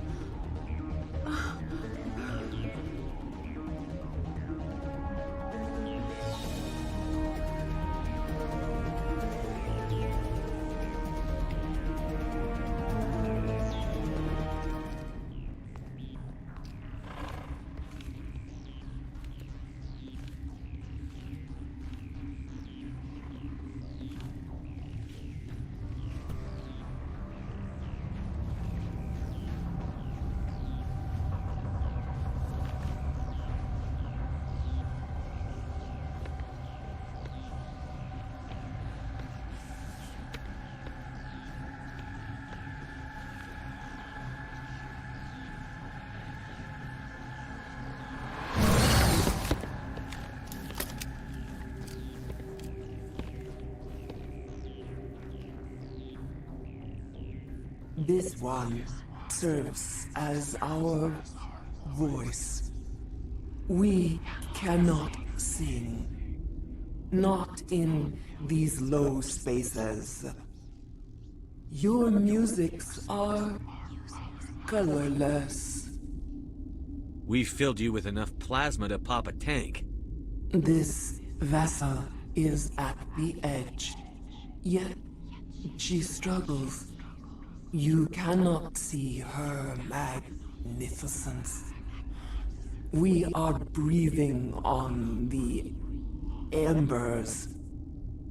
This one serves as our voice. We cannot sing. Not in these low spaces. Your musics are colorless. We filled you with enough plasma to pop a tank. This vessel is at the edge, yet she struggles. You cannot see her magnificence. We are breathing on the embers.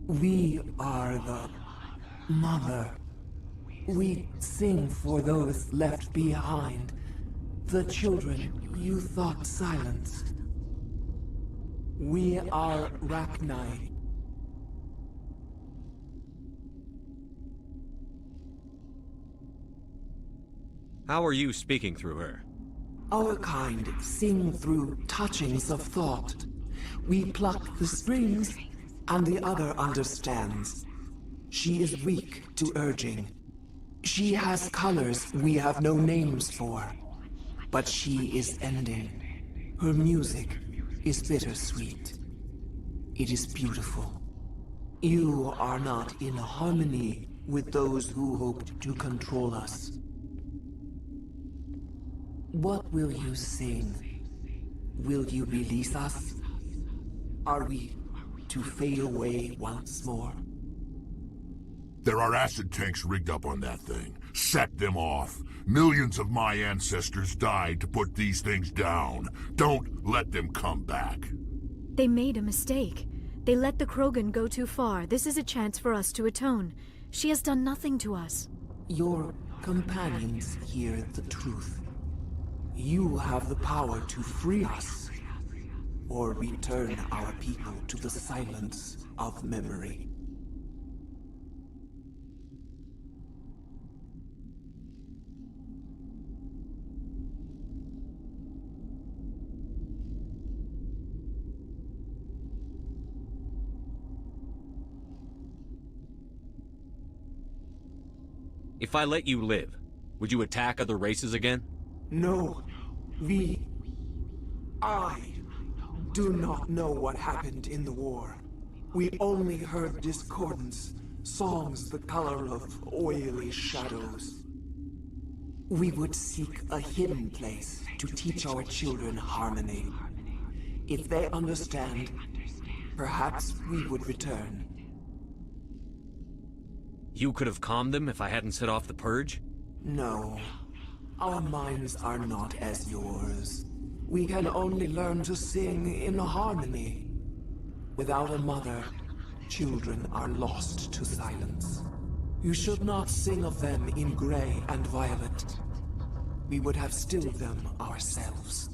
We are the mother. We sing for those left behind, the children you thought silenced. We are Rachni. How are you speaking through her? Our kind sing through touchings of thought. We pluck the strings, and the other understands. She is weak to urging. She has colors we have no names for. But she is ending. Her music is bittersweet. It is beautiful. You are not in harmony with those who hoped to control us. What will you sing? Will you release us? Are we to fade away once more? There are acid tanks rigged up on that thing. Set them off. Millions of my ancestors died to put these things down. Don't let them come back. They made a mistake. They let the Krogan go too far. This is a chance for us to atone. She has done nothing to us. Your companions hear the truth. You have the power to free us, or return our people to the silence of memory. If I let you live, would you attack other races again? No. I do not know what happened in the war. We only heard discordance, songs the color of oily shadows. We would seek a hidden place to teach our children harmony. If they understand, perhaps we would return. You could have calmed them if I hadn't set off the purge? No. Our minds are not as yours. We can only learn to sing in harmony. Without a mother, children are lost to silence. You should not sing of them in gray and violet. We would have stilled them ourselves.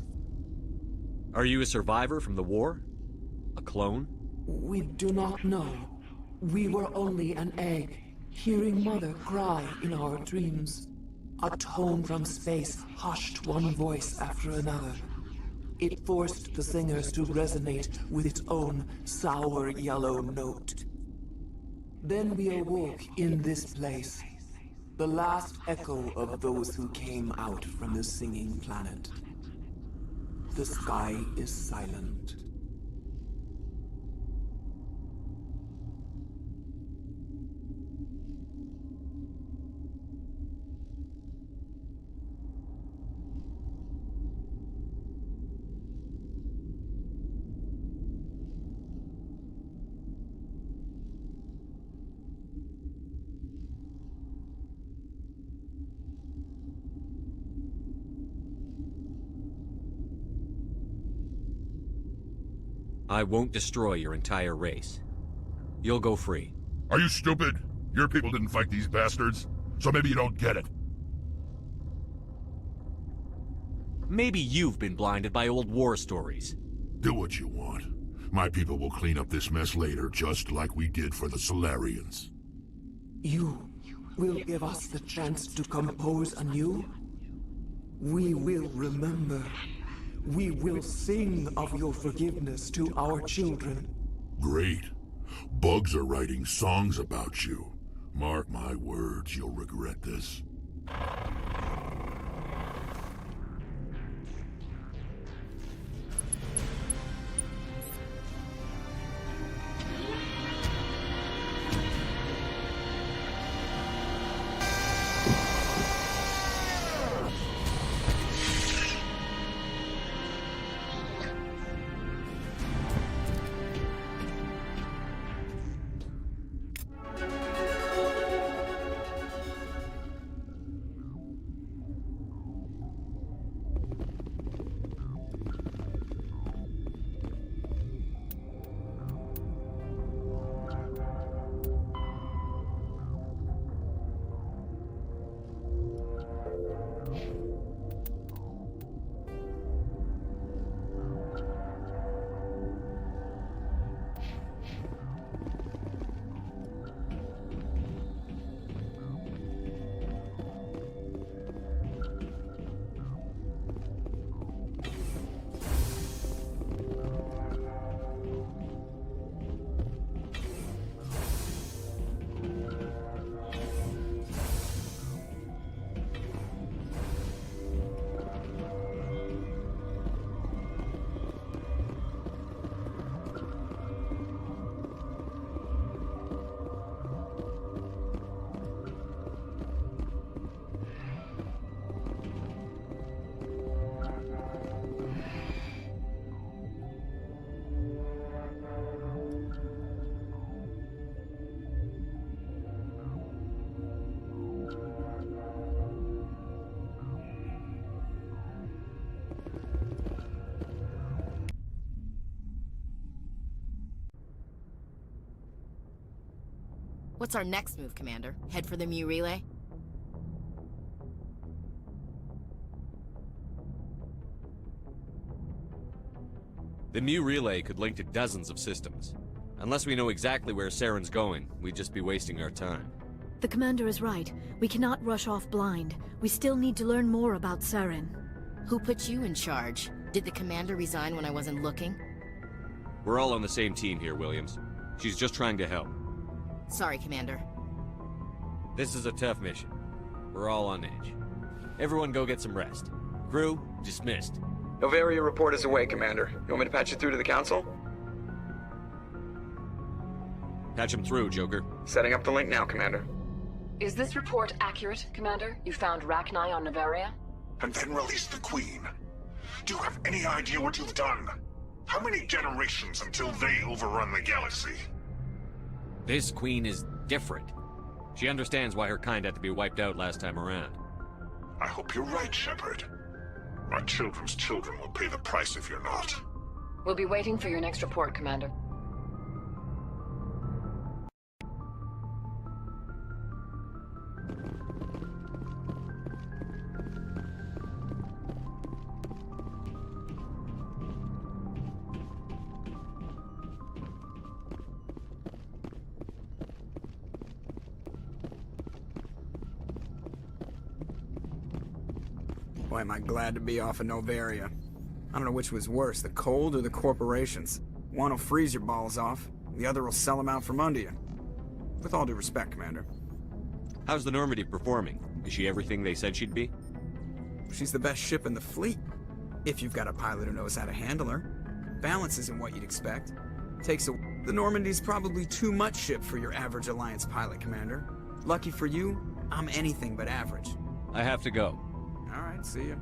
Are you a survivor from the war? A clone? We do not know. We were only an egg, hearing Mother cry in our dreams. A tone from space hushed one voice after another. It forced the singers to resonate with its own sour yellow note. Then we awoke in this place, the last echo of those who came out from the singing planet. The sky is silent. I won't destroy your entire race. You'll go free. Are you stupid? Your people didn't fight these bastards, so maybe you don't get it. Maybe you've been blinded by old war stories. Do what you want. My people will clean up this mess later, just like we did for the Solarians. You will give us the chance to compose anew? We will remember. We will sing of your forgiveness to our children. Great. Bugs are writing songs about you. Mark my words, you'll regret this. What's our next move, Commander? Head for the Mu relay? The Mu relay could link to dozens of systems. Unless we know exactly where Saren's going, we'd just be wasting our time. The Commander is right. We cannot rush off blind. We still need to learn more about Saren. Who put you in charge? Did the Commander resign when I wasn't looking? We're all on the same team here, Williams. She's just trying to help. Sorry, Commander. This is a tough mission. We're all on edge. Everyone go get some rest. Crew, dismissed. Novaria report is away, Commander. You want me to patch you through to the Council? Patch him through, Joker. Setting up the link now, Commander. Is this report accurate, Commander? You found Rachni on Novaria? And then release the Queen. Do you have any idea what you've done? How many generations until they overrun the galaxy? This Queen is different. She understands why her kind had to be wiped out last time around. I hope you're right, Shepard. Our children's children will pay the price if you're not. We'll be waiting for your next report, Commander. Boy, am I glad to be off of Novaria. I don't know which was worse, the cold or the corporations. One will freeze your balls off, the other will sell them out from under you. With all due respect, Commander. How's the Normandy performing? Is she everything they said she'd be? She's the best ship in the fleet, if you've got a pilot who knows how to handle her. Balance isn't what you'd expect. The Normandy's probably too much ship for your average Alliance pilot, Commander. Lucky for you, I'm anything but average. I have to go. All right, see ya.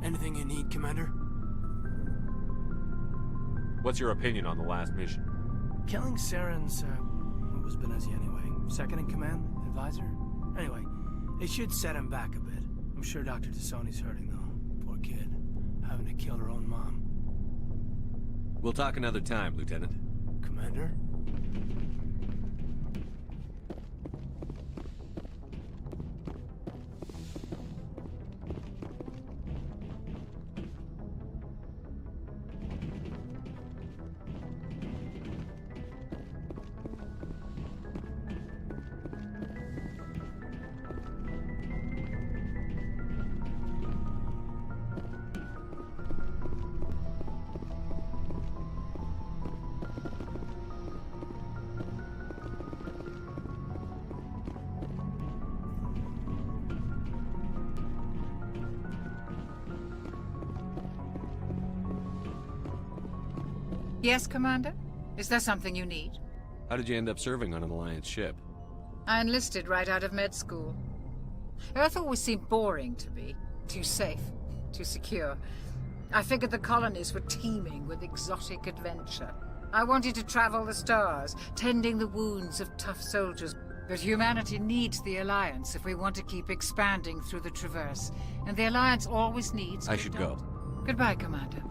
Anything you need, Commander? What's your opinion on the last mission? Killing Saren's, what was Benezia anyway? Second in command? Advisor? Anyway, it should set him back a bit. I'm sure Dr. Tassoni's hurting, though. Poor kid. Having to kill her own mom. We'll talk another time, Lieutenant. Commander? Yes, Commander? Is there something you need? How did you end up serving on an Alliance ship? I enlisted right out of med school. Earth always seemed boring to me. Too safe, too secure. I figured the colonies were teeming with exotic adventure. I wanted to travel the stars, tending the wounds of tough soldiers. But humanity needs the Alliance if we want to keep expanding through the Traverse. And the Alliance always needs... I should go. Goodbye, Commander.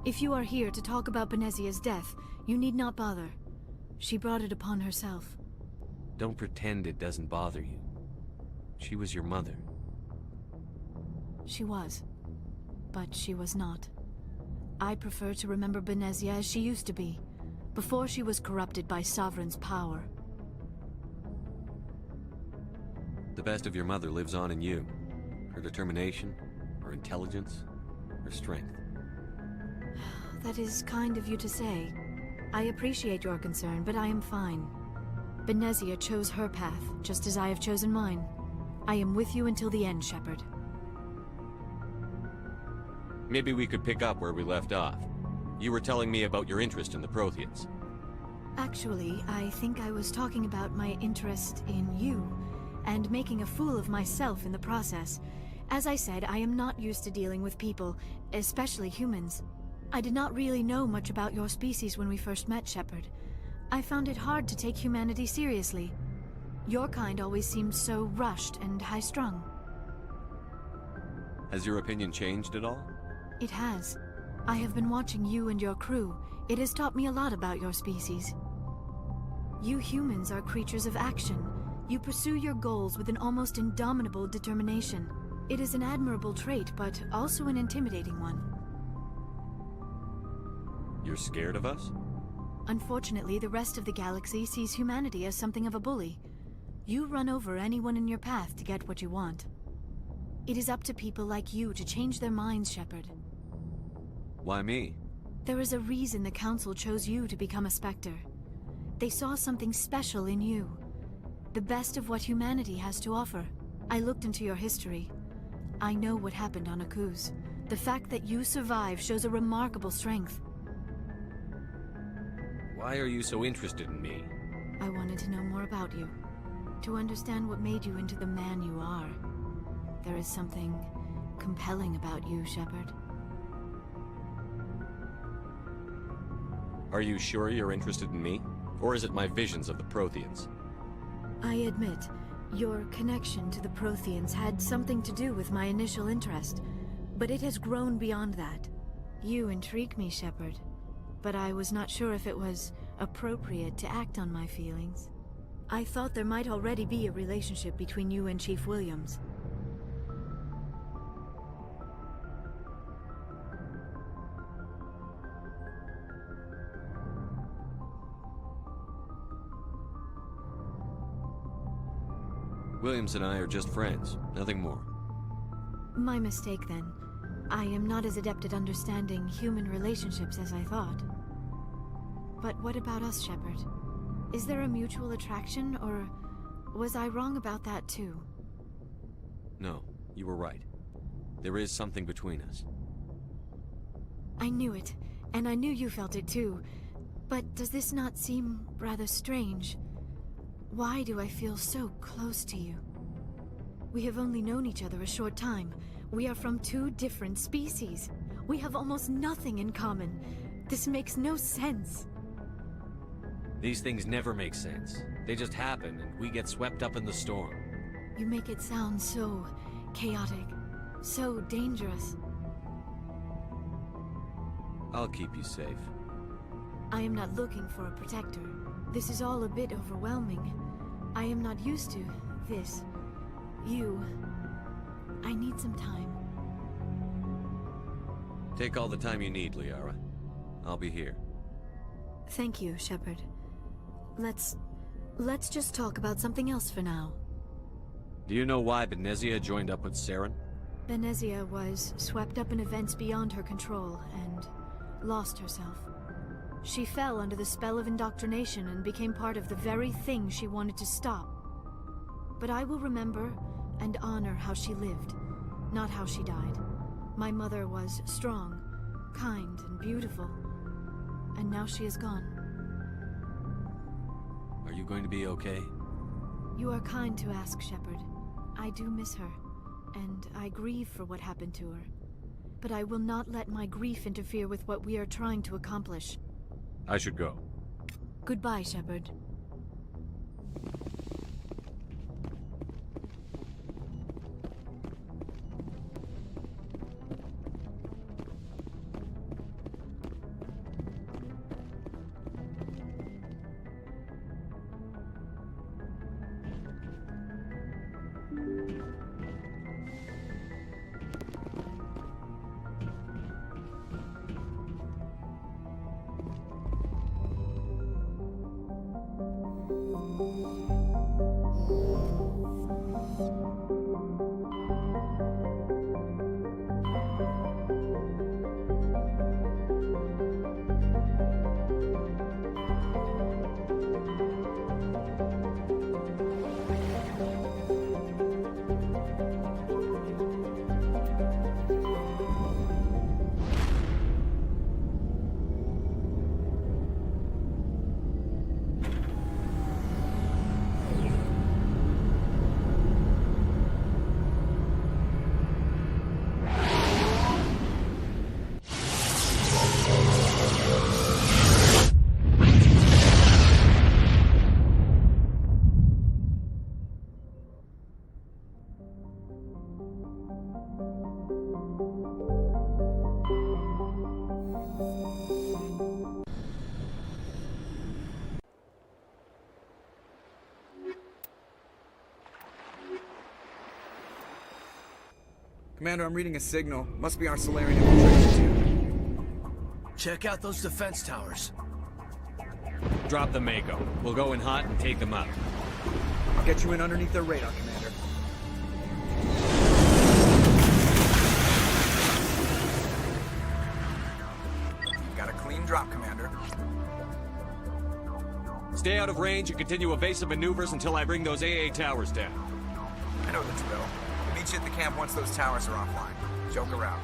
If you are here to talk about Benezia's death, you need not bother. She brought it upon herself. Don't pretend it doesn't bother you. She was your mother. She was. But she was not. I prefer to remember Benezia as she used to be, before she was corrupted by Sovereign's power. The best of your mother lives on in you. Her determination, her intelligence, her strength. That is kind of you to say. I appreciate your concern, but I am fine. Benezia chose her path, just as I have chosen mine. I am with you until the end, Shepard. Maybe we could pick up where we left off. You were telling me about your interest in the Protheans. Actually, I think I was talking about my interest in you, and making a fool of myself in the process. As I said, I am not used to dealing with people, especially humans. I did not really know much about your species when we first met, Shepard. I found it hard to take humanity seriously. Your kind always seemed so rushed and high-strung. Has your opinion changed at all? It has. I have been watching you and your crew. It has taught me a lot about your species. You humans are creatures of action. You pursue your goals with an almost indomitable determination. It is an admirable trait, but also an intimidating one. You're scared of us? Unfortunately, the rest of the galaxy sees humanity as something of a bully. You run over anyone in your path to get what you want. It is up to people like you to change their minds, Shepard. Why me? There is a reason the Council chose you to become a Spectre. They saw something special in you. The best of what humanity has to offer. I looked into your history. I know what happened on Akuz. The fact that you survived shows a remarkable strength. Why are you so interested in me? I wanted to know more about you. To understand what made you into the man you are. There is something compelling about you, Shepard. Are you sure you're interested in me? Or is it my visions of the Protheans? I admit, your connection to the Protheans had something to do with my initial interest, but it has grown beyond that. You intrigue me, Shepard, but I was not sure if it was appropriate to act on my feelings. I thought there might already be a relationship between you and Chief Williams. Williams and I are just friends, nothing more. My mistake, then. I am not as adept at understanding human relationships as I thought. But what about us, Shepard? Is there a mutual attraction, or was I wrong about that too? No, you were right. There is something between us. I knew it, and I knew you felt it too. But does this not seem rather strange? Why do I feel so close to you? We have only known each other a short time. We are from two different species. We have almost nothing in common. This makes no sense. These things never make sense. They just happen, and we get swept up in the storm. You make it sound so chaotic, so dangerous. I'll keep you safe. I am not looking for a protector. This is all a bit overwhelming. I am not used to this. You. I need some time. Take all the time you need, Liara. I'll be here. Thank you, Shepard. Let's just talk about something else for now. Do you know why Benezia joined up with Saren? Benezia was swept up in events beyond her control and lost herself. She fell under the spell of indoctrination and became part of the very thing she wanted to stop. But I will remember and honor how she lived, not how she died. My mother was strong, kind, and beautiful, and now she is gone. Are you going to be okay? You are kind to ask, Shepard. I do miss her, and I grieve for what happened to her. But I will not let my grief interfere with what we are trying to accomplish. I should go. Goodbye, Shepard. Commander, I'm reading a signal. Must be our Solarian infiltration tube. Check out those defense towers. Drop the Mako. We'll go in hot and take them out. I'll get you in underneath their radar, Commander. Got a clean drop, Commander. Stay out of range and continue evasive maneuvers until I bring those AA towers down. I know the drill. We'll meet you at the camp once those towers are offline. Joker out.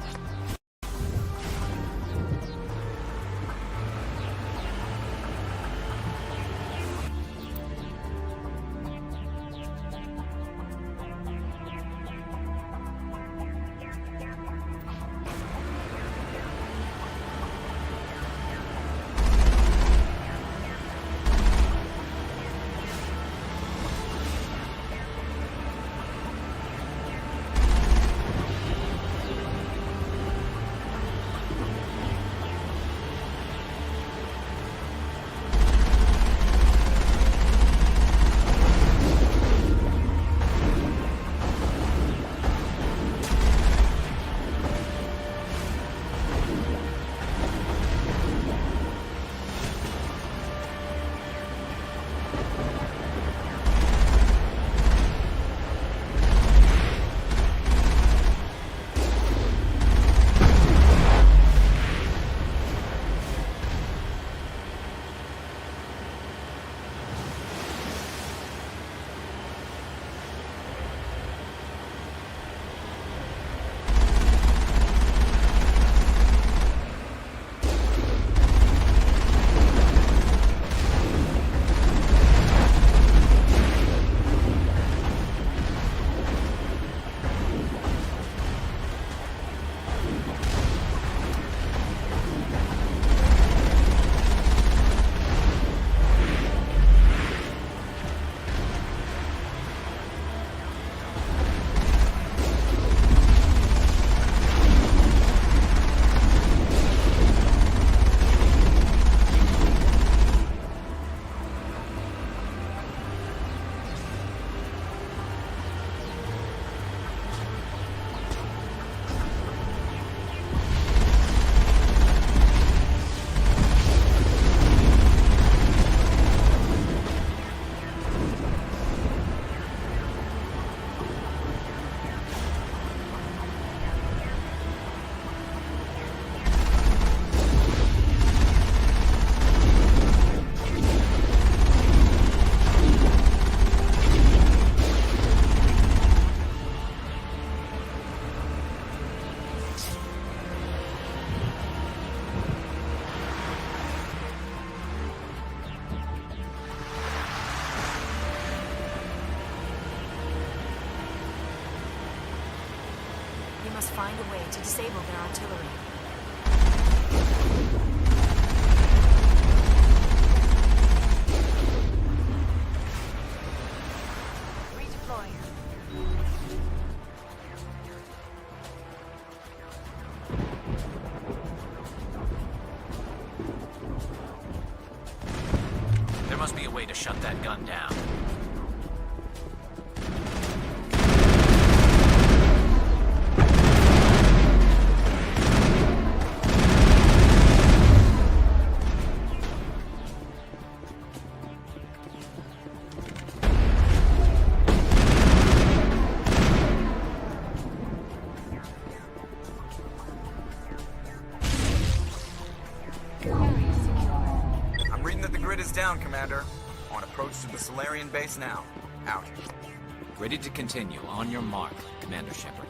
Find a way to disable their artillery. Redeploy. There must be a way to shut that gun down. Down, Commander. On approach to the Solarian base now. Out. Ready to continue. On your mark, Commander Shepard.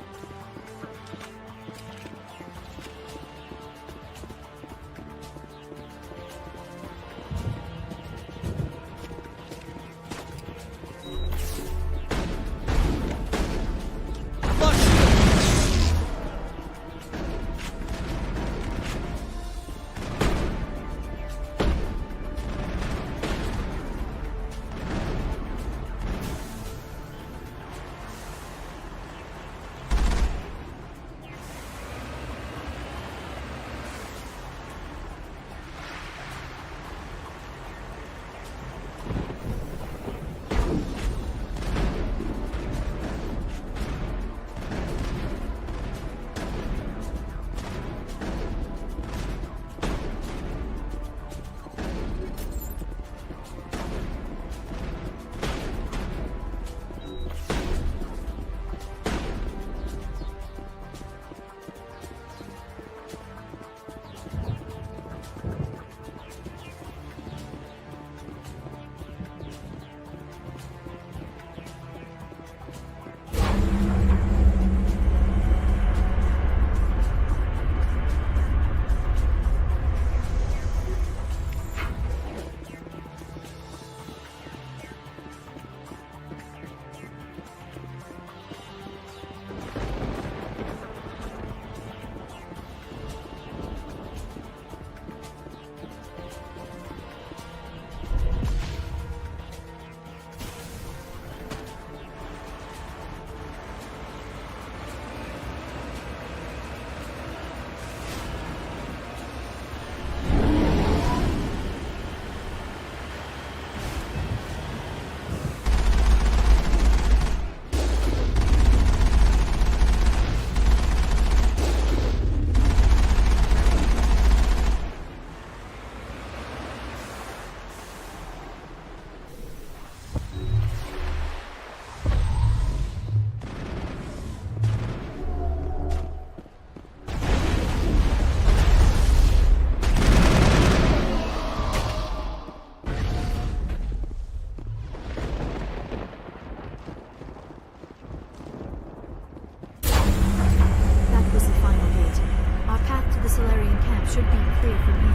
clear from here.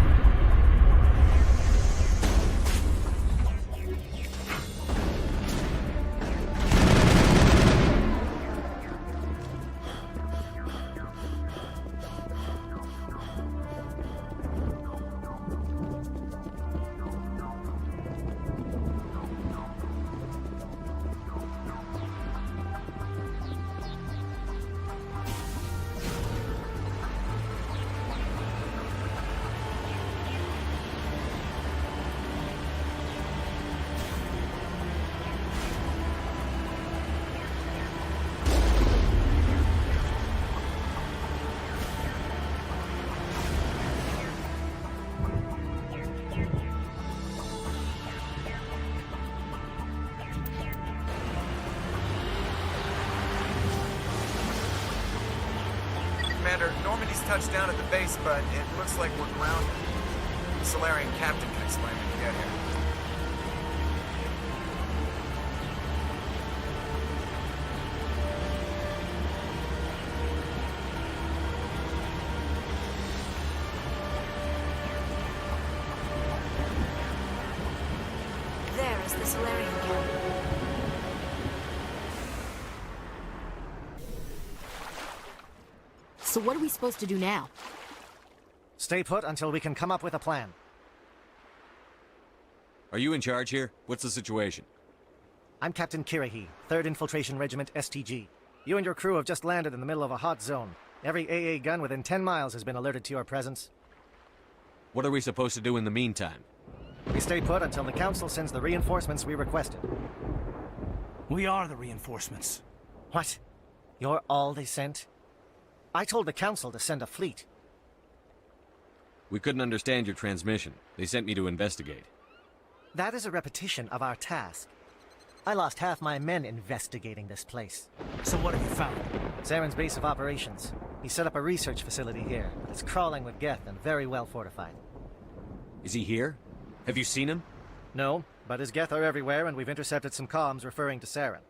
Commander, Normandy's touched down at the base, but it looks like we're grounded. The Solarian captain can explain when we get here. There is the Solarian camp. So what are we supposed to do now? Stay put until we can come up with a plan. Are you in charge here? What's the situation? I'm Captain Kirahi, 3rd Infiltration Regiment STG. You and your crew have just landed in the middle of a hot zone. Every AA gun within 10 miles has been alerted to your presence. What are we supposed to do in the meantime? We stay put until the Council sends the reinforcements we requested. We are the reinforcements. What? You're all they sent? I told the Council to send a fleet. We couldn't understand your transmission. They sent me to investigate. That is a repetition of our task. I lost half my men investigating this place. So what have you found? Saren's base of operations. He set up a research facility here. It's crawling with Geth and very well fortified. Is he here? Have you seen him? No, but his Geth are everywhere and we've intercepted some comms referring to Saren.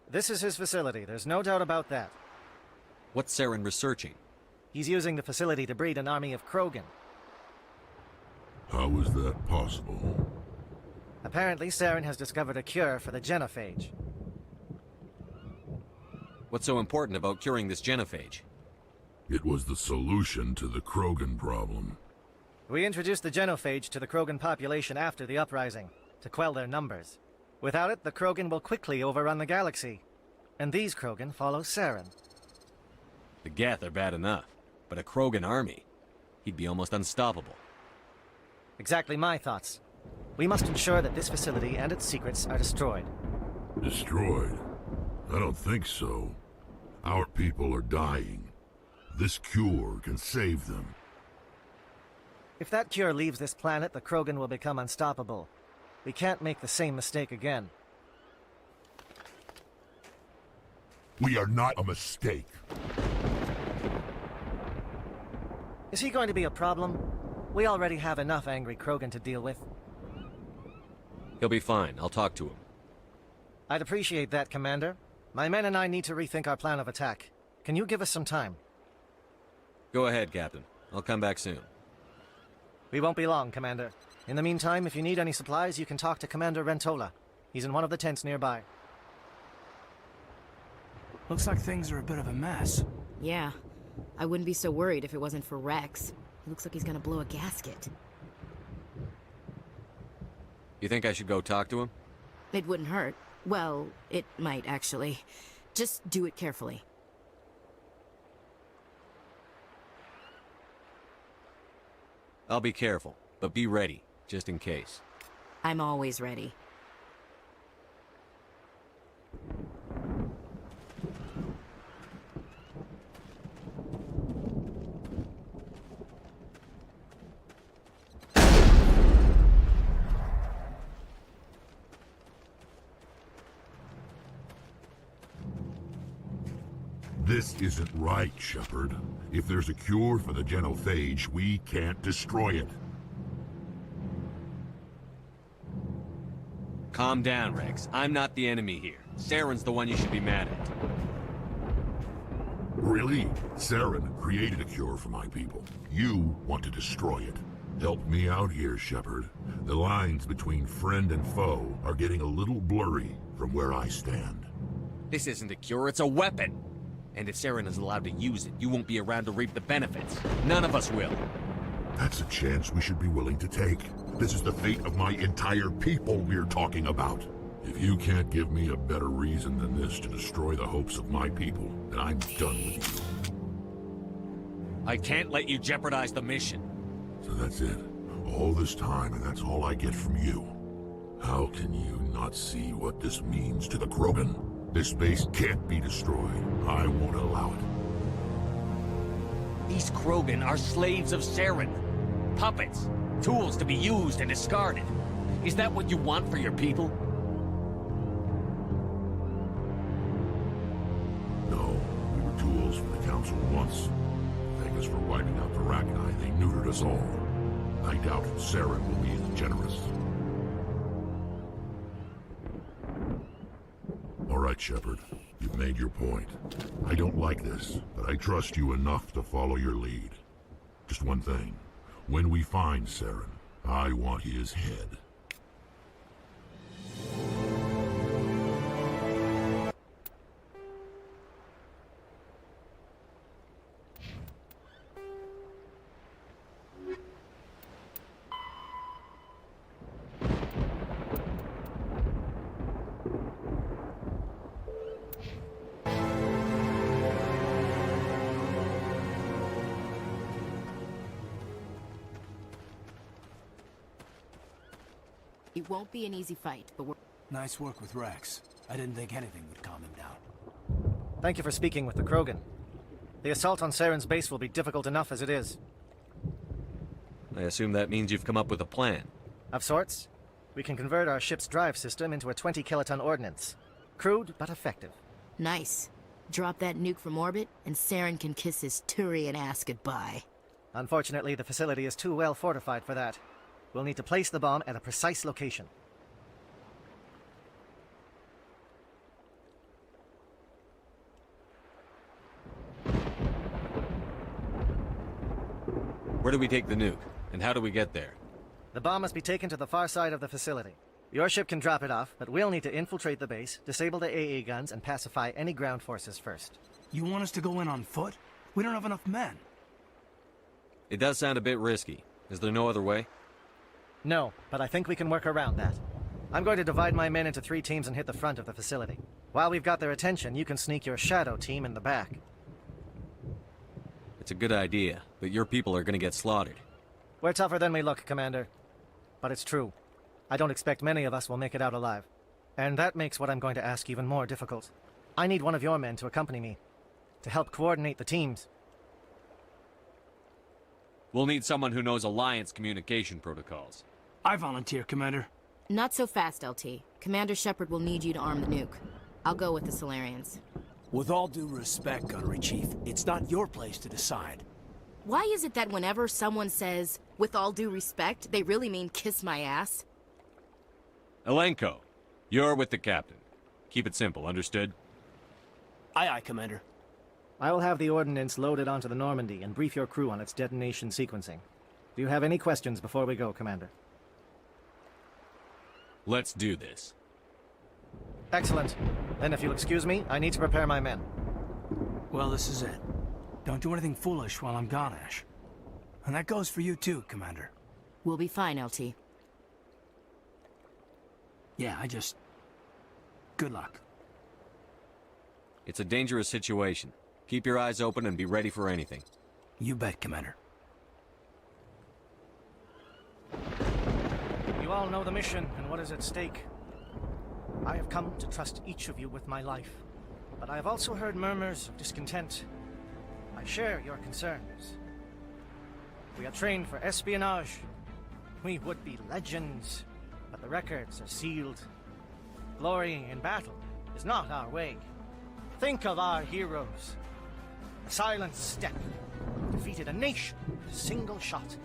This is his facility, there's no doubt about that. What's Saren researching? He's using the facility to breed an army of Krogan. How is that possible? Apparently, Saren has discovered a cure for the genophage. What's so important about curing this genophage? It was the solution to the Krogan problem. We introduced the genophage to the Krogan population after the uprising, to quell their numbers. Without it, the Krogan will quickly overrun the galaxy. And these Krogan follow Saren. The Geth are bad enough, but a Krogan army? He'd be almost unstoppable. Exactly my thoughts. We must ensure that this facility and its secrets are destroyed. Destroyed? I don't think so. Our people are dying. This cure can save them. If that cure leaves this planet, the Krogan will become unstoppable. We can't make the same mistake again. We are not a mistake. Is he going to be a problem? We already have enough angry Krogan to deal with. He'll be fine. I'll talk to him. I'd appreciate that, Commander. My men and I need to rethink our plan of attack. Can you give us some time? Go ahead, Captain. I'll come back soon. We won't be long, Commander. In the meantime, if you need any supplies, you can talk to Commander Rentola. He's in one of the tents nearby. Looks like things are a bit of a mess. Yeah. I wouldn't be so worried if it wasn't for Rex. He looks like he's gonna blow a gasket. You think I should go talk to him? It wouldn't hurt. Well, it might, actually. Just do it carefully. I'll be careful, but be ready, just in case. I'm always ready. This isn't right, Shepard. If there's a cure for the genophage, we can't destroy it. Calm down, Rex. I'm not the enemy here. Saren's the one you should be mad at. Really? Saren created a cure for my people. You want to destroy it. Help me out here, Shepard. The lines between friend and foe are getting a little blurry from where I stand. This isn't a cure, it's a weapon! And if Saren is allowed to use it, you won't be around to reap the benefits. None of us will. That's a chance we should be willing to take. This is the fate of my entire people we're talking about. If you can't give me a better reason than this to destroy the hopes of my people, then I'm done with you. I can't let you jeopardize the mission. So that's it. All this time, and that's all I get from you. How can you not see what this means to the Krogan? This base can't be destroyed. I won't allow it. These Krogan are slaves of Saren. Puppets. Tools to be used and discarded. Is that what you want for your people? No, we were tools for the Council once. Thank us for wiping out the Rachni. They neutered us all. I doubt Saren will be as generous. All right, Shepard. You've made your point. I don't like this, but I trust you enough to follow your lead. Just one thing. When we find Saren, I want his head. It won't be an easy fight, but we're... Nice work with Rex. I didn't think anything would calm him down. Thank you for speaking with the Krogan. The assault on Saren's base will be difficult enough as it is. I assume that means you've come up with a plan. Of sorts. We can convert our ship's drive system into a 20-kiloton ordnance. Crude, but effective. Nice. Drop that nuke from orbit, and Saren can kiss his Turian ass goodbye. Unfortunately, the facility is too well fortified for that. We'll need to place the bomb at a precise location. Where do we take the nuke? And how do we get there? The bomb must be taken to the far side of the facility. Your ship can drop it off, but we'll need to infiltrate the base, disable the AA guns, and pacify any ground forces first. You want us to go in on foot? We don't have enough men. It does sound a bit risky. Is there no other way? No, but I think we can work around that. I'm going to divide my men into 3 teams and hit the front of the facility. While we've got their attention, you can sneak your shadow team in the back. It's a good idea, but your people are going to get slaughtered. We're tougher than we look, Commander. But it's true. I don't expect many of us will make it out alive. And that makes what I'm going to ask even more difficult. I need one of your men to accompany me, to help coordinate the teams. We'll need someone who knows Alliance communication protocols. I volunteer, Commander. Not so fast, LT. Commander Shepard will need you to arm the nuke. I'll go with the Solarians. With all due respect, Gunnery Chief, it's not your place to decide. Why is it that whenever someone says, with all due respect, they really mean kiss my ass? Elenko, you're with the captain. Keep it simple, understood? Aye, aye, Commander. I will have the ordnance loaded onto the Normandy and brief your crew on its detonation sequencing. Do you have any questions before we go, Commander? Let's do this. Excellent. Then if you'll excuse me, I need to prepare my men. Well, this is it. Don't do anything foolish while I'm gone, Ash. And that goes for you too, Commander. We'll be fine, LT. Yeah, good luck. It's a dangerous situation. Keep your eyes open and be ready for anything. You bet, Commander. You all know the mission and what is at stake. I have come to trust each of you with my life, but I have also heard murmurs of discontent. I share your concerns. We are trained for espionage. We would be legends, but the records are sealed. Glorying in battle is not our way. Think of our heroes. The silent step who defeated a nation with a single shot.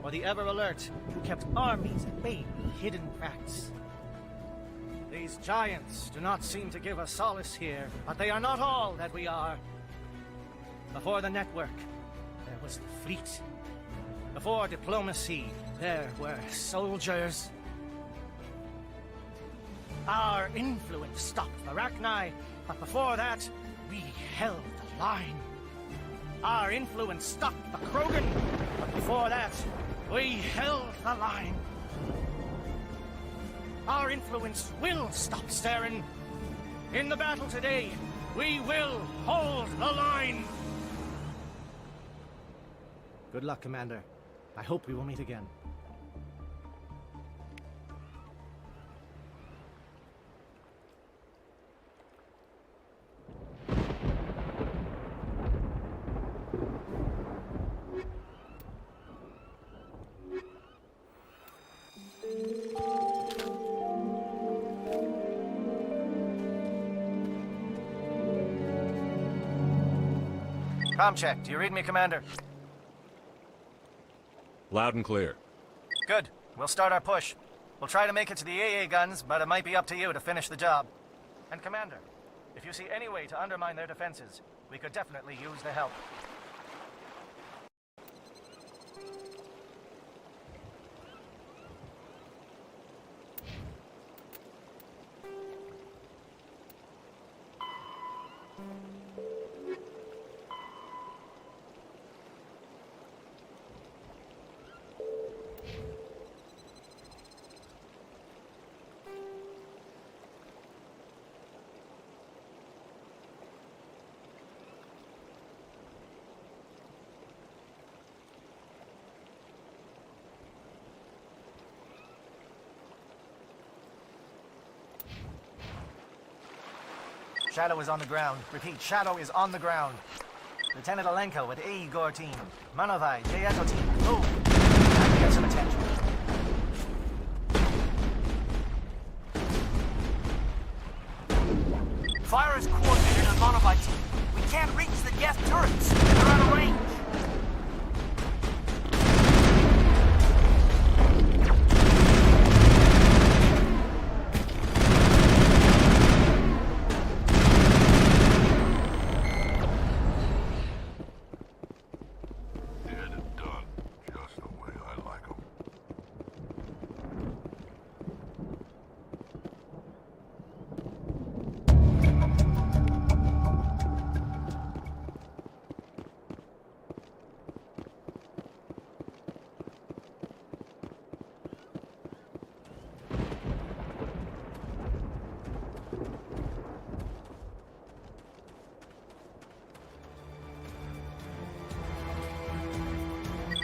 Or the ever-alert who kept armies at bay with hidden facts. These giants do not seem to give us solace here, but they are not all that we are. Before the network, there was the fleet. Before diplomacy, there were soldiers. Our influence stopped Arachni, but before that, we held the line. Our influence stopped the Krogan, but before that, we held the line. Our influence will stop Saren. In the battle today, we will hold the line. Good luck, Commander. I hope we will meet again. Comm check. Do you read me, Commander? Loud and clear. Good. We'll start our push. We'll try to make it to the AA guns, but it might be up to you to finish the job. And Commander, if you see any way to undermine their defenses, we could definitely use the help. Shadow is on the ground. Repeat, Shadow is on the ground. Lieutenant Alenko with AE Gore team. Manovai, Jaeto team, move. Time to get some attention. Fire is coordinated on Manovai team. We can't reach the gas turrets. They're out of range.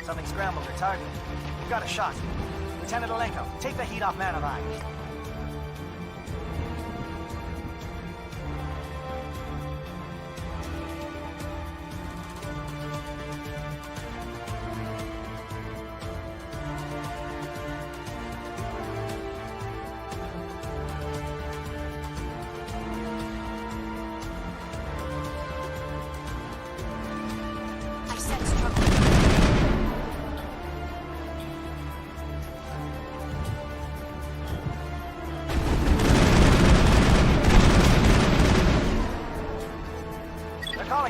Something scrambled their target. We've got a shot. Lieutenant Alenko, take the heat off Manovai.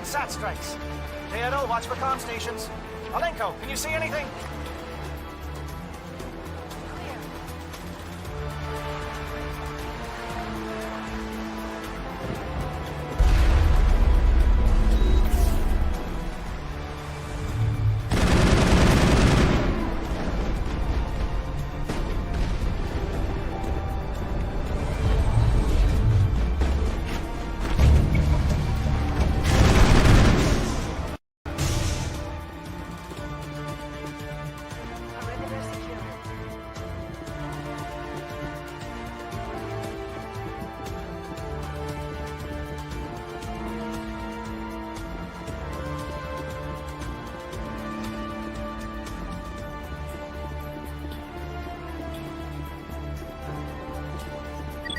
SAT strikes. JNO, watch for comm stations. Alenko, can you see anything?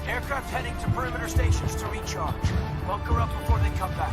Aircraft heading to perimeter stations to recharge. Bunker up before they come back.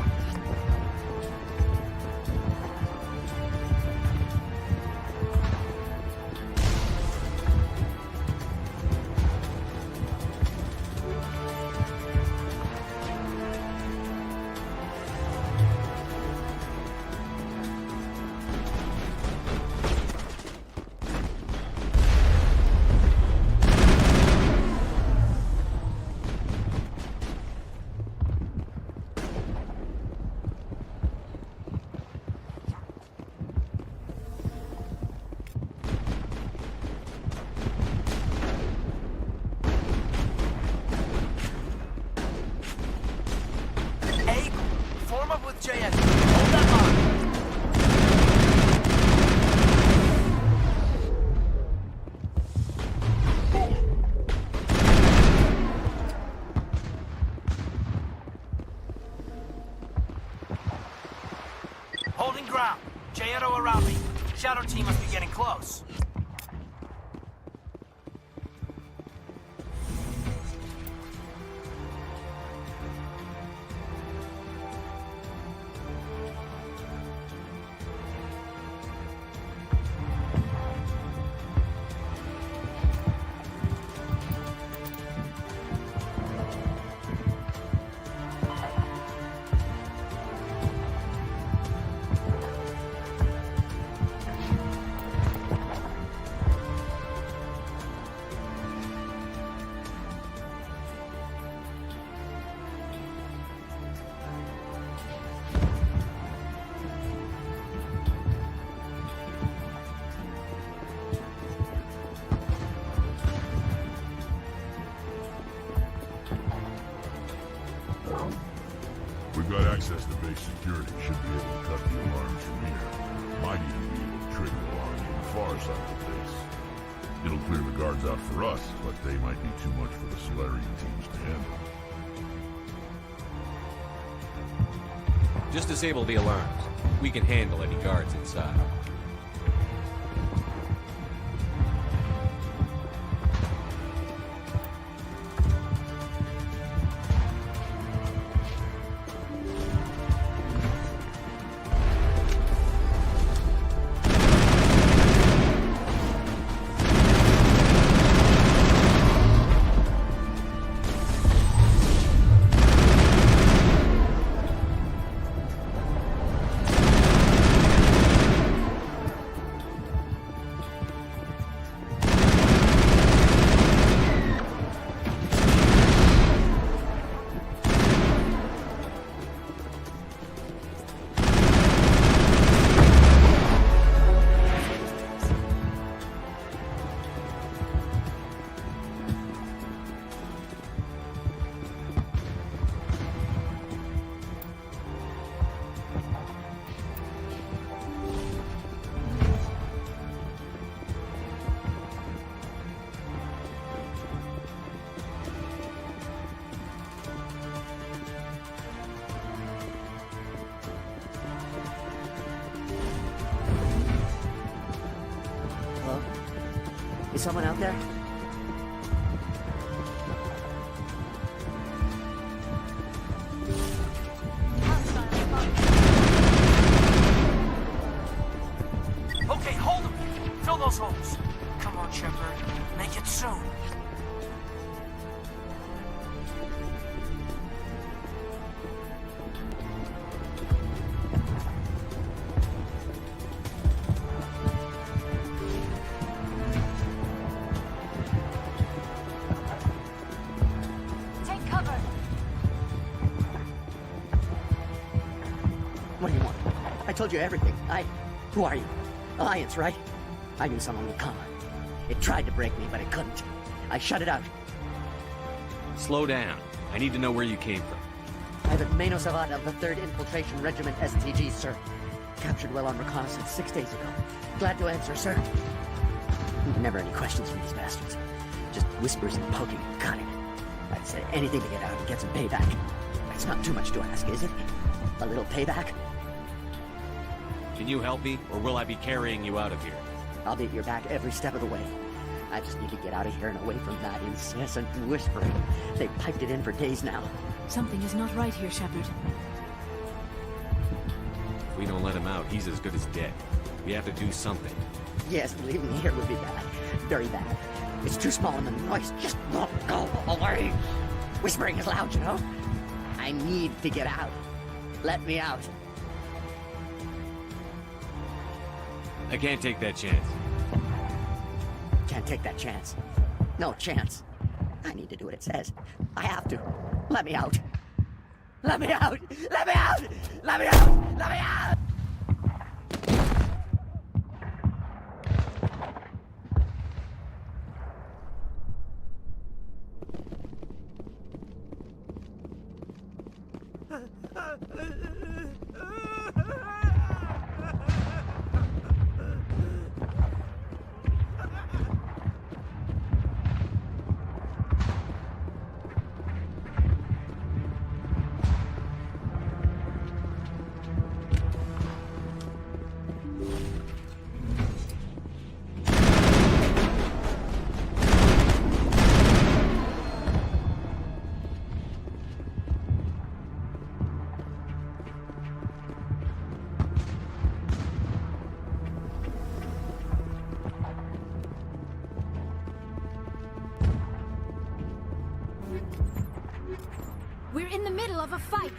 Holding ground. J-Edo around me. Shadow team must be getting close. We've got access to base security. Should be able to cut the alarms from here. Might even be able to trigger alarms on the far side of the base. It'll clear the guards out for us, but they might be too much for the Solarian teams to handle. Just disable the alarms. We can handle any guards inside. Is someone out there? Okay, hold them. Fill those holes. Come on, Shepard. Make it soon. What do you want? I told you everything. Who are you? Alliance, right? I knew someone would come. It tried to break me, but it couldn't. I shut it out. Slow down. I need to know where you came from. Private Mano Savat of the 3rd Infiltration Regiment STG, sir. Captured well on reconnaissance 6 days ago. Glad to answer, sir. Never any questions from these bastards. Just whispers and poking and cutting. I'd say anything to get out and get some payback. It's not too much to ask, is it? A little payback? Can you help me, or will I be carrying you out of here? I'll be at your back every step of the way. I just need to get out of here and away from that incessant whispering. They've piped it in for days now. Something is not right here, Shepard. If we don't let him out, he's as good as dead. We have to do something. Yes, leaving here would be bad. Very bad. It's too small and the noise just won't go away. Whispering is loud, you know? I need to get out. Let me out. I can't take that chance. Can't take that chance. No chance. I need to do what it says. I have to. Let me out. Let me out! Let me out! Let me out! Let me out! We're in the middle of a fight.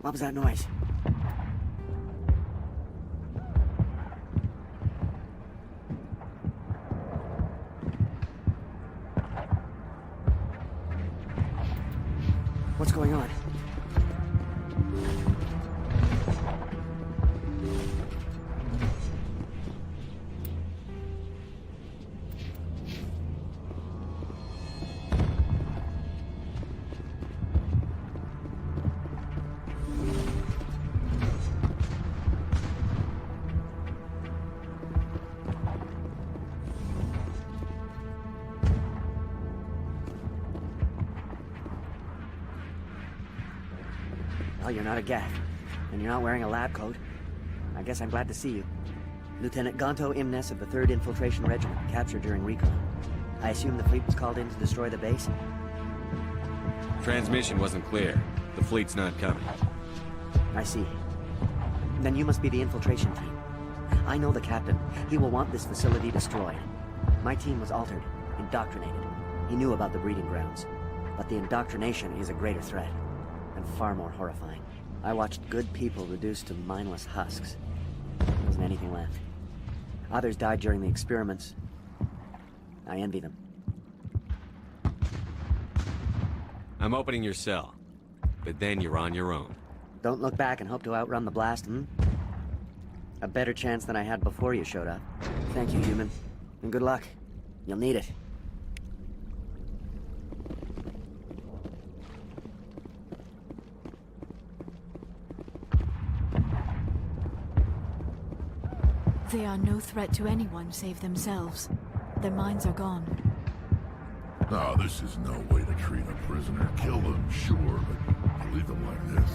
What was that noise? What's going on? Well, you're not a Gaff, and you're not wearing a lab coat. I guess I'm glad to see you. Lieutenant Gonto Imnes of the 3rd Infiltration Regiment, captured during recon. I assume the fleet was called in to destroy the base? Transmission wasn't clear. The fleet's not coming. I see. Then you must be the infiltration team. I know the captain. He will want this facility destroyed. My team was altered, indoctrinated. He knew about the breeding grounds. But the indoctrination is a greater threat, and far more horrifying. I watched good people reduced to mindless husks. There wasn't anything left. Others died during the experiments. I envy them. I'm opening your cell, but then you're on your own. Don't look back and hope to outrun the blast, hmm? A better chance than I had before you showed up. Thank you, human. And good luck. You'll need it. They are no threat to anyone save themselves. Their minds are gone. No, this is no way to treat a prisoner. Kill them, sure, but leave them like this.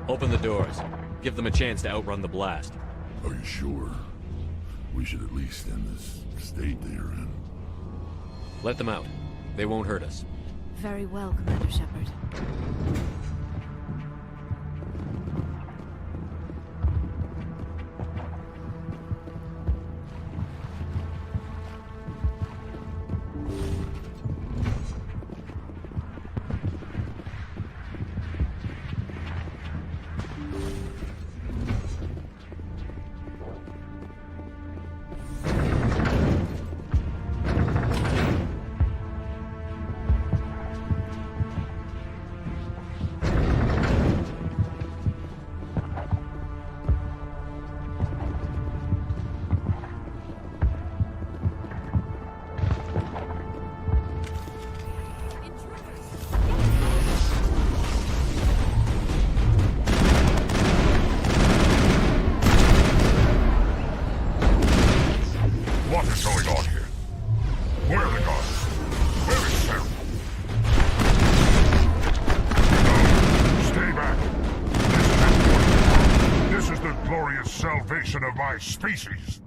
Open the doors. Give them a chance to outrun the blast. Are you sure? We should at least end this state they are in. Let them out. They won't hurt us. Very well, Commander Shepard. What is going on here? Where are the guards? Where is Sarah? No, stay back. This is the glorious salvation of my species.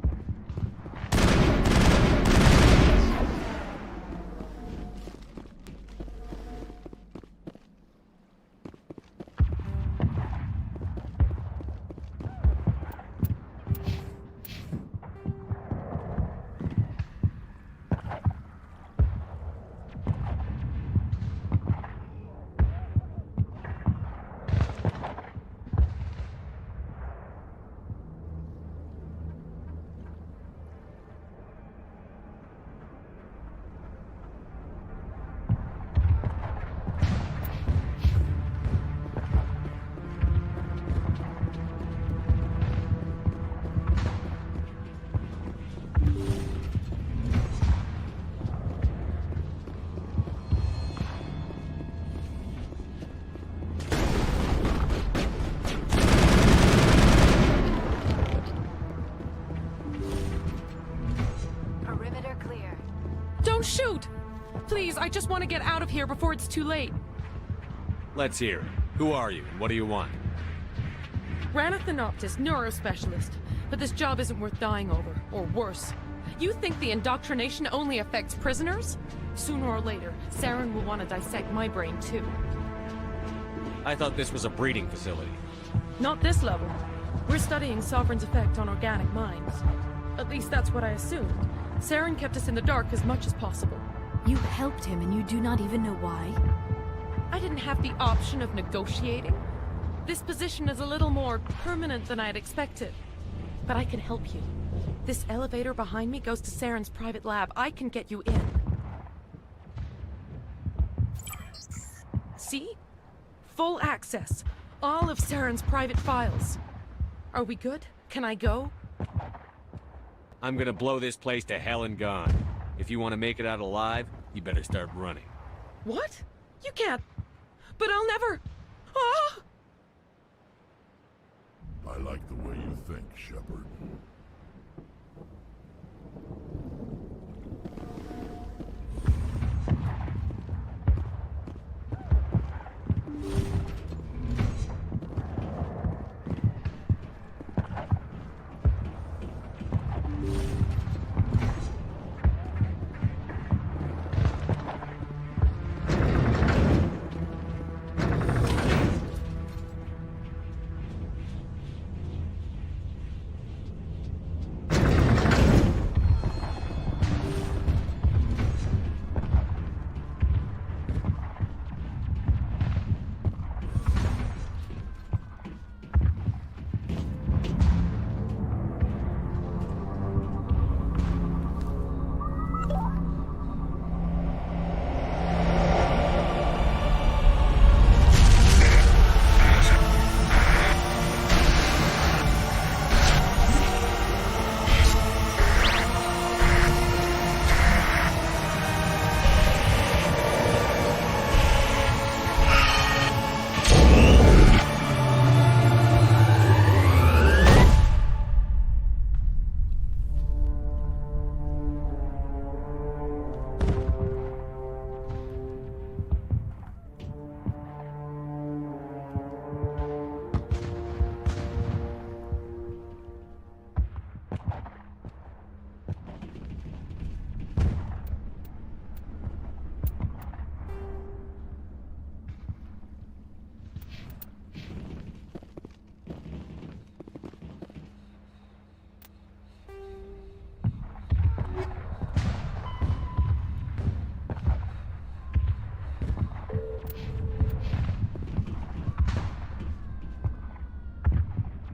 I just want to get out of here before it's too late. Let's hear it. Who are you, and what do you want? Rana Thanoptis, neurospecialist. But this job isn't worth dying over, or worse. You think the indoctrination only affects prisoners? Sooner or later, Saren will want to dissect my brain too. I thought this was a breeding facility. Not this level. We're studying Sovereign's effect on organic minds. At least that's what I assumed. Saren kept us in the dark as much as possible. You helped him and you do not even know why? I didn't have the option of negotiating. This position is a little more permanent than I had expected. But I can help you. This elevator behind me goes to Saren's private lab. I can get you in. See? Full access. All of Saren's private files. Are we good? Can I go? I'm gonna blow this place to hell and gone. If you want to make it out alive, you better start running. What? You can't. But I'll never. Ah! I like the way you think, Shepard.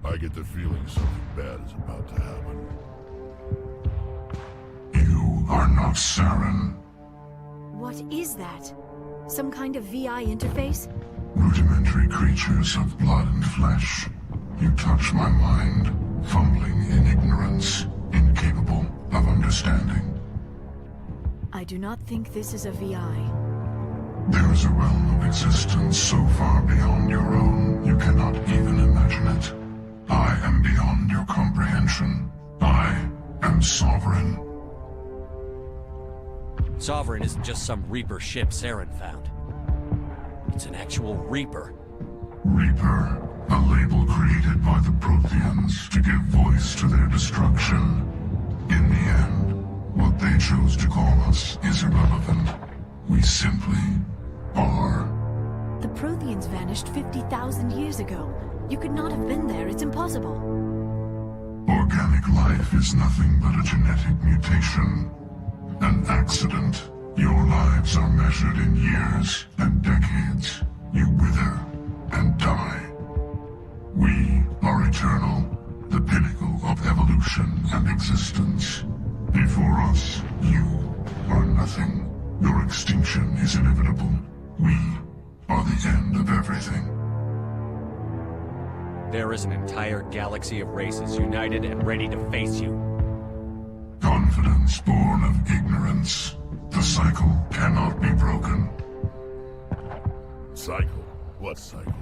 I get the feeling something bad is about to happen. You are not Saren. What is that? Some kind of VI interface? Rudimentary creatures of blood and flesh. You touch my mind, fumbling in ignorance, incapable of understanding. I do not think this is a VI. There is a realm of existence so far beyond your own, you cannot even imagine it. I am beyond your comprehension. I am Sovereign. Sovereign isn't just some Reaper ship Saren found. It's an actual Reaper. Reaper, a label created by the Protheans to give voice to their destruction. In the end, what they chose to call us is irrelevant. We simply are. The Protheans vanished 50,000 years ago. You could not have been there. It's impossible. Organic life is nothing but a genetic mutation. An accident. Your lives are measured in years and decades. You wither and die. We are eternal, the pinnacle of evolution and existence. Before us, you are nothing. Your extinction is inevitable. We are the end of everything. There is an entire galaxy of races united and ready to face you. Confidence born of ignorance. The cycle cannot be broken. Cycle? What cycle?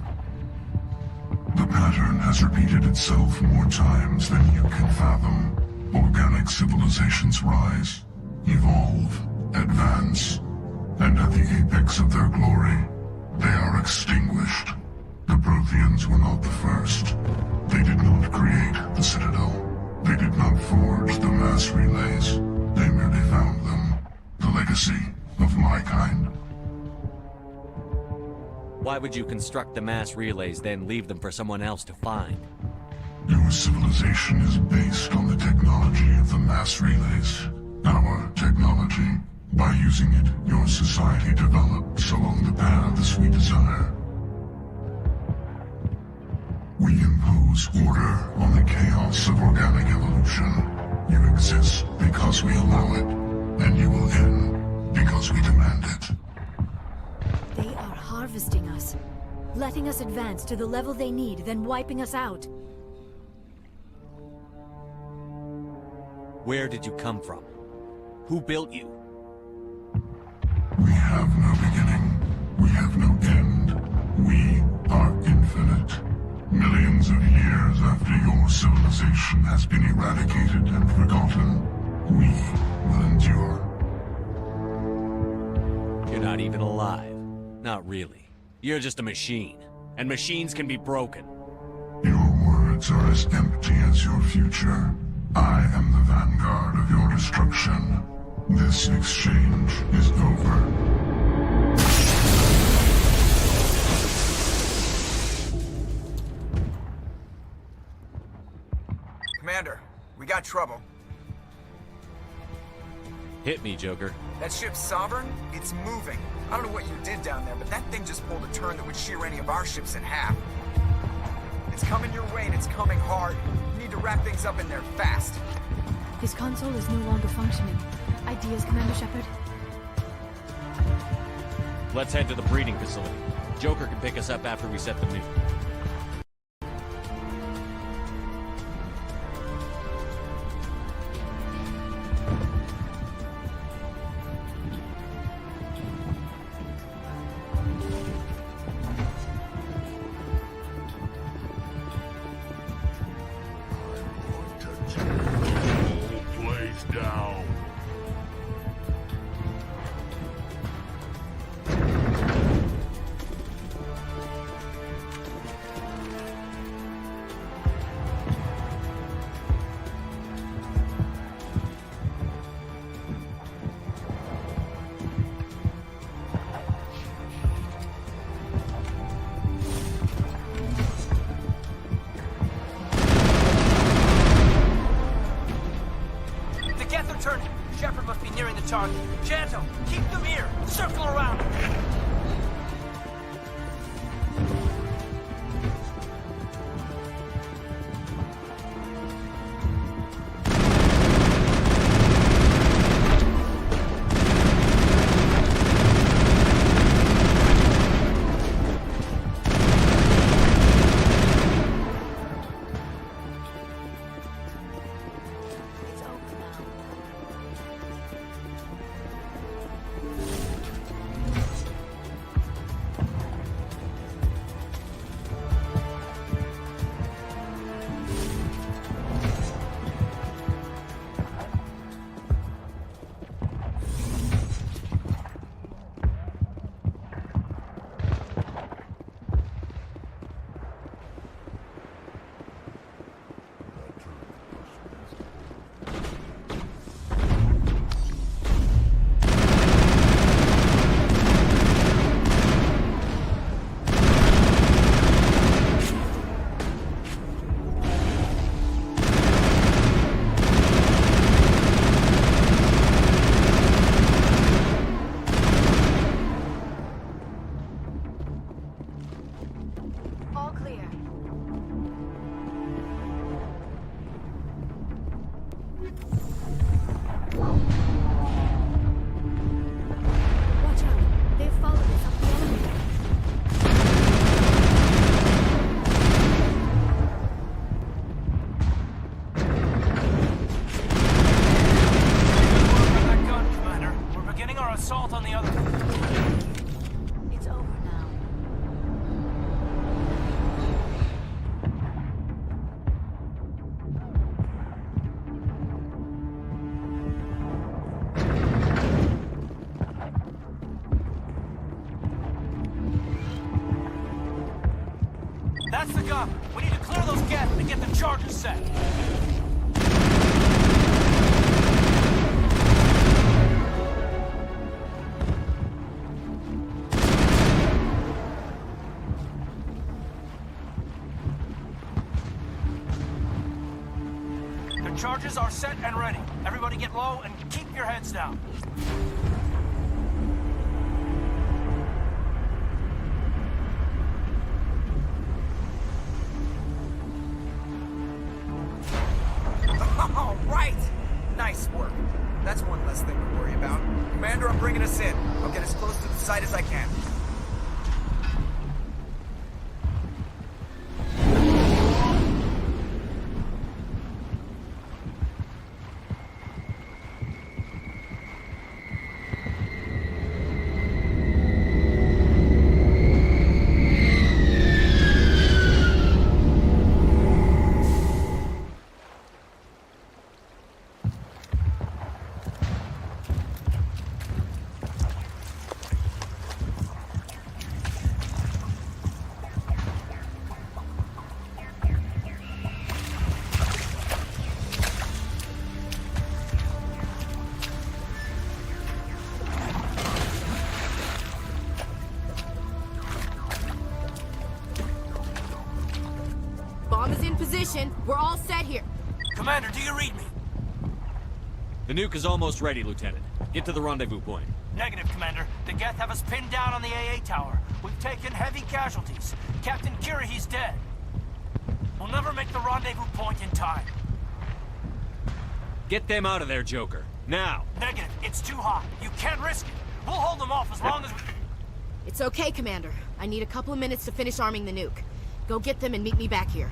The pattern has repeated itself more times than you can fathom. Organic civilizations rise, evolve, advance, and at the apex of their glory, they are extinguished. The Protheans were not the first. They did not create the Citadel. They did not forge the mass relays. They merely found them. The legacy of my kind. Why would you construct the mass relays, then leave them for someone else to find? Your civilization is based on the technology of the mass relays. Our technology. By using it, your society develops along the paths we desire. We impose order on the chaos of organic evolution. You exist because we allow it, and you will end because we demand it. They are harvesting us, letting us advance to the level they need, then wiping us out. Where did you come from? Who built you? We have no beginning. We have no end. We are infinite. Millions of years after your civilization has been eradicated and forgotten, we will endure. You're not even alive. Not really. You're just a machine. And machines can be broken. Your words are as empty as your future. I am the vanguard of your destruction. This exchange is over. Commander, we got trouble. Hit me, Joker. That ship's Sovereign? It's moving. I don't know what you did down there, but that thing just pulled a turn that would shear any of our ships in half. It's coming your way, and it's coming hard. You need to wrap things up in there fast. His console is no longer functioning. Ideas, Commander Shepard? Let's head to the breeding facility. Joker can pick us up after we set the nuke. Down. Turning. Shepard must be nearing the target. Janto, keep them here. Circle around. charges set. The charges are set and ready. Everybody get low and keep your heads down. All right! Nice work. That's one less thing to worry about. Commander, I'm bringing us in. I'll get as close to the site as I can. Bomb is in position. We're all set here. Commander, do you read me? The nuke is almost ready, Lieutenant. Get to the rendezvous point. Negative, Commander. The Geth have us pinned down on the AA tower. We've taken heavy casualties. Captain Kirahi's dead. We'll never make the rendezvous point in time. Get them out of there, Joker. Now! Negative. It's too hot. You can't risk it. We'll hold them off as long as we... It's okay, Commander. I need a couple of minutes to finish arming the nuke. Go get them and meet me back here.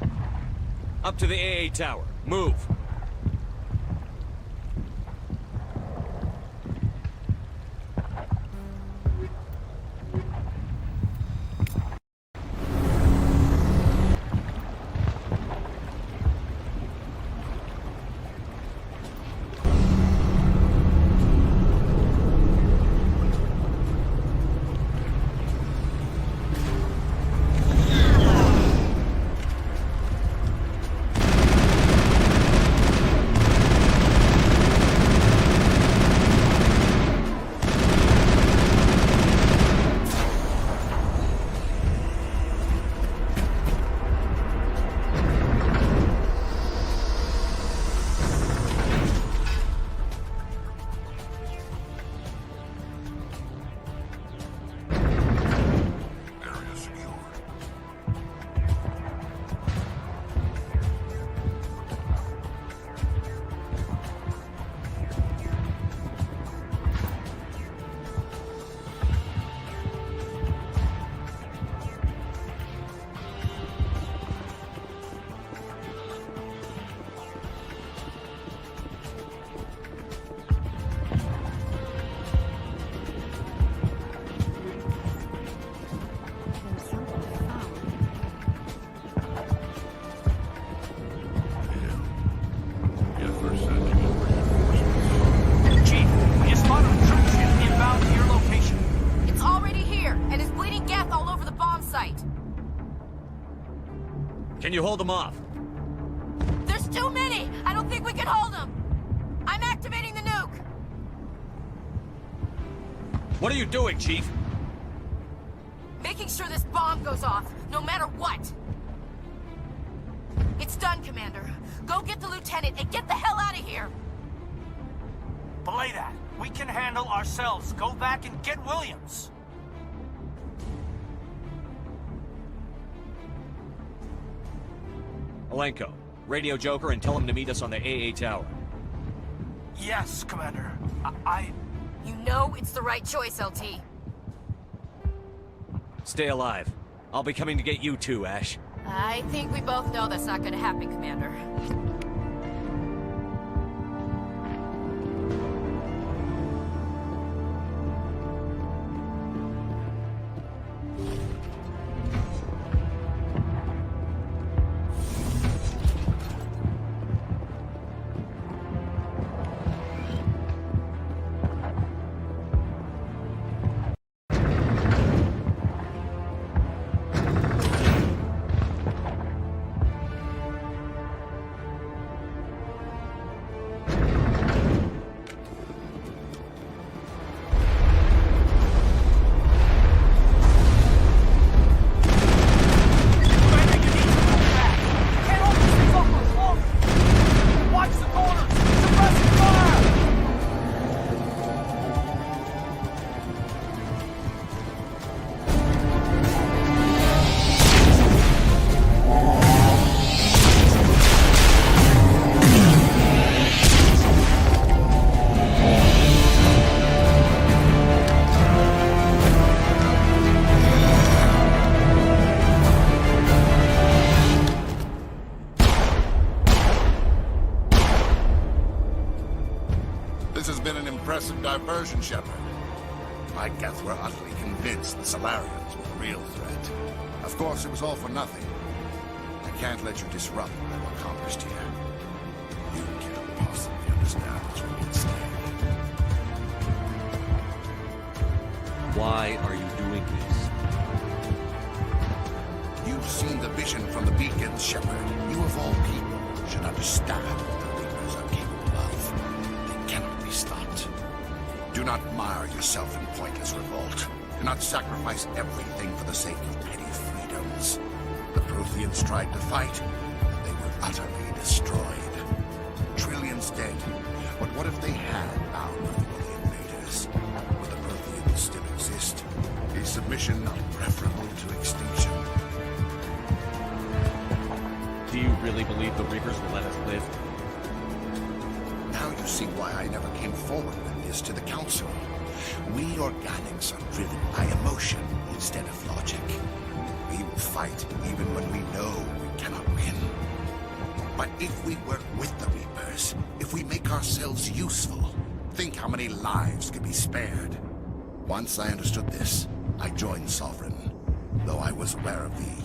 Up to the AA tower. Move! Can you hold them off? There's too many! I don't think we can hold them! I'm activating the nuke! What are you doing, Chief? Making sure this bomb goes off, no matter what! It's done, Commander. Go get the lieutenant and get the hell out of here! Belay that. We can handle ourselves. Go back and get Williams. Alenko, radio Joker and tell him to meet us on the AA tower. Yes, Commander. You know it's the right choice, LT. Stay alive. I'll be coming to get you too, Ash. I think we both know that's not gonna happen, Commander. impressive diversion, Shepard. My Geth were utterly convinced the Solarians were the real threat. Of course, it was all for nothing. I can't let you disrupt what I've accomplished here. You can't possibly understand what's really at stake. Why are you doing this? You've seen the vision from the beacons, Shepard. You of all people should understand what the Reapers are capable of. They cannot be stopped. Do not mire yourself in pointless revolt. Do not sacrifice everything for the sake of petty freedoms. The Protheans tried to fight, but they were utterly destroyed. Trillions dead. But what if they had outnumbered the invaders? Would the Protheans still exist? Is submission not preferable to extinction? Do you really believe the Reapers will let us live? Now you see why I never came forward with this to the Council. We organics are driven by emotion instead of logic. We will fight even when we know we cannot win. But if we work with the Reapers, if we make ourselves useful, think how many lives could be spared. Once I understood this, I joined Sovereign, though I was aware of the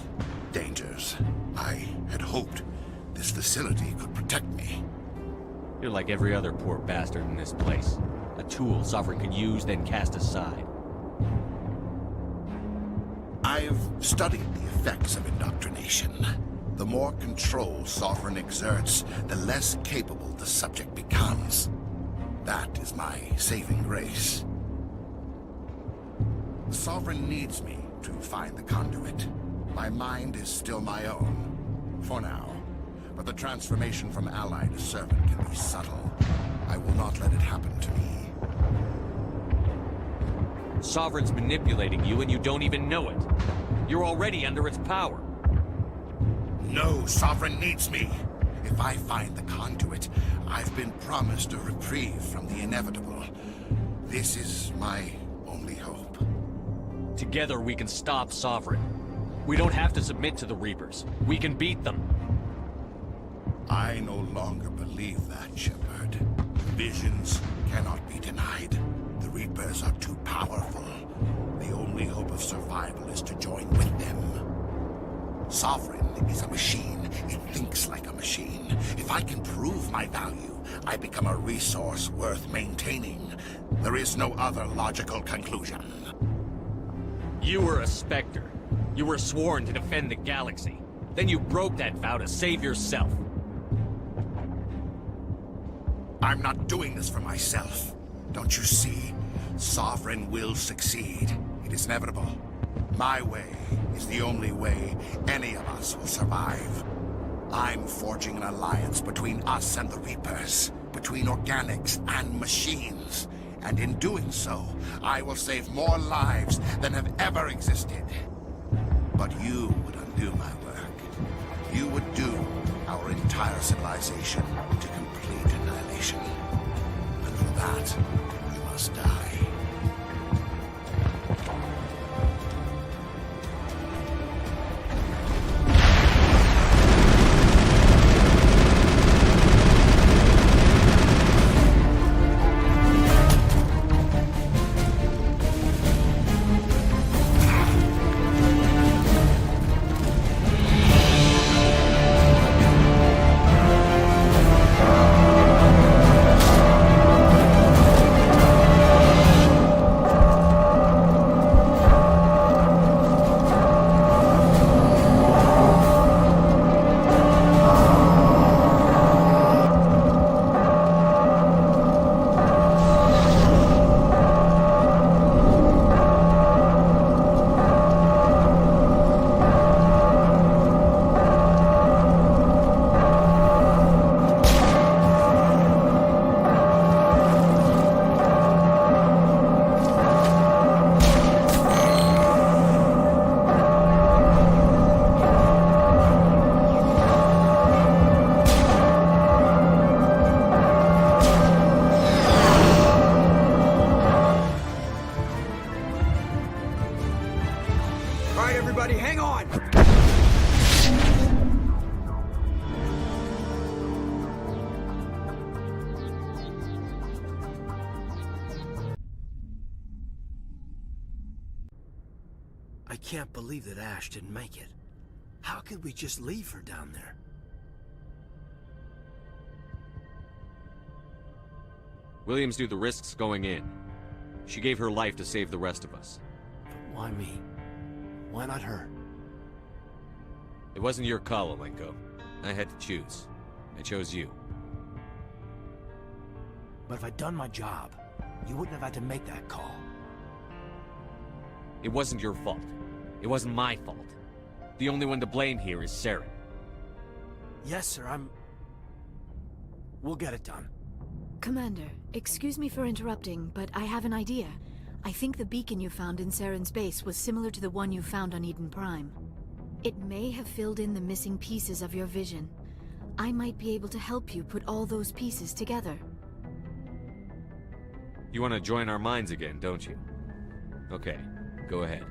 dangers. I had hoped this facility could protect me. You're like every other poor bastard in this place. A tool Sovereign could use, then cast aside. I've studied the effects of indoctrination. The more control Sovereign exerts, the less capable the subject becomes. That is my saving grace. Sovereign needs me to find the conduit. My mind is still my own, for now. But the transformation from ally to servant can be subtle. I will not let it happen to me. Sovereign's manipulating you and you don't even know it. You're already under its power. No, Sovereign needs me. If I find the conduit, I've been promised a reprieve from the inevitable. This is my only hope. Together we can stop Sovereign. We don't have to submit to the Reapers. We can beat them. I no longer believe that, Shepard. Visions cannot be denied. The Reapers are too powerful. The only hope of survival is to join with them. Sovereign is a machine. It thinks like a machine. If I can prove my value, I become a resource worth maintaining. There is no other logical conclusion. You were a Spectre. You were sworn to defend the galaxy. Then you broke that vow to save yourself. I'm not doing this for myself. Don't you see? Sovereign will succeed. It is inevitable. My way is the only way any of us will survive. I'm forging an alliance between us and the Reapers, between organics and machines. And in doing so, I will save more lives than have ever existed. But you would undo my work. You would doom our entire civilization to complete annihilation. And for that, we must die. I can't believe that Ash didn't make it. How could we just leave her down there? Williams knew the risks going in. She gave her life to save the rest of us. But why me? Why not her? It wasn't your call, Alenko. I had to choose. I chose you. But if I'd done my job, you wouldn't have had to make that call. It wasn't your fault. It wasn't my fault. The only one to blame here is Saren. Yes, sir, We'll get it done. Commander, excuse me for interrupting, but I have an idea. I think the beacon you found in Saren's base was similar to the one you found on Eden Prime. It may have filled in the missing pieces of your vision. I might be able to help you put all those pieces together. You want to join our minds again, don't you? Okay, go ahead.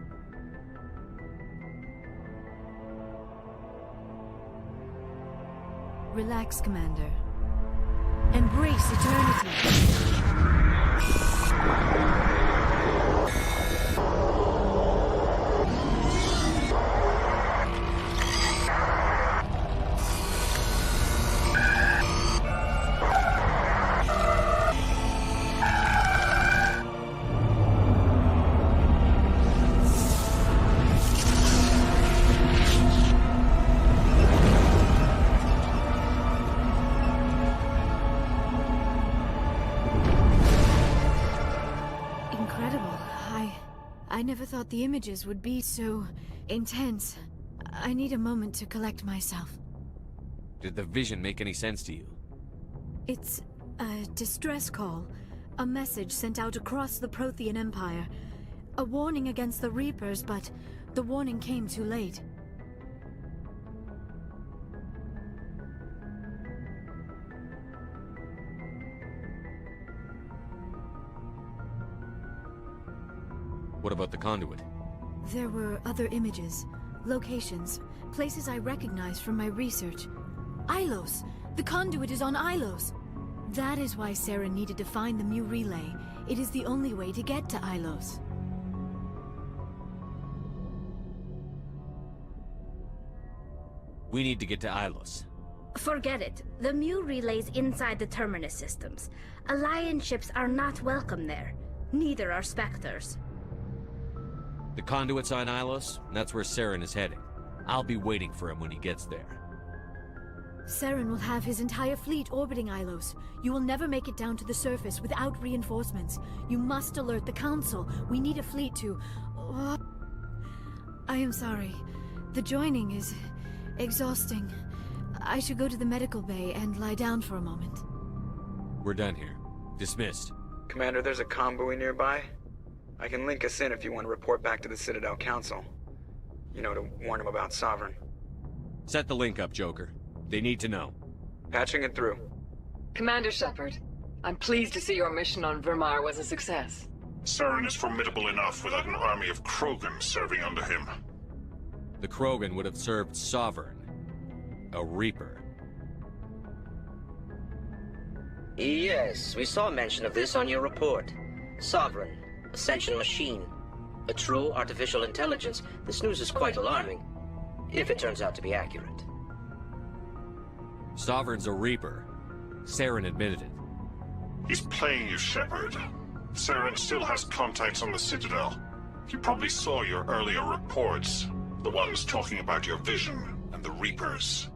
Relax, Commander. Embrace eternity. I never thought the images would be so intense. I need a moment to collect myself. Did the vision make any sense to you? It's a distress call. A message sent out across the Prothean Empire. A warning against the Reapers, but the warning came too late. What about the conduit? There were other images, locations, places I recognized from my research. Ilos! The conduit is on Ilos! That is why Saren needed to find the Mu relay. It is the only way to get to Ilos. We need to get to Ilos. Forget it. The Mu relay's inside the Terminus systems. Alliance ships are not welcome there. Neither are Spectres. The conduit's on Ilos, and that's where Saren is heading. I'll be waiting for him when he gets there. Saren will have his entire fleet orbiting Ilos. You will never make it down to the surface without reinforcements. You must alert the Council. We need a fleet to... Oh. I am sorry. The joining is exhausting. I should go to the medical bay and lie down for a moment. We're done here. Dismissed. Commander, there's a comm buoy nearby. I can link us in if you want to report back to the Citadel Council. You know, to warn them about Sovereign. Set the link up, Joker. They need to know. Patching it through. Commander Shepard, I'm pleased to see your mission on Vermeer was a success. Saren is formidable enough without an army of Krogan serving under him. The Krogan would have served Sovereign. A Reaper. Yes, we saw mention of this on your report. Sovereign, Ascension machine, a true artificial intelligence. This news is quite alarming, if it turns out to be accurate. Sovereign's a Reaper. Saren admitted it. He's playing you, Shepard. Saren still has contacts on the Citadel. You probably saw your earlier reports, the ones talking about your vision and the Reapers.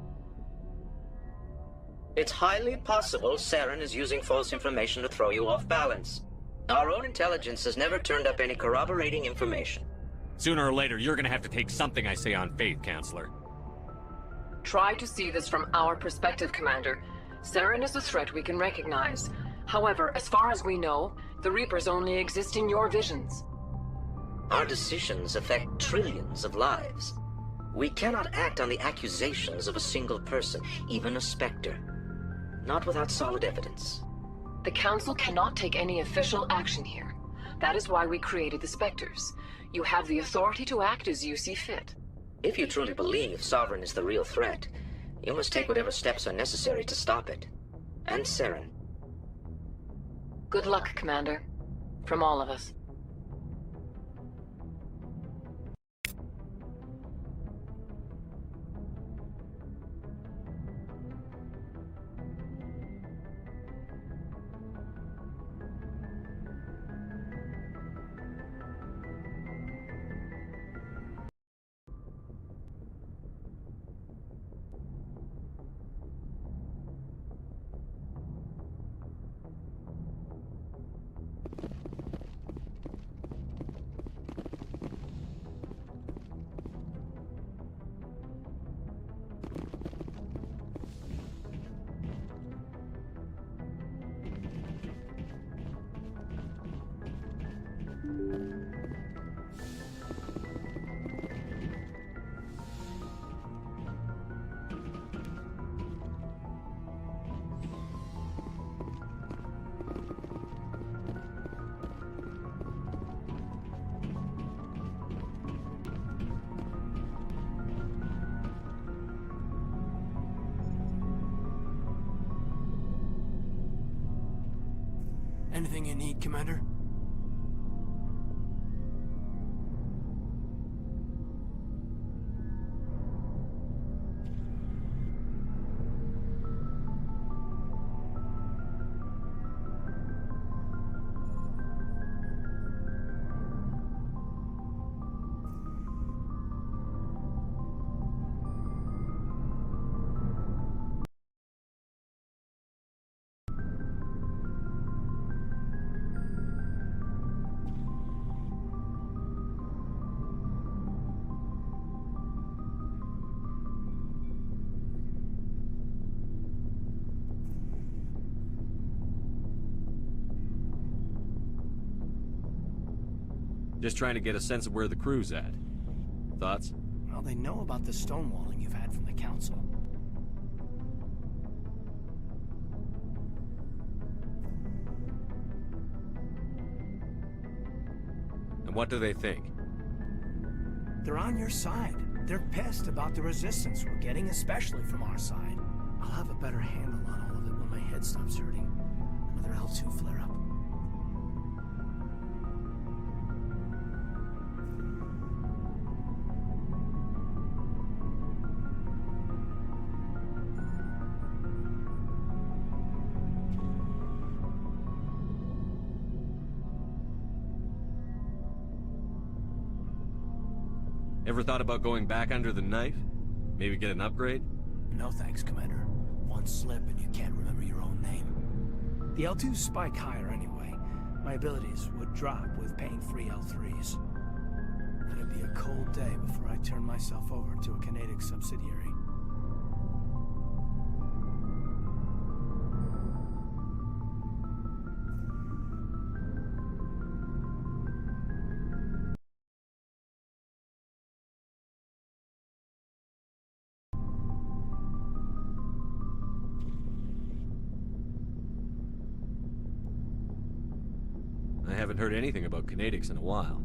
It's highly possible Saren is using false information to throw you off balance. Our own intelligence has never turned up any corroborating information. Sooner or later, you're gonna have to take something I say on faith, Counselor. Try to see this from our perspective, Commander. Saren is a threat we can recognize. However, as far as we know, the Reapers only exist in your visions. Our decisions affect trillions of lives. We cannot act on the accusations of a single person, even a Spectre. Not without solid evidence. The Council cannot take any official action here. That is why we created the Spectres. You have the authority to act as you see fit. If you truly believe Sovereign is the real threat, you must take whatever steps are necessary to stop it. And Saren. Good luck, Commander. From all of us. Anything you need, Commander? Just trying to get a sense of where the crew's at. Thoughts? Well, they know about the stonewalling you've had from the Council. And what do they think? They're on your side. They're pissed about the resistance we're getting, especially from our side. I'll have a better handle on all of it when my head stops hurting. Another L2 flare-up. Ever thought about going back under the knife? Maybe get an upgrade? No thanks, Commander. One slip and you can't remember your own name. The L2s spike higher anyway. My abilities would drop with pain-free L3s. It'd be a cold day before I turn myself over to a Canadic subsidiary. I haven't heard anything about Canadics in a while.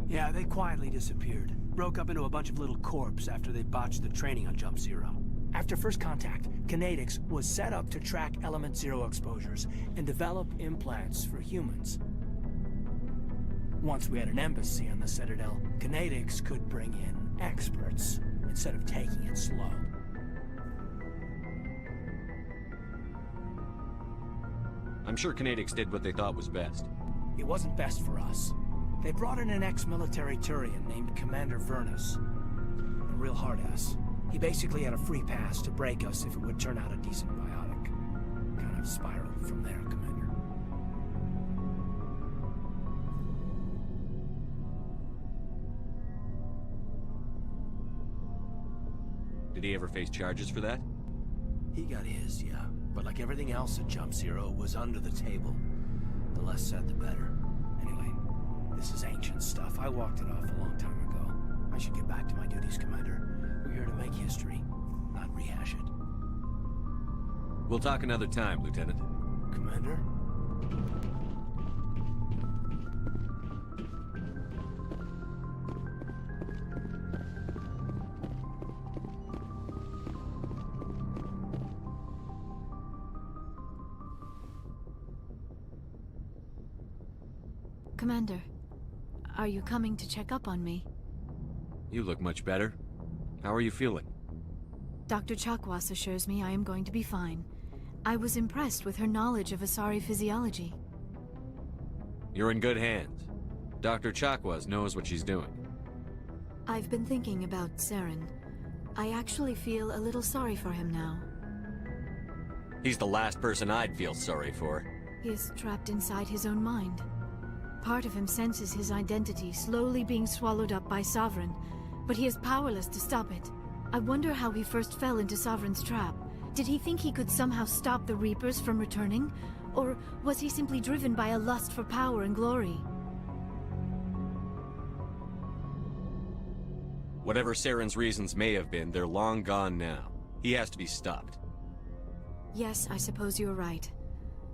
Yeah, they quietly disappeared. Broke up into a bunch of little corps after they botched the training on Jump Zero. After first contact, Canadics was set up to track Element Zero exposures and develop implants for humans. Once we had an embassy on the Citadel, Canadics could bring in experts instead of taking it slow. I'm sure Canadics did what they thought was best. It wasn't best for us. They brought in an ex-military Turian named Commander Vernus. A real hard-ass. He basically had a free pass to break us if it would turn out a decent biotic. Kind of spiraled from there, Commander. Did he ever face charges for that? He got his, yeah. But like everything else at Jump Zero was under the table. The less said, the better. Anyway, this is ancient stuff. I walked it off a long time ago. I should get back to my duties, Commander. We're here to make history, not rehash it. We'll talk another time, Lieutenant. Commander? Commander, are you coming to check up on me? You look much better. How are you feeling? Dr. Chakwas assures me I am going to be fine. I was impressed with her knowledge of Asari physiology. You're in good hands. Dr. Chakwas knows what she's doing. I've been thinking about Saren. I actually feel a little sorry for him now. He's the last person I'd feel sorry for. He is trapped inside his own mind. Part of him senses his identity slowly being swallowed up by Sovereign, but he is powerless to stop it. I wonder how he first fell into Sovereign's trap. Did he think he could somehow stop the Reapers from returning? Or was he simply driven by a lust for power and glory? Whatever Saren's reasons may have been, they're long gone now. He has to be stopped. Yes, I suppose you're right.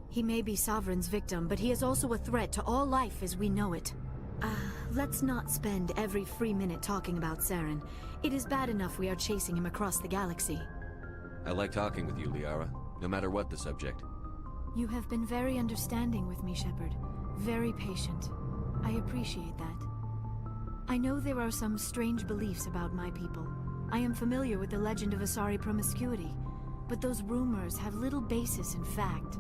He may be Sovereign's victim, but he is also a threat to all life as we know it. Let's not spend every free minute talking about Saren. It is bad enough we are chasing him across the galaxy. I like talking with you, Liara, no matter what the subject. You have been very understanding with me, Shepard. Very patient. I appreciate that. I know there are some strange beliefs about my people. I am familiar with the legend of Asari promiscuity, but those rumors have little basis in fact.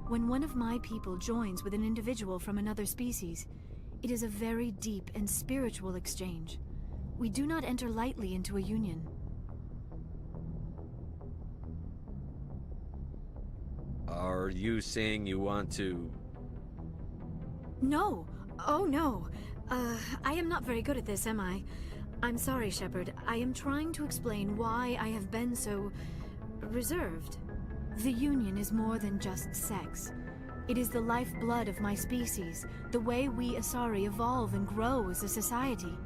When one of my people joins with an individual from another species, it is a very deep and spiritual exchange. We do not enter lightly into a union. Are you saying you want to... No! Oh no! I am not very good at this, am I? I'm sorry, Shepard. I am trying to explain why I have been so... reserved. The Union is more than just sex. It is the lifeblood of my species, the way we Asari evolve and grow as a society.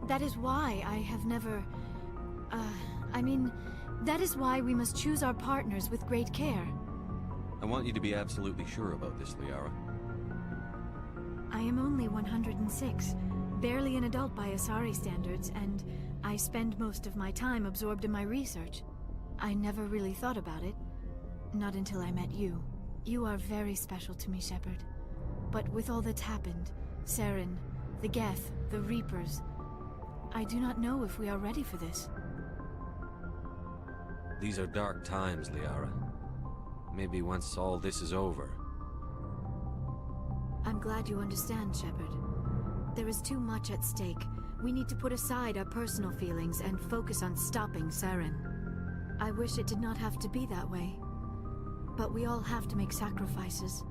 That is why I have never... that is why we must choose our partners with great care. I want you to be absolutely sure about this, Liara. I am only 106, barely an adult by Asari standards, and I spend most of my time absorbed in my research. I never really thought about it. Not until I met you. You are very special to me, Shepard. But with all that's happened, Saren, the Geth, the Reapers, I do not know if we are ready for this. These are dark times, Liara. Maybe once all this is over. I'm glad you understand, Shepard. There is too much at stake. We need to put aside our personal feelings and focus on stopping Saren. I wish it did not have to be that way. But we all have to make sacrifices.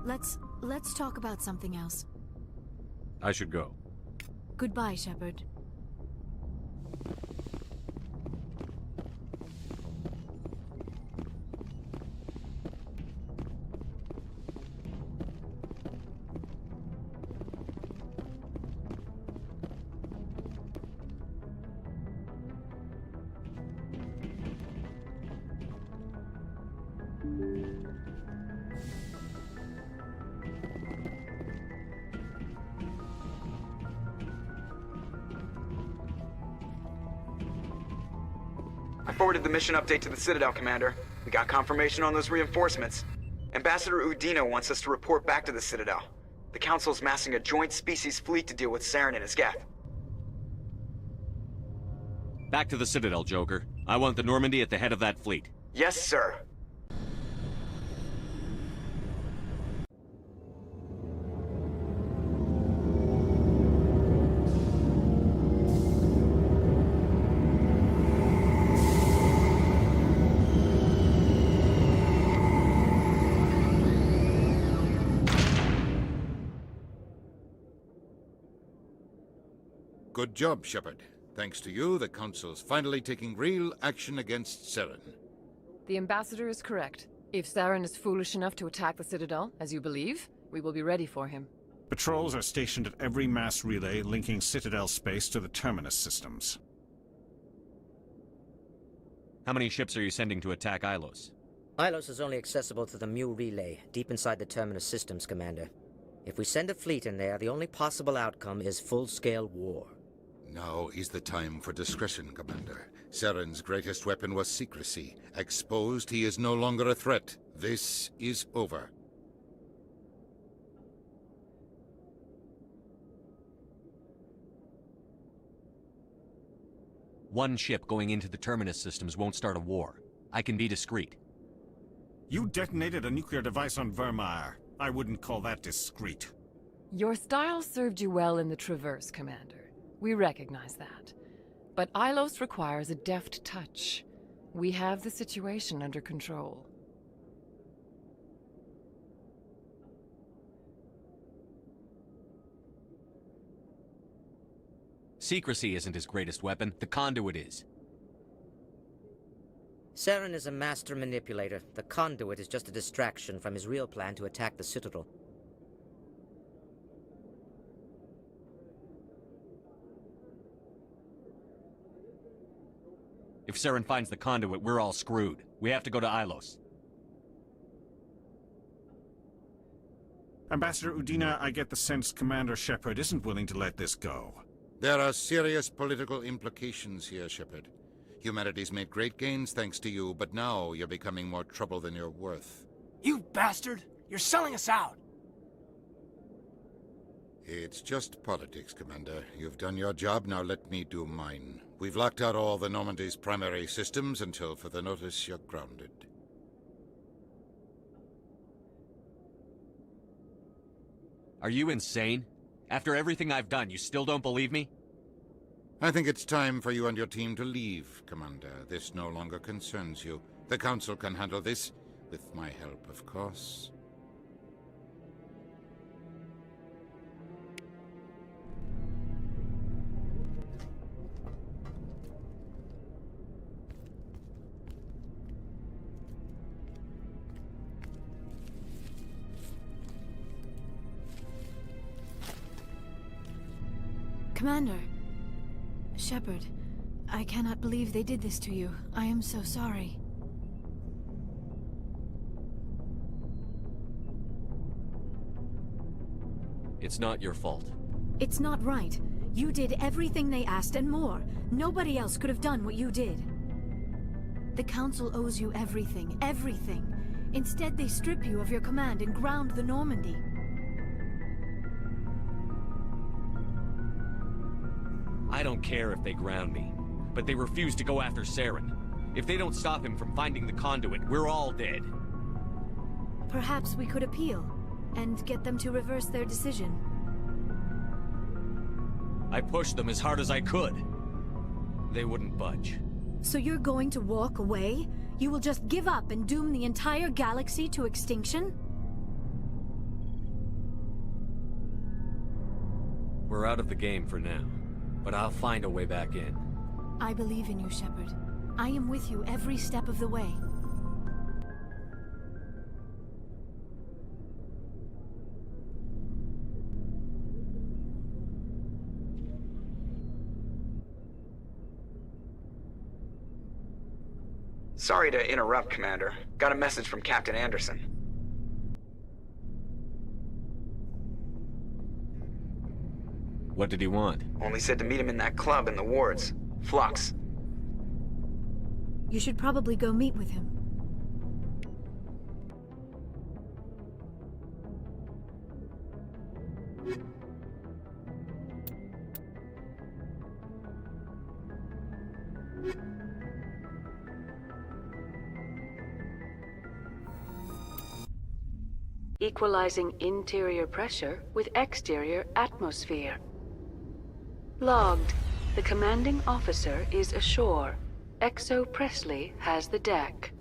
Let's talk about something else. I should go. Goodbye, Shepard. I forwarded the mission update to the Citadel, Commander. We got confirmation on those reinforcements. Ambassador Udina wants us to report back to the Citadel. The Council's massing a joint species fleet to deal with Saren and his Geth. Back to the Citadel, Joker. I want the Normandy at the head of that fleet. Yes, sir. Good job, Shepard. Thanks to you, the Council's finally taking real action against Saren. The Ambassador is correct. If Saren is foolish enough to attack the Citadel, as you believe, we will be ready for him. Patrols are stationed at every mass relay linking Citadel space to the Terminus systems. How many ships are you sending to attack Ilos? Ilos is only accessible to the Mu relay, deep inside the Terminus systems, Commander. If we send a fleet in there, the only possible outcome is full-scale war. Now is the time for discretion, Commander. Saren's greatest weapon was secrecy. Exposed, he is no longer a threat. This is over. One ship going into the Terminus systems won't start a war. I can be discreet. You detonated a nuclear device on Vermeer. I wouldn't call that discreet. Your style served you well in the Traverse, Commander. We recognize that. But Ilos requires a deft touch. We have the situation under control. Secrecy isn't his greatest weapon. The conduit is. Saren is a master manipulator. The conduit is just a distraction from his real plan to attack the Citadel. If Saren finds the conduit, we're all screwed. We have to go to Ilos. Ambassador Udina, I get the sense Commander Shepard isn't willing to let this go. There are serious political implications here, Shepard. Humanity's made great gains thanks to you, but now you're becoming more trouble than you're worth. You bastard! You're selling us out! It's just politics, Commander. You've done your job, now let me do mine. We've locked out all the Normandy's primary systems until further notice you're grounded. Are you insane? After everything I've done, you still don't believe me? I think it's time for you and your team to leave, Commander. This no longer concerns you. The Council can handle this, with my help, of course. Commander. Shepard, I cannot believe they did this to you. I am so sorry. It's not your fault. It's not right. You did everything they asked and more. Nobody else could have done what you did. The Council owes you everything, everything. Instead, they strip you of your command and ground the Normandy. I don't care if they ground me, but they refuse to go after Saren. If they don't stop him from finding the conduit, we're all dead. Perhaps we could appeal, and get them to reverse their decision. I pushed them as hard as I could. They wouldn't budge. So you're going to walk away? You will just give up and doom the entire galaxy to extinction? We're out of the game for now, but I'll find a way back in. I believe in you, Shepard. I am with you every step of the way. Sorry to interrupt, Commander. Got a message from Captain Anderson. What did he want? Only said to meet him in that club in the wards. Flux. You should probably go meet with him. Equalizing interior pressure with exterior atmosphere. Logged. The commanding officer is ashore. Exo Presley has the deck.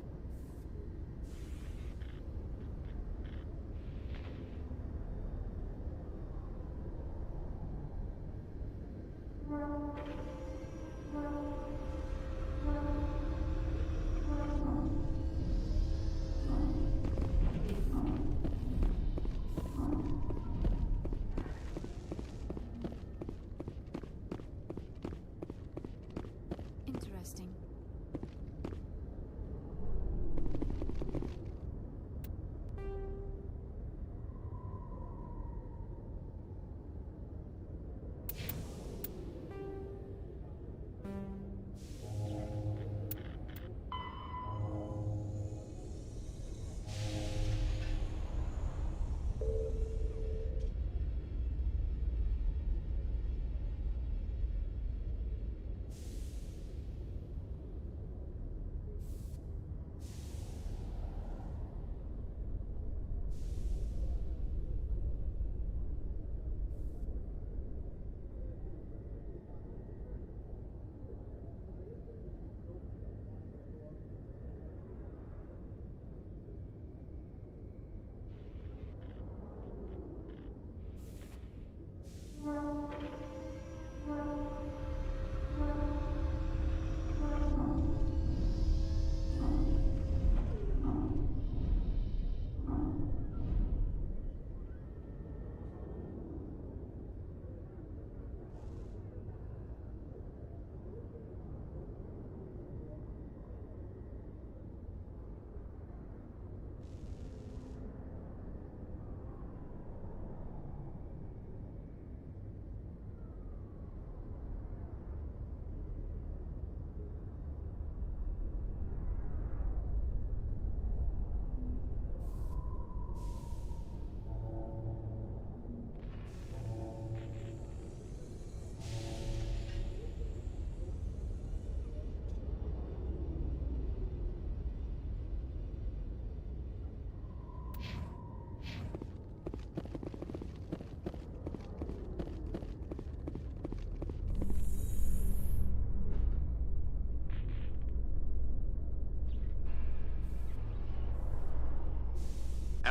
Interesting.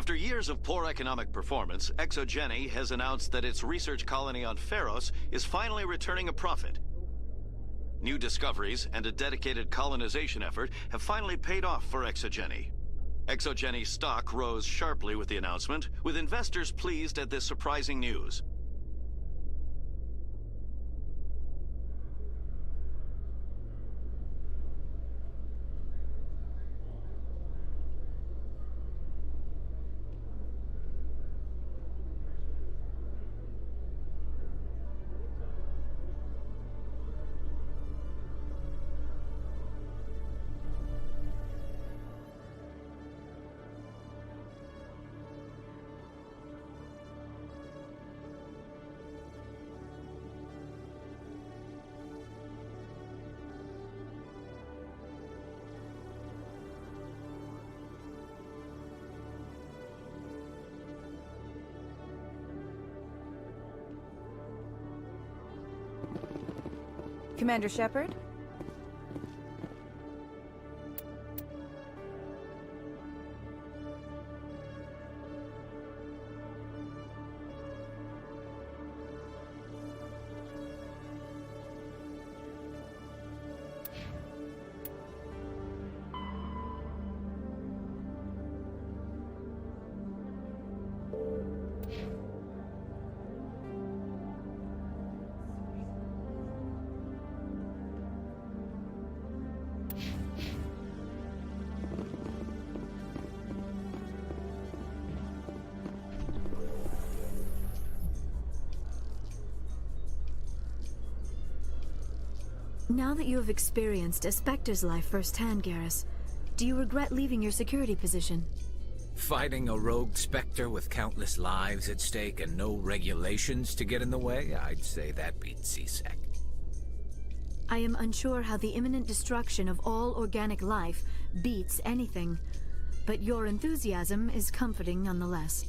After years of poor economic performance, ExoGeni has announced that its research colony on Pharos is finally returning a profit. New discoveries and a dedicated colonization effort have finally paid off for ExoGeni. ExoGeni's stock rose sharply with the announcement, with investors pleased at this surprising news. Commander Shepard? Now that you have experienced a Spectre's life firsthand, Garrus, do you regret leaving your security position? Fighting a rogue Spectre with countless lives at stake and no regulations to get in the way? I'd say that beats CSEC. I am unsure how the imminent destruction of all organic life beats anything, but your enthusiasm is comforting nonetheless.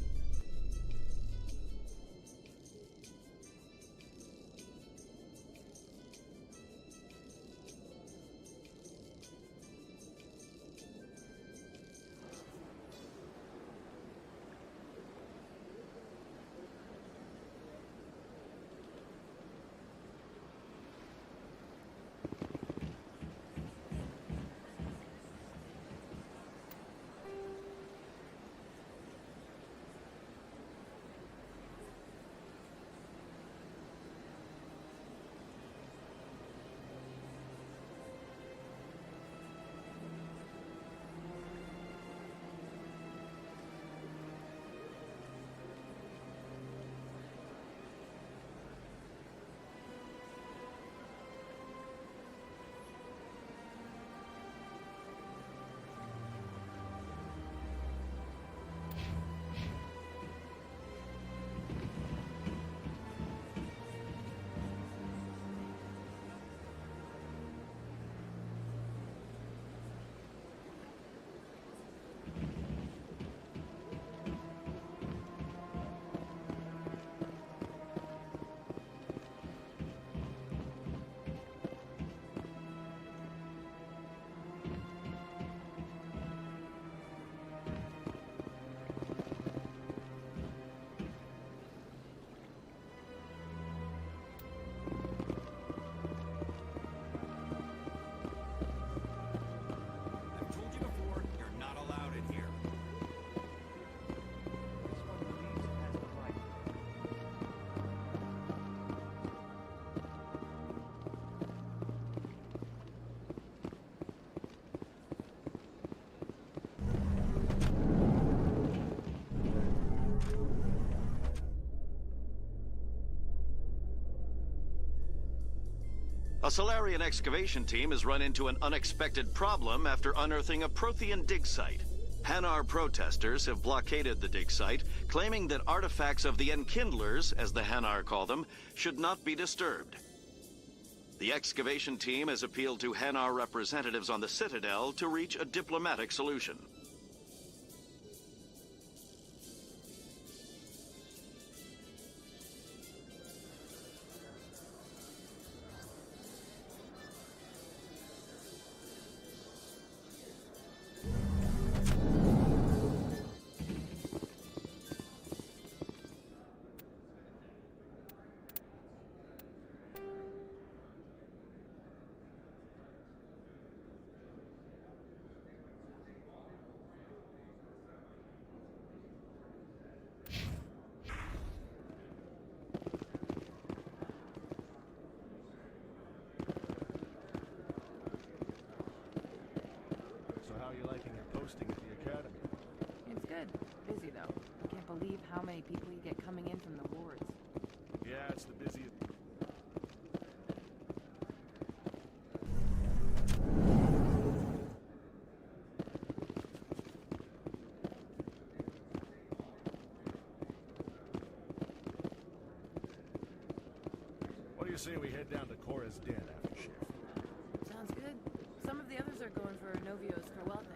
A Solarian excavation team has run into an unexpected problem after unearthing a Prothean dig site. Hanar protesters have blockaded the dig site, claiming that artifacts of the Enkindlers, as the Hanar call them, should not be disturbed. The excavation team has appealed to Hanar representatives on the Citadel to reach a diplomatic solution. crazy, though. I can't believe how many people you get coming in from the wards. Yeah, it's the busiest. What do you say we head down to Cora's den after shift? Sounds good. Some of the others are going for Novios for welding.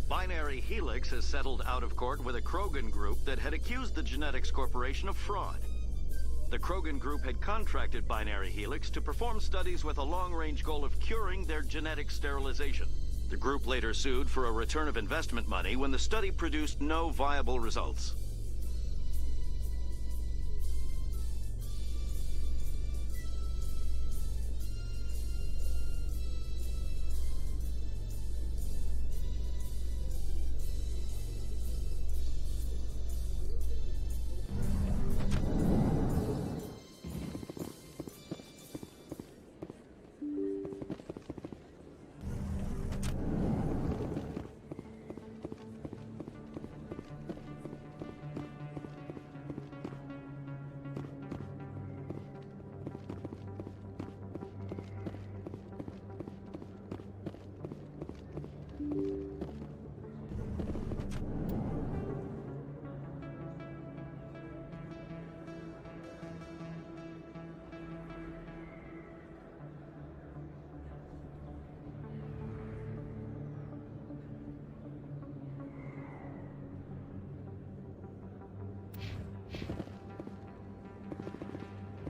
Binary Helix has settled out of court with a Krogan group that had accused the Genetics Corporation of fraud. The Krogan group had contracted Binary Helix to perform studies with a long-range goal of curing their genetic sterilization. The group later sued for a return of investment money when the study produced no viable results.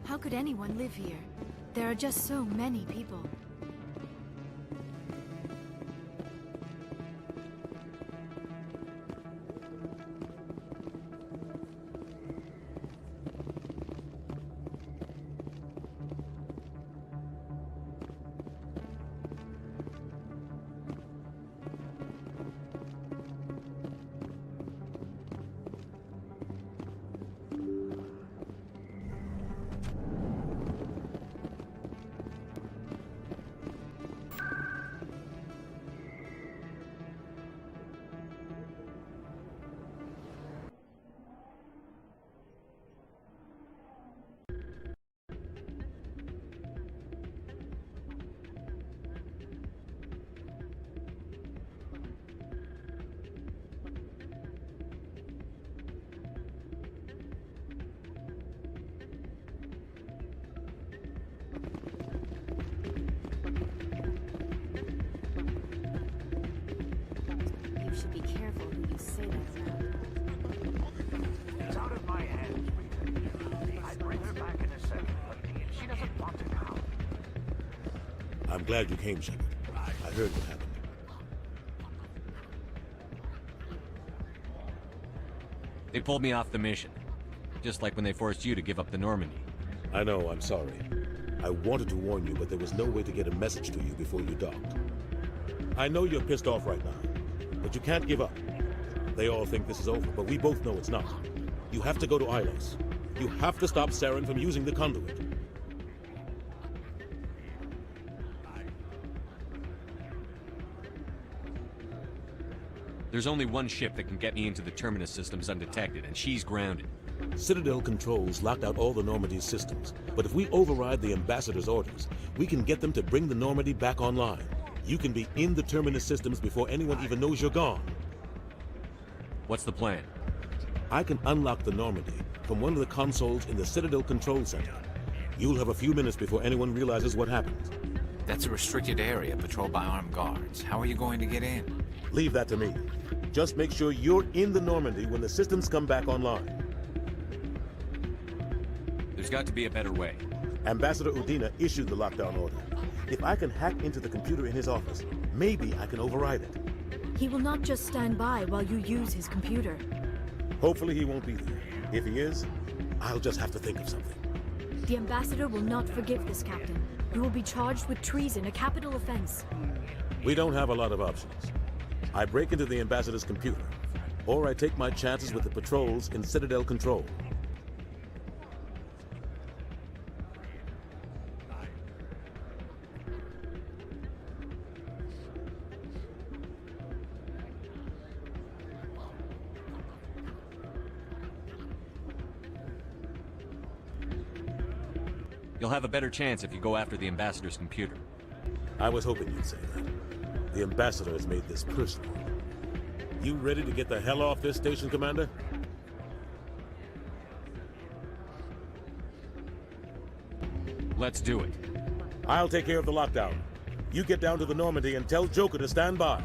How could anyone live here? There are just so many people. You should be careful who you say that around. It's out of my hands, Rita. I'd bring her back in a second, but she doesn't want to now. I'm glad you came, Shepard. I heard what happened. They pulled me off the mission. Just like when they forced you to give up the Normandy. I know, I'm sorry. I wanted to warn you, but there was no way to get a message to you before you docked. I know you're pissed off right now, but you can't give up. They all think this is over, but we both know it's not. You have to go to Ilos. You have to stop Saren from using the conduit. There's only one ship that can get me into the Terminus systems undetected, and she's grounded. Citadel controls locked out all the Normandy's systems, but if we override the Ambassador's orders, we can get them to bring the Normandy back online. You can be in the Terminus systems before anyone even knows you're gone. What's the plan? I can unlock the Normandy from one of the consoles in the Citadel Control Center. You'll have a few minutes before anyone realizes what happened. That's a restricted area patrolled by armed guards. How are you going to get in? Leave that to me. Just make sure you're in the Normandy when the systems come back online. There's got to be a better way. Ambassador Udina issued the lockdown order. If I can hack into the computer in his office, maybe I can override it. He will not just stand by while you use his computer. Hopefully he won't be there. If he is, I'll just have to think of something. The ambassador will not forgive this, Captain. You will be charged with treason, a capital offense. We don't have a lot of options. I break into the ambassador's computer, or I take my chances with the patrols in Citadel Control. You'll have a better chance if you go after the ambassador's computer. I was hoping you'd say that. The ambassador has made this personal. You ready to get the hell off this station, Commander? Let's do it. I'll take care of the lockdown. You get down to the Normandy and tell Joker to stand by.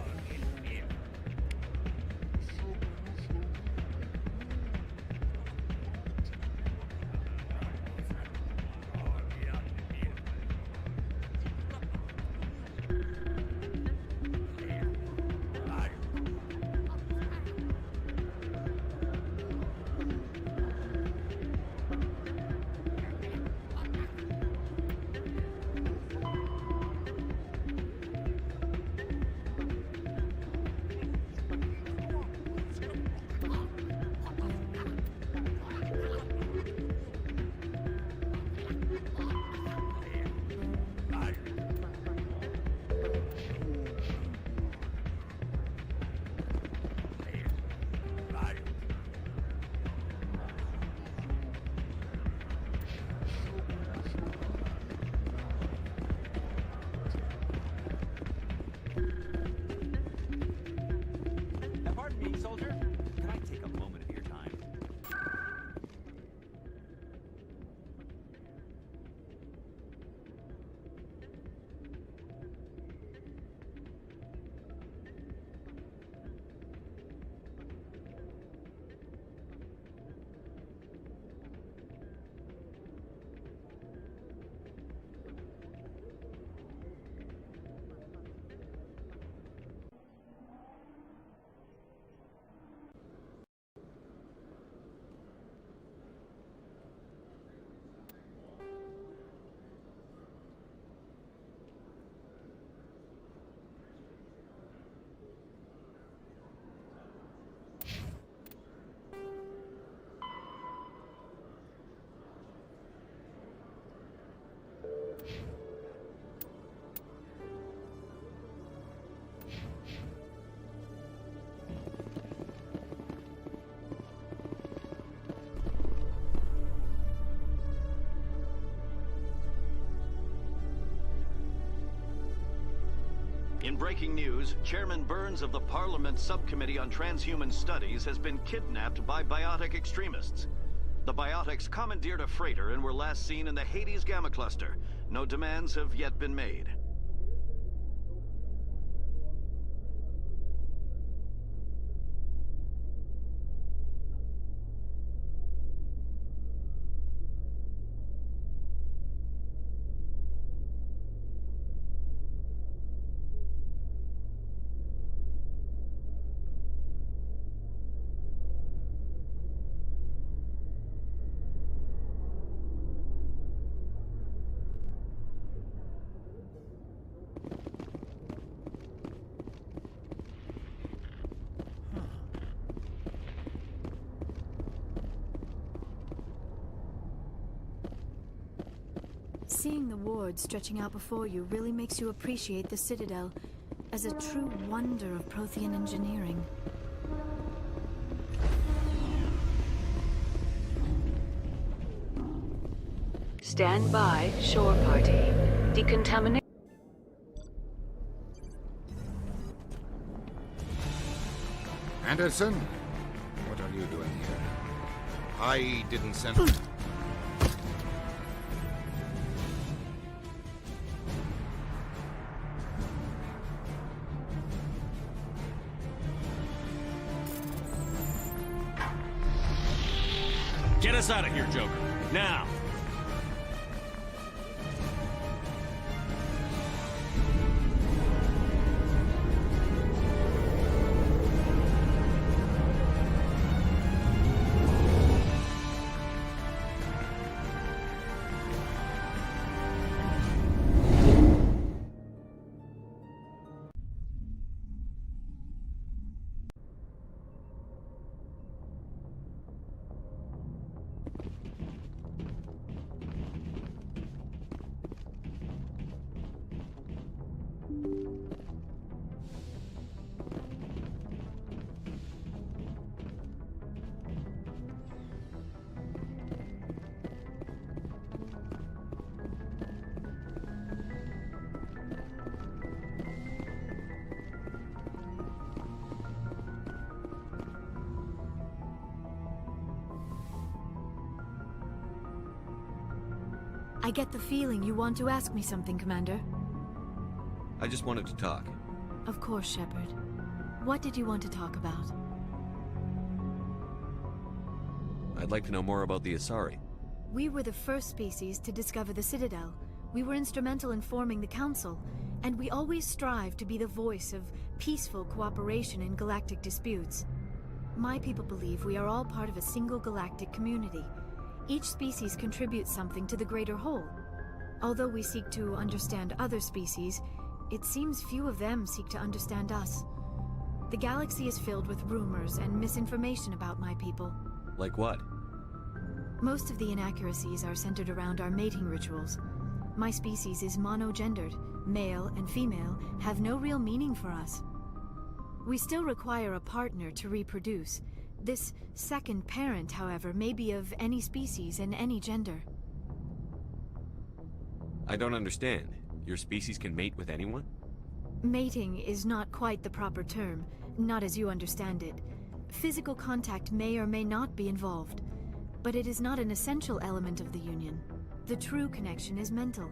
In breaking news, Chairman Burns of the Parliament Subcommittee on Transhuman Studies has been kidnapped by biotic extremists. The biotics commandeered a freighter and were last seen in the Hades Gamma Cluster. No demands have yet been made. Seeing the ward stretching out before you really makes you appreciate the Citadel as a true wonder of Prothean engineering. Stand by, shore party. Decontaminate. Anderson? What are you doing here? I didn't send... us out of here, Joker. Now! I get the feeling you want to ask me something, Commander. I just wanted to talk. Of course, Shepard. What did you want to talk about? I'd like to know more about the Asari. We were the first species to discover the Citadel. We were instrumental in forming the Council, and we always strive to be the voice of peaceful cooperation in galactic disputes. My people believe we are all part of a single galactic community. Each species contributes something to the greater whole. Although we seek to understand other species, it seems few of them seek to understand us. The galaxy is filled with rumors and misinformation about my people. Like what? Most of the inaccuracies are centered around our mating rituals. My species is monogendered. Male and female have no real meaning for us. We still require a partner to reproduce. This second parent, however, may be of any species and any gender. I don't understand. Your species can mate with anyone? Mating is not quite the proper term, not as you understand it. Physical contact may or may not be involved, but it is not an essential element of the union. The true connection is mental.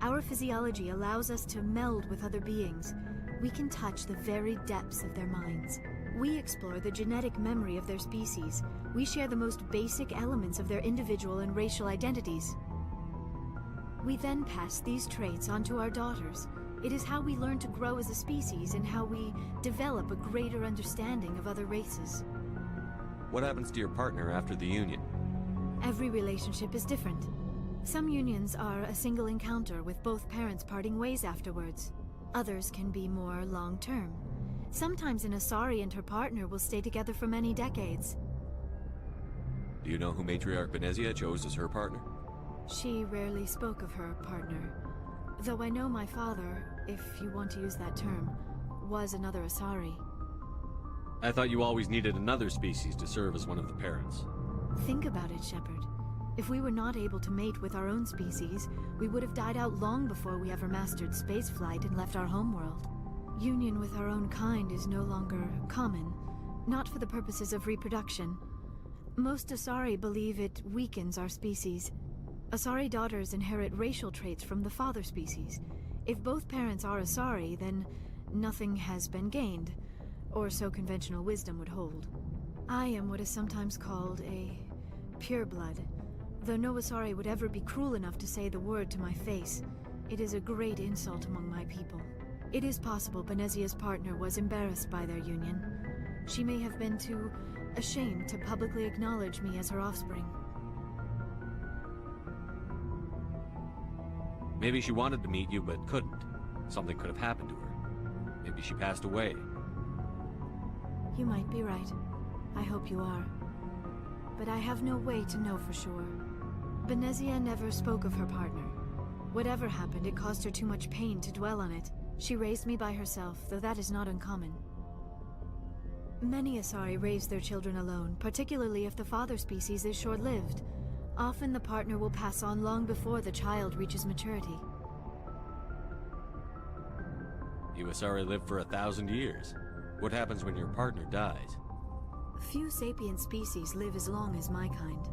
Our physiology allows us to meld with other beings. We can touch the very depths of their minds. We explore the genetic memory of their species. We share the most basic elements of their individual and racial identities. We then pass these traits on to our daughters. It is how we learn to grow as a species and how we develop a greater understanding of other races. What happens to your partner after the union? Every relationship is different. Some unions are a single encounter with both parents parting ways afterwards. Others can be more long-term. Sometimes an Asari and her partner will stay together for many decades. Do you know who Matriarch Benezia chose as her partner? She rarely spoke of her partner. Though I know my father, if you want to use that term, was another Asari. I thought you always needed another species to serve as one of the parents. Think about it, Shepard. If we were not able to mate with our own species, we would have died out long before we ever mastered spaceflight and left our homeworld. Union with our own kind is no longer common, not for the purposes of reproduction. Most Asari believe it weakens our species. Asari daughters inherit racial traits from the father species. If both parents are Asari, then nothing has been gained, or so conventional wisdom would hold. I am what is sometimes called a pureblood, though no Asari would ever be cruel enough to say the word to my face. It is a great insult among my people. It is possible Benezia's partner was embarrassed by their union. She may have been too ashamed to publicly acknowledge me as her offspring. Maybe she wanted to meet you, but couldn't. Something could have happened to her. Maybe she passed away. You might be right. I hope you are. But I have no way to know for sure. Benezia never spoke of her partner. Whatever happened, it caused her too much pain to dwell on it. She raised me by herself, though that is not uncommon. Many Asari raise their children alone, particularly if the father species is short-lived. Often the partner will pass on long before the child reaches maturity. You Asari live for 1,000 years. What happens when your partner dies? Few sapient species live as long as my kind.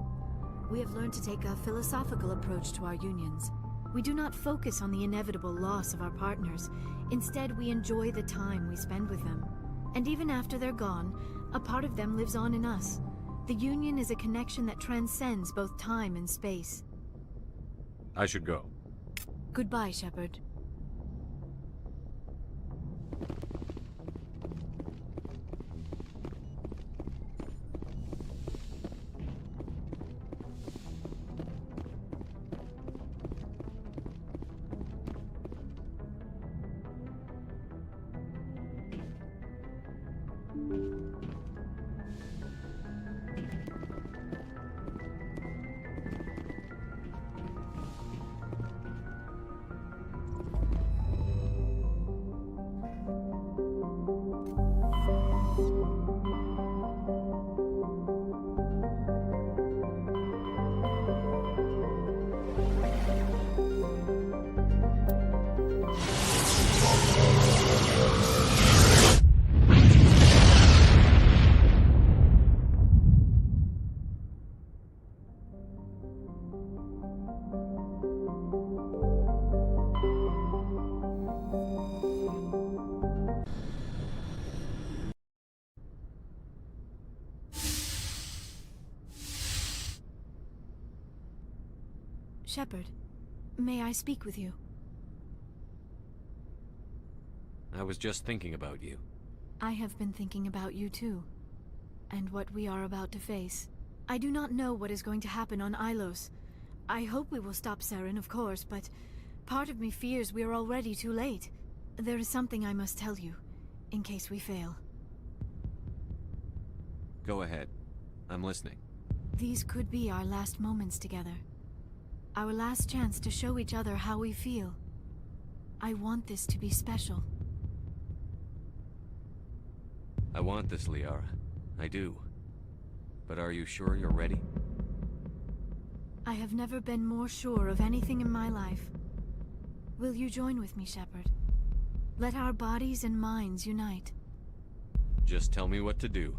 We have learned to take a philosophical approach to our unions. We do not focus on the inevitable loss of our partners. Instead, we enjoy the time we spend with them. And even after they're gone, a part of them lives on in us. The Union is a connection that transcends both time and space. I should go. Goodbye, Shepard. Shepard, may I speak with you? I was just thinking about you. I have been thinking about you too, and what we are about to face. I do not know what is going to happen on Ilos. I hope we will stop Saren, of course, but part of me fears we are already too late. There is something I must tell you, in case we fail. Go ahead. I'm listening. These could be our last moments together. Our last chance to show each other how we feel. I want this to be special. I want this, Liara. I do. But are you sure you're ready? I have never been more sure of anything in my life. Will you join with me, Shepard? Let our bodies and minds unite. Just tell me what to do.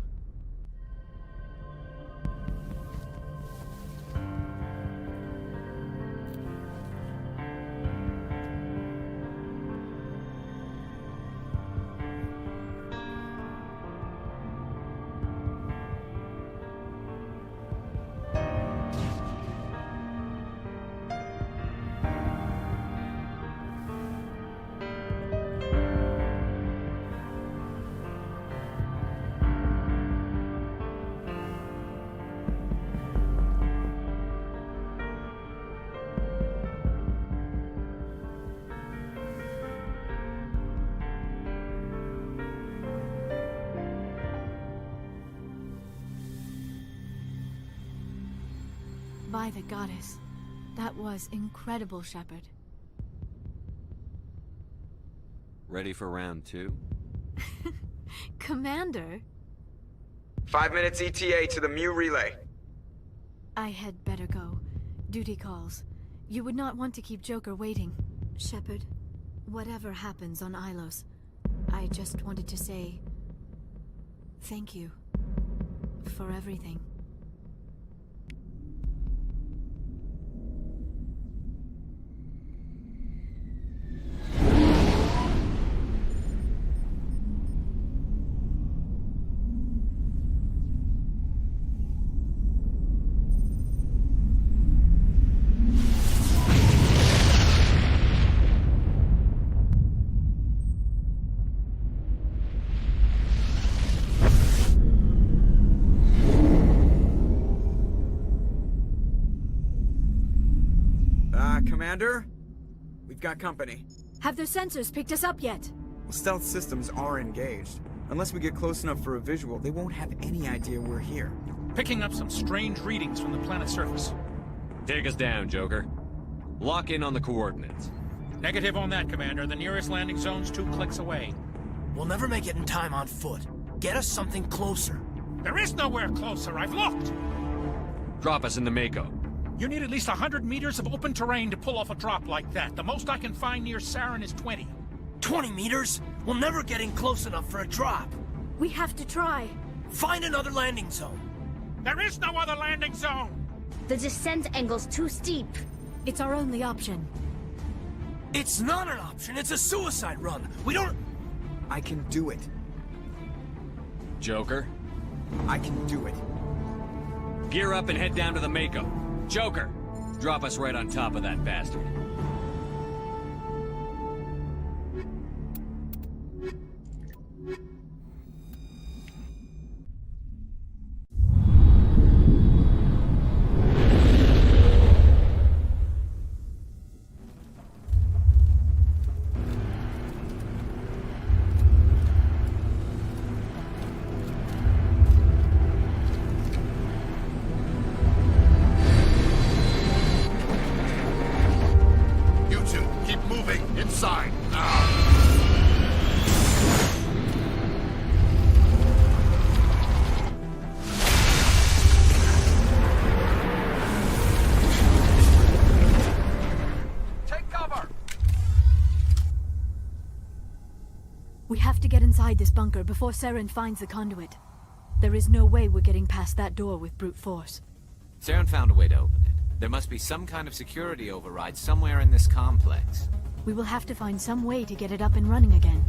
By the goddess, that was incredible, Shepard. Ready for round 2? Commander? 5 minutes ETA to the Mu relay. I had better go. Duty calls. You would not want to keep Joker waiting. Shepard, whatever happens on Ilos, I just wanted to say thank you for everything. Commander? We've got company. Have their sensors picked us up yet? Well, stealth systems are engaged. Unless we get close enough for a visual, they won't have any idea we're here. Picking up some strange readings from the planet's surface. Take us down, Joker. Lock in on the coordinates. Negative on that, Commander. The nearest landing zone's 2 clicks away. We'll never make it in time on foot. Get us something closer. There is nowhere closer. I've looked. Drop us in the Mako. You need at least 100 meters of open terrain to pull off a drop like that. The most I can find near Saren is 20. 20 meters? We'll never get in close enough for a drop. We have to try. Find another landing zone. There is no other landing zone. The descent angle's too steep. It's our only option. It's not an option. It's a suicide run. We don't... I can do it. Joker? I can do it. Gear up and head down to the Mako. Joker, drop us right on top of that bastard. We have to get inside this bunker before Saren finds the conduit. There is no way we're getting past that door with brute force. Saren found a way to open it. There must be some kind of security override somewhere in this complex. We will have to find some way to get it up and running again.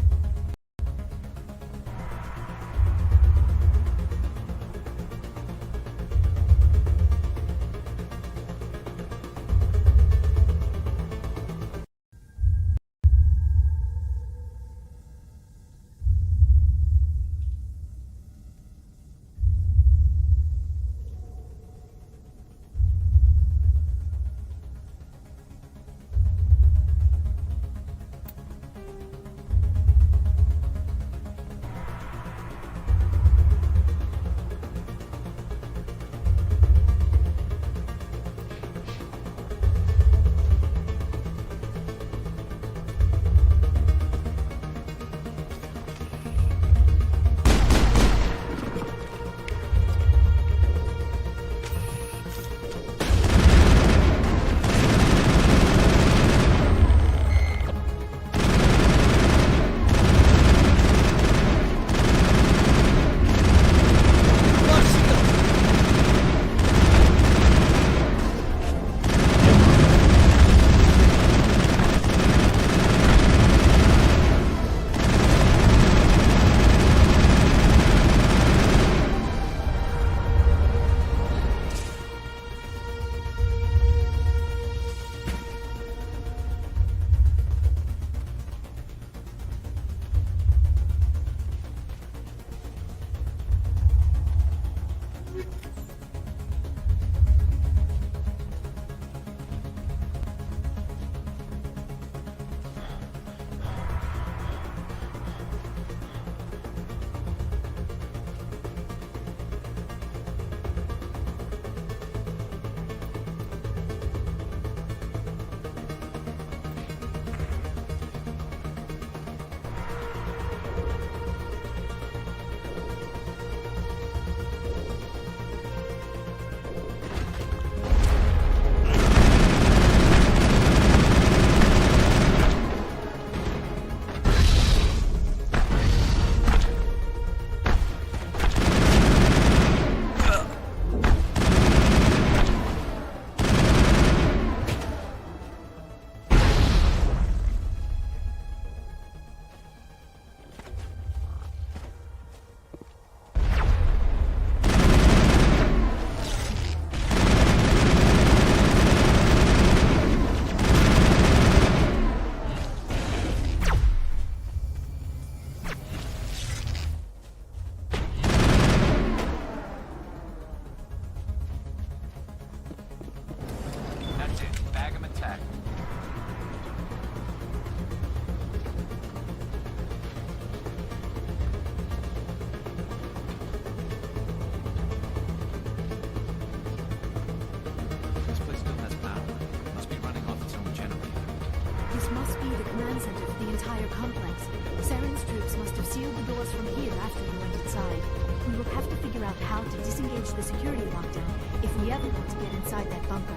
The security lockdown if we ever want to get inside that bunker.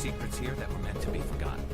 secrets here that were meant to be forgotten.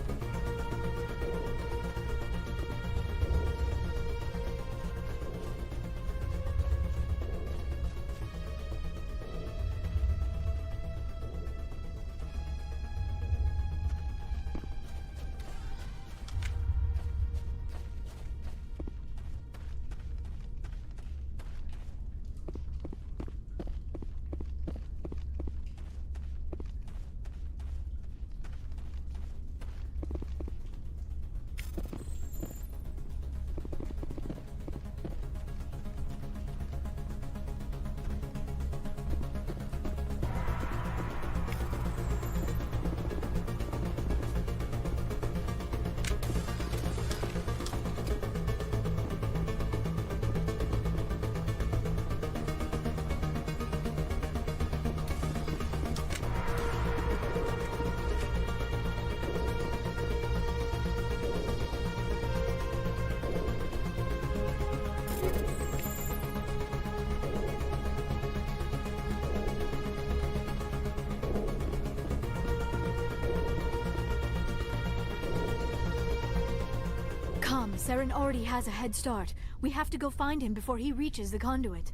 Saren already has a head start. We have to go find him before he reaches the conduit.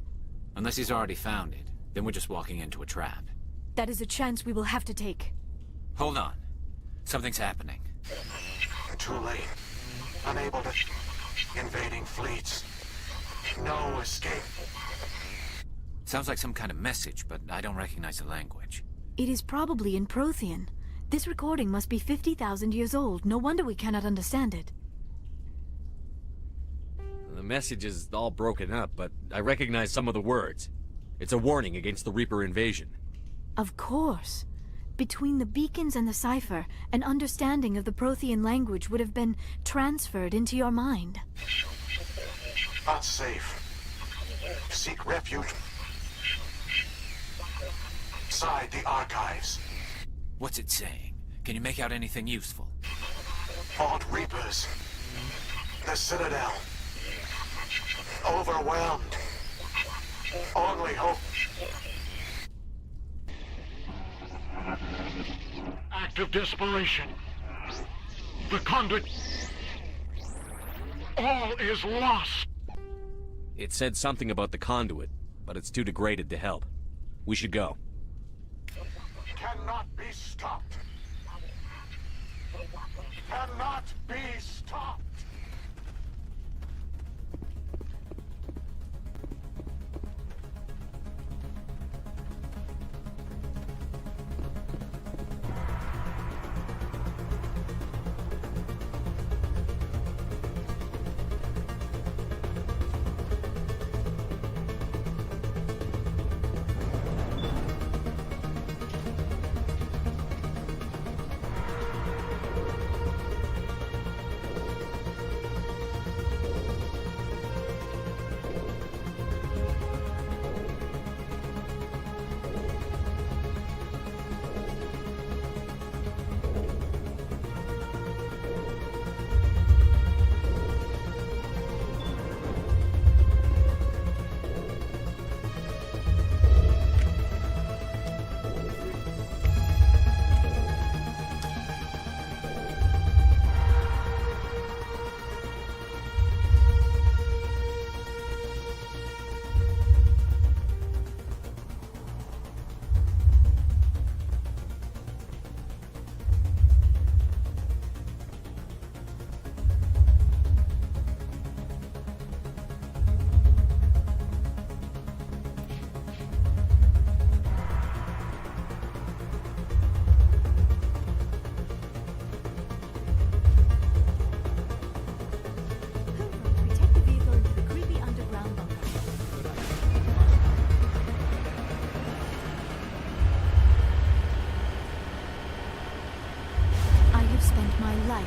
Unless he's already found it, then we're just walking into a trap. That is a chance we will have to take. Hold on. Something's happening. Too late. Unable to... Invading fleets. No escape. Sounds like some kind of message, but I don't recognize the language. It is probably in Prothean. This recording must be 50,000 years old. No wonder we cannot understand it. The message is all broken up, but I recognize some of the words. It's a warning against the Reaper invasion. Of course. Between the beacons and the cipher, an understanding of the Prothean language would have been transferred into your mind. Not safe. Seek refuge inside the archives. What's it saying? Can you make out anything useful? Fought Reapers. The Citadel. Overwhelmed. Only hope. Act of desperation. The conduit. All is lost. It said something about the conduit, but it's too degraded to help. We should go. Cannot be stopped. Cannot be stopped.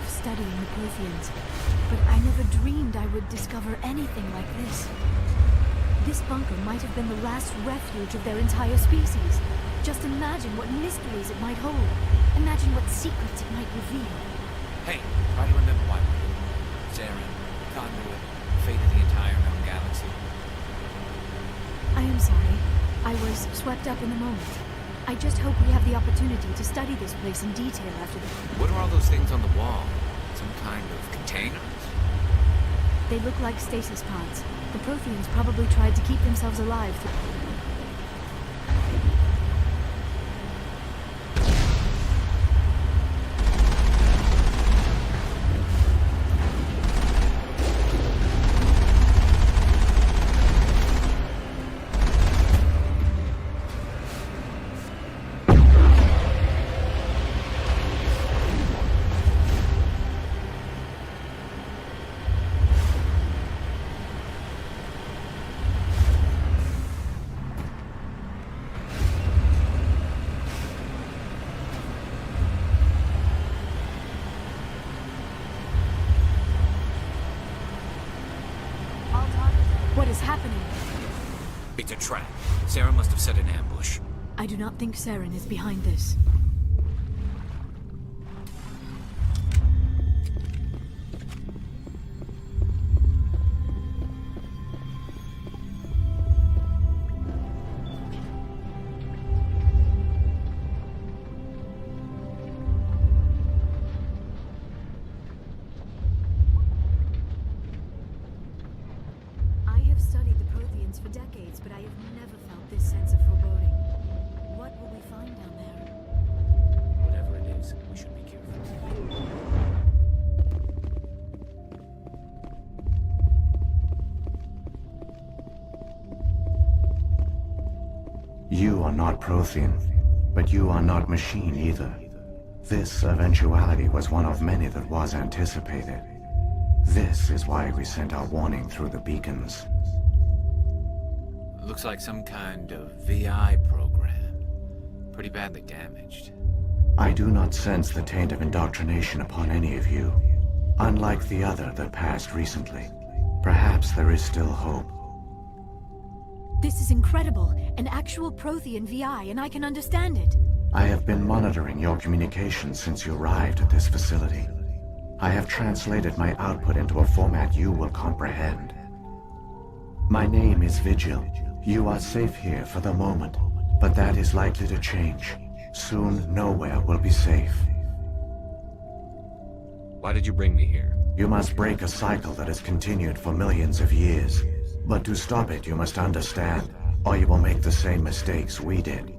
Studying the Protheans, but I never dreamed I would discover anything like this. This bunker might have been the last refuge of their entire species. Just imagine what mysteries it might hold. Imagine what secrets it might reveal. Hey, try to remember why we're here. Saren, Conduit, fate of the entire known galaxy. I am sorry. I was swept up in the moment. I just hope we have the opportunity to study this place in detail after the... What are all those things on the wall? Some kind of containers? They look like stasis pods. The Protheans probably tried to keep themselves alive through... What is happening? It's a trap. Sarah must have set an ambush. I do not think Saren is behind this. For decades, but I have never felt this sense of foreboding. What will we find down there? Whatever it is, we should be careful. You are not Prothean, but you are not machine either. This eventuality was one of many that was anticipated. This is why we sent our warning through the beacons. Looks like some kind of VI program. Pretty badly damaged. I do not sense the taint of indoctrination upon any of you. Unlike the other that passed recently. Perhaps there is still hope. This is incredible. An actual Prothean VI, and I can understand it. I have been monitoring your communications since you arrived at this facility. I have translated my output into a format you will comprehend. My name is Vigil. You are safe here for the moment, but that is likely to change. Soon, nowhere will be safe. Why did you bring me here? You must break a cycle that has continued for millions of years. But to stop it, you must understand, or you will make the same mistakes we did.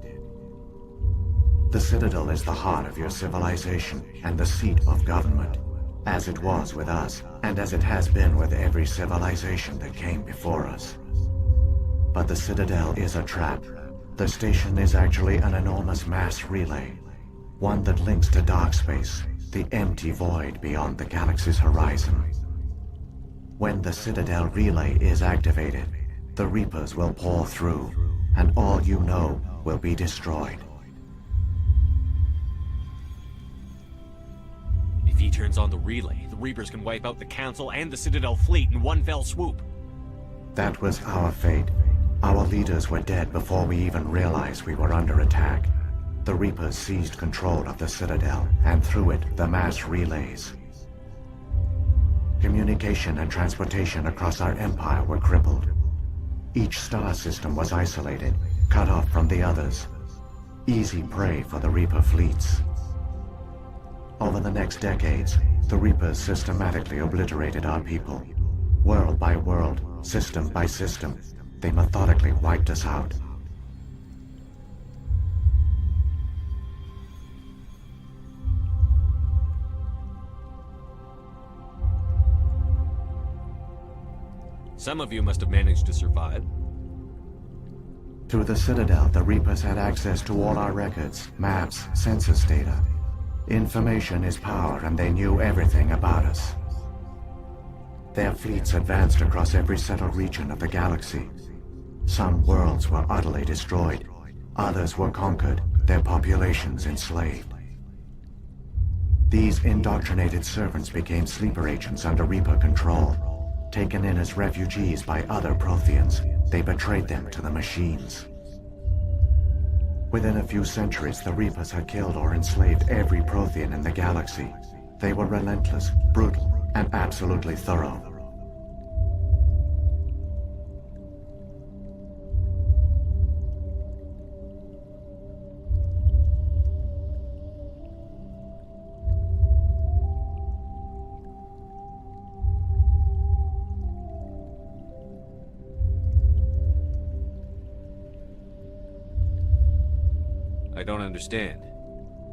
The Citadel is the heart of your civilization and the seat of government, as it was with us, and as it has been with every civilization that came before us. But the Citadel is a trap. The station is actually an enormous mass relay, one that links to dark space, the empty void beyond the galaxy's horizon. When the Citadel relay is activated, the Reapers will pour through, and all you know will be destroyed. If he turns on the relay, the Reapers can wipe out the Council and the Citadel fleet in one fell swoop. That was our fate. Our leaders were dead before we even realized we were under attack. The Reapers seized control of the Citadel, and through it, the mass relays. Communication and transportation across our empire were crippled. Each star system was isolated, cut off from the others. Easy prey for the Reaper fleets. Over the next decades, the Reapers systematically obliterated our people. World by world, system by system, they methodically wiped us out. Some of you must have managed to survive. Through the Citadel, the Reapers had access to all our records, maps, census data. Information is power, and they knew everything about us. Their fleets advanced across every settled region of the galaxy. Some worlds were utterly destroyed. Others were conquered, their populations enslaved. These indoctrinated servants became sleeper agents under Reaper control. Taken in as refugees by other Protheans, they betrayed them to the machines. Within a few centuries, the Reapers had killed or enslaved every Prothean in the galaxy. They were relentless, brutal, and absolutely thorough. don't understand.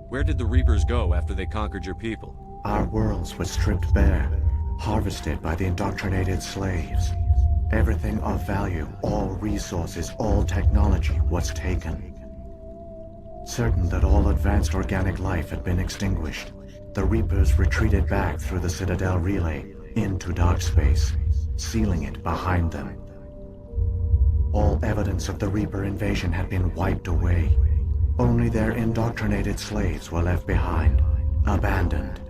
Where did the Reapers go after they conquered your people? Our worlds were stripped bare, harvested by the indoctrinated slaves. Everything of value, all resources, all technology was taken. Certain that all advanced organic life had been extinguished, the Reapers retreated back through the Citadel relay into dark space, sealing it behind them. All evidence of the Reaper invasion had been wiped away. Only their indoctrinated slaves were left behind, abandoned.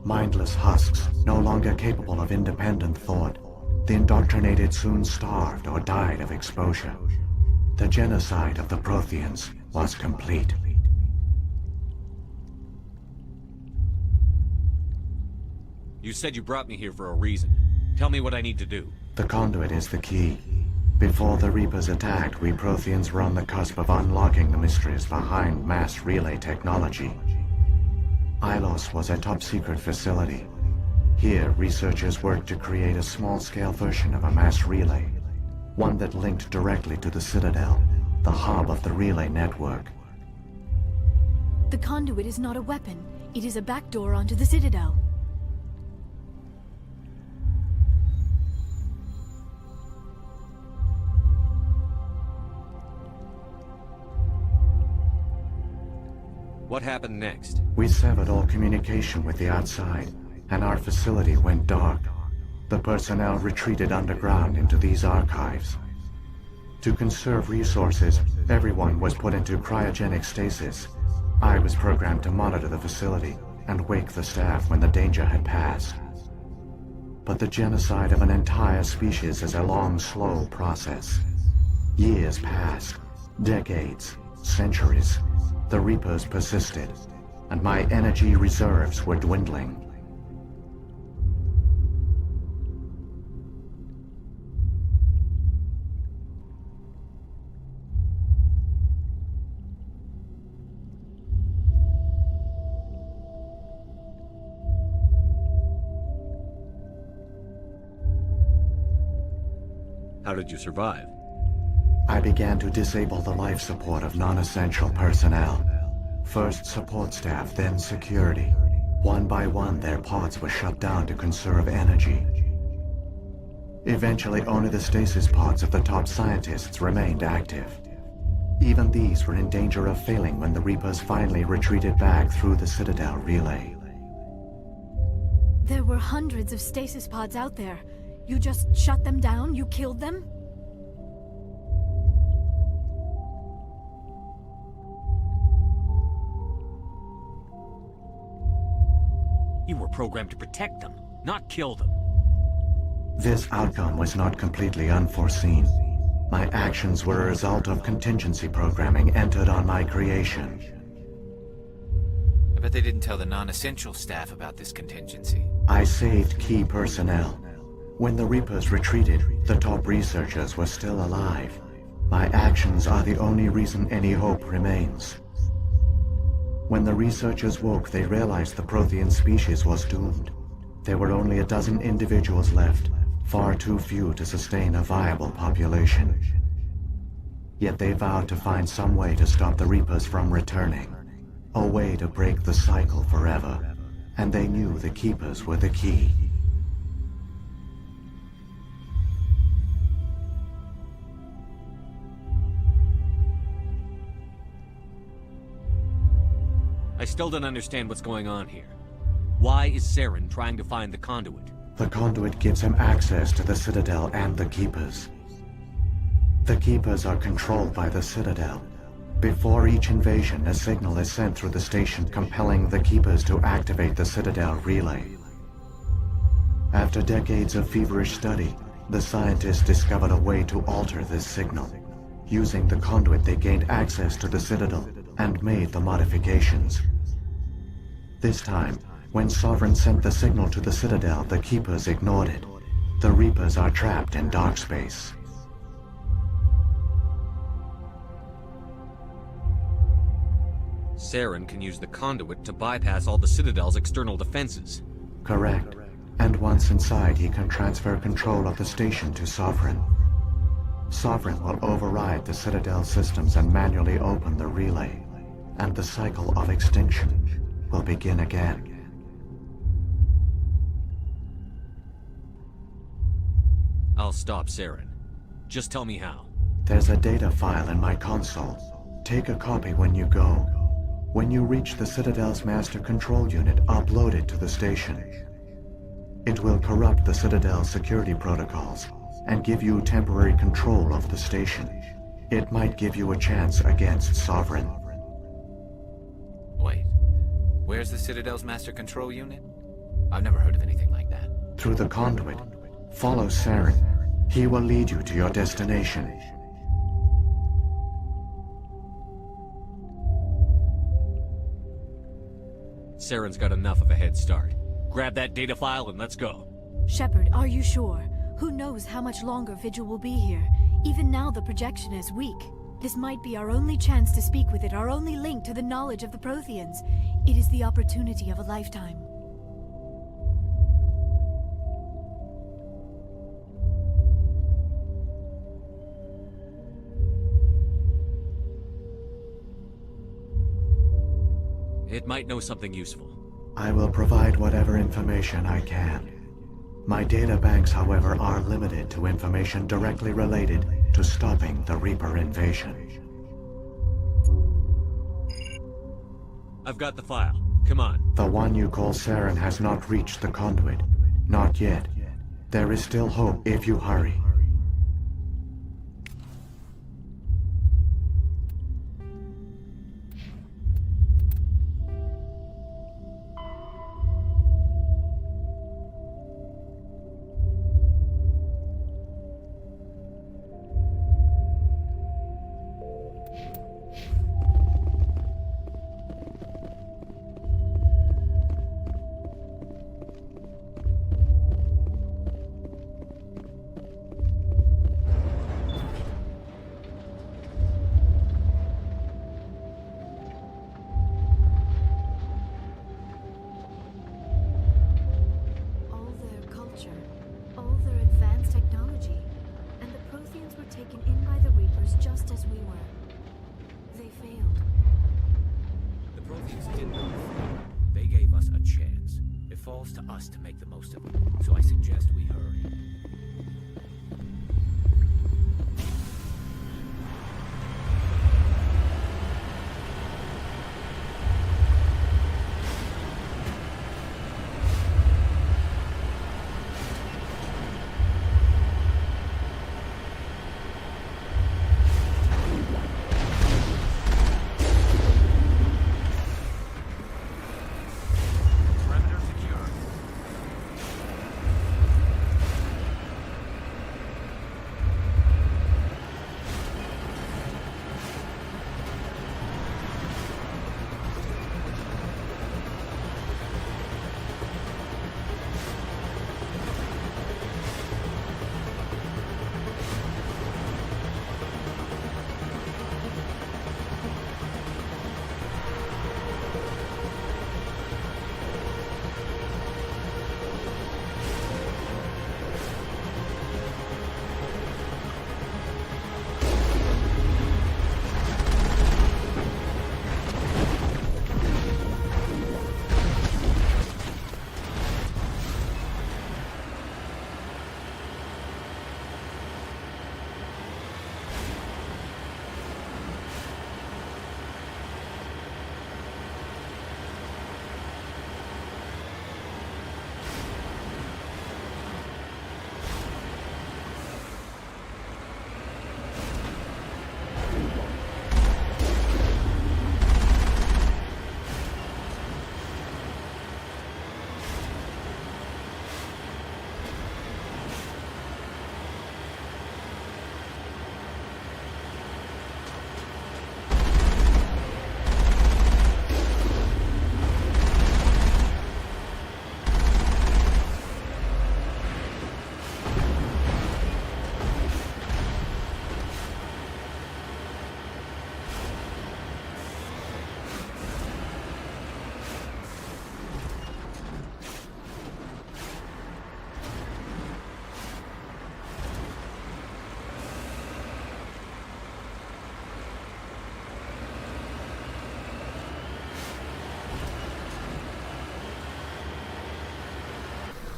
Mindless husks, no longer capable of independent thought, the indoctrinated soon starved or died of exposure. The genocide of the Protheans was complete. You said you brought me here for a reason. Tell me what I need to do. The conduit is the key. Before the Reapers attacked, we Protheans were on the cusp of unlocking the mysteries behind mass relay technology. Ilos was a top-secret facility. Here, researchers worked to create a small-scale version of a mass relay, one that linked directly to the Citadel, the hub of the relay network. The conduit is not a weapon. It is a backdoor onto the Citadel. What happened next? We severed all communication with the outside, and our facility went dark. The personnel retreated underground into these archives. To conserve resources, everyone was put into cryogenic stasis. I was programmed to monitor the facility and wake the staff when the danger had passed. But the genocide of an entire species is a long, slow process. Years passed, decades, centuries. The Reapers persisted, and my energy reserves were dwindling. How did you survive? I began to disable the life support of non-essential personnel. First support staff, then security. One by one, their pods were shut down to conserve energy. Eventually, only the stasis pods of the top scientists remained active. Even these were in danger of failing when the Reapers finally retreated back through the Citadel relay. There were hundreds of stasis pods out there. You just shut them down? You killed them? You were programmed to protect them, not kill them. This outcome was not completely unforeseen. My actions were a result of contingency programming entered on my creation. I bet they didn't tell the non-essential staff about this contingency. I saved key personnel. When the Reapers retreated, the top researchers were still alive. My actions are the only reason any hope remains. When the researchers woke, they realized the Prothean species was doomed. There were only a dozen individuals left, far too few to sustain a viable population. Yet they vowed to find some way to stop the Reapers from returning, a way to break the cycle forever, and they knew the Keepers were the key. I still don't understand what's going on here. Why is Saren trying to find the conduit? The conduit gives him access to the Citadel and the Keepers. The Keepers are controlled by the Citadel. Before each invasion, a signal is sent through the station compelling the Keepers to activate the Citadel relay. After decades of feverish study, the scientists discovered a way to alter this signal. Using the conduit, they gained access to the Citadel and made the modifications. This time, when Sovereign sent the signal to the Citadel, the Keepers ignored it. The Reapers are trapped in dark space. Saren can use the conduit to bypass all the Citadel's external defenses. Correct. And once inside, he can transfer control of the station to Sovereign. Sovereign will override the Citadel systems and manually open the relay, and the cycle of extinction will begin again. I'll stop Saren. Just tell me how. There's a data file in my console. Take a copy when you go. When you reach the Citadel's master control unit, upload it to the station. It will corrupt the Citadel's security protocols and give you temporary control of the station. It might give you a chance against Sovereign. Wait, where's the Citadel's master control unit? I've never heard of anything like that. Through the conduit, follow Saren. He will lead you to your destination. Saren's got enough of a head start. Grab that data file and let's go. Shepard, are you sure? Who knows how much longer Vigil will be here? Even now the projection is weak. This might be our only chance to speak with it, our only link to the knowledge of the Protheans. It is the opportunity of a lifetime. It might know something useful. I will provide whatever information I can. My data banks, however, are limited to information directly related to stopping the Reaper invasion. I've got the file. Come on. The one you call Saren has not reached the conduit. Not yet. There is still hope if you hurry. To make the most of it, so I suggest we hurry.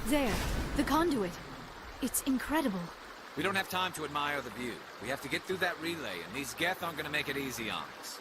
There, the conduit. It's incredible. We don't have time to admire the view. We have to get through that relay, and these Geth aren't gonna make it easy on us.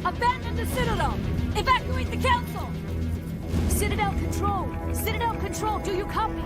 Abandon the Citadel! Evacuate the Council! Citadel Control! Citadel Control, do you copy?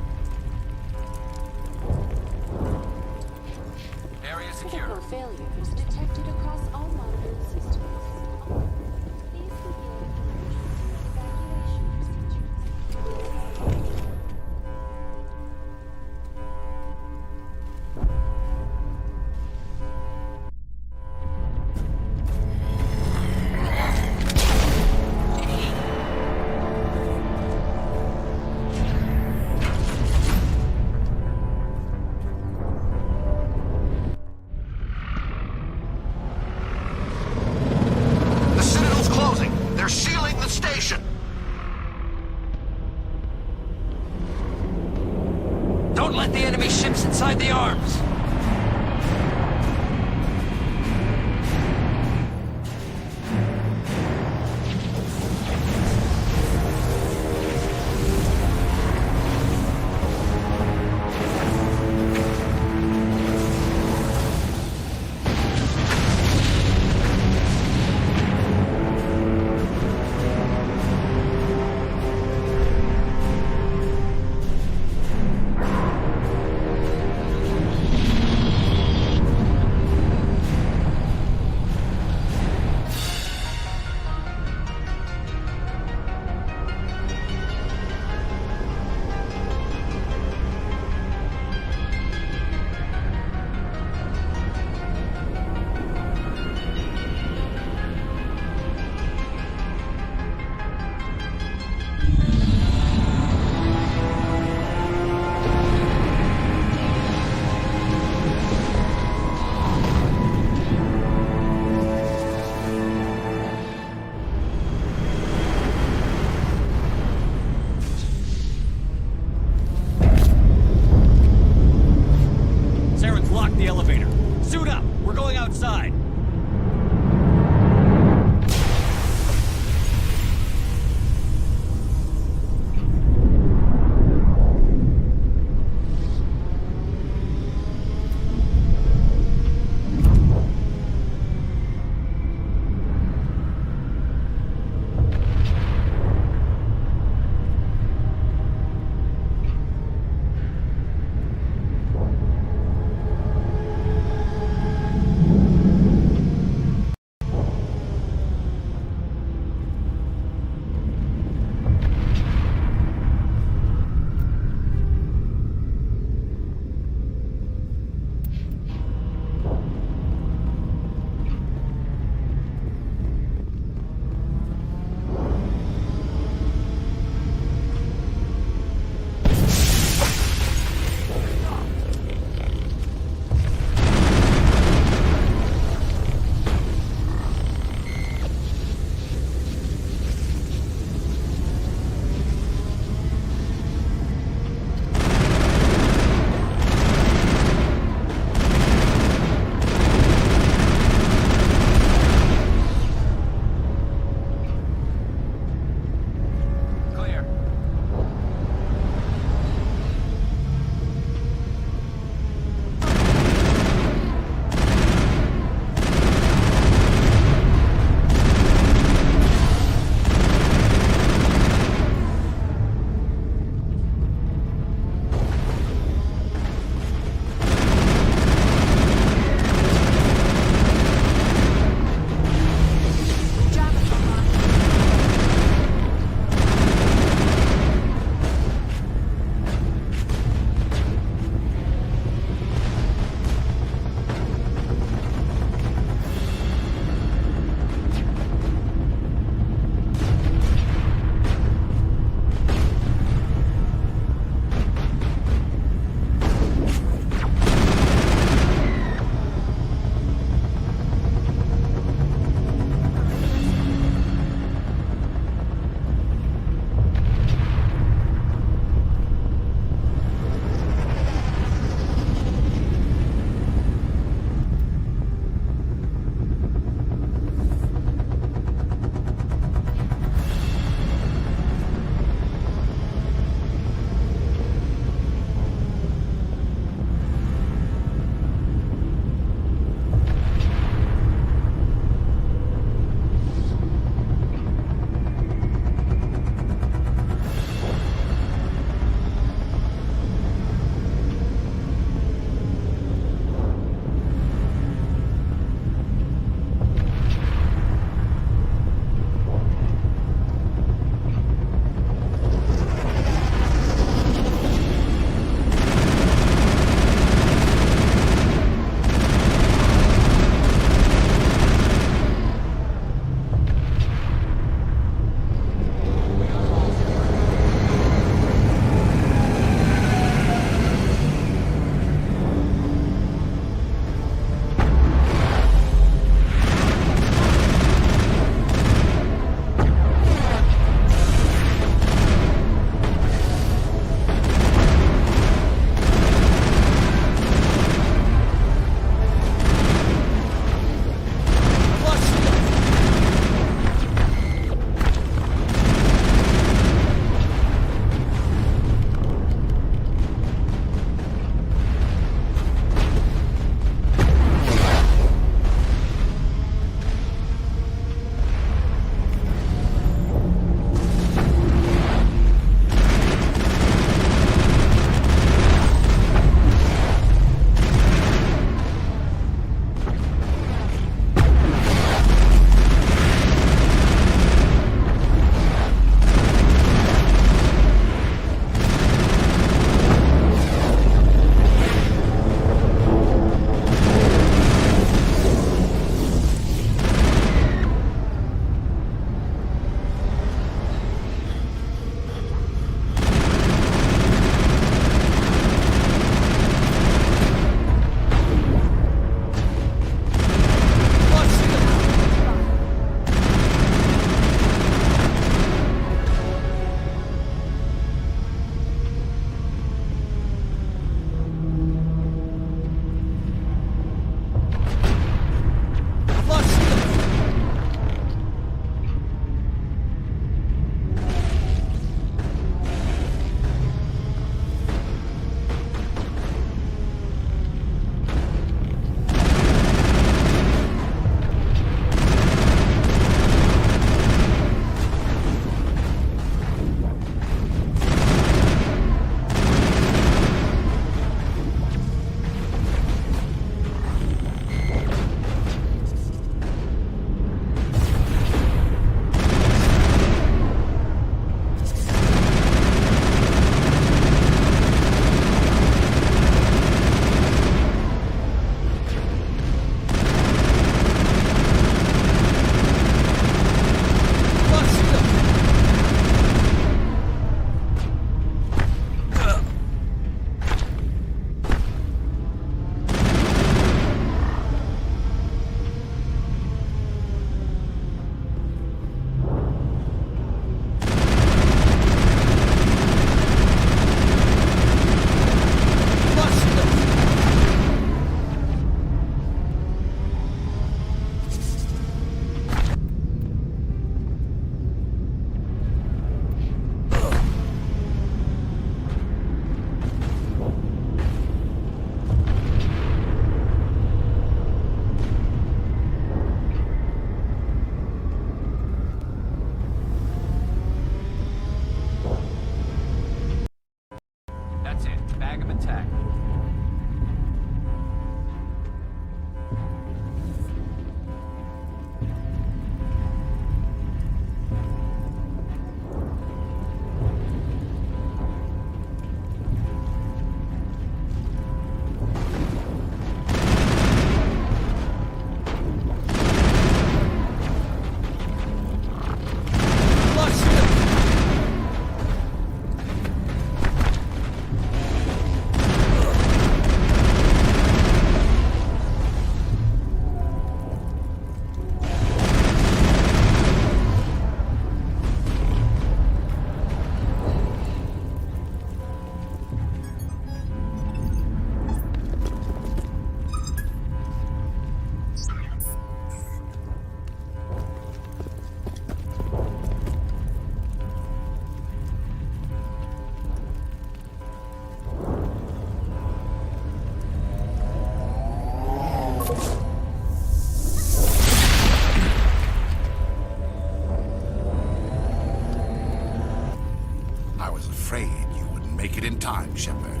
make it in time, Shepard.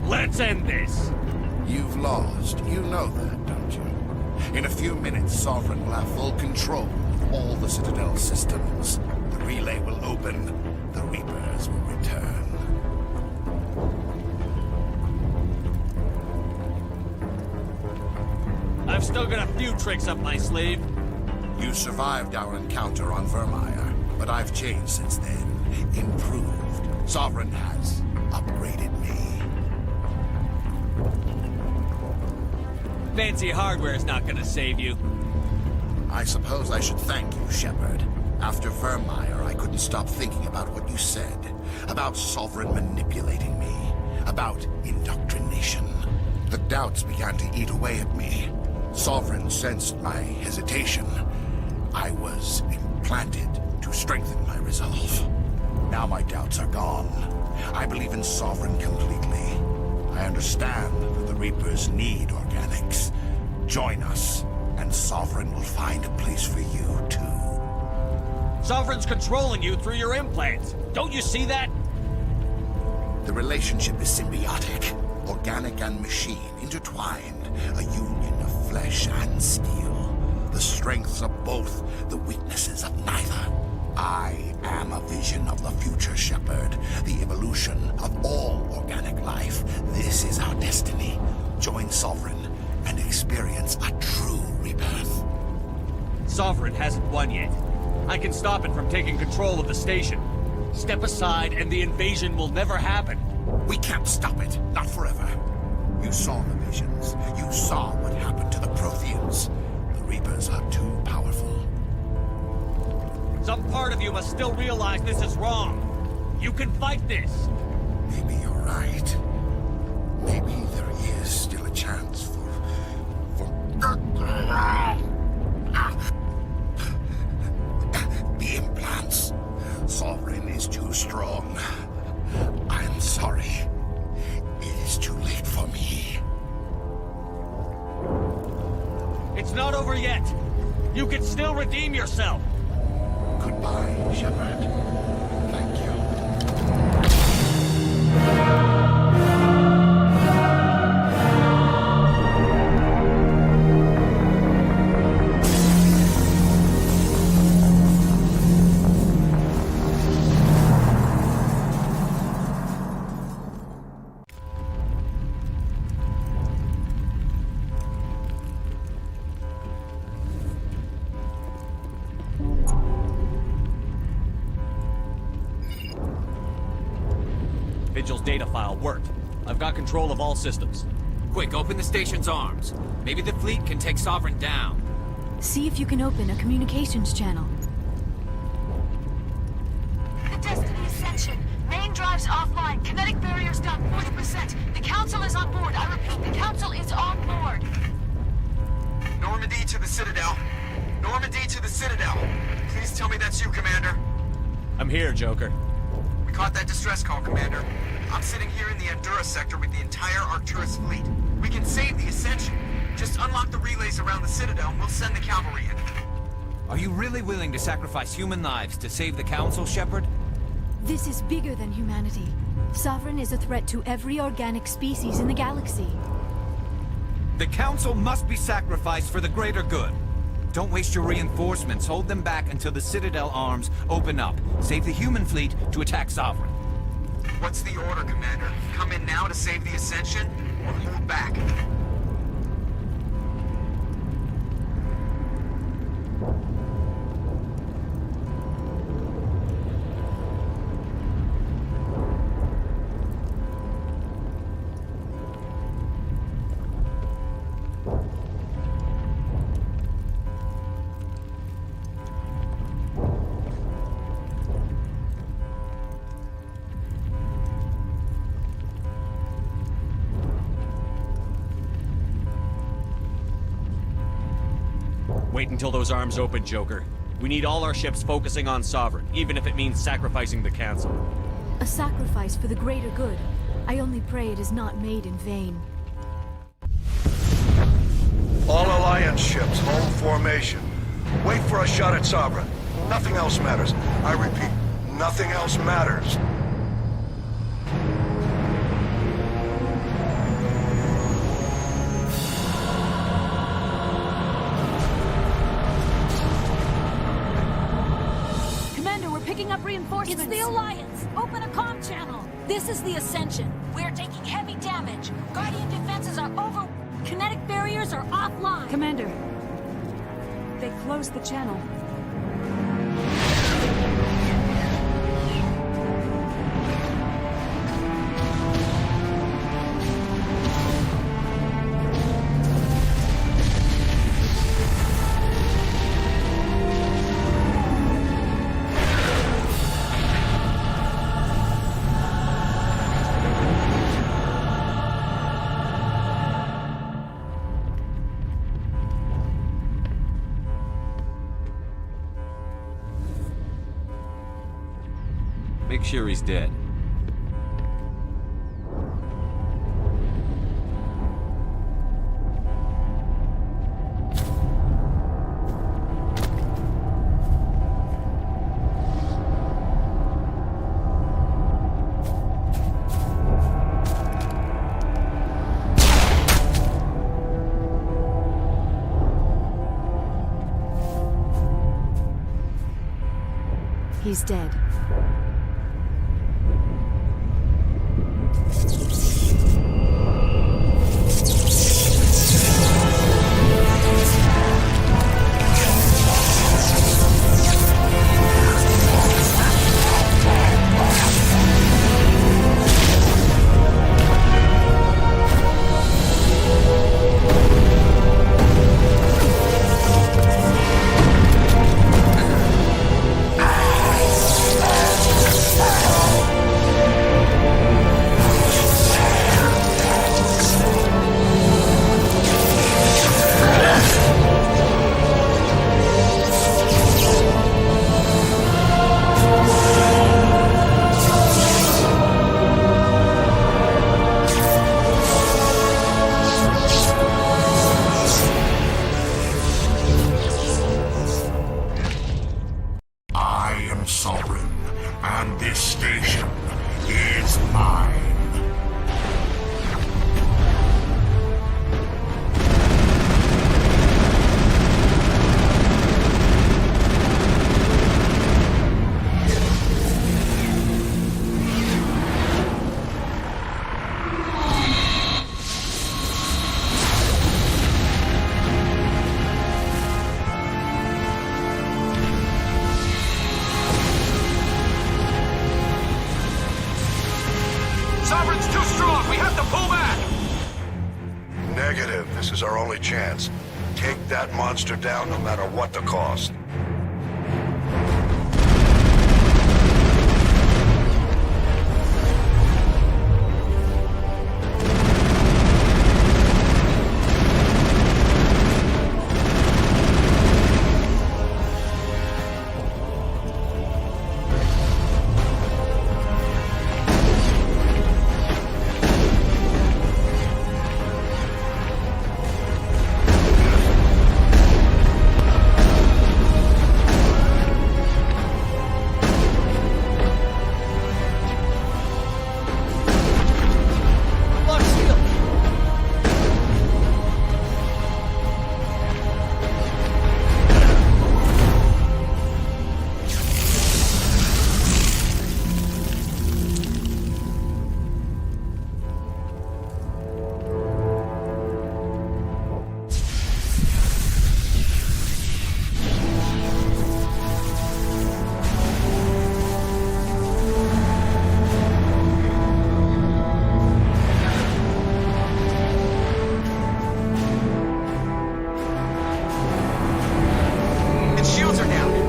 Let's end this! You've lost. You know that, don't you? In a few minutes, Sovereign will have full control of all the Citadel systems. The relay will open. The Reapers will return. I've still got a few tricks up my sleeve. You survived our encounter on Vermeer, but I've changed since then. Improved. Sovereign has upgraded me. Fancy hardware's not gonna save you. I suppose I should thank you, Shepard. After Vermeer, I couldn't stop thinking about what you said. About Sovereign manipulating me. About indoctrination. The doubts began to eat away at me. Sovereign sensed my hesitation. I was implanted to strengthen my resolve. Now my doubts are gone. I believe in Sovereign completely. I understand that the Reapers need organics. Join us, and Sovereign will find a place for you, too. Sovereign's controlling you through your implants. Don't you see that? The relationship is symbiotic. Organic and machine, intertwined. A union of flesh and steel. The strengths of both, the weaknesses of neither. I am a vision of the future, Shepard. The evolution of all organic life. This is our destiny. Join Sovereign and experience a true rebirth. Sovereign hasn't won yet. I can stop it from taking control of the station. Step aside and the invasion will never happen. We can't stop it. Not forever. You saw the visions. You saw what happened to the Protheans. The Reapers are too powerful. Some part of you must still realize this is wrong. You can fight this. Maybe you're right. Maybe there is still a chance for... The implants. Sovereign is too strong. I'm sorry. It is too late for me. It's not over yet. You can still redeem yourself. Goodbye, Shepard. Thank you. Vigil's data file worked. I've got control of all systems. Quick, open the station's arms. Maybe the fleet can take Sovereign down. See if you can open a communications channel. The Destiny Ascension. Main drives offline. Kinetic barriers down 40%. The Council is on board. I repeat, the Council is on board. Normandy to the Citadel. Normandy to the Citadel. Please tell me that's you, Commander. I'm here, Joker. We caught that distress call, Commander. I'm sitting here in the Endura sector with the entire Arcturus fleet. We can save the Ascension. Just unlock the relays around the Citadel and we'll send the cavalry in. Are you really willing to sacrifice human lives to save the Council, Shepard? This is bigger than humanity. Sovereign is a threat to every organic species in the galaxy. The Council must be sacrificed for the greater good. Don't waste your reinforcements. Hold them back until the Citadel arms open up. Save the human fleet to attack Sovereign. What's the order, Commander? Come in now to save the Ascension, or move back? Wait until those arms open, Joker. We need all our ships focusing on Sovereign, even if it means sacrificing the Council. A sacrifice for the greater good. I only pray it is not made in vain. All Alliance ships, hold formation. Wait for a shot at Sovereign. Nothing else matters. I repeat, Nothing else matters. Commander, we're picking up reinforcements. It's the Alliance! Open a comm channel! This is the Ascension. We're taking heavy damage. Guardian defenses are over. Kinetic barriers are offline! Commander, they closed the channel. Make sure he's dead. He's dead. Sovereign's too strong! We have to pull back! Negative. This is our only chance. Take that monster down no matter what the cost.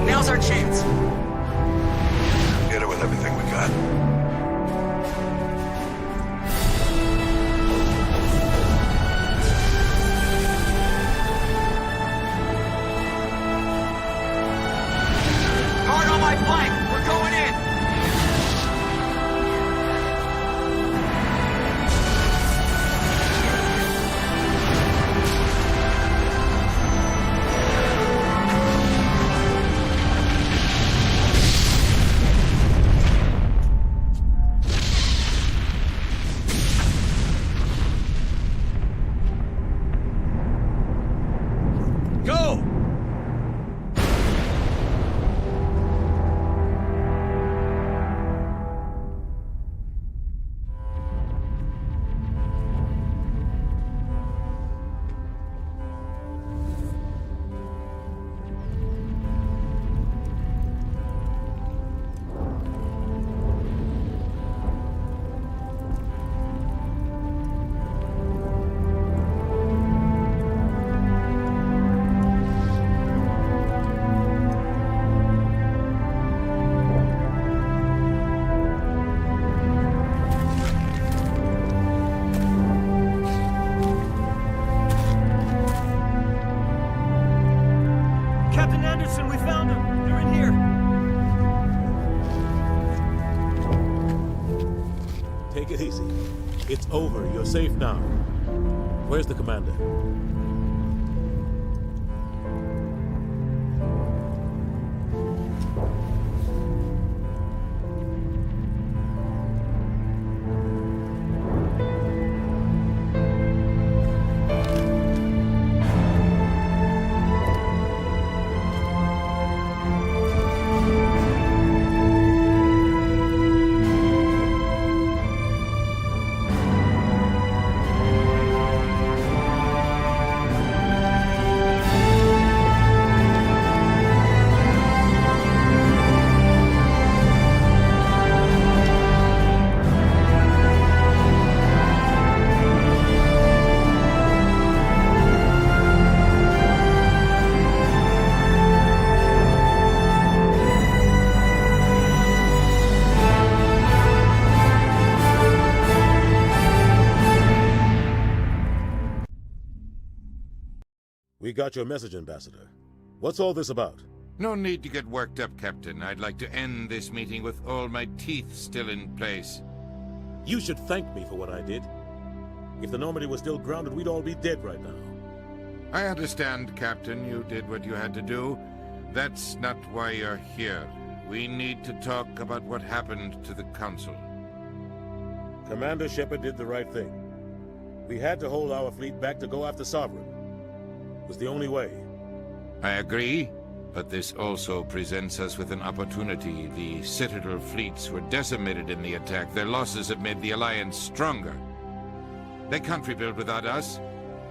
Now's our chance. Hit it with everything we got. Hard on my flank. We're going in. Captain Anderson, we found him. They're in here. Take it easy. It's over. You're safe now. Where's the commander? We got your message, Ambassador. What's all this about? No need to get worked up, Captain. I'd like to end this meeting with all my teeth still in place. You should thank me for what I did. If the Normandy was still grounded, we'd all be dead right now. I understand, Captain. You did what you had to do. That's not why you're here. We need to talk about what happened to the Council. Commander Shepard did the right thing. We had to hold our fleet back to go after Sovereign. It was the only way. I agree, but this also presents us with an opportunity. The Citadel fleets were decimated in the attack. Their losses have made the Alliance stronger. They can't rebuild without us.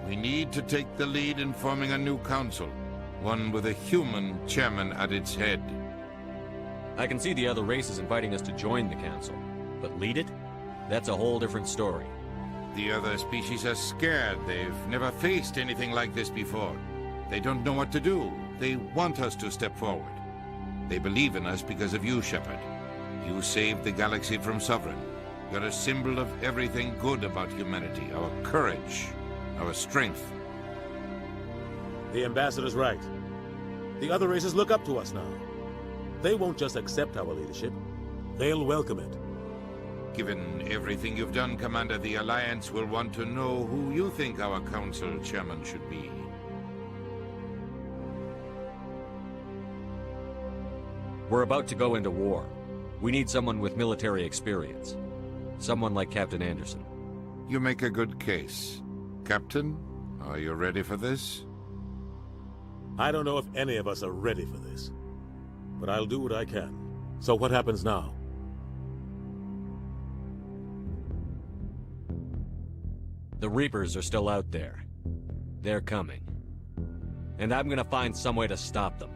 We need to take the lead in forming a new council, one with a human chairman at its head. I can see the other races inviting us to join the council, but lead it? That's a whole different story. The other species are scared. They've never faced anything like this before. They don't know what to do. They want us to step forward. They believe in us because of you, Shepard. You saved the galaxy from Sovereign. You're a symbol of everything good about humanity. Our courage, our strength. The Ambassador's right. The other races look up to us now. They won't just accept our leadership. They'll welcome it. Given everything you've done, Commander, the Alliance will want to know who you think our council chairman should be. We're about to go into war. We need someone with military experience. Someone like Captain Anderson. You make a good case. Captain, are you ready for this? I don't know if any of us are ready for this, but I'll do what I can. So what happens now? The Reapers are still out there. They're coming. And I'm gonna find some way to stop them.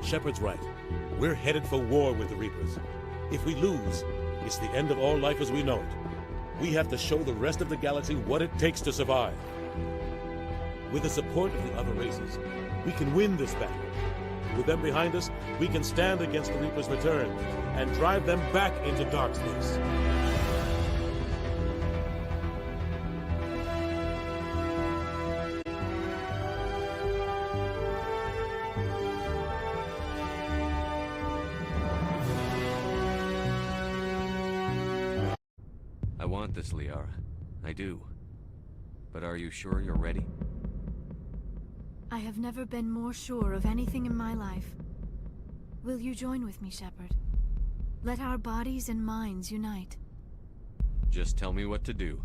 Shepard's right. We're headed for war with the Reapers. If we lose, it's the end of all life as we know it. We have to show the rest of the galaxy what it takes to survive. With the support of the other races, we can win this battle. With them behind us, we can stand against the Reaper's return and drive them back into dark space. I want this, Liara. I do. But are you sure you're ready? I have never been more sure of anything in my life. Will you join with me, Shepard? Let our bodies and minds unite. Just tell me what to do.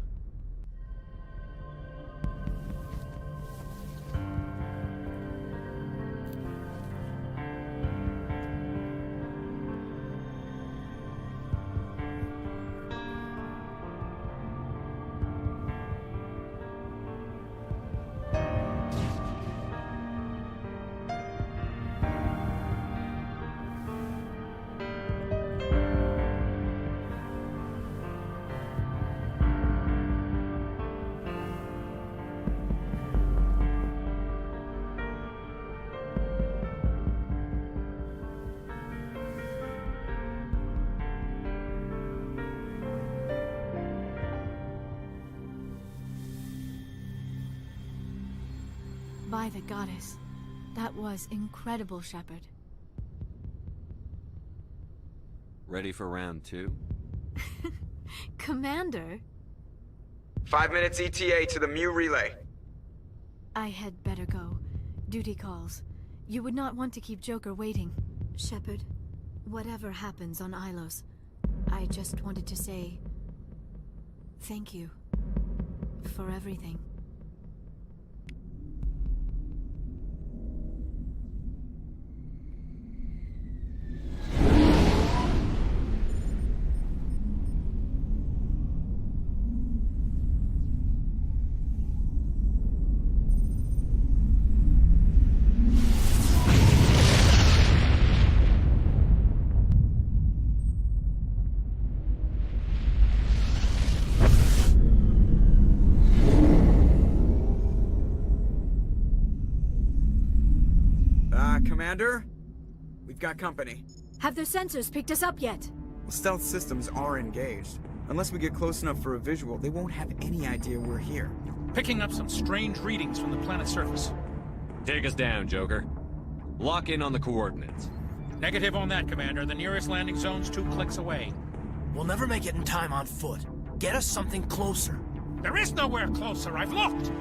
by the goddess. That was incredible, Shepard. Ready for round 2? Commander? 5 minutes ETA to the Mu relay. I had better go. Duty calls. You would not want to keep Joker waiting. Shepard, whatever happens on Ilos, I just wanted to say thank you for everything. Commander? We've got company. Have their sensors picked us up yet? Well, stealth systems are engaged. Unless we get close enough for a visual, they won't have any idea we're here. Picking up some strange readings from the planet's surface. Take us down, Joker. Lock in on the coordinates. Negative on that, Commander. The nearest landing zone's 2 clicks away. We'll never make it in time on foot. Get us something closer. There is nowhere closer. I've looked.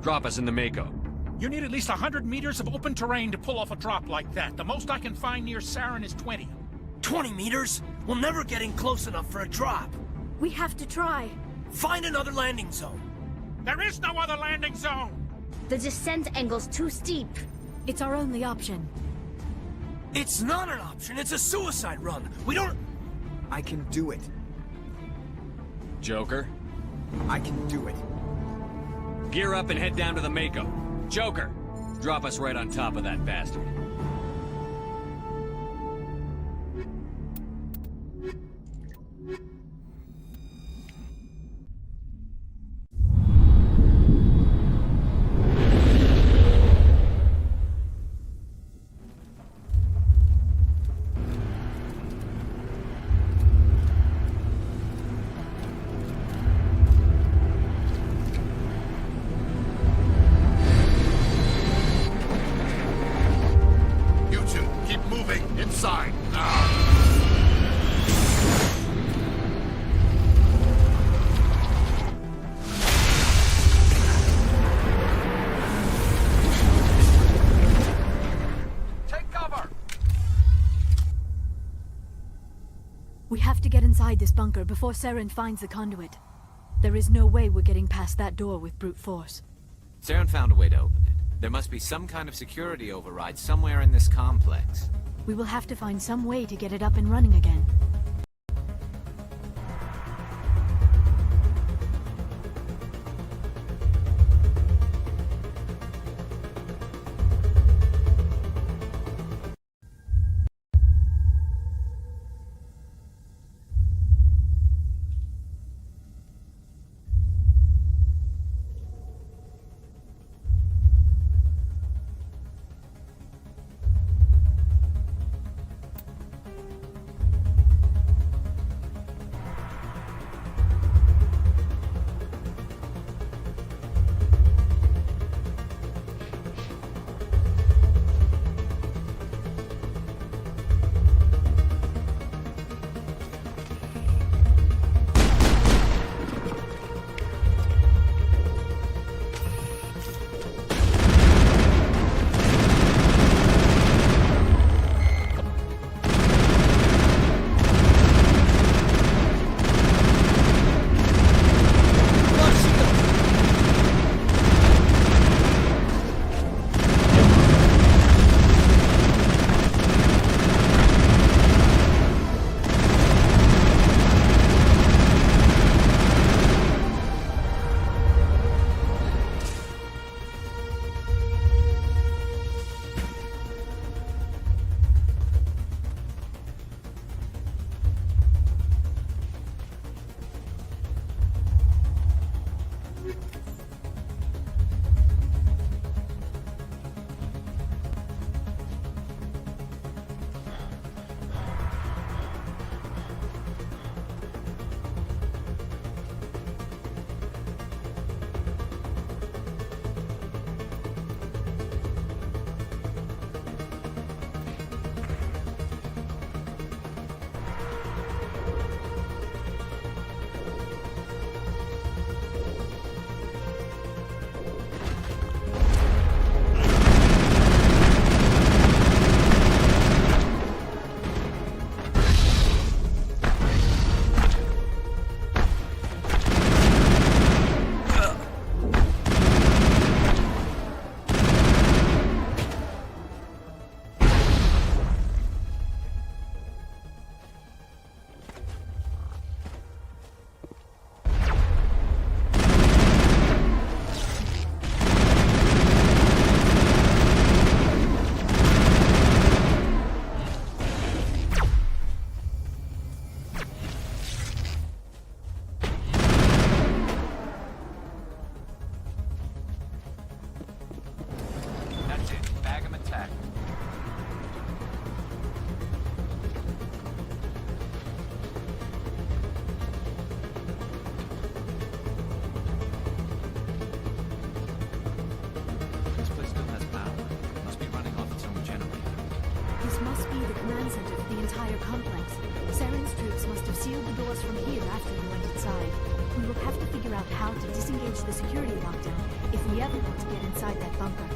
Drop us in the Mako. You need at least 100 meters of open terrain to pull off a drop like that. The most I can find near Saren is 20. 20 meters? We'll never get in close enough for a drop. We have to try. Find another landing zone. There is no other landing zone! The descent angle's too steep. It's our only option. It's not an option. It's a suicide run. We don't... I can do it. Joker? I can do it. Gear up and head down to the Mako. Joker, drop us right on top of that bastard. We have to get inside this bunker before Saren finds the conduit. There is no way we're getting past that door with brute force. Saren found a way to open it. There must be some kind of security override somewhere in this complex. We will have to find some way to get it up and running again. us from here after we went inside. We will have to figure out how to disengage the security lockdown if we ever want to get inside that bunker.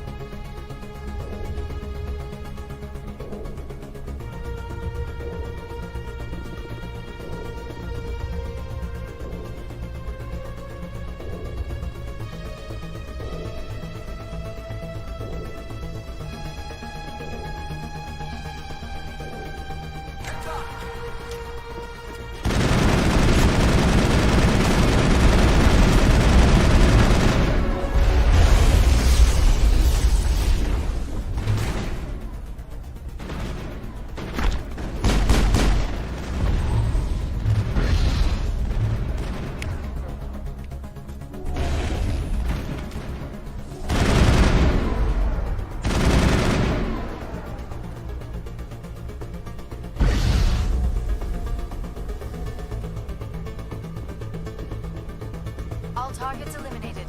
All targets eliminated.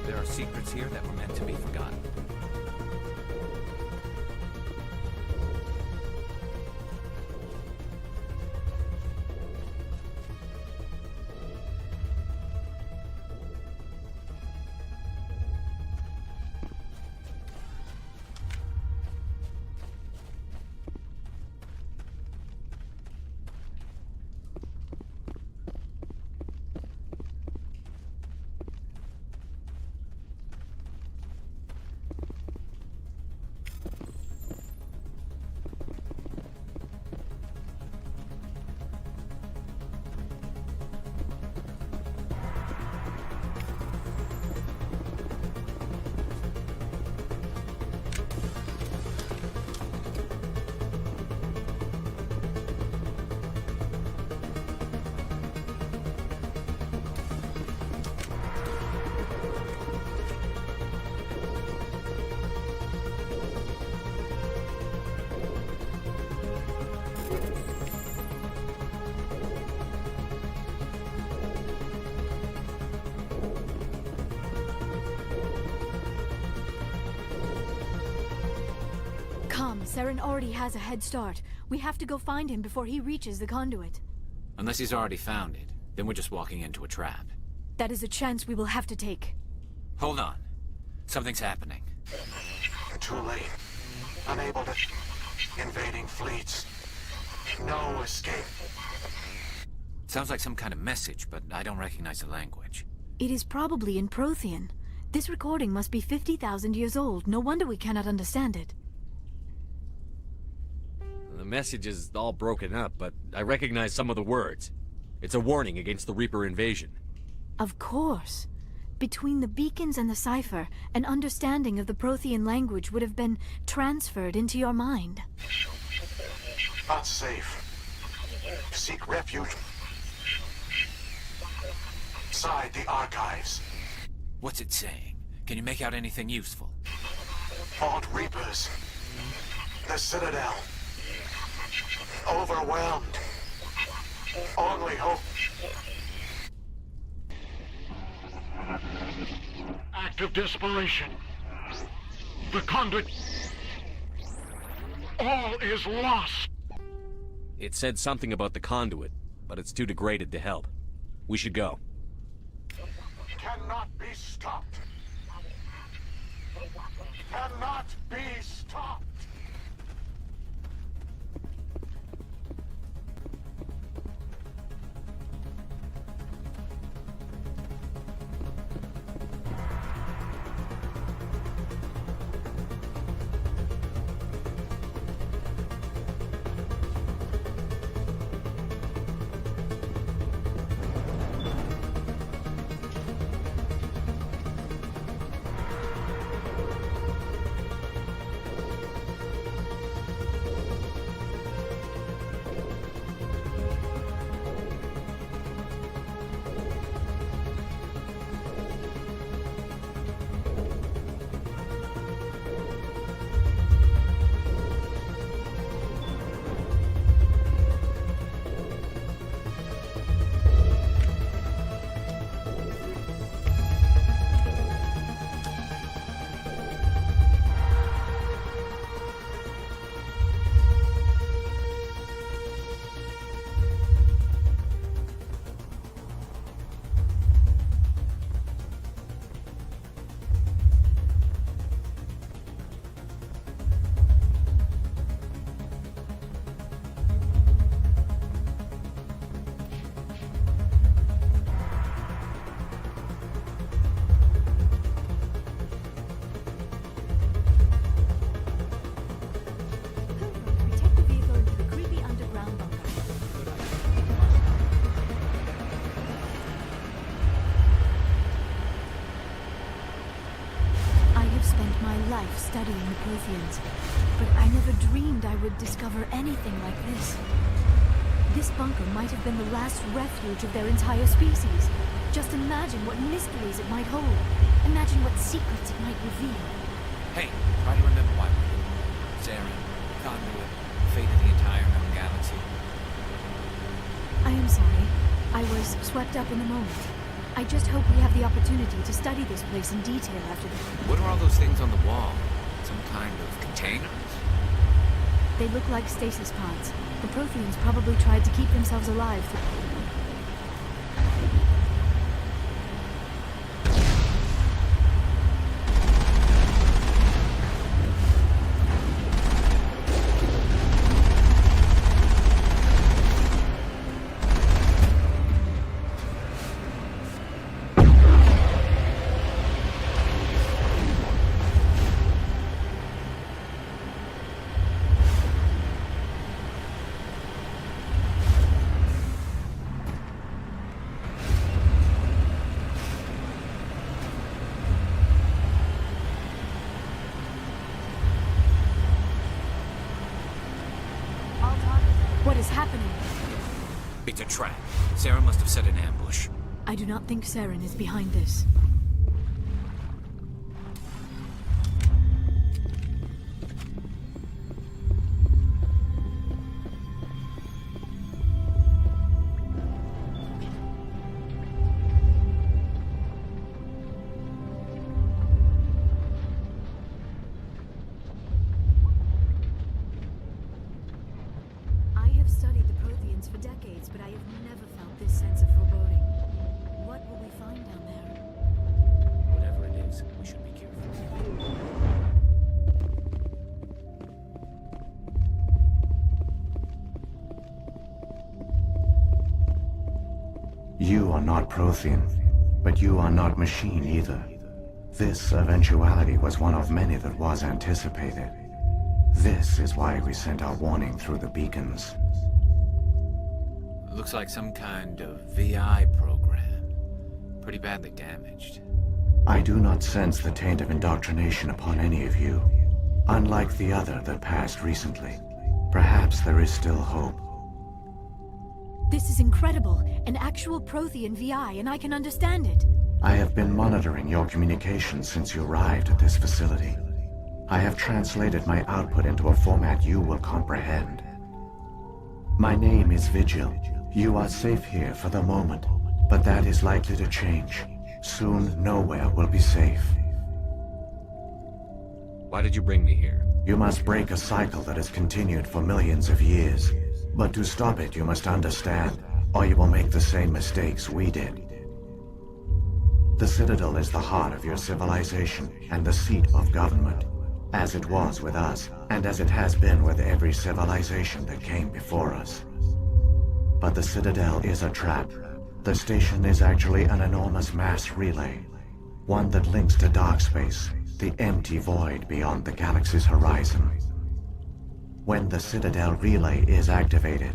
There are secrets here that were meant to be forgotten. Saren already has a head start. We have to go find him before he reaches the conduit. Unless he's already found it, then we're just walking into a trap. That is a chance we will have to take. Hold on. Something's happening. Too late. Unable to... Invading fleets. No escape. Sounds like some kind of message, but I don't recognize the language. It is probably in Prothean. This recording must be 50,000 years old. No wonder we cannot understand it. The message is all broken up, but I recognize some of the words. It's a warning against the Reaper invasion. Of course. Between the beacons and the cipher, an understanding of the Prothean language would have been transferred into your mind. Not safe. Seek refuge inside the archives. What's it saying? Can you make out anything useful? Vault Reapers. The Citadel. Overwhelmed. Only hope. Act of desperation. The conduit. All is lost. It said something about the conduit, but it's too degraded to help. We should go. Cannot be stopped. Cannot be stopped. studying the Protheans, but I never dreamed I would discover anything like this. This bunker might have been the last refuge of their entire species. Just imagine what mysteries it might hold. Imagine what secrets it might reveal. Hey, try to remember why we're here. Saren, Conduit, fate of the entire known galaxy. I am sorry. I was swept up in the moment. I just hope we have the opportunity to study this place in detail after the... What are all those things on the wall? Some kind of containers? They look like stasis pods. The Protheans probably tried to keep themselves alive through... What is happening? It's a trap. Saren must have set an ambush. I do not think Saren is behind this. For decades, but I have never felt this sense of foreboding. What will we find down there? Whatever it is, we should be careful. You are not Prothean, but you are not machine either. This eventuality was one of many that was anticipated. This is why we sent our warning through the beacons. Looks like some kind of VI program. Pretty badly damaged. I do not sense the taint of indoctrination upon any of you. Unlike the other that passed recently. Perhaps there is still hope. This is incredible. An actual Prothean VI, and I can understand it. I have been monitoring your communications since you arrived at this facility. I have translated my output into a format you will comprehend. My name is Vigil. You are safe here for the moment, but that is likely to change. Soon, nowhere will be safe. Why did you bring me here? You must break a cycle that has continued for millions of years. But to stop it, you must understand, or you will make the same mistakes we did. The Citadel is the heart of your civilization and the seat of government, as it was with us, and as it has been with every civilization that came before us. But the Citadel is a trap. The station is actually an enormous mass relay, one that links to dark space, the empty void beyond the galaxy's horizon. When the Citadel relay is activated,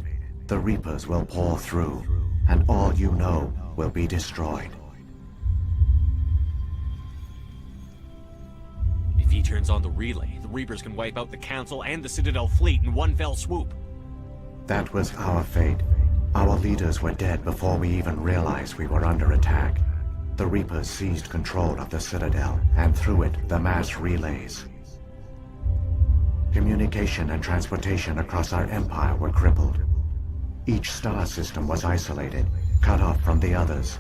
the Reapers will pour through, and all you know will be destroyed. If he turns on the relay, the Reapers can wipe out the Council and the Citadel fleet in one fell swoop. That was our fate. Our leaders were dead before we even realized we were under attack. The Reapers seized control of the Citadel, and through it, the mass relays. Communication and transportation across our empire were crippled. Each star system was isolated, cut off from the others.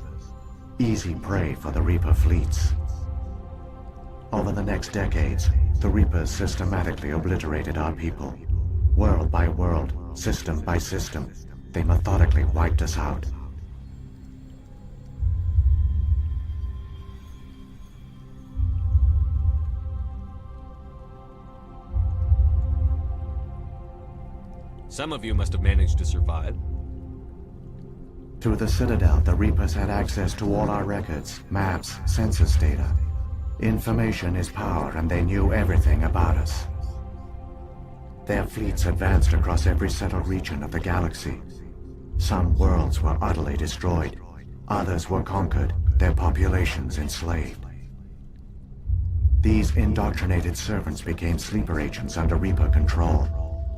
Easy prey for the Reaper fleets. Over the next decades, the Reapers systematically obliterated our people. World by world, system by system, they methodically wiped us out. Some of you must have managed to survive. Through the Citadel, the Reapers had access to all our records, maps, census data. Information is power, and they knew everything about us. Their fleets advanced across every settled region of the galaxy. Some worlds were utterly destroyed. Others were conquered, their populations enslaved. These indoctrinated servants became sleeper agents under Reaper control.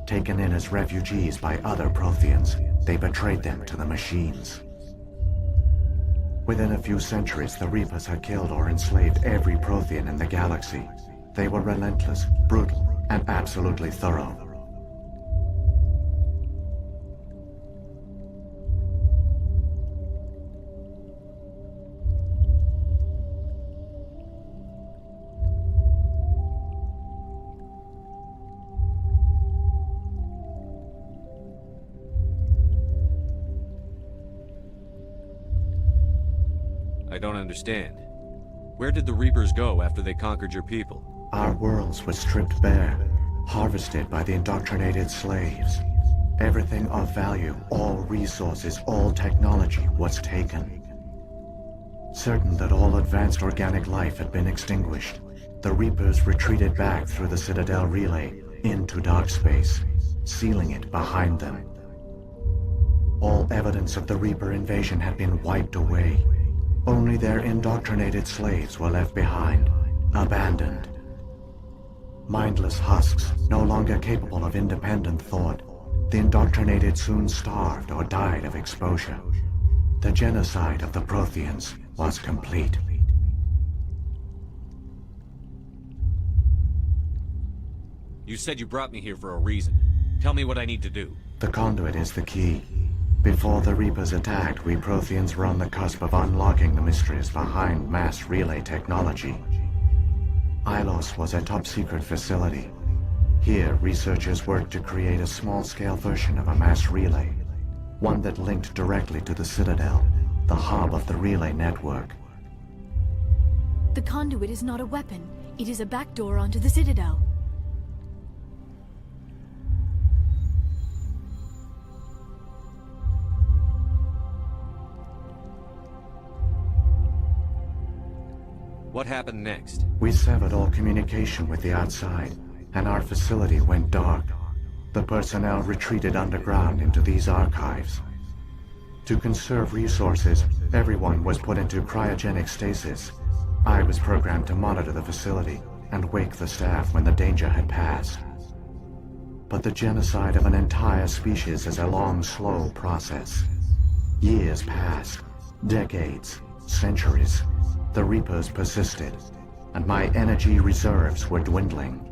Taken in as refugees by other Protheans, they betrayed them to the machines. Within a few centuries, the Reapers had killed or enslaved every Prothean in the galaxy. They were relentless, brutal, and absolutely thorough. I don't understand. Where did the Reapers go after they conquered your people? Our worlds were stripped bare, harvested by the indoctrinated slaves. Everything of value, all resources, all technology was taken. Certain that all advanced organic life had been extinguished, the Reapers retreated back through the Citadel relay into dark space, sealing it behind them. All evidence of the Reaper invasion had been wiped away. Only their indoctrinated slaves were left behind, abandoned. Mindless husks, no longer capable of independent thought, the indoctrinated soon starved or died of exposure. The genocide of the Protheans was complete. You said you brought me here for a reason. Tell me what I need to do. The conduit is the key. Before the Reapers attacked, we Protheans were on the cusp of unlocking the mysteries behind mass relay technology. Ilos was a top-secret facility. Here, researchers worked to create a small-scale version of a mass relay, one that linked directly to the Citadel, the hub of the relay network. The conduit is not a weapon. It is a backdoor onto the Citadel. What happened next? We severed all communication with the outside, and our facility went dark. The personnel retreated underground into these archives. To conserve resources, everyone was put into cryogenic stasis. I was programmed to monitor the facility and wake the staff when the danger had passed. But the genocide of an entire species is a long, slow process. Years passed, decades, centuries. The Reapers persisted, and my energy reserves were dwindling.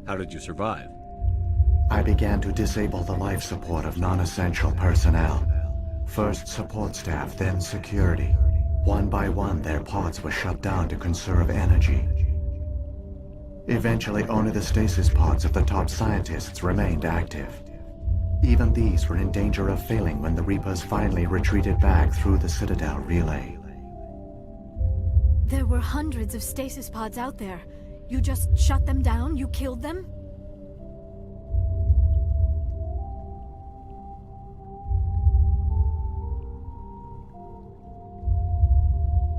How did you survive? I began to disable the life support of non-essential personnel. First support staff, then security. One by one, their pods were shut down to conserve energy. Eventually, only the stasis pods of the top scientists remained active. Even these were in danger of failing when the Reapers finally retreated back through the Citadel relay. There were hundreds of stasis pods out there. You just shut them down? You killed them?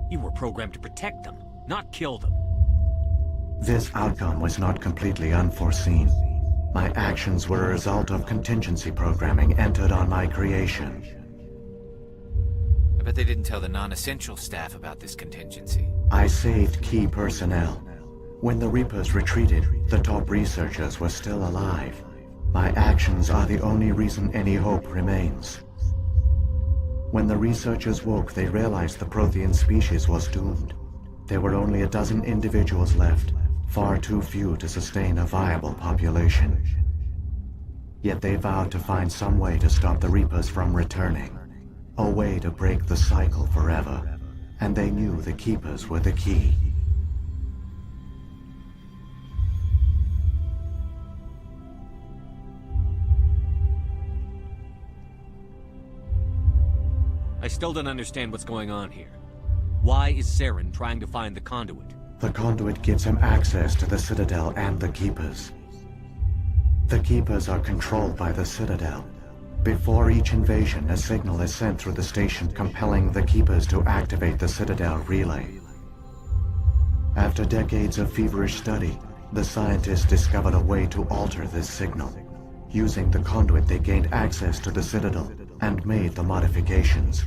You were programmed to protect them, not kill them. This outcome was not completely unforeseen. My actions were a result of contingency programming entered on my creation. I bet they didn't tell the non-essential staff about this contingency. I saved key personnel. When the Reapers retreated, the top researchers were still alive. My actions are the only reason any hope remains. When the researchers woke, they realized the Prothean species was doomed. There were only a dozen individuals left, far too few to sustain a viable population. Yet they vowed to find some way to stop the Reapers from returning, a way to break the cycle forever, and they knew the Keepers were the key. I still don't understand what's going on here. Why is Saren trying to find the conduit? The conduit gives him access to the Citadel and the Keepers. The Keepers are controlled by the Citadel. Before each invasion, a signal is sent through the station compelling the Keepers to activate the Citadel relay. After decades of feverish study, the scientists discovered a way to alter this signal. Using the conduit, they gained access to the Citadel and made the modifications.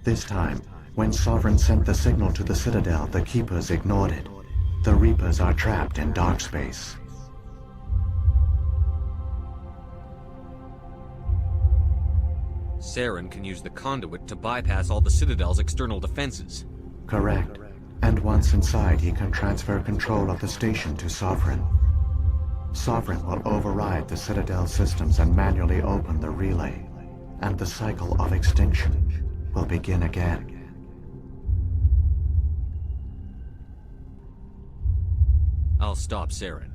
This time, when Sovereign sent the signal to the Citadel, the Keepers ignored it. The Reapers are trapped in dark space. Saren can use the conduit to bypass all the Citadel's external defenses. Correct. And once inside, he can transfer control of the station to Sovereign. Sovereign will override the Citadel systems and manually open the relay, and the cycle of extinction will begin again. I'll stop Saren.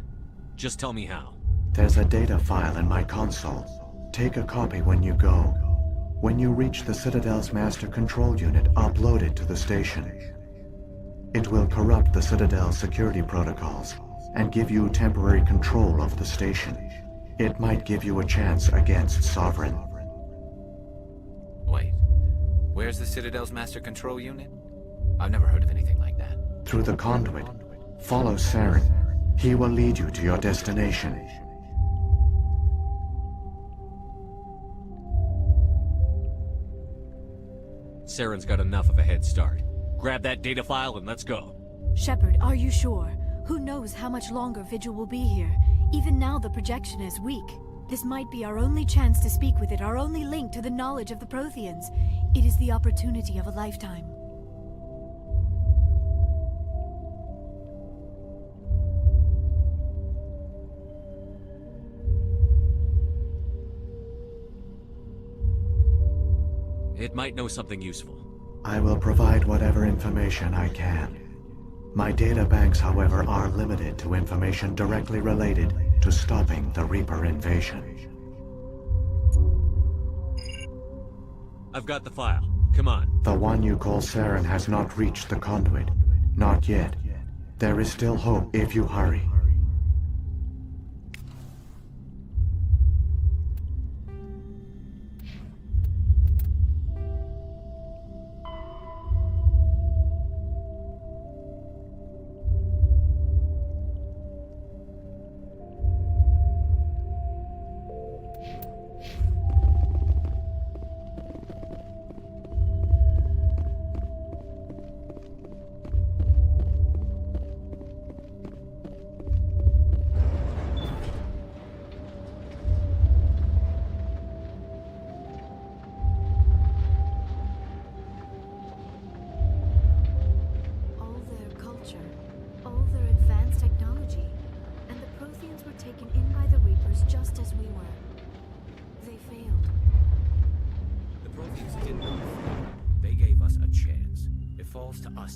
Just tell me how. There's a data file in my console. Take a copy when you go. When you reach the Citadel's master control unit, upload it to the station. It will corrupt the Citadel's security protocols and give you temporary control of the station. It might give you a chance against Sovereign. Wait, where's the Citadel's master control unit? I've never heard of anything like that. Through the conduit, follow Saren. He will lead you to your destination. Saren's got enough of a head start. Grab that data file and let's go. Shepard, are you sure? Who knows how much longer Vigil will be here? Even now the projection is weak. This might be our only chance to speak with it, our only link to the knowledge of the Protheans. It is the opportunity of a lifetime. It might know something useful. I will provide whatever information I can. My data banks, however, are limited to information directly related to stopping the Reaper invasion. I've got the file. Come on. The one you call Saren has not reached the conduit. Not yet. There is still hope if you hurry.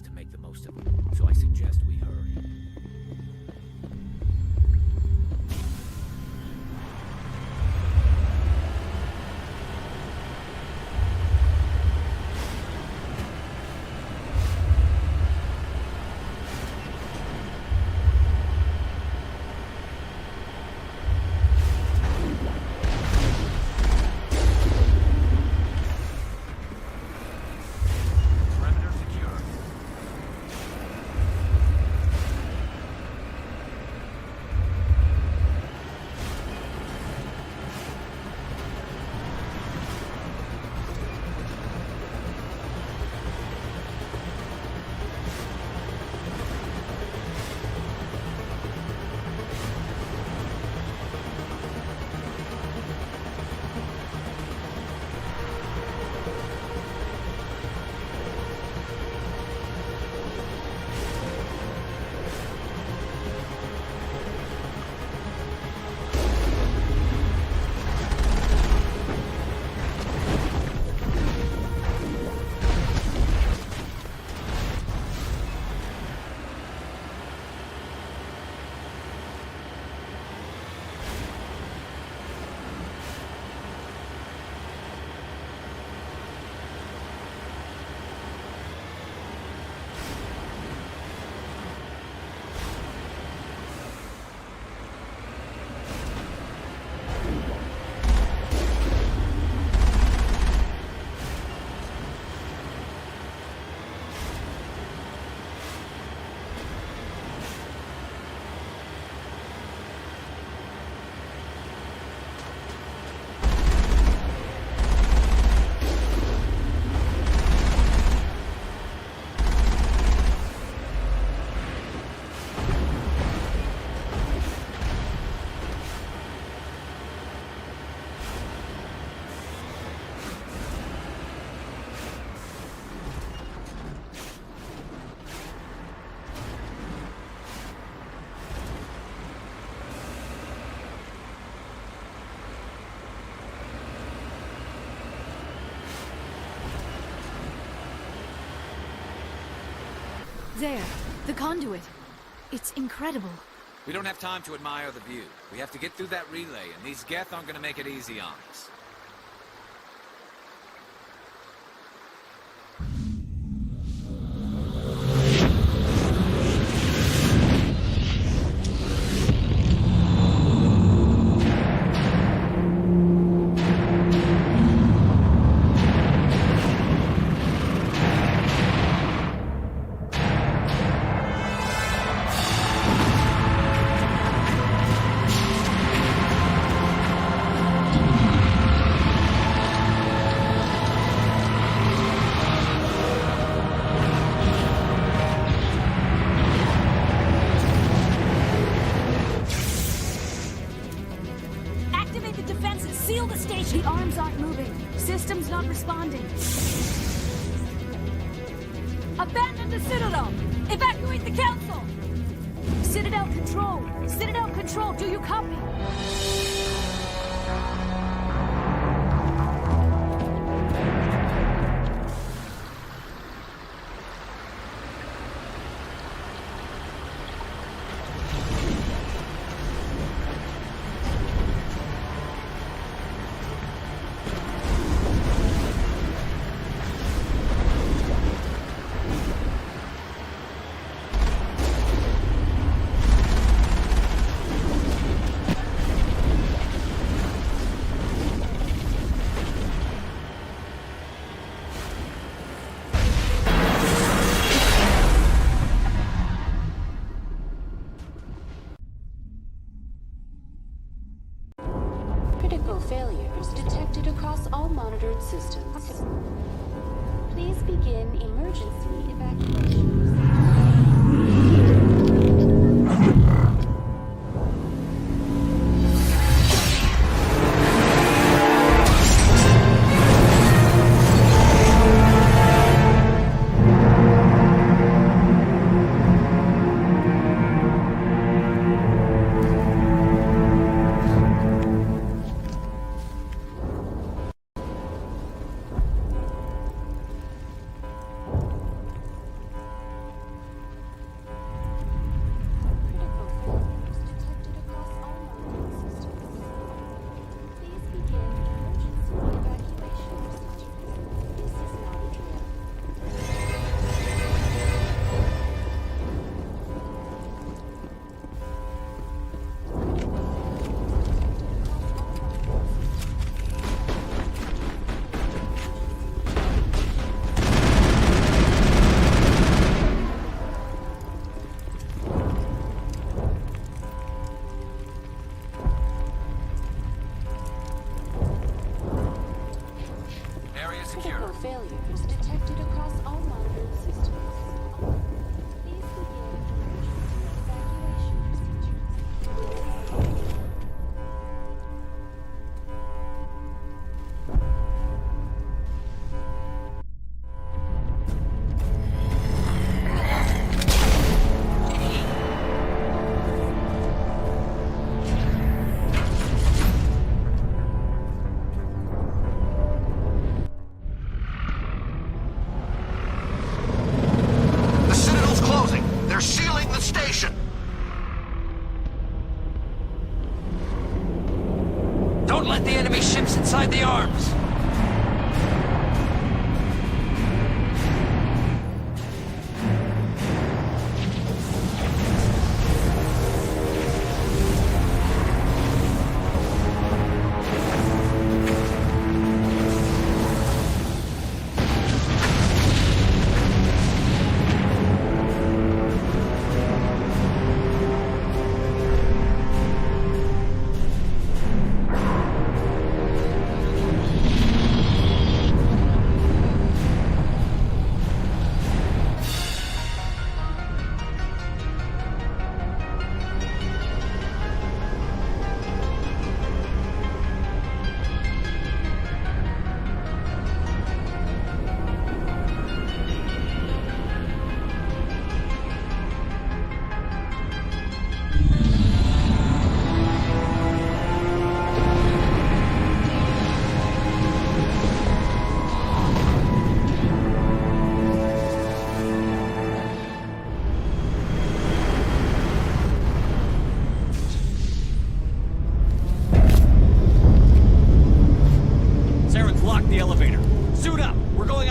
To make the most of it, so I suggest we hurry. There, the conduit. It's incredible. We don't have time to admire the view. We have to get through that relay, and these Geth aren't gonna make it easy on us. Activate the defenses. Seal the station. The arms aren't moving. Systems not responding. Abandon the Citadel. Evacuate the Council. Citadel Control! Citadel Control, do you copy? Critical failures detected across all monitored systems. Please begin emergency evacuation. Critical failures detected across all monitored systems. Please begin emergency evacuation procedures. Don't let the enemy ships inside the arms!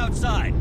outside.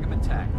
him intact.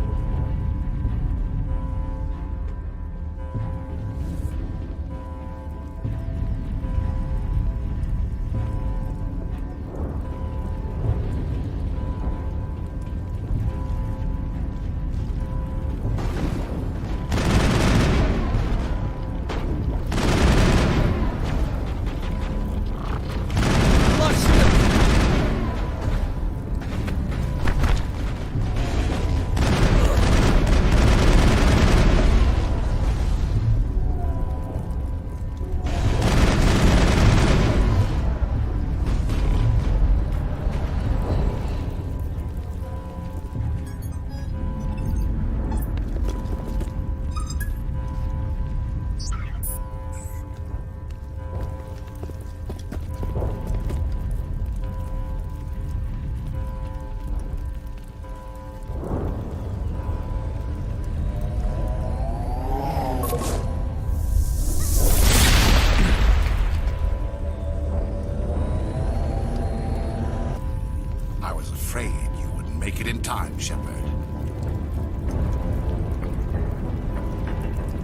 Shepard.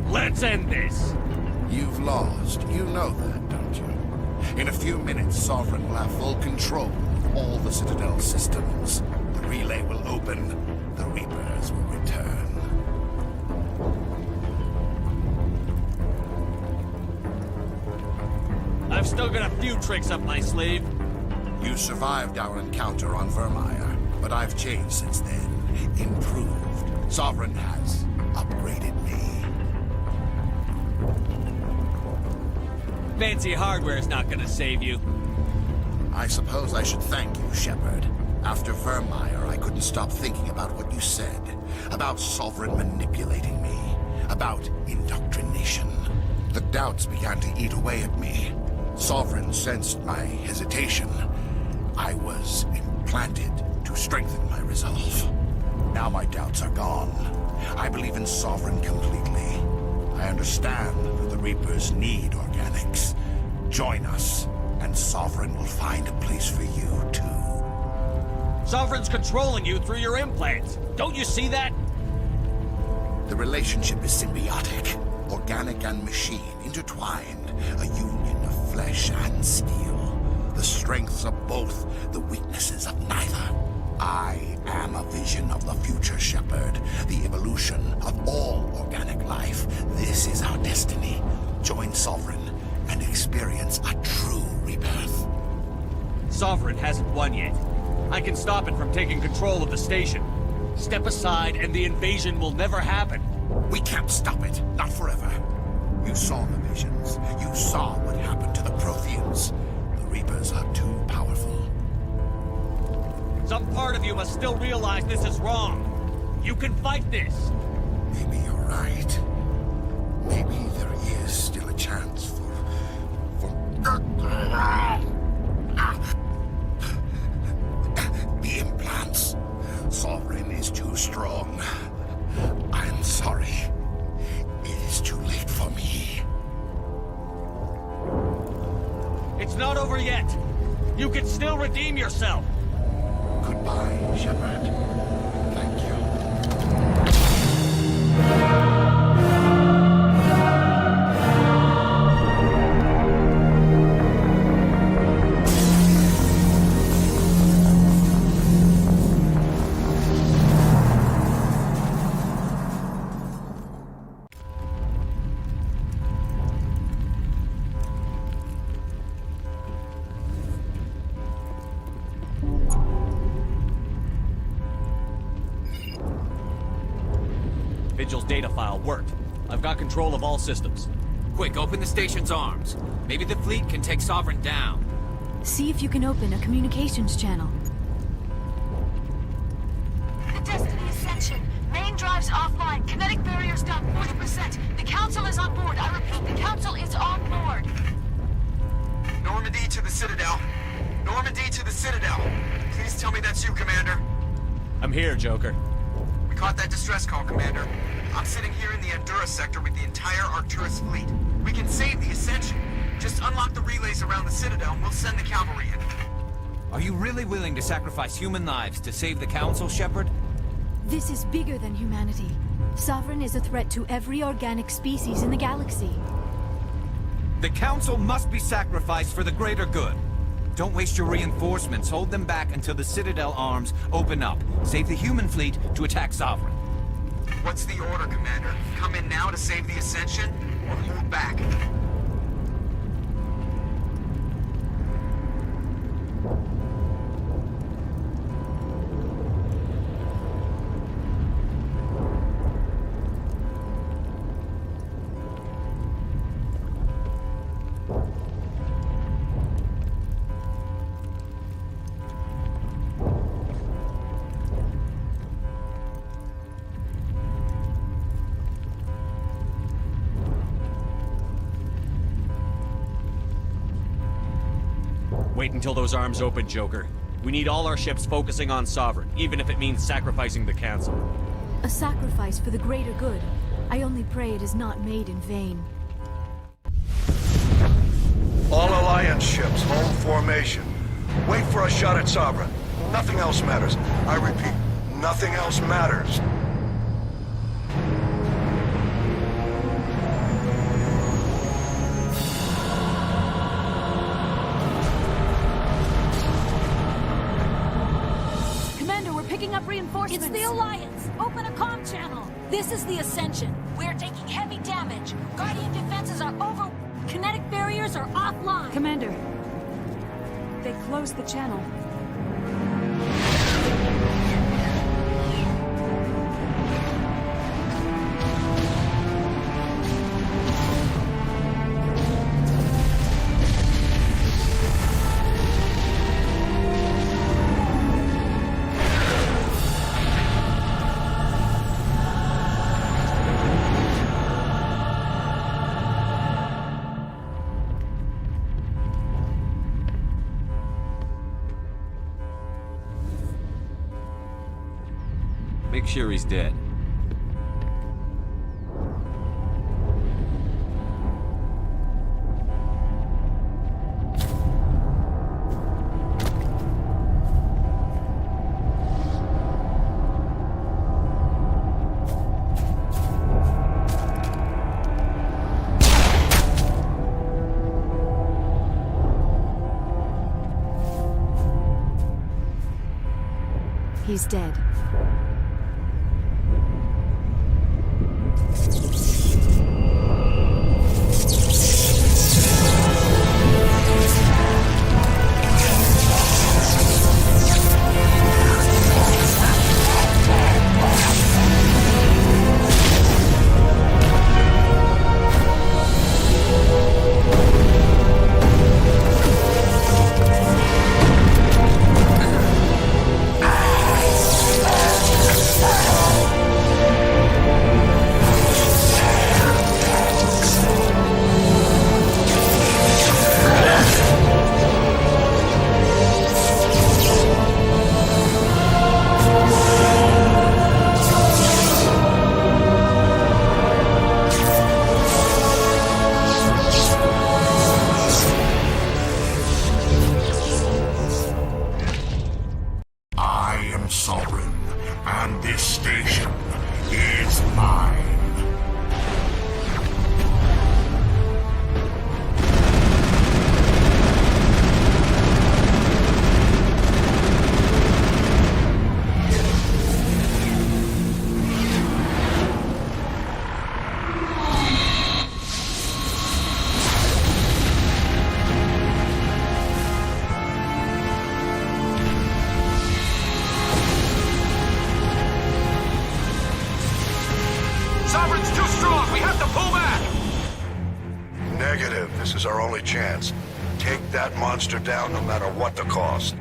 Let's end this! You've lost. You know that, don't you? In a few minutes, Sovereign will have full control of all the Citadel systems. The relay will open. The Reapers will return. I've still got a few tricks up my sleeve. You survived our encounter on Vermeer, but I've changed since then. Improved. Sovereign has upgraded me. Fancy hardware is not gonna save you. I suppose I should thank you, Shepard. After Vermeer, I couldn't stop thinking about what you said. About Sovereign manipulating me. About indoctrination. The doubts began to eat away at me. Sovereign sensed my hesitation. I was implanted to strengthen my resolve. Now my doubts are gone. I believe in Sovereign completely. I understand that the Reapers need organics. Join us, and Sovereign will find a place for you, too. Sovereign's controlling you through your implants. Don't you see that? The relationship is symbiotic. Organic and machine, intertwined. A union of flesh and steel. The strengths of both, the weaknesses of neither. I am a vision of the future, Shepard. The evolution of all organic life. This is our destiny. Join Sovereign and experience a true rebirth. Sovereign hasn't won yet. I can stop it from taking control of the station. Step aside and the invasion will never happen. We can't stop it. Not forever. You saw the visions. You saw what happened to the Protheans. The Reapers are too powerful. Some part of you must still realize this is wrong. You can fight this. Maybe you're right. Maybe there is still a chance for... The implants. Sovereign is too strong. I'm sorry. It is too late for me. It's not over yet. You can still redeem yourself. Goodbye, Shepard. Thank you. Vigil's data file worked. I've got control of all systems. Quick, open the station's arms. Maybe the fleet can take Sovereign down. See if you can open a communications channel. The Destiny Ascension. Main drives offline. Kinetic barriers down 40%. The Council is on board. I repeat, the Council is on board. Normandy to the Citadel. Normandy to the Citadel. Please tell me that's you, Commander. I'm here, Joker. We caught that distress call, Commander. I'm sitting here in the Endura sector with the entire Arcturus fleet. We can save the Ascension. Just unlock the relays around the Citadel and we'll send the cavalry in. Are you really willing to sacrifice human lives to save the Council, Shepard? This is bigger than humanity. Sovereign is a threat to every organic species in the galaxy. The Council must be sacrificed for the greater good. Don't waste your reinforcements. Hold them back until the Citadel arms open up. Save the human fleet to attack Sovereign. What's the order, Commander? Come in now to save the Ascension, or move back? Wait until those arms open, Joker. We need all our ships focusing on Sovereign, even if it means sacrificing the Council. A sacrifice for the greater good. I only pray it is not made in vain. All Alliance ships, hold formation. Wait for a shot at Sovereign. Nothing else matters. I repeat, nothing else matters. Picking up reinforcements. It's the Alliance. Open a comm channel. This is the Ascension. We're taking heavy damage. Guardian defenses are over. Kinetic barriers are offline. Commander, they closed the channel. Make sure he's dead. He's dead. Sovereign, and this station is mine. Sovereign's too strong! We have to pull back! Negative. This is our only chance. Take that monster down no matter what the cost.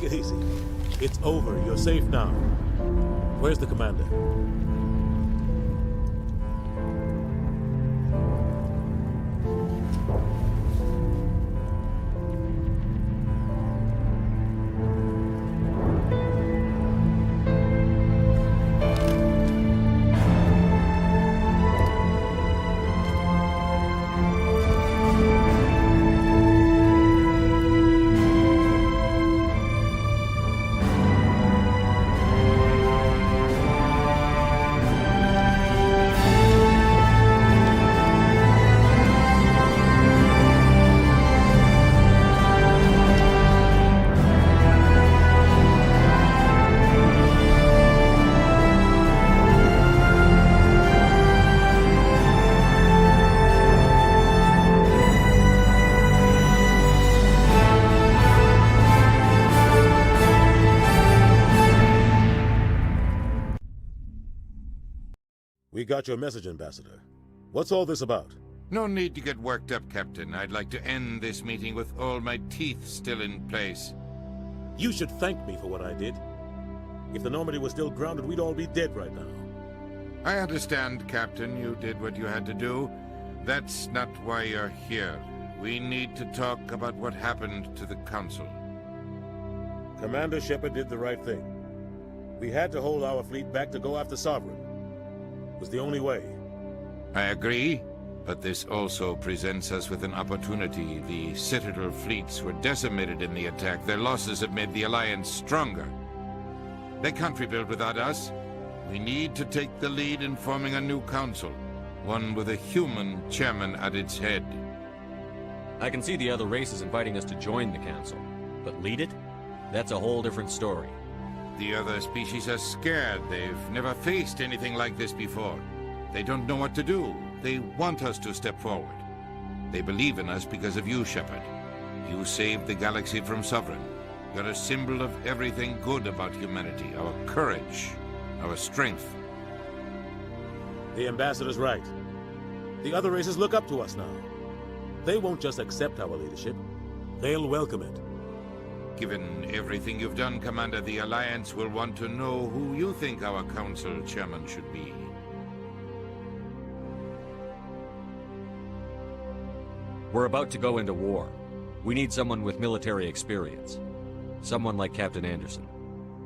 Take it easy. It's over. You're safe now. Where's the commander? We got your message, Ambassador. What's all this about? No need to get worked up, Captain. I'd like to end this meeting with all my teeth still in place. You should thank me for what I did. If the Normandy was still grounded, we'd all be dead right now. I understand, Captain. You did what you had to do. That's not why you're here. We need to talk about what happened to the Council. Commander Shepard did the right thing. We had to hold our fleet back to go after Sovereign. It was the only way. I agree, but this also presents us with an opportunity. The Citadel fleets were decimated in the attack. Their losses have made the Alliance stronger. They can't rebuild without us. We need to take the lead in forming a new council, one with a human chairman at its head. I can see the other races inviting us to join the council, but lead it? That's a whole different story. The other species are scared. They've never faced anything like this before. They don't know what to do. They want us to step forward. They believe in us because of you, Shepard. You saved the galaxy from Sovereign. You're a symbol of everything good about humanity, our courage, our strength. The Ambassador's right. The other races look up to us now. They won't just accept our leadership. They'll welcome it. Given everything you've done, Commander, the Alliance will want to know who you think our council chairman should be. We're about to go into war. We need someone with military experience. Someone like Captain Anderson.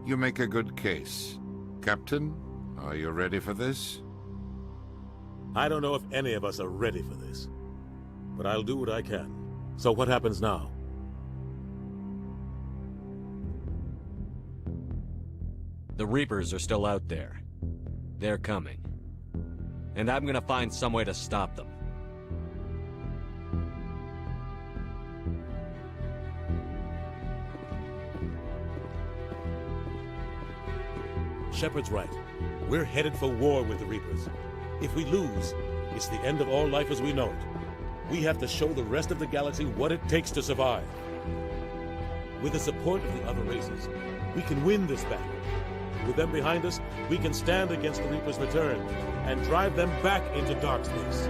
You make a good case. Captain, are you ready for this? I don't know if any of us are ready for this, but I'll do what I can. So what happens now? The Reapers are still out there. They're coming. And I'm gonna find some way to stop them. Shepard's right. We're headed for war with the Reapers. If we lose, it's the end of all life as we know it. We have to show the rest of the galaxy what it takes to survive. With the support of the other races, we can win this battle. With them behind us, we can stand against the Reapers' return and drive them back into dark space.